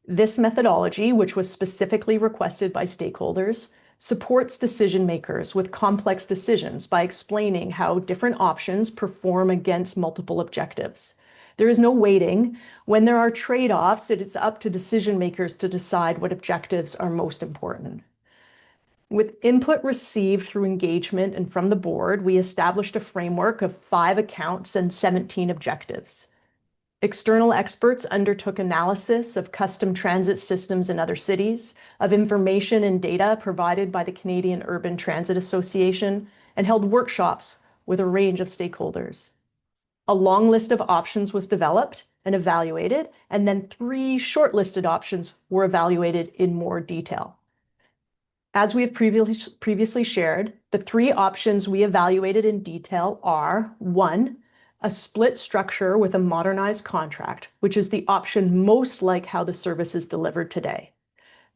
This methodology, which was specifically requested by stakeholders, supports decision makers with complex decisions by explaining how different options perform against multiple objectives. There is no waiting. When there are trade-offs, it is up to decision makers to decide what objectives are most important. With input received through engagement and from the board, we established a framework of 5 accounts and 17 objectives. External experts undertook analysis of custom transit systems in other cities, of information and data provided by the Canadian Urban Transit Association, and held workshops with a range of stakeholders. A long list of options was developed and evaluated, and then 3 shortlisted options were evaluated in more detail. As we have previously shared, the 3 options we evaluated in detail are 1, a split structure with a modernized contract, which is the option most like how the service is delivered today.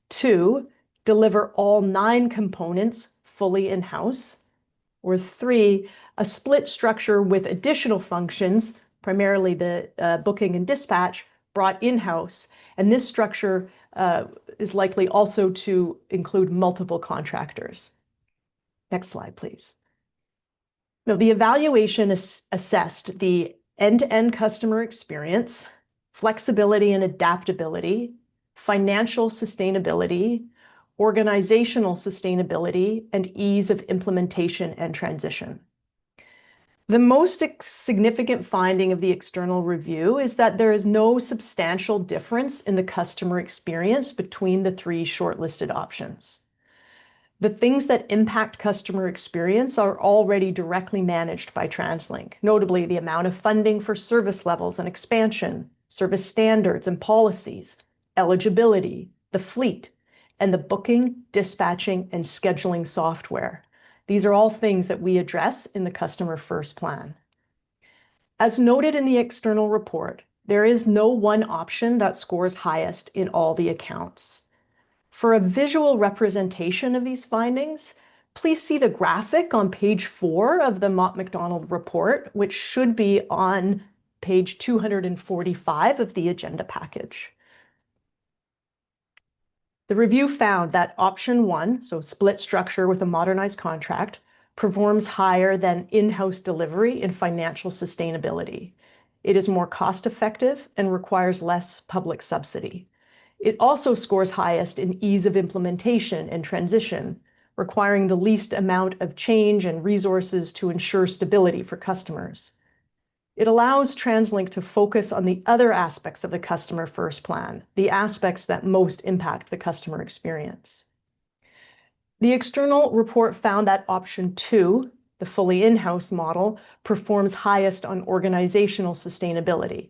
2, deliver all 9 components fully in-house. Or 3, a split structure with additional functions, primarily the booking and dispatch, brought in-house. And this structure is likely also to include multiple contractors. Next slide, please. Now, the evaluation assessed the end-to-end customer experience, flexibility and adaptability, financial sustainability, organizational sustainability, and ease of implementation and transition. The most significant finding of the external review is that there is no substantial difference in the customer experience between the 3 shortlisted options. The things that impact customer experience are already directly managed by TransLink, notably the amount of funding for service levels and expansion, service standards and policies, eligibility, the fleet, and the booking, dispatching, and scheduling software. These are all things that we address in the Customer First Plan. As noted in the external report, there is no one option that scores highest in all the accounts. For a visual representation of these findings, please see the graphic on page 4 of the Mott MacDonald report, which should be on page 245 of the agenda package. The review found that option 1, so split structure with a modernized contract, performs higher than in-house delivery in financial sustainability. It is more cost-effective and requires less public subsidy. It also scores highest in ease of implementation and transition, requiring the least amount of change and resources to ensure stability for customers. It allows TransLink to focus on the other aspects of the customer first plan, the aspects that most impact the customer experience. The external report found that option 2, the fully in-house model, performs highest on organizational sustainability,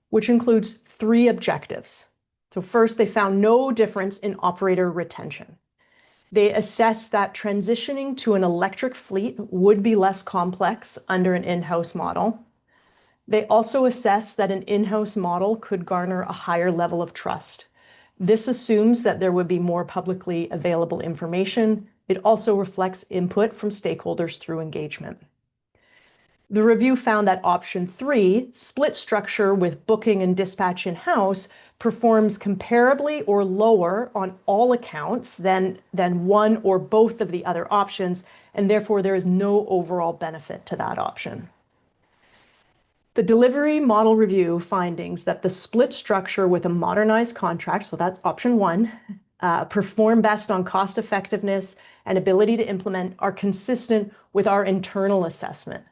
which includes 3 objectives. So first, they found no difference in operator retention. They assessed that transitioning to an electric fleet would be less complex under an in-house model. They also assessed that an in-house model could garner a higher level of trust. This assumes that there would be more publicly available information. It also reflects input from stakeholders through engagement. The review found that option 3, split structure with booking and dispatch in-house, performs comparably or lower on all accounts than one or both of the other options, and therefore there is no overall benefit to that option. The delivery model review findings that the split structure with a modernized contract, so that's option 1, perform best on cost effectiveness and ability to implement are consistent with our internal assessment.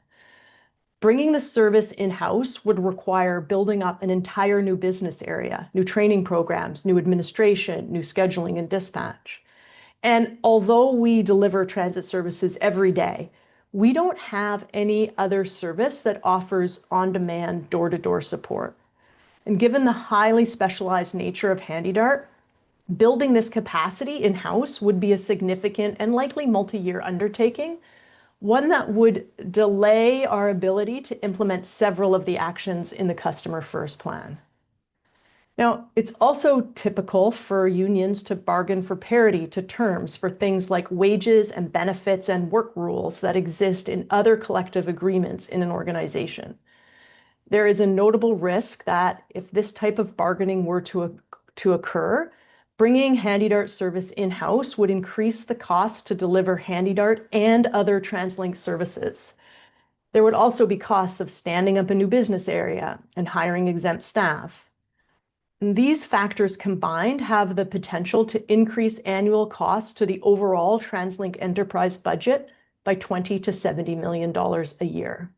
Bringing the service in-house would require building up an entire new business area, new training programs, new administration, new scheduling and dispatch. And although we deliver transit services every day, we don't have any other service that offers on-demand door-to-door support. And given the highly specialized nature of HandyDART, building this capacity in-house would be a significant and likely multi-year undertaking, one that would delay our ability to implement several of the actions in the Customer First Plan. Now, it's also typical for unions to bargain for parity to terms for things like wages and benefits and work rules that exist in other collective agreements in an organization. There is a notable risk that if this type of bargaining were to occur, bringing HandyDART service in-house would increase the cost to deliver HandyDART and other TransLink services. There would also be costs of standing up a new business area and hiring exempt staff. And these factors combined have the potential to increase annual costs to the overall TransLink enterprise budget by $20 to $70 million a year.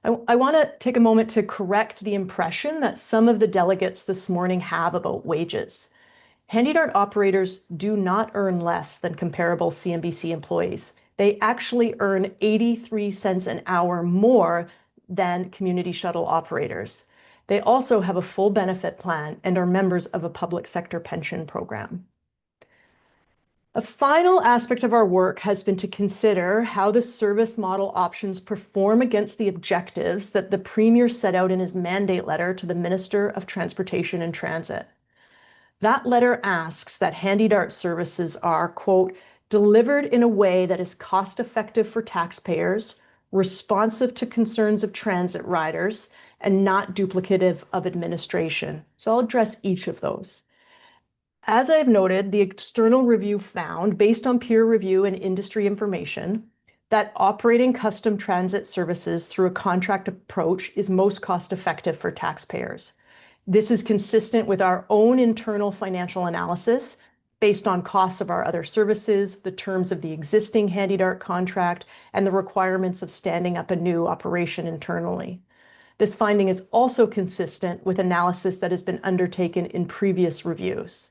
I want to take a moment to correct the impression that some of the delegates this morning have about wages. HandyDART operators do not earn less than comparable CMBC employees. They actually earn 83 cents an hour more than community shuttle operators. They also have a full benefit plan and are members of a public sector pension program. A final aspect of our work has been to consider how the service model options perform against the objectives that the Premier set out in his mandate letter to the Minister of Transportation and Transit. That letter asks that HandyDART services are, quote, delivered in a way that is cost-effective for taxpayers, responsive to concerns of transit riders, and not duplicative of administration. So I'll address each of those. As I've noted, the external review found, based on peer review and industry information, that operating custom transit services through a contract approach is most cost-effective for taxpayers. This is consistent with our own internal financial analysis based on costs of our other services, the terms of the existing HandyDART contract, and the requirements of standing up a new operation internally. This finding is also consistent with analysis that has been undertaken in previous reviews.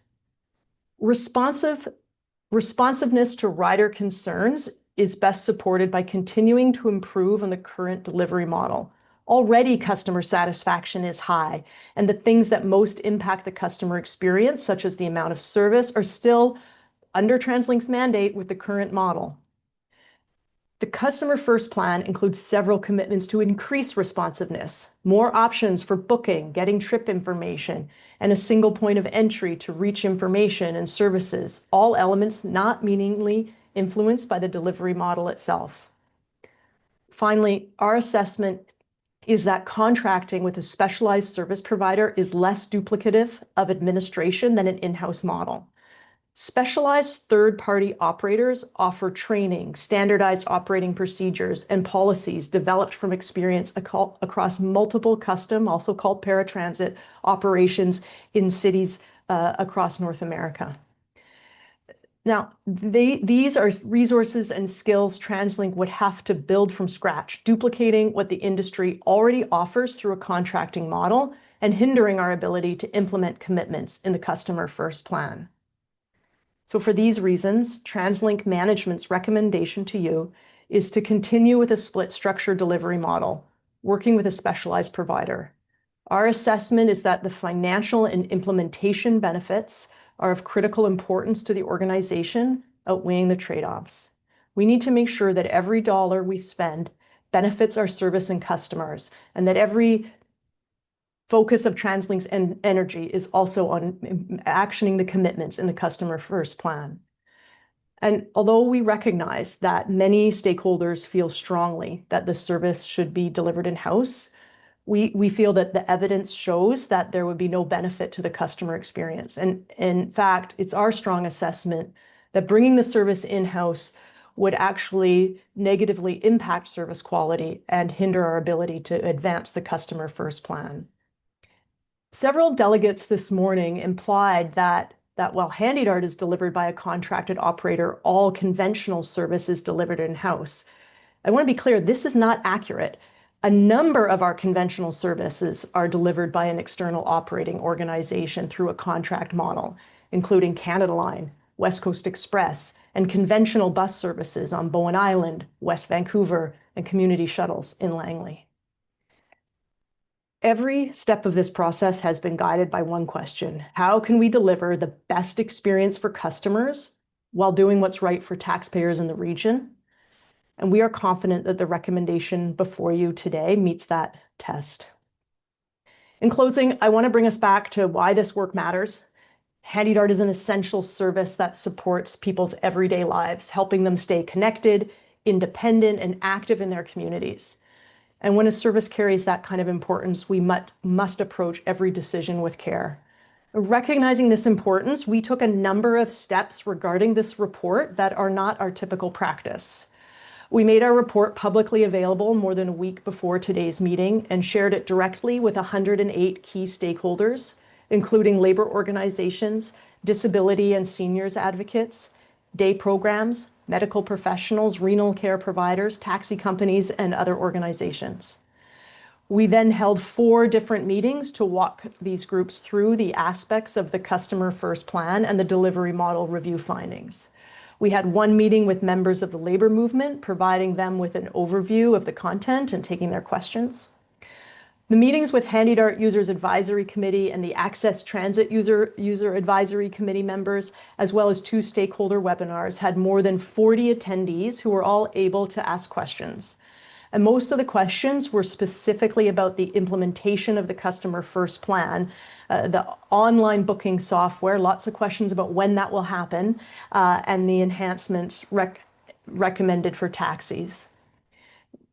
Responsiveness to rider concerns is best supported by continuing to improve on the current delivery model. Already customer satisfaction is high, and the things that most impact the customer experience, such as the amount of service, are still under TransLink's mandate with the current model. The Customer First Plan includes several commitments to increase responsiveness, more options for booking, getting trip information, and a single point of entry to reach information and services, all elements not meaningfully influenced by the delivery model itself. Finally, our assessment is that contracting with a specialized service provider is less duplicative of administration than an in-house model. Specialized third-party operators offer training, standardized operating procedures, and policies developed from experience across multiple custom, also called paratransit, operations in cities across North America. Now, these are resources and skills TransLink would have to build from scratch, duplicating what the industry already offers through a contracting model and hindering our ability to implement commitments in the Customer First plan. So for these reasons, TransLink management's recommendation to you is to continue with a split structure delivery model, working with a specialized provider. Our assessment is that the financial and implementation benefits are of critical importance to the organization, outweighing the trade-offs. We need to make sure that every dollar we spend benefits our service and customers, and that every focus of TransLink's energy is also on actioning the commitments in the Customer First plan. And although we recognize that many stakeholders feel strongly that the service should be delivered in-house, we feel that the evidence shows that there would be no benefit to the customer experience. And in fact, it's our strong assessment that bringing the service in-house would actually negatively impact service quality and hinder our ability to advance the Customer First plan. Several delegates this morning implied that while HandyDart is delivered by a contracted operator, all conventional service is delivered in-house. I want to be clear, this is not accurate. A number of our conventional services are delivered by an external operating organization through a contract model, including Canada Line, West Coast Express, and conventional bus services on Bowen Island, West Vancouver, and community shuttles in Langley. Every step of this process has been guided by one question: how can we deliver the best experience for customers while doing what's right for taxpayers in the region? And we are confident that the recommendation before you today meets that test. In closing, I want to bring us back to why this work matters. HandyDart is an essential service that supports people's everyday lives, helping them stay connected, independent, and active in their communities. And when a service carries that kind of importance, we must approach every decision with care. Recognizing this importance, we took a number of steps regarding this report that are not our typical practice. We made our report publicly available more than a week before today's meeting and shared it directly with 108 key stakeholders, including labor organizations, disability and seniors advocates, day programs, medical professionals, renal care providers, taxi companies, and other organizations. We then held 4 different meetings to walk these groups through the aspects of the Customer First plan and the delivery model review findings. We had one meeting with members of the labor movement, providing them with an overview of the content and taking their questions. The meetings with HandyDart Users Advisory Committee and the Access Transit User Advisory Committee members, as well as 2 stakeholder webinars, had more than 40 attendees who were all able to ask questions. And most of the questions were specifically about the implementation of the Customer First plan, the online booking software, lots of questions about when that will happen, and the enhancements recommended for taxis.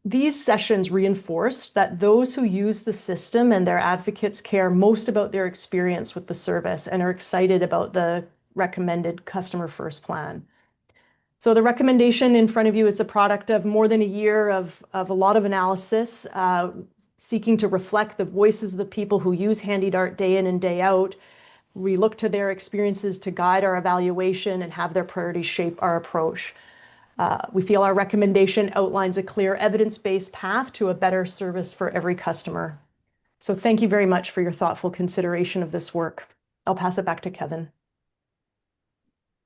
These sessions reinforced that those who use the system and their advocates care most about their experience with the service and are excited about the recommended Customer First plan. So the recommendation in front of you is the product of more than a year of a lot of analysis, seeking to reflect the voices of the people who use HandyDart day in and day out. We look to their experiences to guide our evaluation and have their priorities shape our approach. We feel our recommendation outlines a clear evidence-based path to a better service for every customer. So thank you very much for your thoughtful consideration of this work. I'll pass it back to Kevin.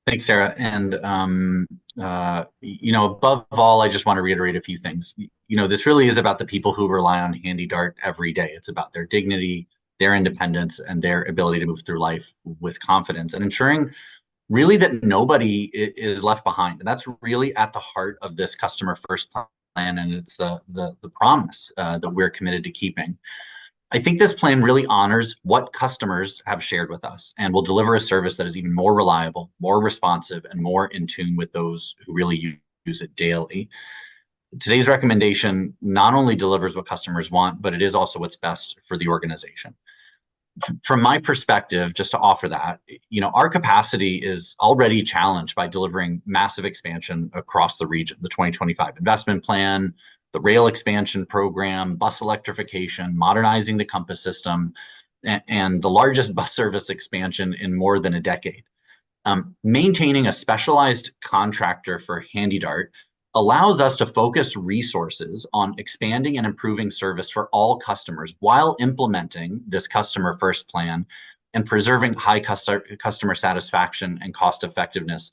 Thanks, Sarah. And, above all, I just want to reiterate a few things. This really is about the people who rely on HandyDart every day. It's about their dignity, their independence, and their ability to move through life with confidence and ensuring really that nobody is left behind. And that's really at the heart of this Customer First plan. And it's the promise that we're committed to keeping. I think this plan really honors what customers have shared with us and will deliver a service that is even more reliable, more responsive, and more in tune with those who really use it daily. Today's recommendation not only delivers what customers want, but it is also what's best for the organization. From my perspective, just to offer that, our capacity is already challenged by delivering massive expansion across the region, the 2025 investment plan, the rail expansion program, bus electrification, modernizing the Compass system, and the largest bus service expansion in more than a decade. Maintaining a specialized contractor for HandyDart allows us to focus resources on expanding and improving service for all customers while implementing this customer first plan and preserving high customer satisfaction and cost effectiveness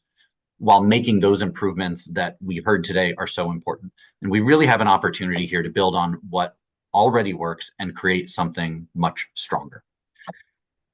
while making those improvements that we heard today are so important. And we really have an opportunity here to build on what already works and create something much stronger.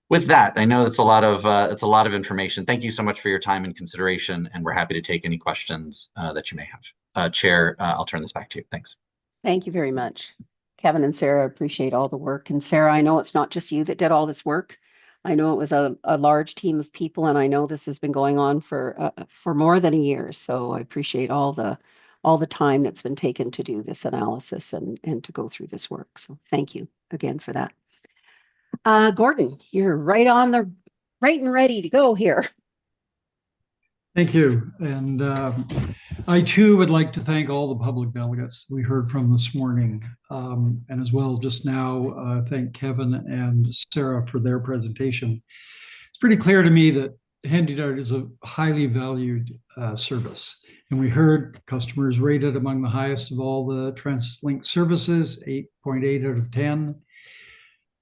With that, I know it's a lot of information. Thank you so much for your time and consideration, and we're happy to take any questions that you may have. Chair, I'll turn this back to you. Thanks. Thank you very much. Kevin and Sarah, appreciate all the work. And Sarah, I know it's not just you that did all this work. I know it was a large team of people, and I know this has been going on for more than a year. So I appreciate all the time that's been taken to do this analysis and to go through this work. So thank you again for that. Gordon, you're right and ready to go here. Thank you. And I too would like to thank all the public delegates we heard from this morning. And as well just now, thank Kevin and Sarah for their presentation. It's pretty clear to me that HandyDart is a highly valued service. And we heard customers rated among the highest of all the TransLink services, 8.8 out of 10.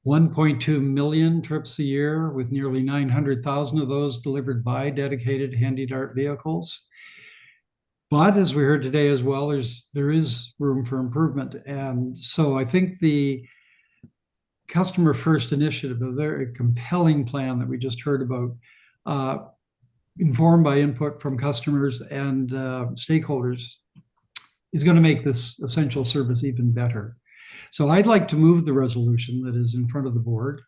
1.2 million trips a year, with nearly 900,000 of those delivered by dedicated HandyDart vehicles. But as we heard today as well, there is room for improvement. And so I think the customer first initiative, a very compelling plan that we just heard about, informed by input from customers and stakeholders, is going to make this essential service even better. So I'd like to move the resolution that is in front of the board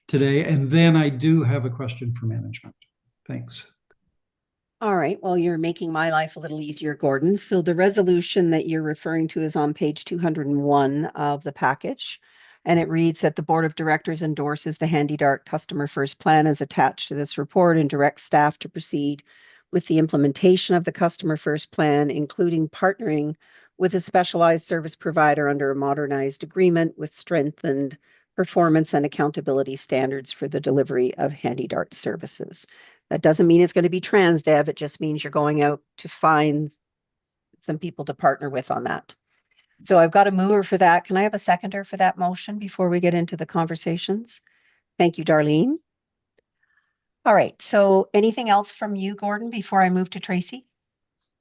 today, and then I do have a question for management. Thanks. All right, well, you're making my life a little easier, Gordon. So the resolution that you're referring to is on page 201 of the package, and it reads that the Board of Directors endorses the HandyDart Customer First Plan as attached to this report and directs staff to proceed with the implementation of the Customer First Plan, including partnering with a specialized service provider under a modernized agreement with strengthened performance and accountability standards for the delivery of HandyDart services. That doesn't mean it's going to be TransDev. It just means you're going out to find some people to partner with on that. So I've got a mover for that. Can I have a seconder for that motion before we get into the conversations? Thank you, Darlene. All right, so anything else from you, Gordon, before I move to Tracy?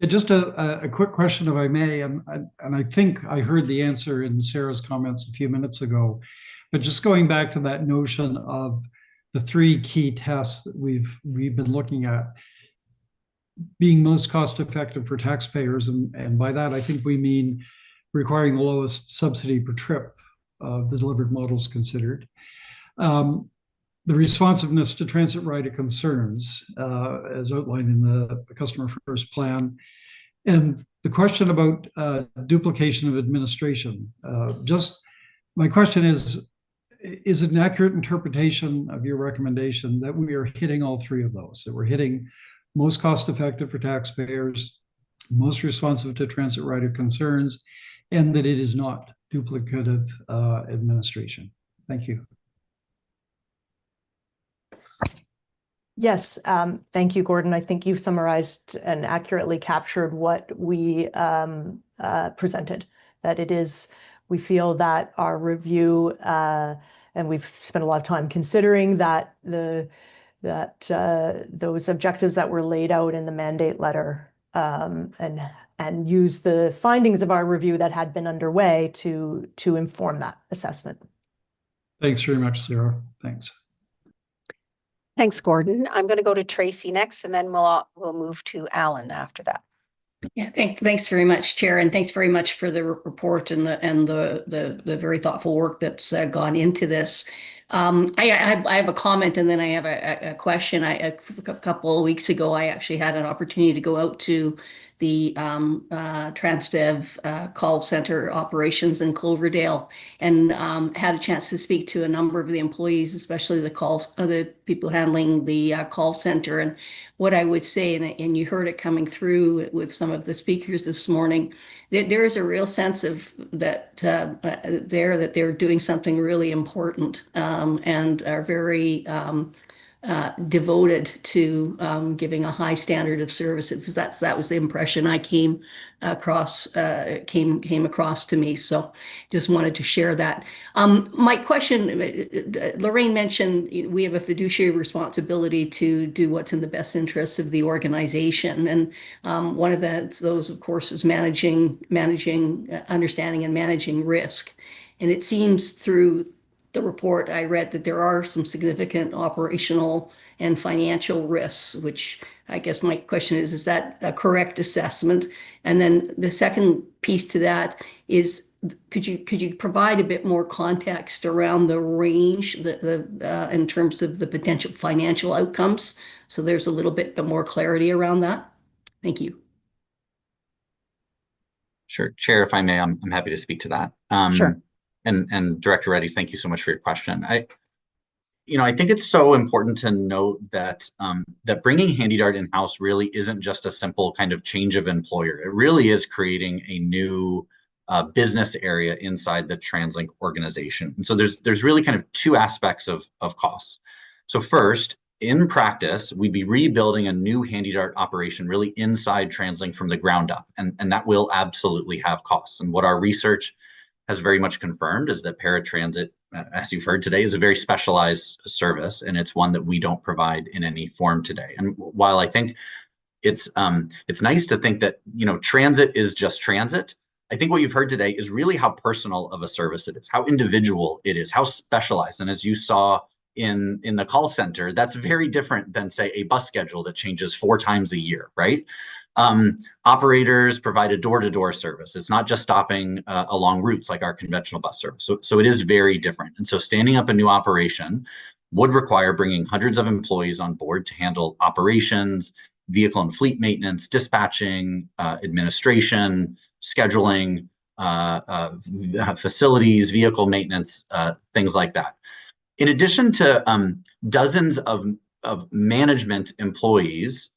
Just a quick question, if I may, and I think I heard the answer in Sarah's comments a few minutes ago, but just going back to that notion of the three key tests that we've been looking at being most cost effective for taxpayers, and by that I think we mean requiring the lowest subsidy per trip of the delivered models considered. The responsiveness to transit rider concerns, as outlined in the Customer First Plan, and the question about duplication of administration. Just my question is it an accurate interpretation of your recommendation that we are hitting all three of those, that we're hitting most cost effective for taxpayers, most responsive to transit rider concerns, and that it is not duplicative administration? Thank you. Yes, thank you, Gordon. I think you've summarized and accurately captured what we presented, that it is, we feel that our review, and we've spent a lot of time considering that those objectives that were laid out in the mandate letter, and use the findings of our review that had been underway to inform that assessment. Thanks very much, Sarah. Thanks. Thanks, Gordon. I'm going to go to Tracy next, and then we'll move to Alan after that. Yeah, thanks very much, Chair, and thanks very much for the report and the very thoughtful work that's gone into this. I have a comment, and then I have a question. A couple of weeks ago, I actually had an opportunity to go out to the TransDev call center operations in Cloverdale, and had a chance to speak to a number of the employees, especially the people handling the call center. And what I would say, and you heard it coming through with some of the speakers this morning, that there is a real sense of that that they're doing something really important, and are very devoted to giving a high standard of service. Because that was the impression I came across to me. So just wanted to share that. My question, Lorraine mentioned we have a fiduciary responsibility to do what's in the best interests of the organization, and one of those, of course, is managing, understanding, and managing risk. And it seems through the report I read that there are some significant operational and financial risks, which I guess my question is that a correct assessment? And then the second piece to that is, could you provide a bit more context around the range in terms of the potential financial outcomes? So there's a little bit more clarity around that. Thank you. Sure, Chair, if I may, I'm happy to speak to that. Sure. And Director Reddy, thank you so much for your question. I think it's so important to note that that bringing HandyDart in-house really isn't just a simple kind of change of employer. It really is creating a new business area inside the TransLink organization. And so there's really kind of two aspects of costs. So first, in practice, we'd be rebuilding a new HandyDart operation really inside TransLink from the ground up, and that will absolutely have costs. And what our research has very much confirmed is that paratransit, as you've heard today, is a very specialized service, and it's one that we don't provide in any form today. And while I think it's nice to think that transit is just transit, I think what you've heard today is really how personal of a service it is, how individual it is, how specialized. And as you saw in the call center, that's very different than, say, a bus schedule that changes 4 times a year, right? Operators provide a door-to-door service. It's not just stopping along routes like our conventional bus service. So it is very different. And so standing up a new operation would require bringing hundreds of employees on board to handle operations, vehicle and fleet maintenance, dispatching, administration, scheduling, facilities, vehicle maintenance, things like that. In addition to dozens of management employees,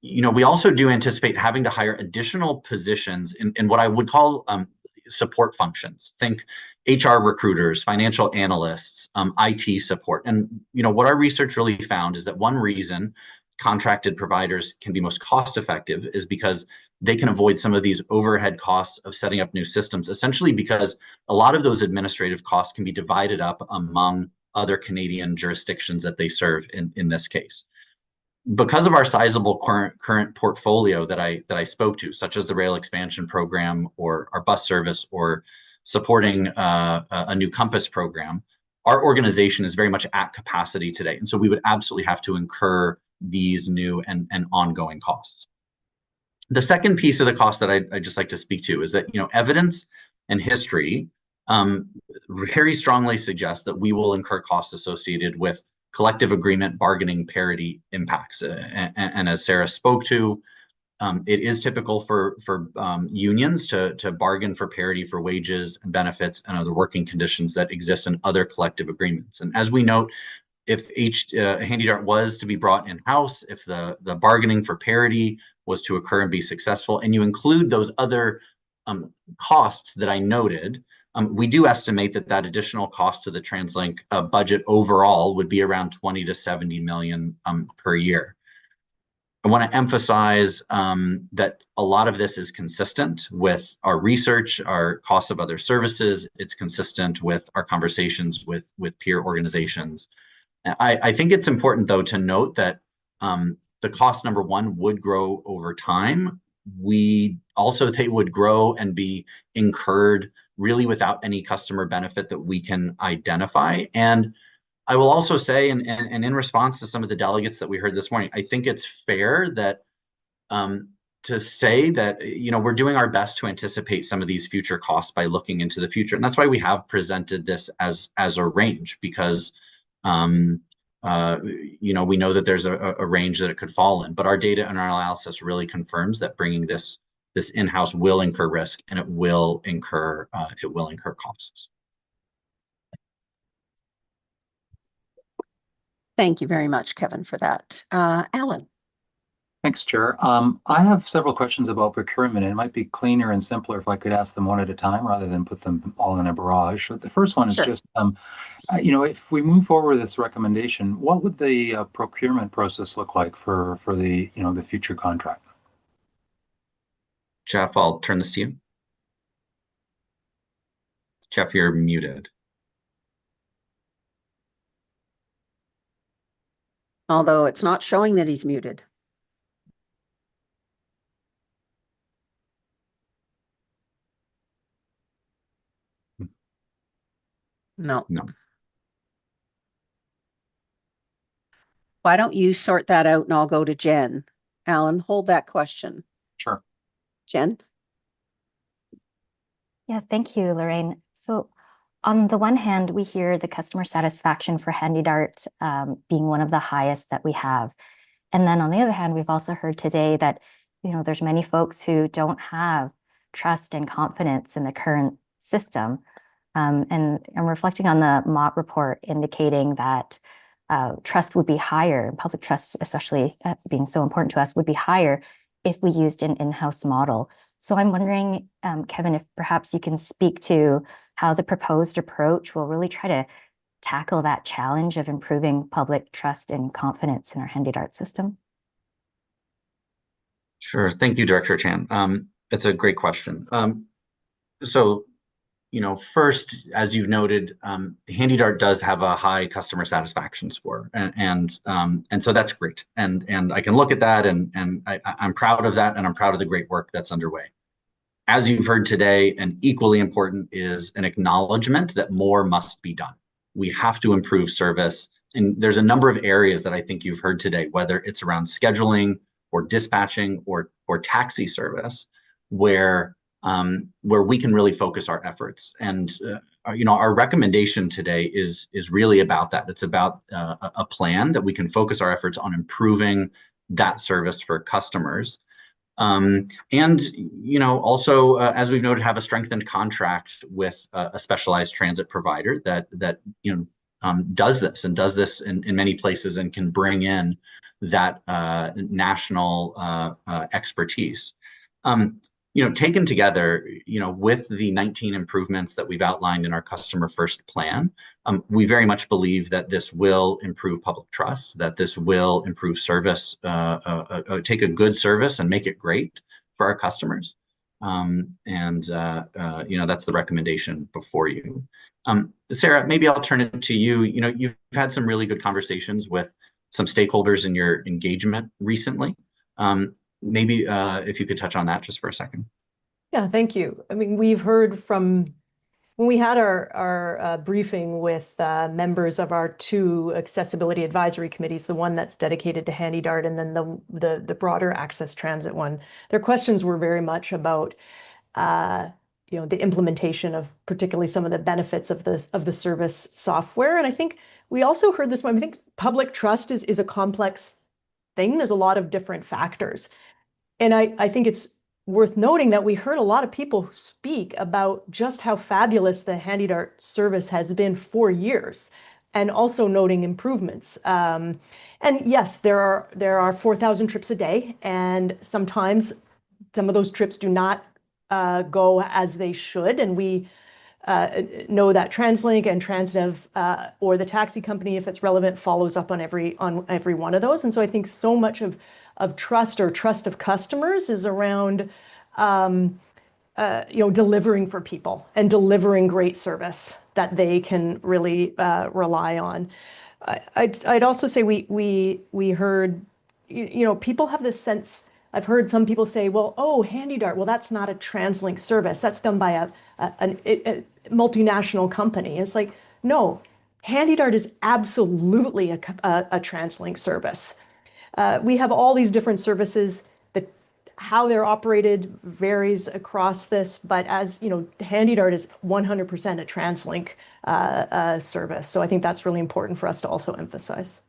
we also do anticipate having to hire additional positions in what I would call support functions. Think HR recruiters, financial analysts, IT support. And what our research really found is that one reason contracted providers can be most cost effective is because they can avoid some of these overhead costs of setting up new systems, essentially because a lot of those administrative costs can be divided up among other Canadian jurisdictions that they serve in this case. Because of our sizable current portfolio that I spoke to, such as the rail expansion program or our bus service or supporting a new Compass program, our organization is very much at capacity today. And so we would absolutely have to incur these new and ongoing costs. The second piece of the cost that I'd just like to speak to is that evidence and history very strongly suggest that we will incur costs associated with collective agreement bargaining parity impacts. And as Sarah spoke to, it is typical for unions to bargain for parity for wages and benefits and other working conditions that exist in other collective agreements. And as we note, if HandyDart was to be brought in-house, if the bargaining for parity was to occur and be successful, and you include those other costs that I noted, we do estimate that additional cost to the TransLink budget overall would be around 20 to 70 million per year. I want to emphasize that a lot of this is consistent with our research, our costs of other services. It's consistent with our conversations with peer organizations. I think it's important, though, to note that the cost, number one, would grow over time. They would grow and be incurred really without any customer benefit that we can identify. And I will also say, and in response to some of the delegates that we heard this morning, I think it's fair that to say that we're doing our best to anticipate some of these future costs by looking into the future. And that's why we have presented this as a range, because we know that there's a range that it could fall in, but our data and our analysis really confirms that bringing this in-house will incur risk, and it will incur costs. Thank you very much, Kevin, for that. Alan. Thanks, Chair. I have several questions about procurement, and it might be cleaner and simpler if I could ask them one at a time rather than put them all in a barrage. So the first one is just, If we move forward with this recommendation, what would the procurement process look like for the, the future contract? Jeff, I'll turn this to you. Jeff, you're muted. Although it's not showing that he's muted. No. Why don't you sort that out and I'll go to Jen? Alan, hold that question. Sure. Jen? Yeah, thank you, Lorraine. So on the one hand, we hear the customer satisfaction for HandyDart being one of the highest that we have. And then on the other hand, we've also heard today that, there's many folks who don't have trust and confidence in the current system. And I'm reflecting on the Mott report indicating that trust would be higher, public trust, especially being so important to us, would be higher if we used an in-house model. So I'm wondering, Kevin, if perhaps you can speak to how the proposed approach will really try to tackle that challenge of improving public trust and confidence in our HandyDart system? Sure. Thank you, Director Chan. It's a great question. So, first, as you've noted, HandyDart does have a high customer satisfaction score, and so that's great. And I can look at that, and I'm proud of that, and I'm proud of the great work that's underway. As you've heard today, and equally important is an acknowledgement that more must be done. We have to improve service, and there's a number of areas that I think you've heard today, whether it's around scheduling or dispatching or taxi service, where we can really focus our efforts. And our recommendation today is really about that. It's about a plan that we can focus our efforts on improving that service for customers. And also, as we've noted, have a strengthened contract with a specialized transit provider that does this in many places and can bring in that national expertise. Taken together, with the 19 improvements that we've outlined in our Customer First plan, we very much believe that this will improve public trust, that this will improve service, take a good service and make it great for our customers. That's the recommendation before you. Sarah, maybe I'll turn it to you. You've had some really good conversations with some stakeholders in your engagement recently. Maybe if you could touch on that just for a second. Yeah, thank you. I mean, we've heard from when we had our briefing with members of our two accessibility advisory committees, the one that's dedicated to HandyDart and then the broader Access Transit one. Their questions were very much about the implementation of particularly some of the benefits of the service software. And I think we also heard this one. I think public trust is a complex thing. There's a lot of different factors. And I think it's worth noting that we heard a lot of people speak about just how fabulous the HandyDart service has been for years, and also noting improvements. And yes, there are 4,000 trips a day, and sometimes some of those trips do not go as they should. And we know that TransLink and Transdev or the taxi company, if it's relevant, follows up on every one of those. And so I think so much of trust or trust of customers is around delivering for people and delivering great service that they can really rely on. I'd also say we heard people have this sense. I've heard some people say, well, HandyDart, well, that's not a TransLink service. That's done by a multinational company. It's like, no, HandyDart is absolutely a TransLink service. We have all these different services that how they're operated varies across this, but as you know, HandyDart is 100% a TransLink service. So I think that's really important for us to also emphasize.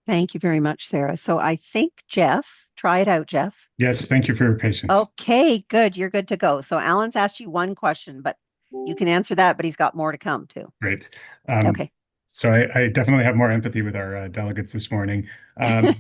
Thank you very much, Sarah. So I think Jeff, try it out, Jeff. Yes, thank you for your patience. Okay, good. You're good to go. So Alan's asked you one question, but you can answer that, but he's got more to come too. Great. Okay. So I definitely have more empathy with our delegates this morning. Alan,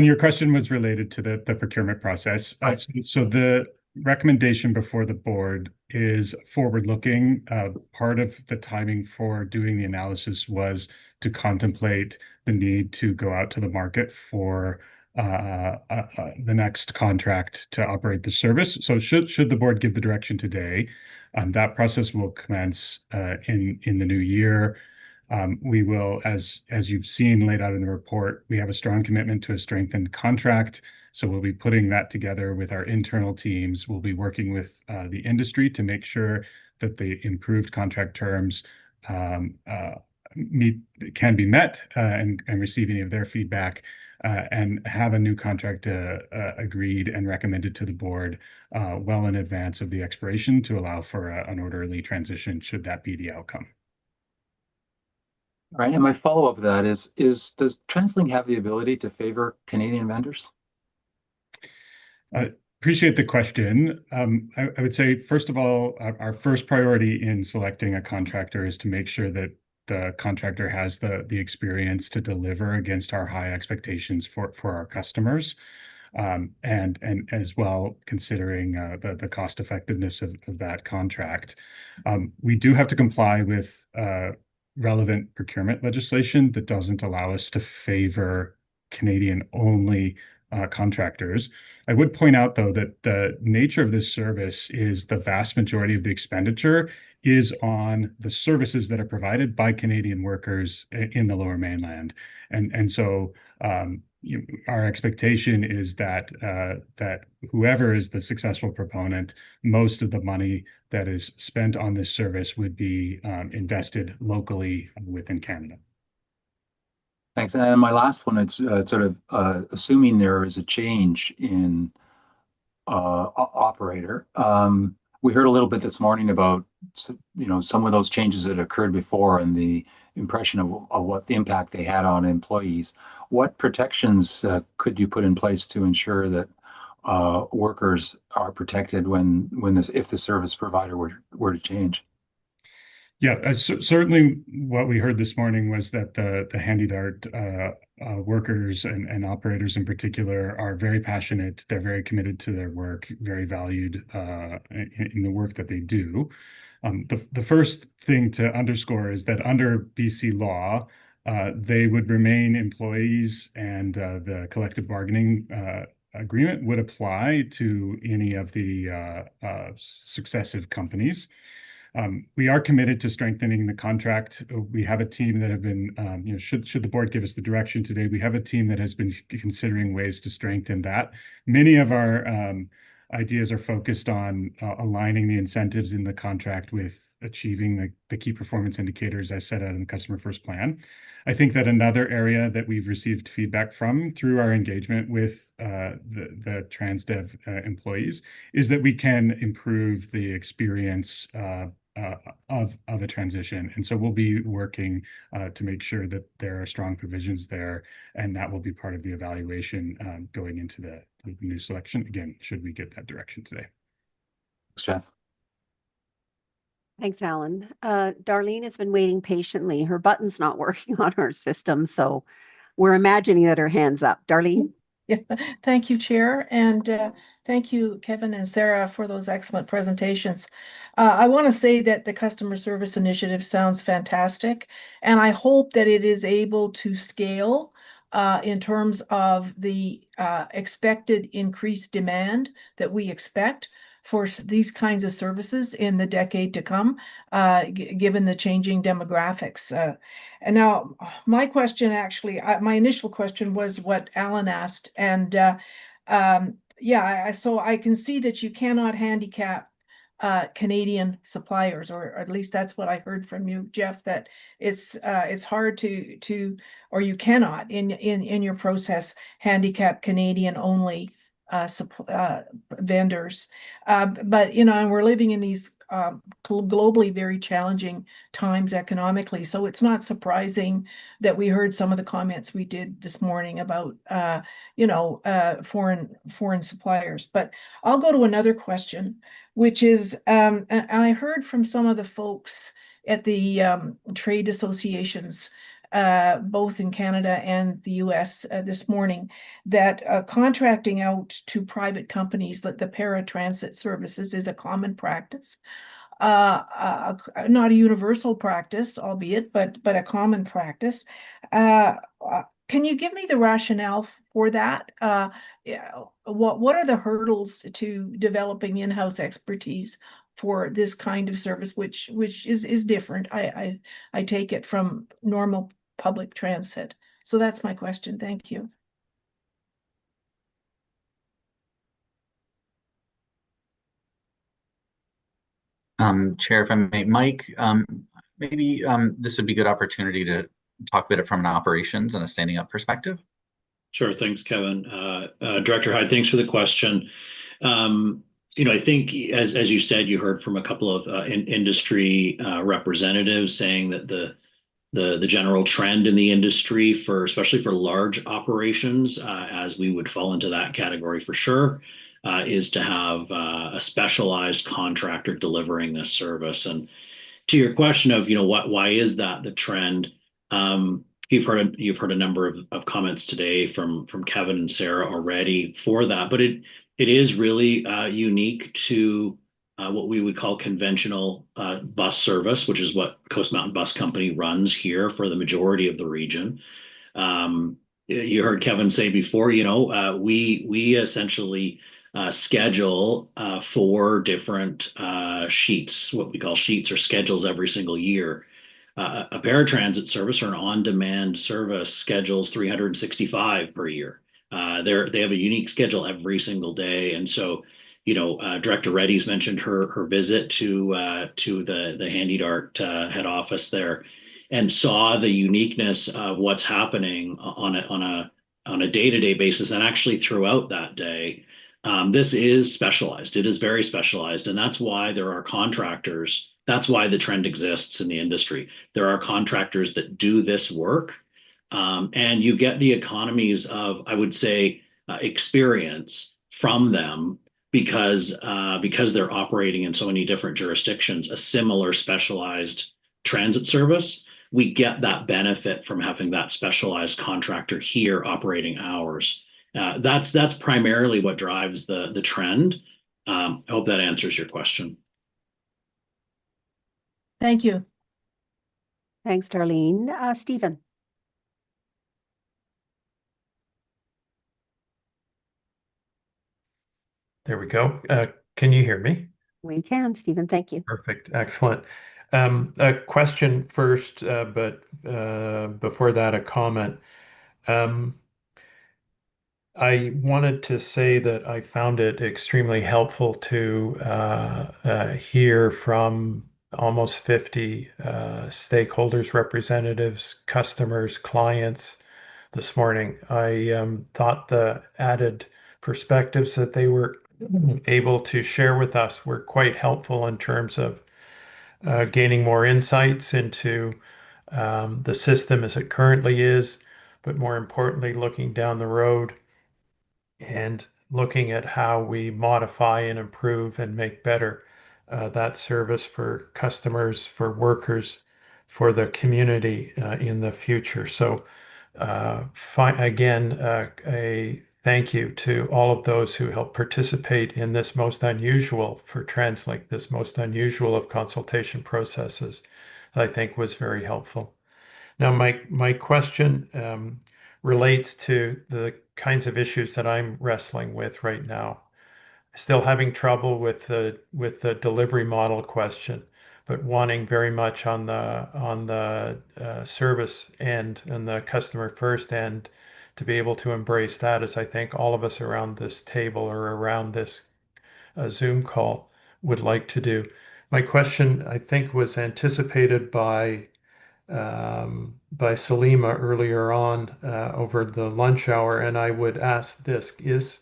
your question was related to the procurement process. So the recommendation before the board is forward-looking. Part of the timing for doing the analysis was to contemplate the need to go out to the market for the next contract to operate the service. So should the board give the direction today, that process will commence in the new year. We will, as you've seen laid out in the report, we have a strong commitment to a strengthened contract. So we'll be putting that together with our internal teams. We'll be working with the industry to make sure that the improved contract terms can be met and receive any of their feedback, and have a new contract agreed and recommended to the board well in advance of the expiration to allow for an orderly transition should that be the outcome. All right, and my follow-up to that is does TransLink have the ability to favor Canadian vendors? Appreciate the question. I would say, first of all, our first priority in selecting a contractor is to make sure that the contractor has the experience to deliver against our high expectations for our customers, and as well considering the cost effectiveness of that contract. We do have to comply with relevant procurement legislation that doesn't allow us to favor Canadian-only contractors. I would point out, though, that the nature of this service is the vast majority of the expenditure is on the services that are provided by Canadian workers in the Lower Mainland. And so our expectation is that that whoever is the successful proponent, most of the money that is spent on this service would be invested locally within Canada. Thanks. And my last one, it's sort of assuming there is a change in operator. We heard a little bit this morning about some of those changes that occurred before and the impression of what the impact they had on employees. What protections could you put in place to ensure that workers are protected if the service provider were to change? Yeah, certainly what we heard this morning was that the HandyDART workers and operators in particular are very passionate. They're very committed to their work, very valued in the work that they do. The first thing to underscore is that under BC law, they would remain employees, and the collective bargaining agreement would apply to any of the successive companies. We are committed to strengthening the contract. We have a team that have been, should the board give us the direction today, we have a team that has been considering ways to strengthen that. Many of our ideas are focused on aligning the incentives in the contract with achieving the key performance indicators as set out in the Customer First Plan. I think that another area that we've received feedback from through our engagement with the TransDev employees is that we can improve the experience of a transition. And so we'll be working to make sure that there are strong provisions there, and that will be part of the evaluation going into the new selection. Again, should we get that direction today. Thanks, Jeff. Thanks, Alan. Darlene has been waiting patiently. Her button's not working on her system, so we're imagining that her hand's up. Darlene? Yeah, thank you, Chair, and thank you, Kevin and Sarah, for those excellent presentations. I want to say that the Customer Service Initiative sounds fantastic, and I hope that it is able to scale in terms of the expected increased demand that we expect for these kinds of services in the decade to come, given the changing demographics. And now my question, actually, my initial question was what Alan asked. And so I can see that you cannot handicap Canadian suppliers, or at least that's what I heard from you, Jeff, that it's hard to or you cannot in your process handicap Canadian only vendors. But and we're living in these globally very challenging times economically, so it's not surprising that we heard some of the comments we did this morning about foreign suppliers. But I'll go to another question, which is I heard from some of the folks at the trade associations both in Canada and the US this morning, that contracting out to private companies like the paratransit services is a common practice. Not a universal practice, albeit, but a common practice. Can you give me the rationale for that? What are the hurdles to developing in-house expertise for this kind of service, which is different? I take it from normal public transit. So that's my question. Thank you. Chair, if I may, Mike, maybe this would be a good opportunity to talk a bit from an operations and a standing up perspective. Sure, thanks, Kevin. Director Hyde, thanks for the question. I think as you said, you heard from a couple of industry representatives saying that the general trend in the industry especially for large operations, as we would fall into that category for sure, is to have a specialized contractor delivering this service. And to your question of, why is that the trend? You've heard a number of comments today from Kevin and Sarah already for that, but it is really unique to what we would call conventional bus service, which is what Coast Mountain Bus Company runs here for the majority of the region. You heard Kevin say before, we essentially schedule 4 different sheets, what we call sheets or schedules every single year. A paratransit service or an on-demand service schedules 365 per year. They have a unique schedule every single day, and so Director Reddy's mentioned her visit to the Handy Dart head office there, and saw the uniqueness of what's happening on a day-to-day basis, and actually throughout that day. This is specialized. It is very specialized, and that's why there are contractors. That's why the trend exists in the industry. There are contractors that do this work, and you get the economies of, I would say, experience from them because they're operating in so many different jurisdictions, a similar specialized transit service. We get that benefit from having that specialized contractor here operating ours. That's primarily what drives the trend. I hope that answers your question. Thank you. Thanks, Darlene. Stephen. There we go. Can you hear me? We can, Stephen. Thank you. Perfect. Excellent. A question first, but before that, a comment. I wanted to say that I found it extremely helpful to hear from almost 50 stakeholders, representatives, customers, clients this morning. I thought the added perspectives that they were able to share with us were quite helpful in terms of gaining more insights into the system as it currently is, but more importantly, looking down the road and looking at how we modify and improve and make better that service for customers, for workers, for the community in the future. So again, a thank you to all of those who helped participate in this most unusual for TransLink, this most unusual of consultation processes, that I think was very helpful. Now, my question relates to the kinds of issues that I'm wrestling with right now. Still having trouble with the delivery model question, but wanting very much on the service end and the customer first end to be able to embrace that, as I think all of us around this table or around this Zoom call would like to do. My question, I think, was anticipated by Salima earlier on over the lunch hour, and I would ask this: Is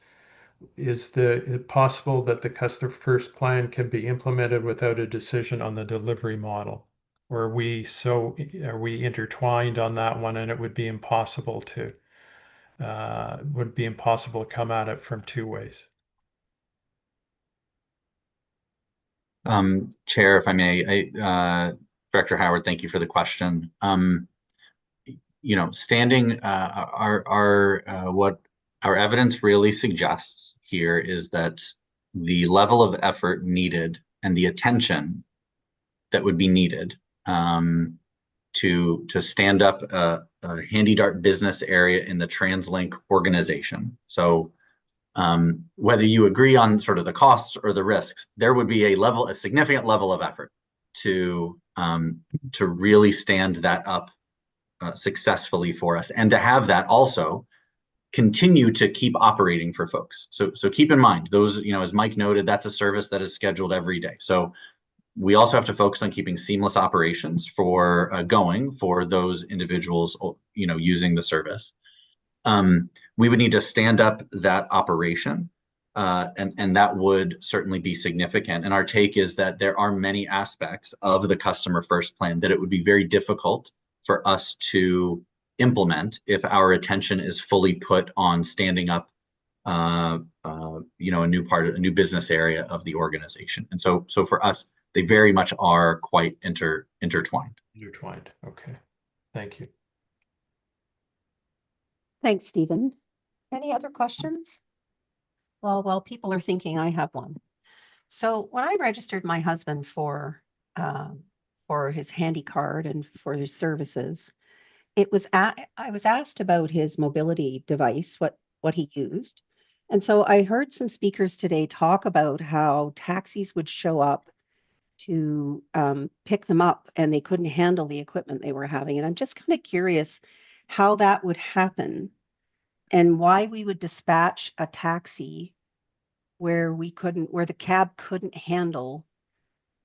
it possible that the customer first plan can be implemented without a decision on the delivery model, or are we intertwined on that one, and it would be impossible to come at it from 2 ways? Chair, if I may, Director Howard, thank you for the question. standing, what our evidence really suggests here is that the level of effort needed and the attention that would be needed to stand up a Handy Dart business area in the TransLink organization. So whether you agree on sort of the costs or the risks, there would be a significant level of effort to really stand that up successfully for us, and to have that also continue to keep operating for folks. So keep in mind, those, as Mike noted, that's a service that is scheduled every day. So we also have to focus on keeping seamless operations for those individuals, using the service. We would need to stand up that operation, and that would certainly be significant. And our take is that there are many aspects of the Customer First plan that it would be very difficult for us to implement if our attention is fully put on standing up, a new business area of the organization. And so for us, they very much are quite intertwined. Intertwined. Okay. Thank you. Thanks, Stephen. Any other questions? Well, while people are thinking, I have one. So when I registered my husband for his handy card and for his services, I was asked about his mobility device, what he used. And so I heard some speakers today talk about how taxis would show up to pick them up and they couldn't handle the equipment they were having. And I'm just kind of curious how that would happen and why we would dispatch a taxi where the cab couldn't handle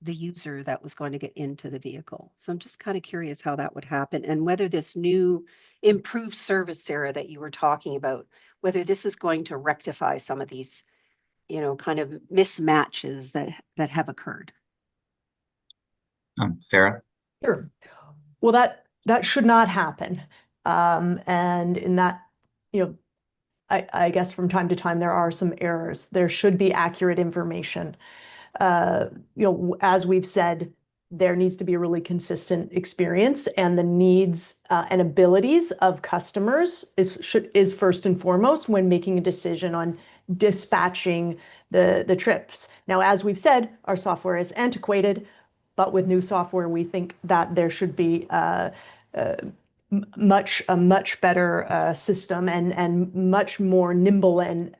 the user that was going to get into the vehicle. So I'm just kind of curious how that would happen, and whether this new improved service, Sarah, that you were talking about, whether this is going to rectify some of these, kind of mismatches that have occurred. Sarah? Sure. Well, that should not happen. And in that, I guess from time to time there are some errors. There should be accurate information. As we've said, there needs to be a really consistent experience, and the needs and abilities of customers is first and foremost when making a decision on dispatching the trips. Now, as we've said, our software is antiquated, but with new software, we think that there should be a much better system and much more nimble and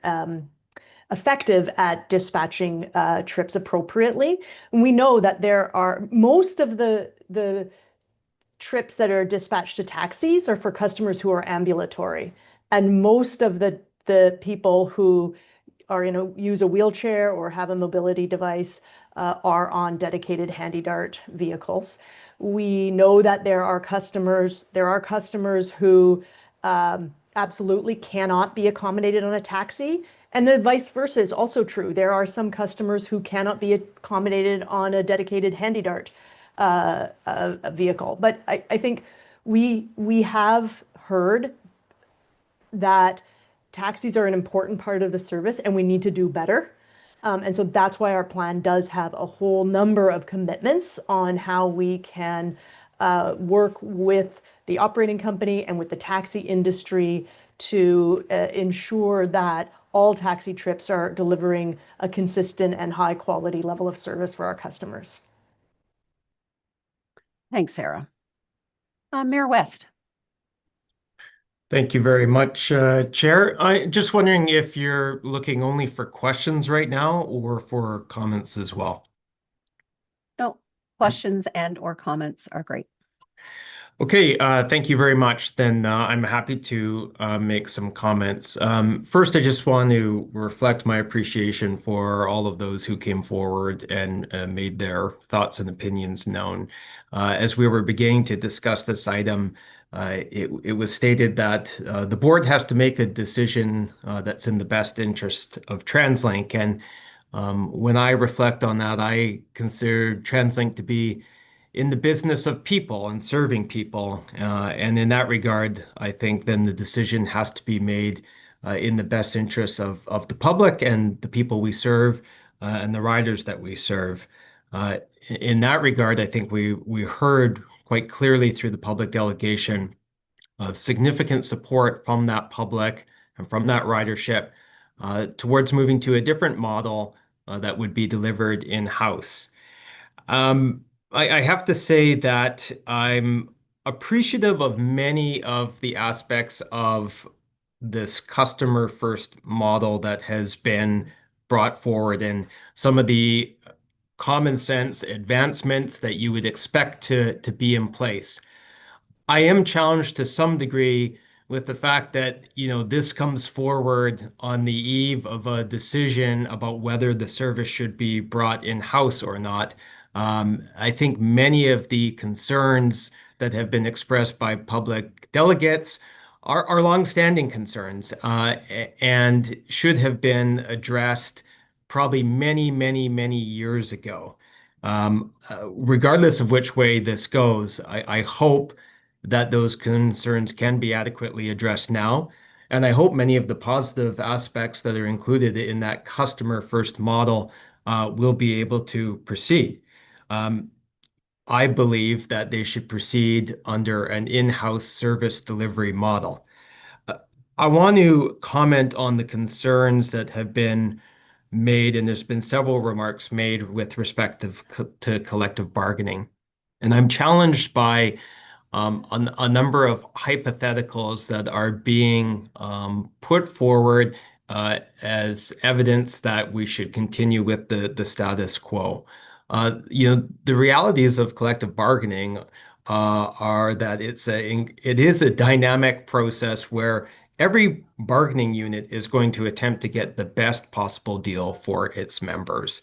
effective at dispatching trips appropriately. And we know that there are most of the trips that are dispatched to taxis are for customers who are ambulatory, and most of the people who are use a wheelchair or have a mobility device are on dedicated Handy Dart vehicles. We know that there are customers who absolutely cannot be accommodated on a taxi, and the vice versa is also true. There are some customers who cannot be accommodated on a dedicated Handy Dart vehicle. But I think we have heard that taxis are an important part of the service and we need to do better. And so that's why our plan does have a whole number of commitments on how we can work with the operating company and with the taxi industry to ensure that all taxi trips are delivering a consistent and high quality level of service for our customers. Thanks, Sarah. Mayor West. Thank you very much, Chair. I'm just wondering if you're looking only for questions right now or for comments as well. No, questions and/or comments are great. Okay, thank you very much. Then I'm happy to make some comments. First, I just want to reflect my appreciation for all of those who came forward and made their thoughts and opinions known. As we were beginning to discuss this item, it was stated that the board has to make a decision that's in the best interest of TransLink. And when I reflect on that, I consider TransLink to be in the business of people and serving people. And in that regard, I think then the decision has to be made in the best interests of the public and the people we serve and the riders that we serve. In that regard, I think we heard quite clearly through the public delegation significant support from that public and from that ridership towards moving to a different model that would be delivered in-house. I have to say that I'm appreciative of many of the aspects of this customer first model that has been brought forward and some of the common sense advancements that you would expect to be in place. I am challenged to some degree with the fact that, this comes forward on the eve of a decision about whether the service should be brought in-house or not. I think many of the concerns that have been expressed by public delegates are longstanding concerns and should have been addressed probably many, many, many years ago. Regardless of which way this goes, I hope that those concerns can be adequately addressed now. And I hope many of the positive aspects that are included in that customer first model will be able to proceed. I believe that they should proceed under an in-house service delivery model. I want to comment on the concerns that have been made, and there's been several remarks made with respect to collective bargaining. And I'm challenged by a number of hypotheticals that are being put forward as evidence that we should continue with the status quo. The realities of collective bargaining are that it is a dynamic process where every bargaining unit is going to attempt to get the best possible deal for its members.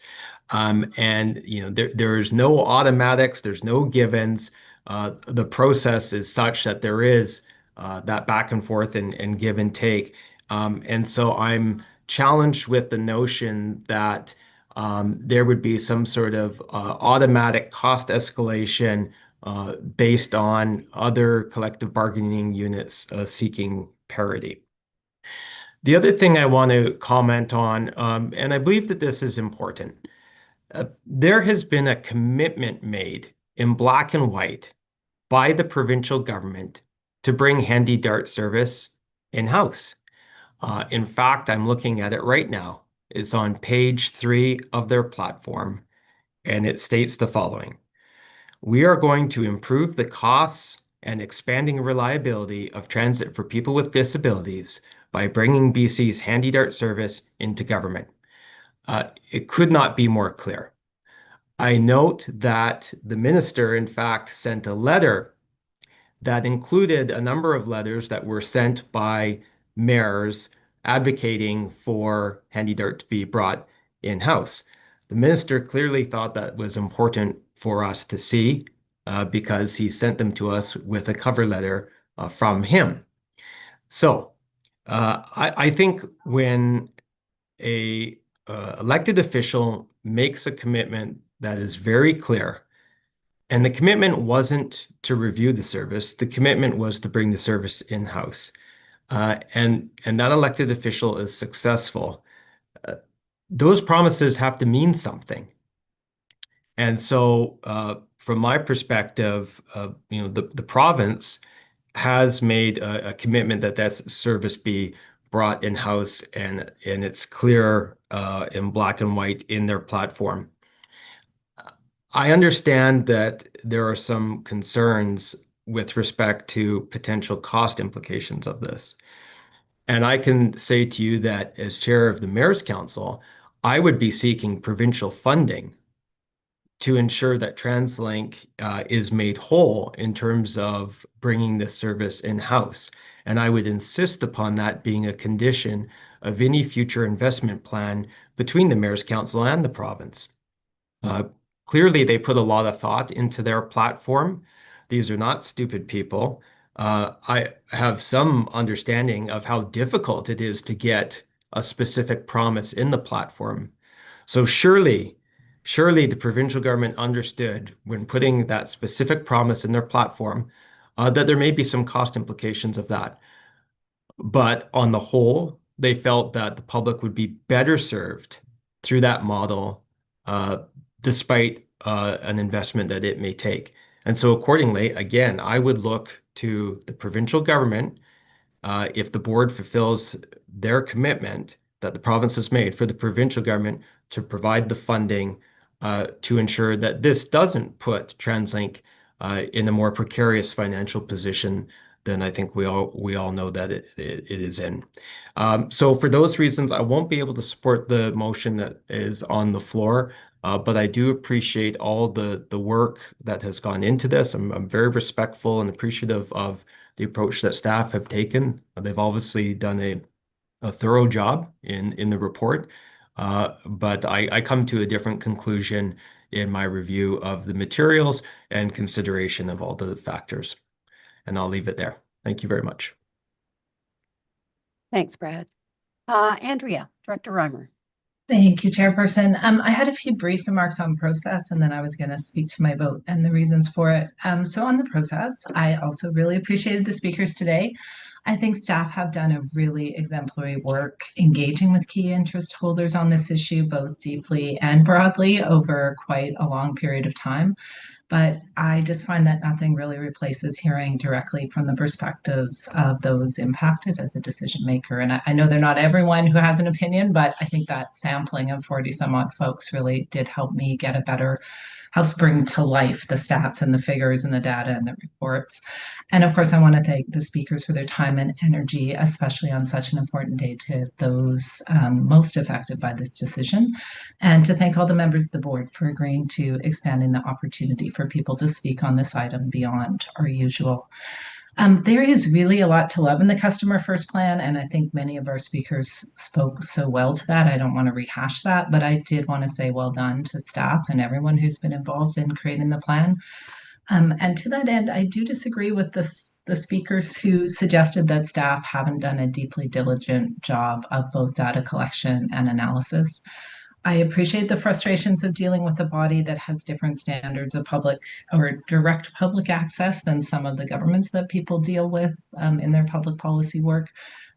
There's no automatics, there's no givens. The process is such that there is that back and forth and give and take. And so I'm challenged with the notion that there would be some sort of automatic cost escalation based on other collective bargaining units seeking parity. The other thing I want to comment on, and I believe that this is important, there has been a commitment made in black and white by the provincial government to bring Handy Dart service in-house. In fact, I'm looking at it right now. It's on page 3 of their platform, and it states the following. We are going to improve the costs and expanding reliability of transit for people with disabilities by bringing BC's Handy Dart service into government. It could not be more clear. I note that the minister, in fact, sent a letter that included a number of letters that were sent by mayors advocating for Handy Dart to be brought in-house. The minister clearly thought that was important for us to see because he sent them to us with a cover letter from him. So I think when a elected official makes a commitment that is very clear, and the commitment wasn't to review the service, the commitment was to bring the service in-house. And that elected official is successful. Those promises have to mean something. And so from my perspective, the province has made a commitment that that service be brought in-house, and it's clear in black and white in their platform. I understand that there are some concerns with respect to potential cost implications of this. And I can say to you that as chair of the Mayor's Council, I would be seeking provincial funding to ensure that TransLink is made whole in terms of bringing this service in-house. And I would insist upon that being a condition of any future investment plan between the Mayor's Council and the province. Clearly, they put a lot of thought into their platform. These are not stupid people. I have some understanding of how difficult it is to get a specific promise in the platform. So surely the provincial government understood when putting that specific promise in their platform that there may be some cost implications of that. But on the whole, they felt that the public would be better served through that model despite an investment that it may take. And so accordingly, again, I would look to the provincial government, if the board fulfills their commitment that the province has made, for the provincial government to provide the funding to ensure that this doesn't put TransLink in a more precarious financial position than I think we all know that it is in. So for those reasons, I won't be able to support the motion that is on the floor. But I do appreciate all the work that has gone into this. I'm very respectful and appreciative of the approach that staff have taken. They've obviously done a thorough job in the report, but I come to a different conclusion in my review of the materials and consideration of all the factors. And I'll leave it there. Thank you very much. Thanks, Brad. Andrea, Director Reimer. Thank you, Chairperson. I had a few brief remarks on process, and then I was going to speak to my vote and the reasons for it. So on the process, I also really appreciated the speakers today. I think staff have done a really exemplary work engaging with key interest holders on this issue, both deeply and broadly over quite a long period of time. But I just find that nothing really replaces hearing directly from the perspectives of those impacted as a decision maker. And I know they're not everyone who has an opinion, but I think that sampling of 40 some odd folks really did help me get a better, helps bring to life the stats and the figures and the data and the reports. And of course, I want to thank the speakers for their time and energy, especially on such an important day to those most affected by this decision. And to thank all the members of the board for agreeing to expanding the opportunity for people to speak on this item beyond our usual. There is really a lot to love in the Customer First Plan, and I think many of our speakers spoke so well to that. I don't want to rehash that, but I did want to say well done to staff and everyone who's been involved in creating the plan. And to that end, I do disagree with the speakers who suggested that staff haven't done a deeply diligent job of both data collection and analysis. I appreciate the frustrations of dealing with a body that has different standards of public or direct public access than some of the governments that people deal with in their public policy work.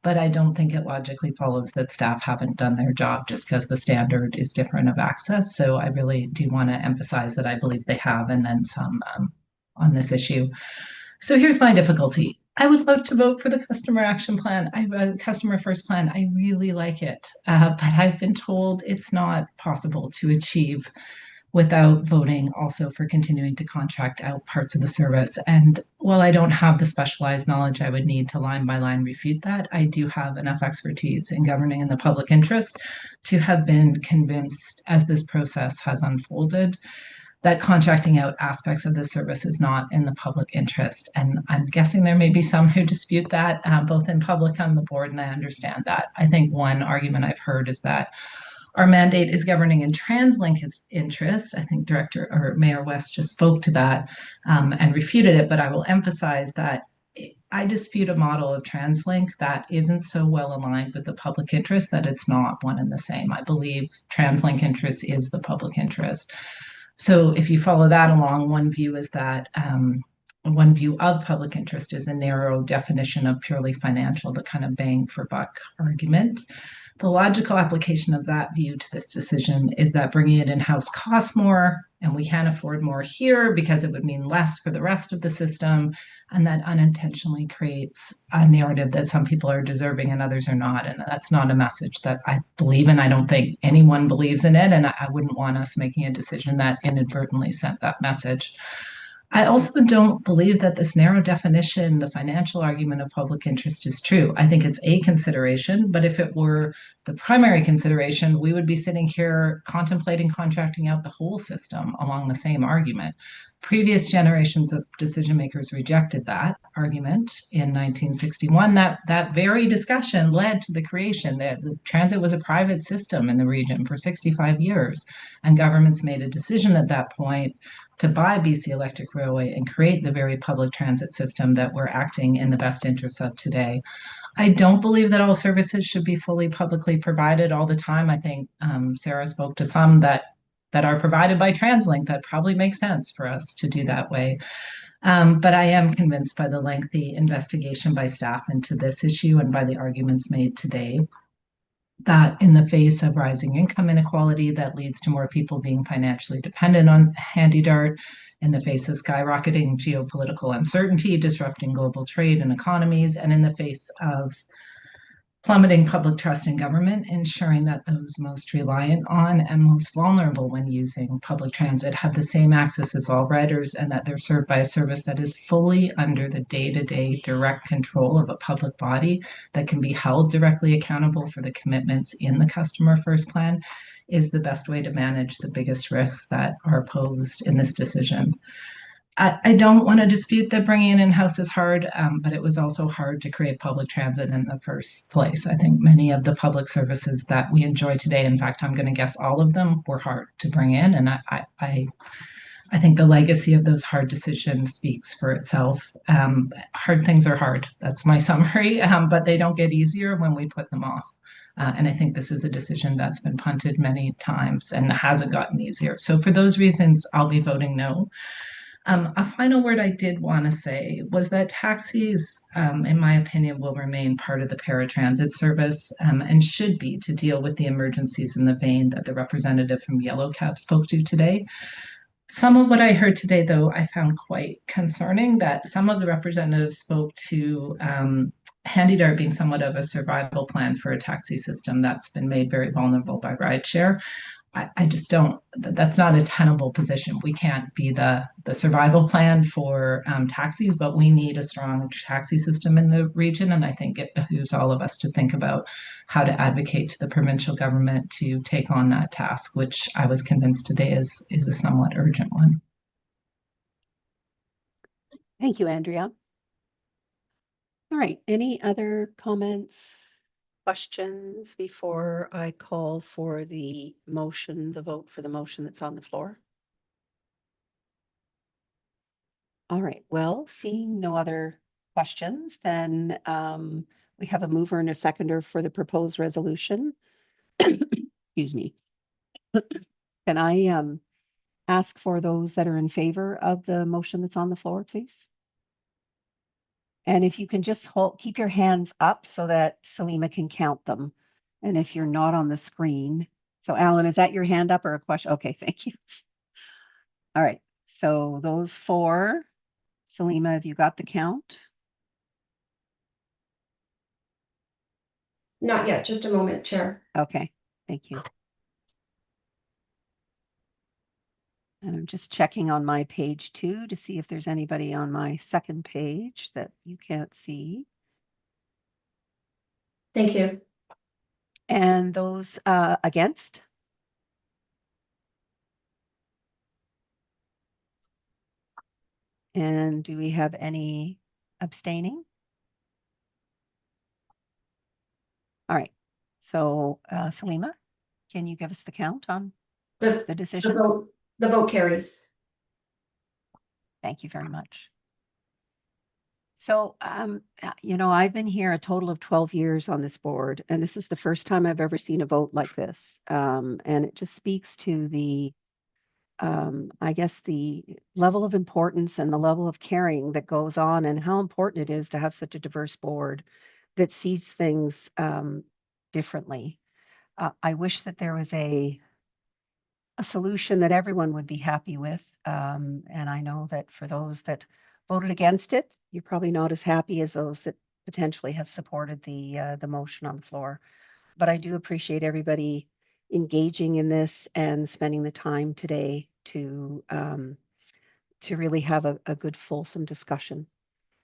But I don't think it logically follows that staff haven't done their job just because the standard is different of access. So I really do want to emphasize that I believe they have, and then some on this issue. So here's my difficulty. I would love to vote for the customer action plan. Customer First Plan. I really like it, but I've been told it's not possible to achieve without voting also for continuing to contract out parts of the service. And while I don't have the specialized knowledge I would need to line by line refute that, I do have enough expertise in governing in the public interest to have been convinced as this process has unfolded that contracting out aspects of the service is not in the public interest. And I'm guessing there may be some who dispute that, both in public and the board, and I understand that. I think one argument I've heard is that our mandate is governing in TransLink's interest. I think Director or Mayor West just spoke to that and refuted it, but I will emphasize that I dispute a model of TransLink that isn't so well aligned with the public interest that it's not one and the same. I believe TransLink interest is the public interest. So if you follow that along, one view is that one view of public interest is a narrow definition of purely financial, the kind of bang for buck argument. The logical application of that view to this decision is that bringing it in-house costs more, and we can't afford more here because it would mean less for the rest of the system, and that unintentionally creates a narrative that some people are deserving and others are not. And that's not a message that I believe in. I don't think anyone believes in it, and I wouldn't want us making a decision that inadvertently sent that message. I also don't believe that this narrow definition, the financial argument of public interest, is true. I think it's a consideration, but if it were the primary consideration, we would be sitting here contemplating contracting out the whole system along the same argument. Previous generations of decision makers rejected that argument in 1961. That very discussion led to the creation. The transit was a private system in the region for 65 years, and governments made a decision at that point to buy BC Electric Railway and create the very public transit system that we're acting in the best interests of today. I don't believe that all services should be fully publicly provided all the time. I think Sarah spoke to some that are provided by TransLink. That probably makes sense for us to do that way. But I am convinced by the lengthy investigation by staff into this issue and by the arguments made today that in the face of rising income inequality that leads to more people being financially dependent on HandyDART, in the face of skyrocketing geopolitical uncertainty, disrupting global trade and economies, and in the face of plummeting public trust in government, ensuring that those most reliant on and most vulnerable when using public transit have the same access as all riders, and that they're served by a service that is fully under the day-to-day direct control of a public body that can be held directly accountable for the commitments in the Customer First Plan, is the best way to manage the biggest risks that are posed in this decision. I don't want to dispute that bringing it in-house is hard, but it was also hard to create public transit in the first place. I think many of the public services that we enjoy today, in fact, I'm going to guess all of them, were hard to bring in. And I think the legacy of those hard decisions speaks for itself. Hard things are hard. That's my summary, but they don't get easier when we put them off. And I think this is a decision that's been punted many times and hasn't gotten easier. So for those reasons, I'll be voting no. A final word I did want to say was that taxis, in my opinion, will remain part of the paratransit service and should be to deal with the emergencies in the vein that the representative from Yellow Cab spoke to today. Some of what I heard today, though, I found quite concerning, that some of the representatives spoke to HandyDART being somewhat of a survival plan for a taxi system that's been made very vulnerable by rideshare. I just don't, that's not a tenable position. We can't be the survival plan for taxis, but we need a strong taxi system in the region. And I think it behooves all of us to think about how to advocate to the provincial government to take on that task, which I was convinced today is a somewhat urgent one. Thank you, Andrea. All right, any other comments, questions before I call for the motion, the vote for the motion that's on the floor? All right, well, seeing no other questions, then we have a mover and a seconder for the proposed resolution. Excuse me. Can I ask for those that are in favor of the motion that's on the floor, please? And if you can just keep your hands up so that Salima can count them. And if you're not on the screen, so Alan, is that your hand up or a question? Okay, thank you. All right, so those four, Salima, have you got the count? Not yet, just a moment, Chair. Okay, thank you. And I'm just checking on my page too to see if there's anybody on my second page that you can't see. Thank you. And those against? And do we have any abstaining? All right, so Salima, can you give us the count on the decision? The vote carries. Thank you very much. So, you know, I've been here a total of 12 years on this board, and this is the first time I've ever seen a vote like this. And it just speaks to the, I guess, the level of importance and the level of caring that goes on and how important it is to have such a diverse board that sees things differently. I wish that there was a solution that everyone would be happy with. And I know that for those that voted against it, you're probably not as happy as those that potentially have supported the motion on the floor. But I do appreciate everybody engaging in this and spending the time today to really have a good fulsome discussion.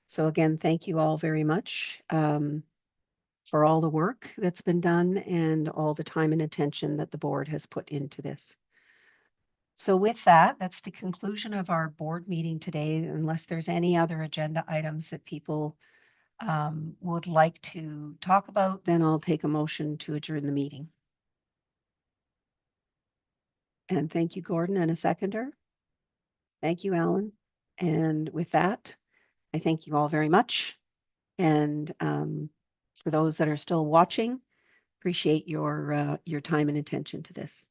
So again, thank you all very much for all the work that's been done and all the time and attention that the board has put into this. So with that, that's the conclusion of our board meeting today. Unless there's any other agenda items that people would like to talk about, then I'll take a motion to adjourn the meeting. And thank you, Gordon, and a seconder. Thank you, Alan. And with that, I thank you all very much. And for those that are still watching, appreciate your time and attention to this.